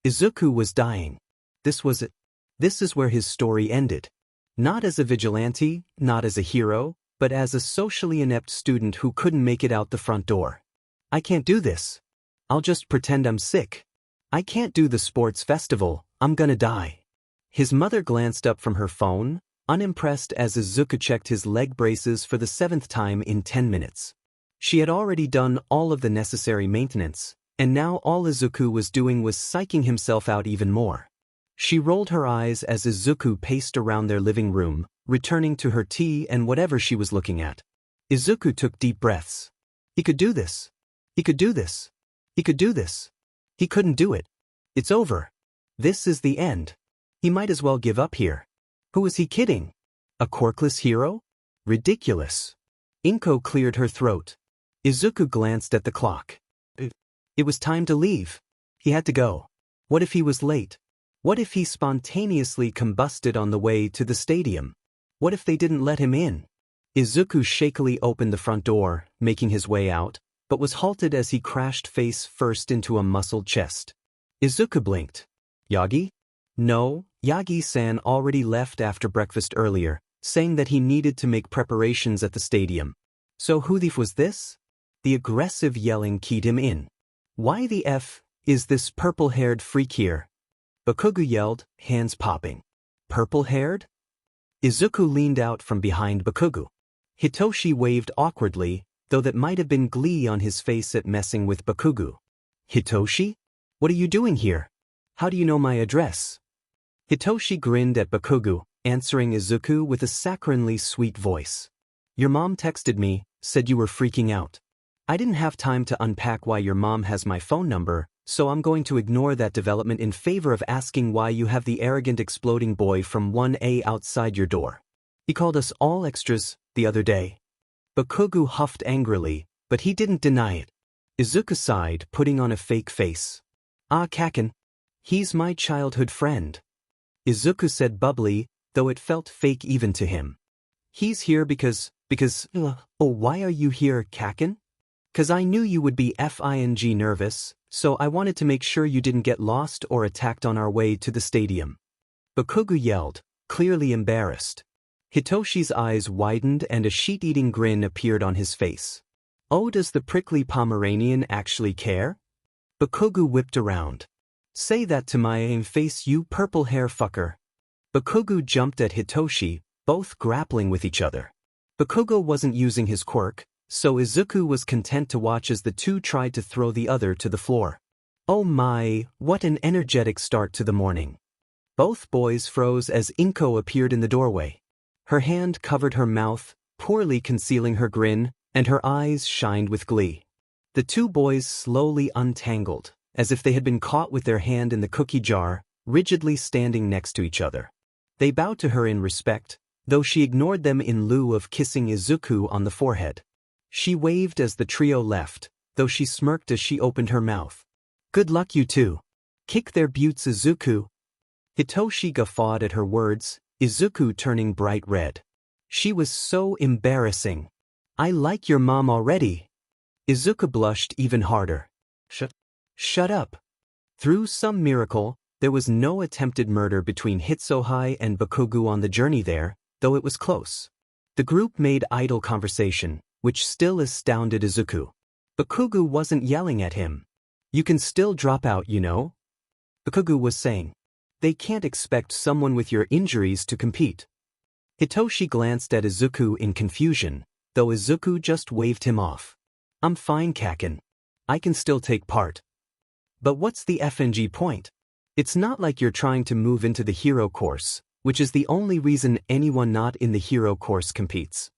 Izuku was dying. This was it. This is where his story ended. Not as a vigilante, not as a hero, but as a socially inept student who couldn't make it out the front door. I can't do this. I'll just pretend I'm sick. I can't do the sports festival, I'm gonna die. His mother glanced up from her phone, unimpressed as Izuku checked his leg braces for the 7th time in 10 minutes. She had already done all of the necessary maintenance, and now all Izuku was doing was psyching himself out even more. She rolled her eyes as Izuku paced around their living room, returning to her tea and whatever she was looking at. Izuku took deep breaths. He could do this. He could do this. He could do this. He couldn't do it. It's over. This is the end. He might as well give up here. Who is he kidding? A quirkless hero? Ridiculous. Inko cleared her throat. Izuku glanced at the clock. It was time to leave. He had to go. What if he was late? What if he spontaneously combusted on the way to the stadium? What if they didn't let him in? Izuku shakily opened the front door, making his way out, but was halted as he crashed face first into a muscled chest. Izuku blinked. Yagi? No, Yagi-san already left after breakfast earlier, saying that he needed to make preparations at the stadium. So who the f was this? The aggressive yelling keyed him in. Why the f is this purple-haired freak here? Bakugu yelled, hands popping. Purple-haired? Izuku leaned out from behind Bakugu. Hitoshi waved awkwardly, though that might have been glee on his face at messing with Bakugu. Hitoshi? What are you doing here? How do you know my address? Hitoshi grinned at Bakugo, answering Izuku with a saccharinely sweet voice. Your mom texted me, said you were freaking out. I didn't have time to unpack why your mom has my phone number, so I'm going to ignore that development in favor of asking why you have the arrogant exploding boy from 1A outside your door. He called us all extras the other day. Bakugo huffed angrily, but he didn't deny it. Izuku sighed, putting on a fake face. Ah, Kaken. He's my childhood friend. Izuku said bubbly, though it felt fake even to him. He's here because, oh, why are you here, Kaken? 'Cause I knew you would be FING nervous, so I wanted to make sure you didn't get lost or attacked on our way to the stadium. Bakugo yelled, clearly embarrassed. Hitoshi's eyes widened and a sheet-eating grin appeared on his face. Oh, does the prickly Pomeranian actually care? Bakugo whipped around. Say that to my face, you purple hair fucker. Bakugo jumped at Hitoshi, both grappling with each other. Bakugo wasn't using his quirk, so Izuku was content to watch as the two tried to throw the other to the floor. Oh my, what an energetic start to the morning. Both boys froze as Inko appeared in the doorway. Her hand covered her mouth, poorly concealing her grin, and her eyes shined with glee. The two boys slowly untangled, as if they had been caught with their hand in the cookie jar, rigidly standing next to each other. They bowed to her in respect, though she ignored them in lieu of kissing Izuku on the forehead. She waved as the trio left, though she smirked as she opened her mouth. Good luck you two. Kick their butts, Izuku. Hitoshi guffawed at her words, Izuku turning bright red. She was so embarrassing. I like your mom already. Izuku blushed even harder. Shut up. Through some miracle, there was no attempted murder between Hitsuhai and Bakugo on the journey there, though it was close. The group made idle conversation, which still astounded Izuku. Bakugo wasn't yelling at him. You can still drop out, you know? Bakugo was saying. They can't expect someone with your injuries to compete. Hitoshi glanced at Izuku in confusion, though Izuku just waved him off. I'm fine, Kaken. I can still take part. But what's the FNG point? It's not like you're trying to move into the hero course, which is the only reason anyone not in the hero course competes.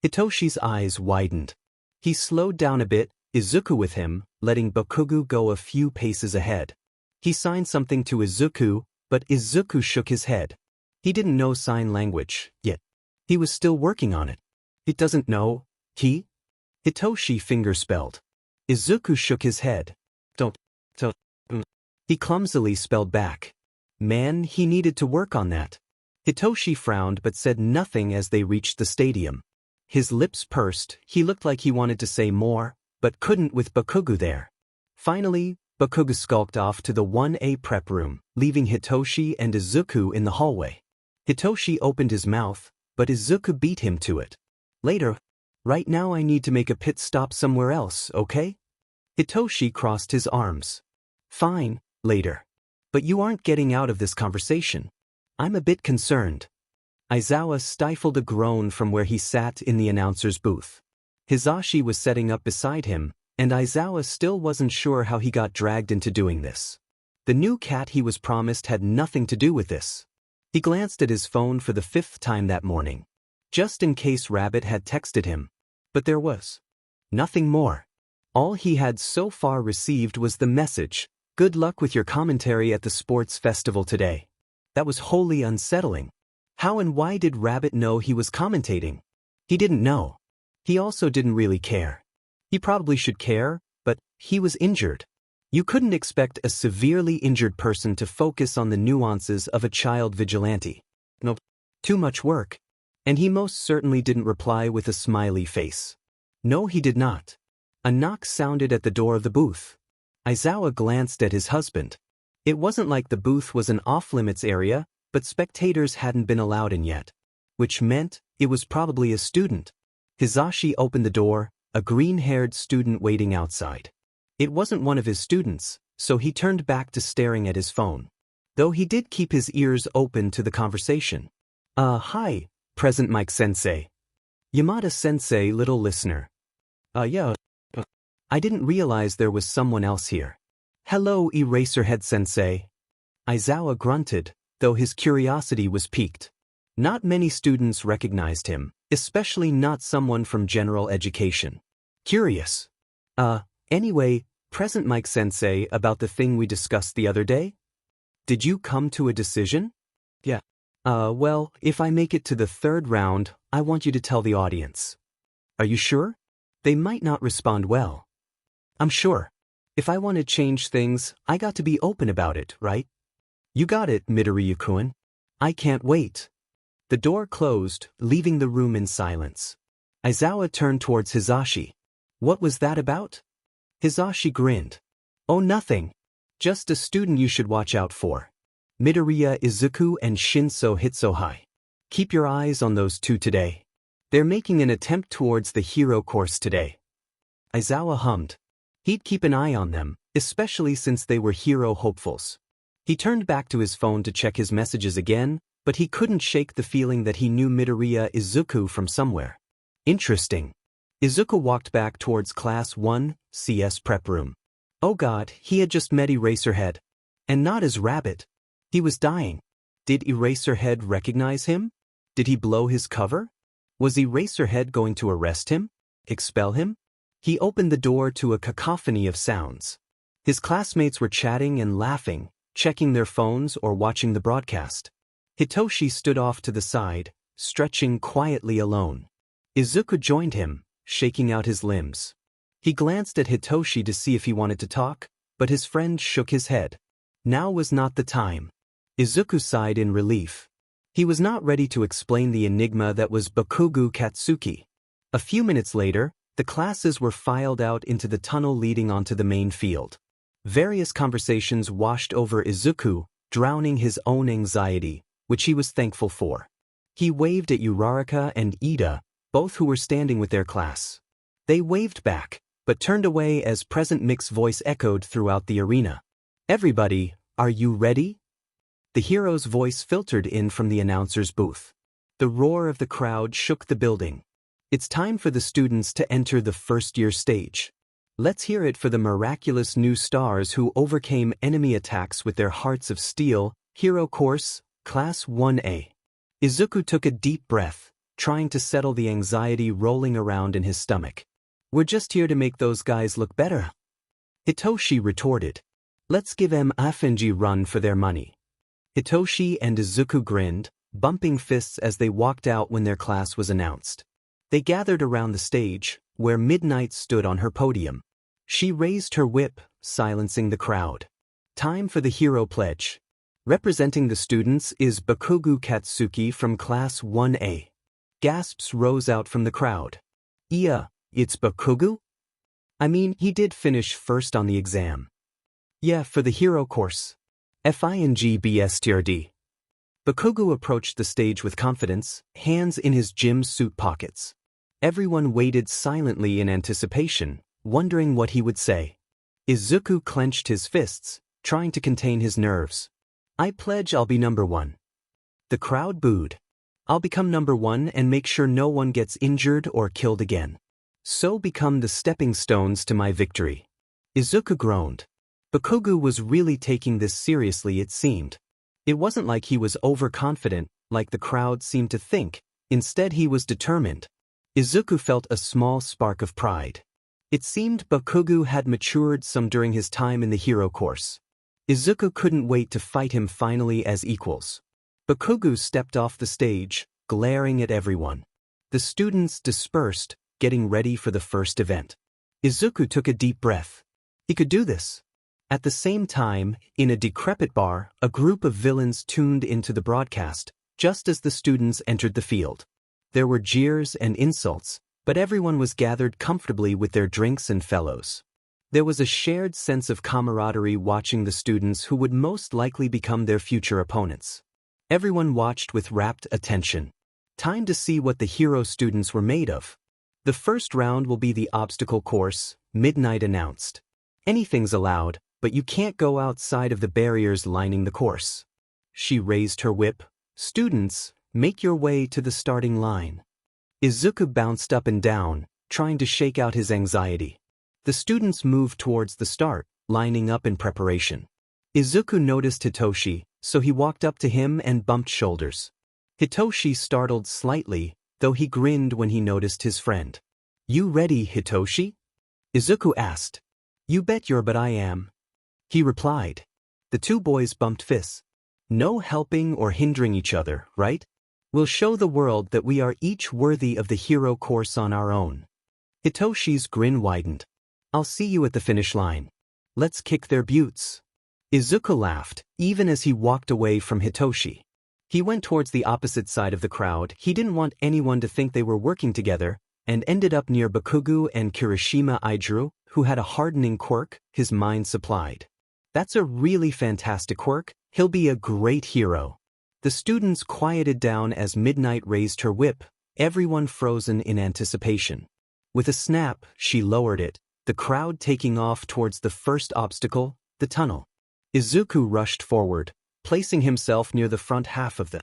Hitoshi's eyes widened. He slowed down a bit, Izuku with him, letting Bakugo go a few paces ahead. He signed something to Izuku, but Izuku shook his head. He didn't know sign language, yet. He was still working on it. It doesn't know, Hitoshi fingerspelled. Izuku shook his head. Don't. He clumsily spelled back. Man, he needed to work on that. Hitoshi frowned but said nothing as they reached the stadium. His lips pursed, he looked like he wanted to say more, but couldn't with Bakugo there. Finally, Bakugo skulked off to the 1A prep room, leaving Hitoshi and Izuku in the hallway. Hitoshi opened his mouth, but Izuku beat him to it. Later. Right now I need to make a pit stop somewhere else, okay? Hitoshi crossed his arms. Fine, later. But you aren't getting out of this conversation. I'm a bit concerned. Aizawa stifled a groan from where he sat in the announcer's booth. Hizashi was setting up beside him, and Aizawa still wasn't sure how he got dragged into doing this. The new cat he was promised had nothing to do with this. He glanced at his phone for the 5th time that morning, just in case Rabbit had texted him. But there was nothing more. All he had so far received was the message, "Good luck with your commentary at the sports festival today." That was wholly unsettling. How and why did Rabbit know he was commentating? He didn't know. He also didn't really care. He probably should care, but he was injured. You couldn't expect a severely injured person to focus on the nuances of a child vigilante. Nope. Too much work. And he most certainly didn't reply with a smiley face. No, he did not. A knock sounded at the door of the booth. Aizawa glanced at his husband. It wasn't like the booth was an off-limits area, but spectators hadn't been allowed in yet. Which meant it was probably a student. Hizashi opened the door, a green-haired student waiting outside. It wasn't one of his students, so he turned back to staring at his phone. Though he did keep his ears open to the conversation. Hi, present Mike Sensei. Yamada Sensei, little listener. Yeah. I didn't realize there was someone else here. Hello, Eraserhead Sensei. Aizawa grunted, though his curiosity was piqued. Not many students recognized him, especially not someone from general education. Curious. Anyway, present Mike-sensei, about the thing we discussed the other day? Did you come to a decision? Yeah. Well, if I make it to the third round, I want you to tell the audience. Are you sure? They might not respond well. I'm sure. If I want to change things, I got to be open about it, right? You got it, Midoriya-kun. I can't wait. The door closed, leaving the room in silence. Aizawa turned towards Hisashi. What was that about? Hisashi grinned. Oh, nothing. Just a student you should watch out for. Midoriya Izuku and Shinso Hitsuhai. Keep your eyes on those two today. They're making an attempt towards the hero course today. Aizawa hummed. He'd keep an eye on them, especially since they were hero hopefuls. He turned back to his phone to check his messages again, but he couldn't shake the feeling that he knew Midoriya Izuku from somewhere. Interesting. Izuku walked back towards Class 1, CS prep room. Oh god, he had just met Eraserhead. And not his rabbit. He was dying. Did Eraserhead recognize him? Did he blow his cover? Was Eraserhead going to arrest him? Expel him? He opened the door to a cacophony of sounds. His classmates were chatting and laughing, checking their phones or watching the broadcast. Hitoshi stood off to the side, stretching quietly alone. Izuku joined him, shaking out his limbs. He glanced at Hitoshi to see if he wanted to talk, but his friend shook his head. Now was not the time. Izuku sighed in relief. He was not ready to explain the enigma that was Bakugo Katsuki. A few minutes later, the classes were filed out into the tunnel leading onto the main field. Various conversations washed over Izuku, drowning his own anxiety, which he was thankful for. He waved at Uraraka and Ida, both who were standing with their class. They waved back, but turned away as Present Mick's voice echoed throughout the arena. Everybody, are you ready? The hero's voice filtered in from the announcer's booth. The roar of the crowd shook the building. It's time for the students to enter the first-year stage. Let's hear it for the miraculous new stars who overcame enemy attacks with their hearts of steel. Hero Course, Class 1A. Izuku took a deep breath, trying to settle the anxiety rolling around in his stomach. We're just here to make those guys look better. Hitoshi retorted. Let's give them a FNG run for their money. Hitoshi and Izuku grinned, bumping fists as they walked out when their class was announced. They gathered around the stage, where Midnight stood on her podium. She raised her whip, silencing the crowd. Time for the hero pledge. Representing the students is Bakugo Katsuki from Class 1A. Gasps rose out from the crowd. Yeah, it's Bakugo? I mean, he did finish first on the exam. Yeah, for the hero course. FING BSTRD. Bakugo approached the stage with confidence, hands in his gym suit pockets. Everyone waited silently in anticipation, wondering what he would say. Izuku clenched his fists, trying to contain his nerves. I pledge I'll be number one. The crowd booed. I'll become number one and make sure no one gets injured or killed again. So become the stepping stones to my victory. Izuku groaned. Bakugo was really taking this seriously, it seemed. It wasn't like he was overconfident, like the crowd seemed to think. Instead, he was determined. Izuku felt a small spark of pride. It seemed Bakugo had matured some during his time in the hero course. Izuku couldn't wait to fight him finally as equals. Bakugo stepped off the stage, glaring at everyone. The students dispersed, getting ready for the first event. Izuku took a deep breath. He could do this. At the same time, in a decrepit bar, a group of villains tuned into the broadcast, just as the students entered the field. There were jeers and insults, but everyone was gathered comfortably with their drinks and fellows. There was a shared sense of camaraderie watching the students who would most likely become their future opponents. Everyone watched with rapt attention. Time to see what the hero students were made of. The first round will be the obstacle course, Midnight announced. Anything's allowed, but you can't go outside of the barriers lining the course. She raised her whip. Students, make your way to the starting line. Izuku bounced up and down, trying to shake out his anxiety. The students moved towards the start, lining up in preparation. Izuku noticed Hitoshi, so he walked up to him and bumped shoulders. Hitoshi startled slightly, though he grinned when he noticed his friend. "You ready, Hitoshi?" Izuku asked. "You bet but I am," he replied. The two boys bumped fists. "No helping or hindering each other, right? We'll show the world that we are each worthy of the hero course on our own." Hitoshi's grin widened. "I'll see you at the finish line. Let's kick their butts." Izuku laughed, even as he walked away from Hitoshi. He went towards the opposite side of the crowd. He didn't want anyone to think they were working together, and ended up near Bakugo and Kirishima Aijuru, who had a hardening quirk his mind supplied. "That's a really fantastic quirk. He'll be a great hero." The students quieted down as Midnight raised her whip, everyone frozen in anticipation. With a snap, she lowered it, the crowd taking off towards the first obstacle, the tunnel. Izuku rushed forward, placing himself near the front half of the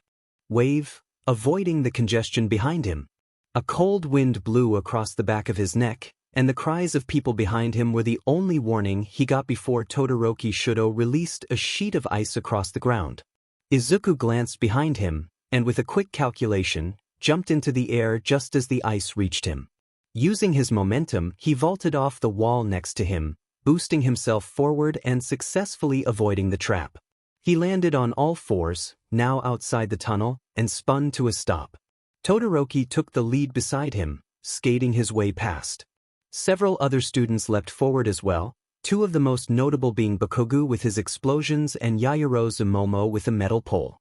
wave, avoiding the congestion behind him. A cold wind blew across the back of his neck, and the cries of people behind him were the only warning he got before Todoroki Shudo released a sheet of ice across the ground. Izuku glanced behind him, and with a quick calculation, jumped into the air just as the ice reached him. Using his momentum, he vaulted off the wall next to him, boosting himself forward and successfully avoiding the trap. He landed on all fours, now outside the tunnel, and spun to a stop. Todoroki took the lead beside him, skating his way past. Several other students leapt forward as well, two of the most notable being Bakugo with his explosions and Yayoro Zumomo with a metal pole.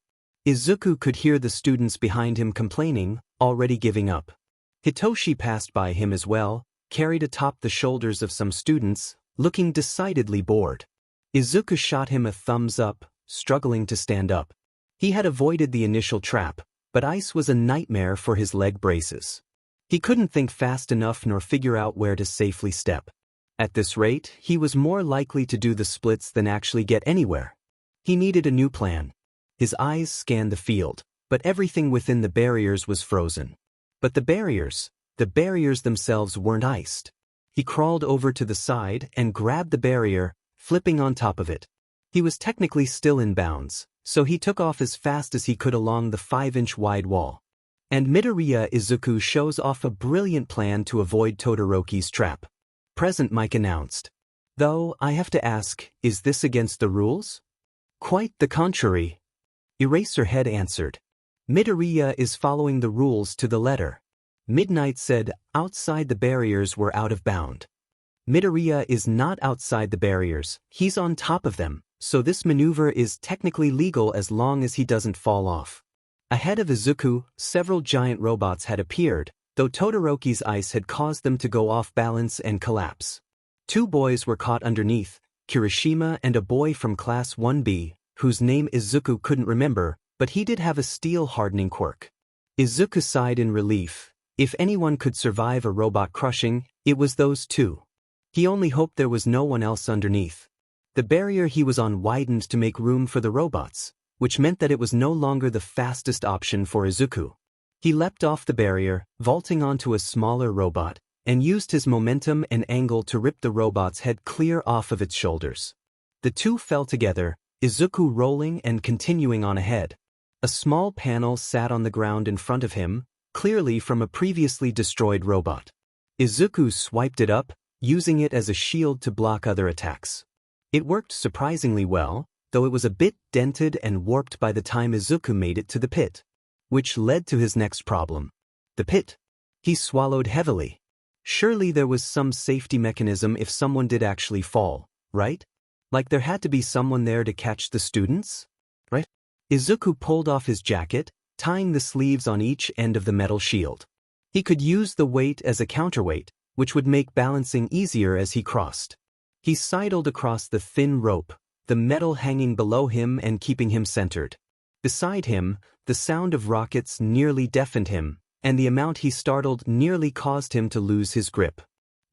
Izuku could hear the students behind him complaining, already giving up. Hitoshi passed by him as well, carried atop the shoulders of some students, looking decidedly bored. Izuku shot him a thumbs up, struggling to stand up. He had avoided the initial trap, but ice was a nightmare for his leg braces. He couldn't think fast enough nor figure out where to safely step. At this rate, he was more likely to do the splits than actually get anywhere. He needed a new plan. His eyes scanned the field, but everything within the barriers was frozen. But the barriers themselves weren't iced. He crawled over to the side and grabbed the barrier, flipping on top of it. He was technically still in bounds, so he took off as fast as he could along the 5-inch wide wall. And Midoriya Izuku shows off a brilliant plan to avoid Todoroki's trap. "Present," Mike announced. "Though, I have to ask, is this against the rules?" "Quite the contrary," Eraserhead answered. "Midoriya is following the rules to the letter." Midnight said outside the barriers were out of bound. "Midoriya is not outside the barriers, he's on top of them, so this maneuver is technically legal as long as he doesn't fall off." Ahead of Izuku, several giant robots had appeared, though Todoroki's ice had caused them to go off balance and collapse. Two boys were caught underneath, Kirishima and a boy from Class 1B, whose name Izuku couldn't remember, but he did have a steel hardening quirk. Izuku sighed in relief. If anyone could survive a robot crushing, it was those two. He only hoped there was no one else underneath. The barrier he was on widened to make room for the robots, which meant that it was no longer the fastest option for Izuku. He leapt off the barrier, vaulting onto a smaller robot, and used his momentum and angle to rip the robot's head clear off of its shoulders. The two fell together, Izuku rolling and continuing on ahead. A small panel sat on the ground in front of him, clearly from a previously destroyed robot. Izuku swiped it up, using it as a shield to block other attacks. It worked surprisingly well, though it was a bit dented and warped by the time Izuku made it to the pit. Which led to his next problem. The pit. He swallowed heavily. Surely there was some safety mechanism if someone did actually fall, right? Like there had to be someone there to catch the students? Right? Izuku pulled off his jacket, tying the sleeves on each end of the metal shield. He could use the weight as a counterweight, which would make balancing easier as he crossed. He sidled across the thin rope, the metal hanging below him and keeping him centered. Beside him, the sound of rockets nearly deafened him, and the amount he startled nearly caused him to lose his grip.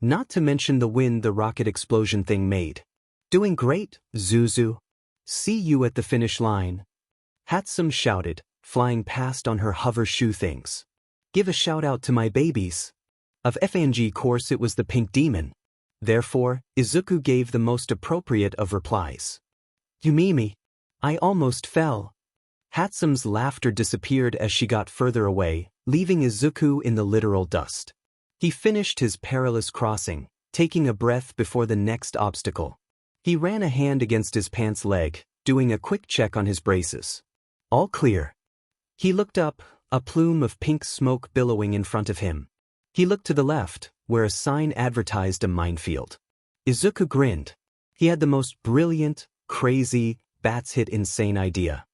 Not to mention the wind the rocket explosion thing made. "Doing great, Zuzu. See you at the finish line," Hatsum shouted, flying past on her hover shoe things. "Give a shout out to my babies." Of FNG course it was the Pink Demon. Therefore, Izuku gave the most appropriate of replies. Yumimi. I almost fell. Hatsume's laughter disappeared as she got further away, leaving Izuku in the literal dust. He finished his perilous crossing, taking a breath before the next obstacle. He ran a hand against his pants leg, doing a quick check on his braces. All clear. He looked up, a plume of pink smoke billowing in front of him. He looked to the left, where a sign advertised a minefield. Izuku grinned. He had the most brilliant, crazy, bats-hit insane idea.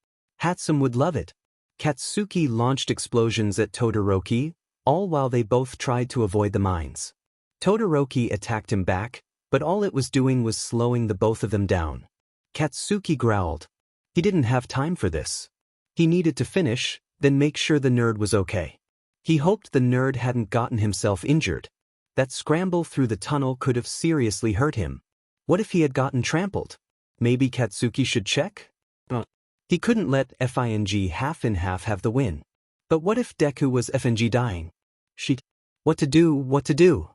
Hatsume would love it. Katsuki launched explosions at Todoroki, all while they both tried to avoid the mines. Todoroki attacked him back, but all it was doing was slowing the both of them down. Katsuki growled. He didn't have time for this. He needed to finish, then make sure the nerd was okay. He hoped the nerd hadn't gotten himself injured. That scramble through the tunnel could have seriously hurt him. What if he had gotten trampled? Maybe Katsuki should check? He couldn't let FING half in half have the win. But what if Deku was FNG dying? What to do?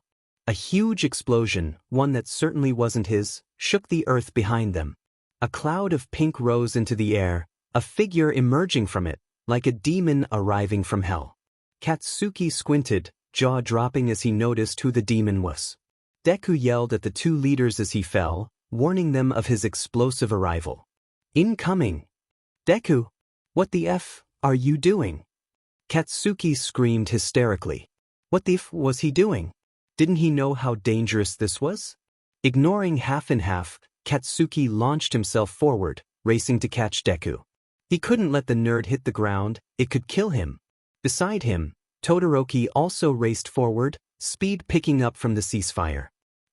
A huge explosion, one that certainly wasn't his, shook the earth behind them. A cloud of pink rose into the air, a figure emerging from it, like a demon arriving from hell. Katsuki squinted, jaw dropping as he noticed who the demon was. Deku yelled at the two leaders as he fell, warning them of his explosive arrival. Incoming! Deku! What the F are you doing? Katsuki screamed hysterically. What the F was he doing? Didn't he know how dangerous this was? Ignoring half in half, Katsuki launched himself forward, racing to catch Deku. He couldn't let the nerd hit the ground, it could kill him. Beside him, Todoroki also raced forward, speed picking up from the ceasefire.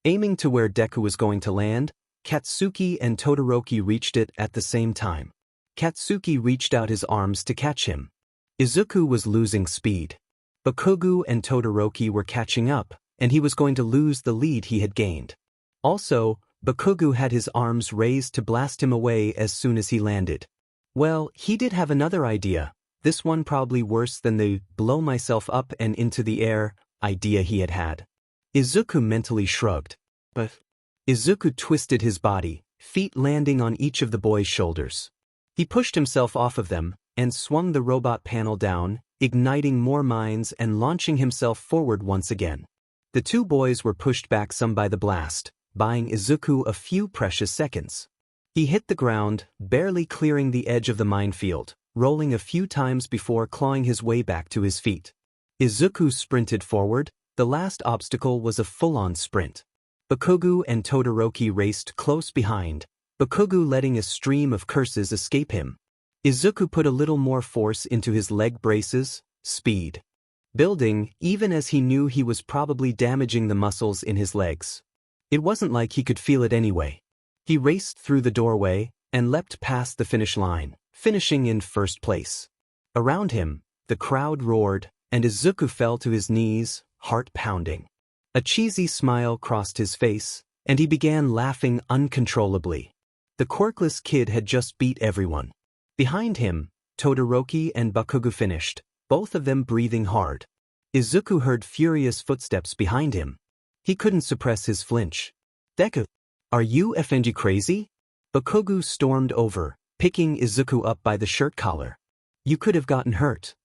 Aiming to where Deku was going to land, Katsuki and Todoroki reached it at the same time. Katsuki reached out his arms to catch him. Izuku was losing speed. Bakugo and Todoroki were catching up, and he was going to lose the lead he had gained. Also, Bakugo had his arms raised to blast him away as soon as he landed. Well, he did have another idea, this one probably worse than the blow myself up and into the air idea he had had. Izuku mentally shrugged. But Izuku twisted his body, feet landing on each of the boys' shoulders. He pushed himself off of them and swung the robot panel down, igniting more mines and launching himself forward once again. The two boys were pushed back some by the blast, buying Izuku a few precious seconds. He hit the ground, barely clearing the edge of the minefield, rolling a few times before clawing his way back to his feet. Izuku sprinted forward. The last obstacle was a full-on sprint. Bakugo and Todoroki raced close behind, Bakugo letting a stream of curses escape him. Izuku put a little more force into his leg braces, speed building, even as he knew he was probably damaging the muscles in his legs. It wasn't like he could feel it anyway. He raced through the doorway and leapt past the finish line, finishing in first place. Around him, the crowd roared, and Izuku fell to his knees, heart pounding. A cheesy smile crossed his face, and he began laughing uncontrollably. The Quirkless kid had just beat everyone. Behind him, Todoroki and Bakugo finished, both of them breathing hard. Izuku heard furious footsteps behind him. He couldn't suppress his flinch. Deku, are you FNG crazy? Bakugo stormed over, picking Izuku up by the shirt collar. You could have gotten hurt.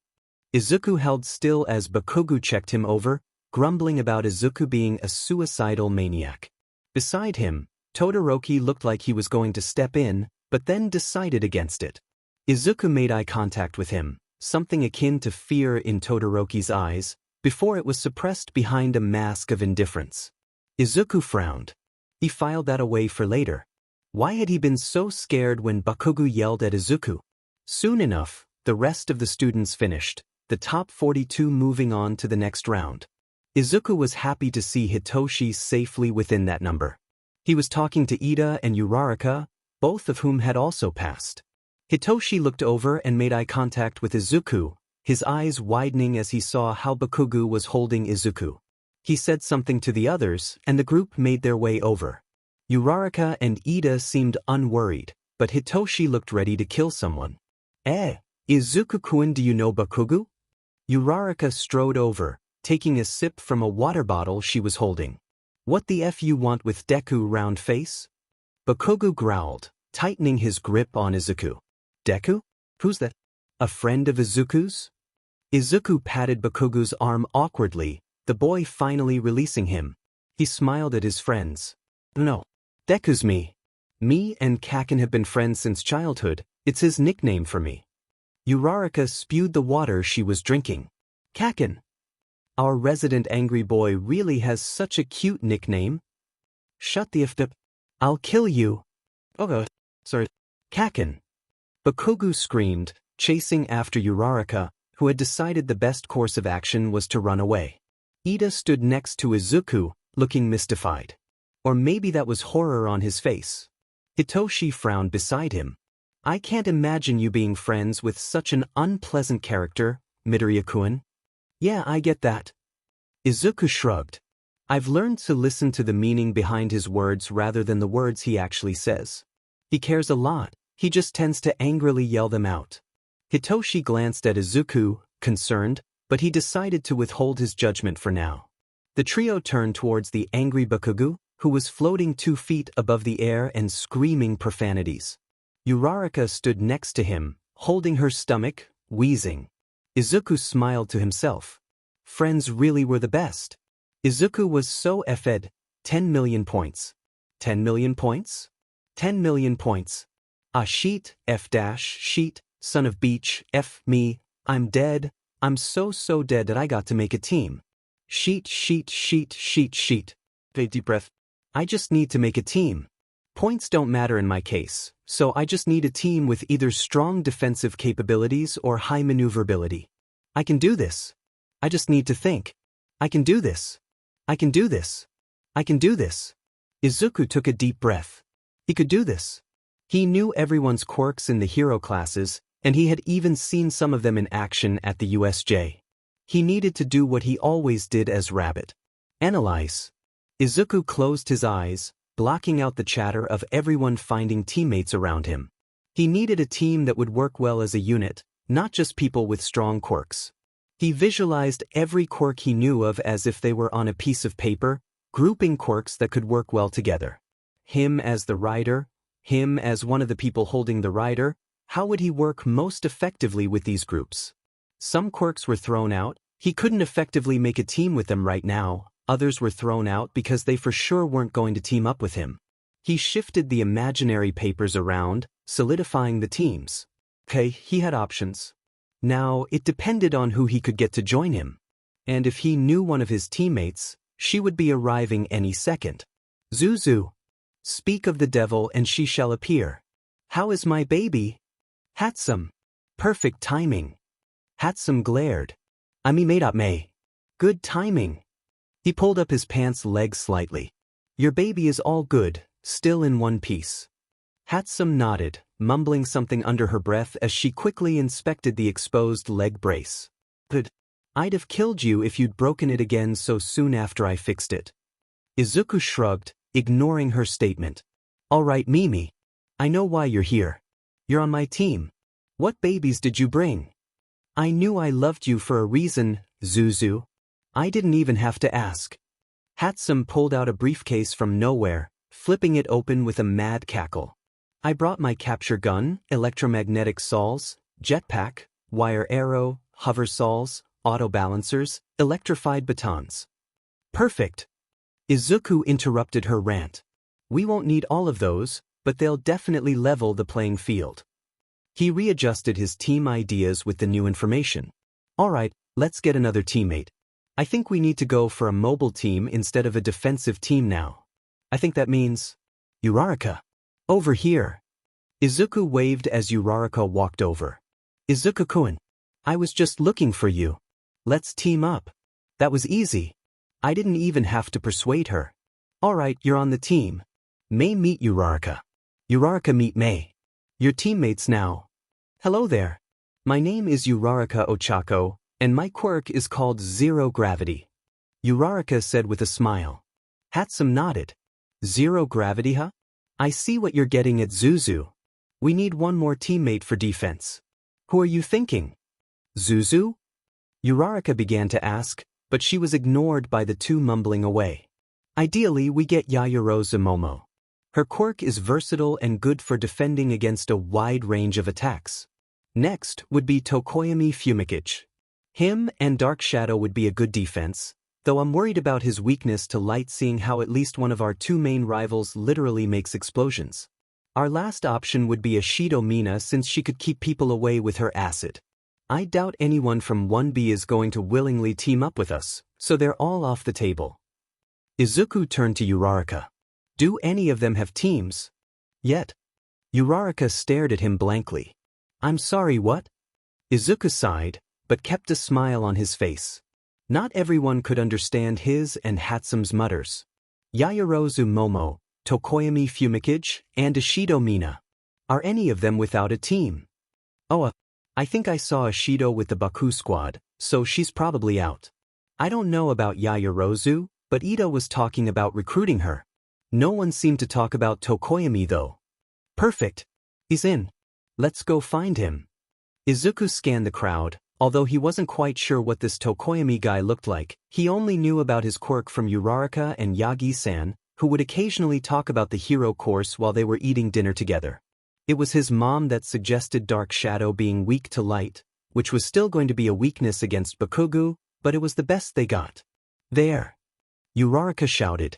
Izuku held still as Bakugo checked him over, grumbling about Izuku being a suicidal maniac. Beside him, Todoroki looked like he was going to step in, but then decided against it. Izuku made eye contact with him, something akin to fear in Todoroki's eyes, before it was suppressed behind a mask of indifference. Izuku frowned. He filed that away for later. Why had he been so scared when Bakugo yelled at Izuku? Soon enough, the rest of the students finished, the top 42 moving on to the next round. Izuku was happy to see Hitoshi safely within that number. He was talking to Ida and Uraraka, both of whom had also passed. Hitoshi looked over and made eye contact with Izuku, his eyes widening as he saw how Bakugo was holding Izuku. He said something to the others, and the group made their way over. Uraraka and Ida seemed unworried, but Hitoshi looked ready to kill someone. Izuku-kun, do you know Bakugo? Uraraka strode over, taking a sip from a water bottle she was holding. What the F you want with Deku, round face? Bakugo growled, tightening his grip on Izuku. Deku? Who's that? A friend of Izuku's? Izuku patted Bakugo's arm awkwardly, the boy finally releasing him. He smiled at his friends. No. Deku's me. Me and Kaken have been friends since childhood, it's his nickname for me. Uraraka spewed the water she was drinking. Kaken. Our resident angry boy really has such a cute nickname. Shut the f up. I'll kill you. Oh, sorry. Kaken. Bakugo screamed, chasing after Uraraka, who had decided the best course of action was to run away. Ida stood next to Izuku, looking mystified. Or maybe that was horror on his face. Hitoshi frowned beside him. I can't imagine you being friends with such an unpleasant character, Midoriya-kun. Yeah, I get that. Izuku shrugged. I've learned to listen to the meaning behind his words rather than the words he actually says. He cares a lot, he just tends to angrily yell them out. Hitoshi glanced at Izuku, concerned, but he decided to withhold his judgment for now. The trio turned towards the angry Bakugo, who was floating 2 feet above the air and screaming profanities. Uraraka stood next to him, holding her stomach, wheezing. Izuku smiled to himself. Friends really were the best. Izuku was so effed. 10 million points. 10 million points? 10 million points. Ah sheet, sheet, son of beach, me, I'm dead, I'm so dead that I got to make a team. Sheet. Take deep breath. I just need to make a team. Points don't matter in my case, so I just need a team with either strong defensive capabilities or high maneuverability. I can do this. I just need to think. I can do this. I can do this. I can do this. Izuku took a deep breath. He could do this. He knew everyone's quirks in the hero classes, and he had even seen some of them in action at the USJ. He needed to do what he always did as Rabbit. Analyze. Izuku closed his eyes, blocking out the chatter of everyone finding teammates around him. He needed a team that would work well as a unit, not just people with strong quirks. He visualized every quirk he knew of as if they were on a piece of paper, grouping quirks that could work well together. Him as the rider, him as one of the people holding the rider, how would he work most effectively with these groups? Some quirks were thrown out, he couldn't effectively make a team with them right now, others were thrown out because they for sure weren't going to team up with him. He shifted the imaginary papers around, solidifying the teams. Okay, he had options. Now, it depended on who he could get to join him. And if he knew one of his teammates, she would be arriving any second. Zuzu. Speak of the devil and she shall appear. How is my baby? Hatsum. Perfect timing. Hatsum glared. Ami made up May. Good timing. He pulled up his pants leg slightly. Your baby is all good, still in one piece. Hatsum nodded, mumbling something under her breath as she quickly inspected the exposed leg brace. Good. I'd have killed you if you'd broken it again so soon after I fixed it. Izuku shrugged, ignoring her statement. All right, Mimi. I know why you're here. You're on my team. What babies did you bring? I knew I loved you for a reason, Zuzu. I didn't even have to ask. Hatsum pulled out a briefcase from nowhere, flipping it open with a mad cackle. I brought my capture gun, electromagnetic saws, jetpack, wire arrow, hover saws, auto balancers, electrified batons. Perfect. Izuku interrupted her rant. We won't need all of those, but they'll definitely level the playing field. He readjusted his team ideas with the new information. All right, let's get another teammate. I think we need to go for a mobile team instead of a defensive team now. I think that means... Uraraka. Over here. Izuku waved as Uraraka walked over. Izuku-kun. I was just looking for you. Let's team up. That was easy. I didn't even have to persuade her. All right, you're on the team. May meet Uraraka. Uraraka meet May. Your teammates now. Hello there. My name is Uraraka Ochako, and my quirk is called Zero Gravity. Uraraka said with a smile. Hatsum nodded. Zero gravity, huh? I see what you're getting at, Zuzu. We need one more teammate for defense. Who are you thinking? Zuzu? Uraraka began to ask, but she was ignored by the two mumbling away. Ideally, we get Yaoyorozu Momo. Her quirk is versatile and good for defending against a wide range of attacks. Next would be Tokoyami Fumikage. Him and Dark Shadow would be a good defense, though I'm worried about his weakness to light, seeing how at least one of our two main rivals literally makes explosions. Our last option would be Ashido Mina, since she could keep people away with her acid. I doubt anyone from 1B is going to willingly team up with us, so they're all off the table. Izuku turned to Uraraka. Do any of them have teams? Yet. Uraraka stared at him blankly. I'm sorry, what? Izuku sighed, but kept a smile on his face. Not everyone could understand his and Hatsume's mutters. Yaoyorozu Momo, Tokoyami Fumikage, and Ashido Mina. Are any of them without a team? Oh, I think I saw Ashido with the Baku squad, so she's probably out. I don't know about Yaoyorozu, but Ito was talking about recruiting her. No one seemed to talk about Tokoyami though. Perfect. He's in. Let's go find him. Izuku scanned the crowd. Although he wasn't quite sure what this Tokoyami guy looked like, he only knew about his quirk from Uraraka and Yagi-san, who would occasionally talk about the hero course while they were eating dinner together. It was his mom that suggested Dark Shadow being weak to light, which was still going to be a weakness against Bakugo, but it was the best they got. There! Uraraka shouted.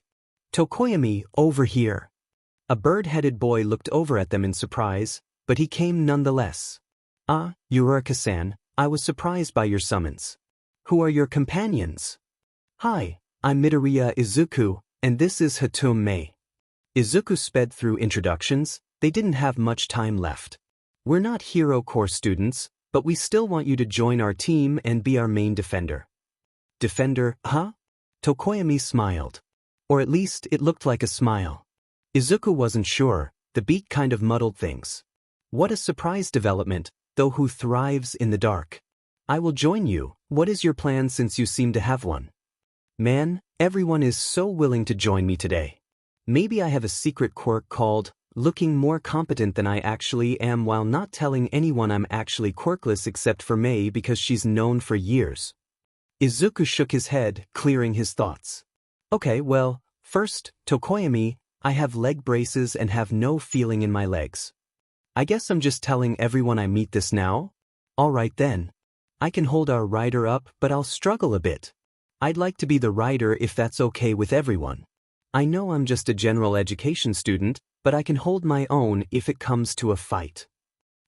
Tokoyami, over here! A bird-headed boy looked over at them in surprise, but he came nonetheless. Ah, Uraraka-san, I was surprised by your summons. Who are your companions? Hi, I'm Midoriya Izuku, and this is Hatoum Mei. Izuku sped through introductions. They didn't have much time left. We're not hero core students, but we still want you to join our team and be our main defender. Defender, huh? Tokoyami smiled. Or at least it looked like a smile. Izuku wasn't sure, the beat kind of muddled things. What a surprise development, though who thrives in the dark? I will join you. What is your plan since you seem to have one? Man, everyone is so willing to join me today. Maybe I have a secret quirk called looking more competent than I actually am while not telling anyone I'm actually quirkless except for Mei because she's known for years. Izuku shook his head, clearing his thoughts. Okay, well, first, Tokoyami, I have leg braces and have no feeling in my legs. I guess I'm just telling everyone I meet this now? Alright then. I can hold our rider up, but I'll struggle a bit. I'd like to be the rider if that's okay with everyone. I know I'm just a general education student, but I can hold my own if it comes to a fight.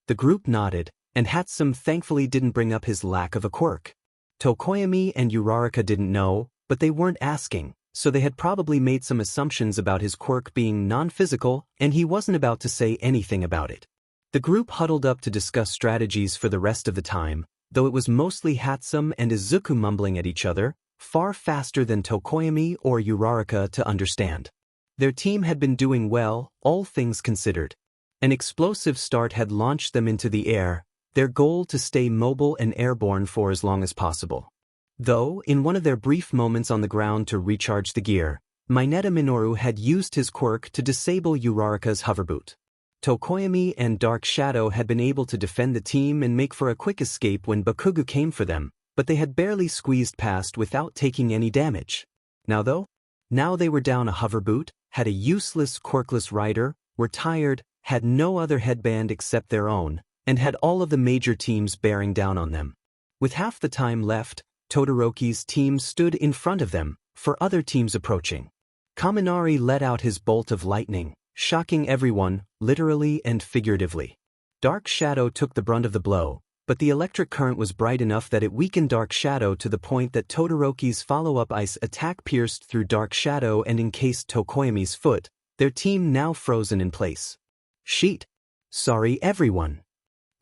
The group nodded, and Hatsume thankfully didn't bring up his lack of a quirk. Tokoyami and Uraraka didn't know, but they weren't asking, so they had probably made some assumptions about his quirk being non-physical, and he wasn't about to say anything about it. The group huddled up to discuss strategies for the rest of the time, though it was mostly Hatsume and Izuku mumbling at each other, far faster than Tokoyami or Uraraka to understand. Their team had been doing well, all things considered. An explosive start had launched them into the air, their goal to stay mobile and airborne for as long as possible. Though, in one of their brief moments on the ground to recharge the gear, Mineta Minoru had used his quirk to disable Uraraka's hoverboot. Tokoyami and Dark Shadow had been able to defend the team and make for a quick escape when Bakugo came for them, but they had barely squeezed past without taking any damage. Now they were down a hoverboot, had a useless quirkless rider, were tired, had no other headband except their own, and had all of the major teams bearing down on them. With half the time left, Todoroki's team stood in front of them, for other teams approaching. Kaminari let out his bolt of lightning, shocking everyone, literally and figuratively. Dark Shadow took the brunt of the blow, but the electric current was bright enough that it weakened Dark Shadow to the point that Todoroki's follow-up ice attack pierced through Dark Shadow and encased Tokoyami's foot, their team now frozen in place. Sheet. Sorry everyone.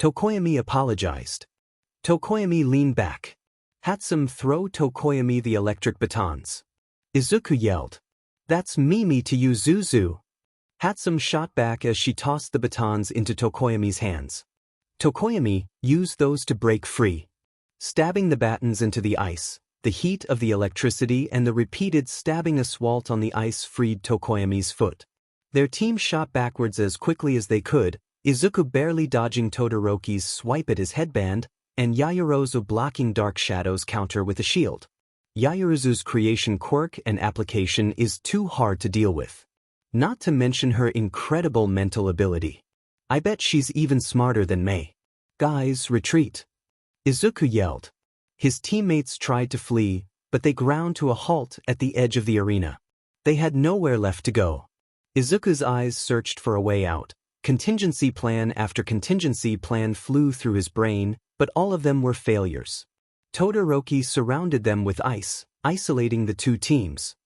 Tokoyami apologized. Tokoyami leaned back. Hatsume throw Tokoyami the electric batons. Izuku yelled. That's Mimi to you Zuzu. Hatsume shot back as she tossed the batons into Tokoyami's hands. Tokoyami, use those to break free. Stabbing the batons into the ice, the heat of the electricity and the repeated stabbing assault on the ice freed Tokoyami's foot. Their team shot backwards as quickly as they could, Izuku barely dodging Todoroki's swipe at his headband, and Yaoyorozu blocking Dark Shadow's counter with a shield. Yaoyorozu's creation quirk and application is too hard to deal with. Not to mention her incredible mental ability. I bet she's even smarter than Mei. Guys, retreat. Izuku yelled. His teammates tried to flee, but they ground to a halt at the edge of the arena. They had nowhere left to go. Izuku's eyes searched for a way out. Contingency plan after contingency plan flew through his brain, but all of them were failures. Todoroki surrounded them with ice, isolating the two teams.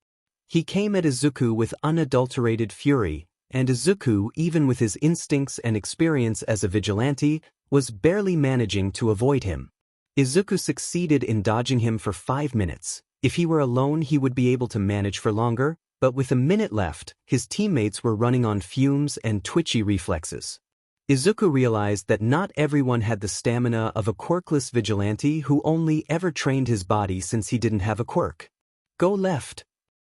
He came at Izuku with unadulterated fury, and Izuku, even with his instincts and experience as a vigilante, was barely managing to avoid him. Izuku succeeded in dodging him for 5 minutes. If he were alone, he would be able to manage for longer, but with a minute left, his teammates were running on fumes and twitchy reflexes. Izuku realized that not everyone had the stamina of a quirkless vigilante who only ever trained his body since he didn't have a quirk. Go left!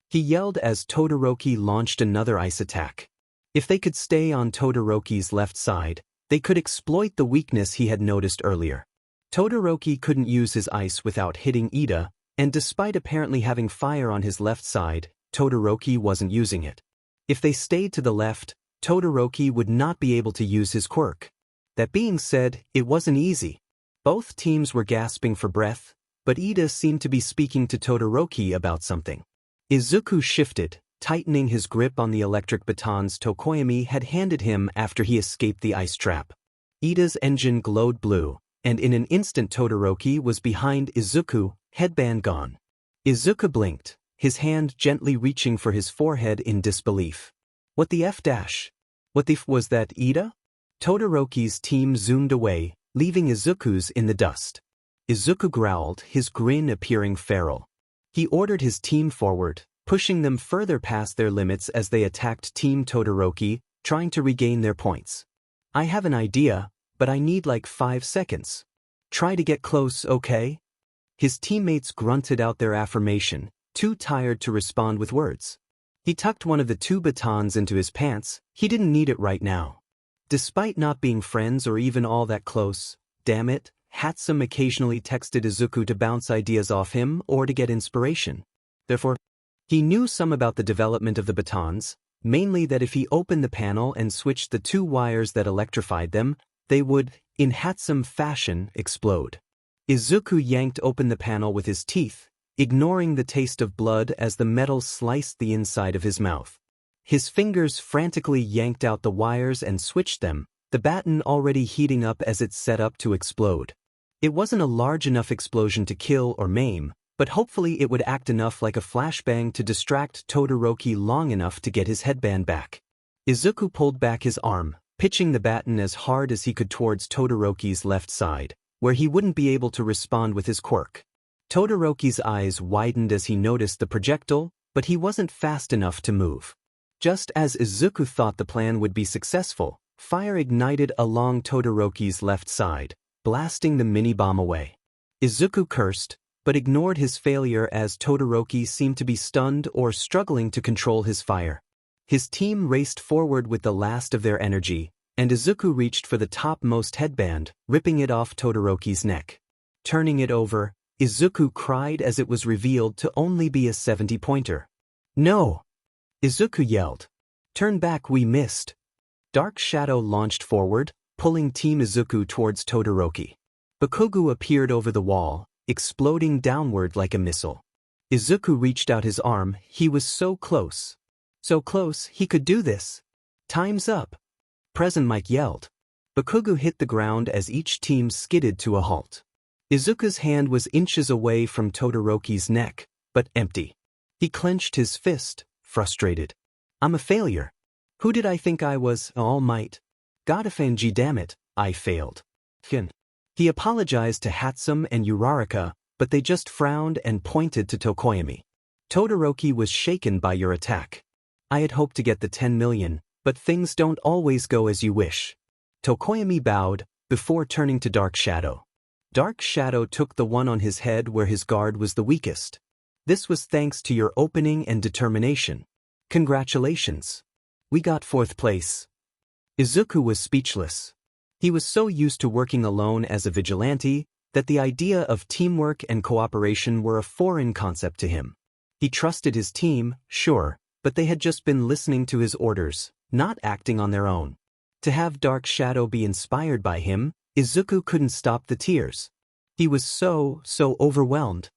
He yelled as Todoroki launched another ice attack. If they could stay on Todoroki's left side, they could exploit the weakness he had noticed earlier. Todoroki couldn't use his ice without hitting Ida, and despite apparently having fire on his left side, Todoroki wasn't using it. If they stayed to the left, Todoroki would not be able to use his quirk. That being said, it wasn't easy. Both teams were gasping for breath, but Ida seemed to be speaking to Todoroki about something. Izuku shifted, tightening his grip on the electric batons Tokoyami had handed him after he escaped the ice trap. Ida's engine glowed blue, and in an instant Todoroki was behind Izuku, headband gone. Izuku blinked, his hand gently reaching for his forehead in disbelief. What the F dash? What the F was that, Ida? Todoroki's team zoomed away, leaving Izuku's in the dust. Izuku growled, his grin appearing feral. He ordered his team forward, pushing them further past their limits as they attacked Team Todoroki, trying to regain their points. I have an idea, but I need like 5 seconds. Try to get close, okay? His teammates grunted out their affirmation, too tired to respond with words. He tucked one of the 2 batons into his pants. He didn't need it right now. Despite not being friends or even all that close, damn it, Hatsum occasionally texted Izuku to bounce ideas off him or to get inspiration. Therefore, he knew some about the development of the batons, mainly that if he opened the panel and switched the 2 wires that electrified them, they would, in Hatsum fashion, explode. Izuku yanked open the panel with his teeth, ignoring the taste of blood as the metal sliced the inside of his mouth. His fingers frantically yanked out the wires and switched them, the baton already heating up as it set up to explode. It wasn't a large enough explosion to kill or maim, but hopefully it would act enough like a flashbang to distract Todoroki long enough to get his headband back. Izuku pulled back his arm, pitching the baton as hard as he could towards Todoroki's left side, where he wouldn't be able to respond with his quirk. Todoroki's eyes widened as he noticed the projectile, but he wasn't fast enough to move. Just as Izuku thought the plan would be successful, fire ignited along Todoroki's left side, blasting the mini-bomb away. Izuku cursed, but ignored his failure as Todoroki seemed to be stunned or struggling to control his fire. His team raced forward with the last of their energy, and Izuku reached for the topmost headband, ripping it off Todoroki's neck. Turning it over, Izuku cried as it was revealed to only be a 70-pointer. No! Izuku yelled. Turn back, we missed. Dark Shadow launched forward, pulling Team Izuku towards Todoroki. Bakugo appeared over the wall, exploding downward like a missile. Izuku reached out his arm. He was so close. So close, he could do this. Time's up. Present Mike yelled. Bakugo hit the ground as each team skidded to a halt. Izuku's hand was inches away from Todoroki's neck, but empty. He clenched his fist, frustrated. I'm a failure. Who did I think I was, All Might? Godafenji, damn it, I failed. He apologized to Hatsum and Uraraka, but they just frowned and pointed to Tokoyami. Todoroki was shaken by your attack. I had hoped to get the 10 million, but things don't always go as you wish. Tokoyami bowed, before turning to Dark Shadow. Dark Shadow took the one on his head where his guard was the weakest. This was thanks to your opening and determination. Congratulations. We got 4th place. Izuku was speechless. He was so used to working alone as a vigilante that the idea of teamwork and cooperation were a foreign concept to him. He trusted his team, sure, but they had just been listening to his orders, not acting on their own. To have Dark Shadow be inspired by him, Izuku couldn't stop the tears. He was so overwhelmed.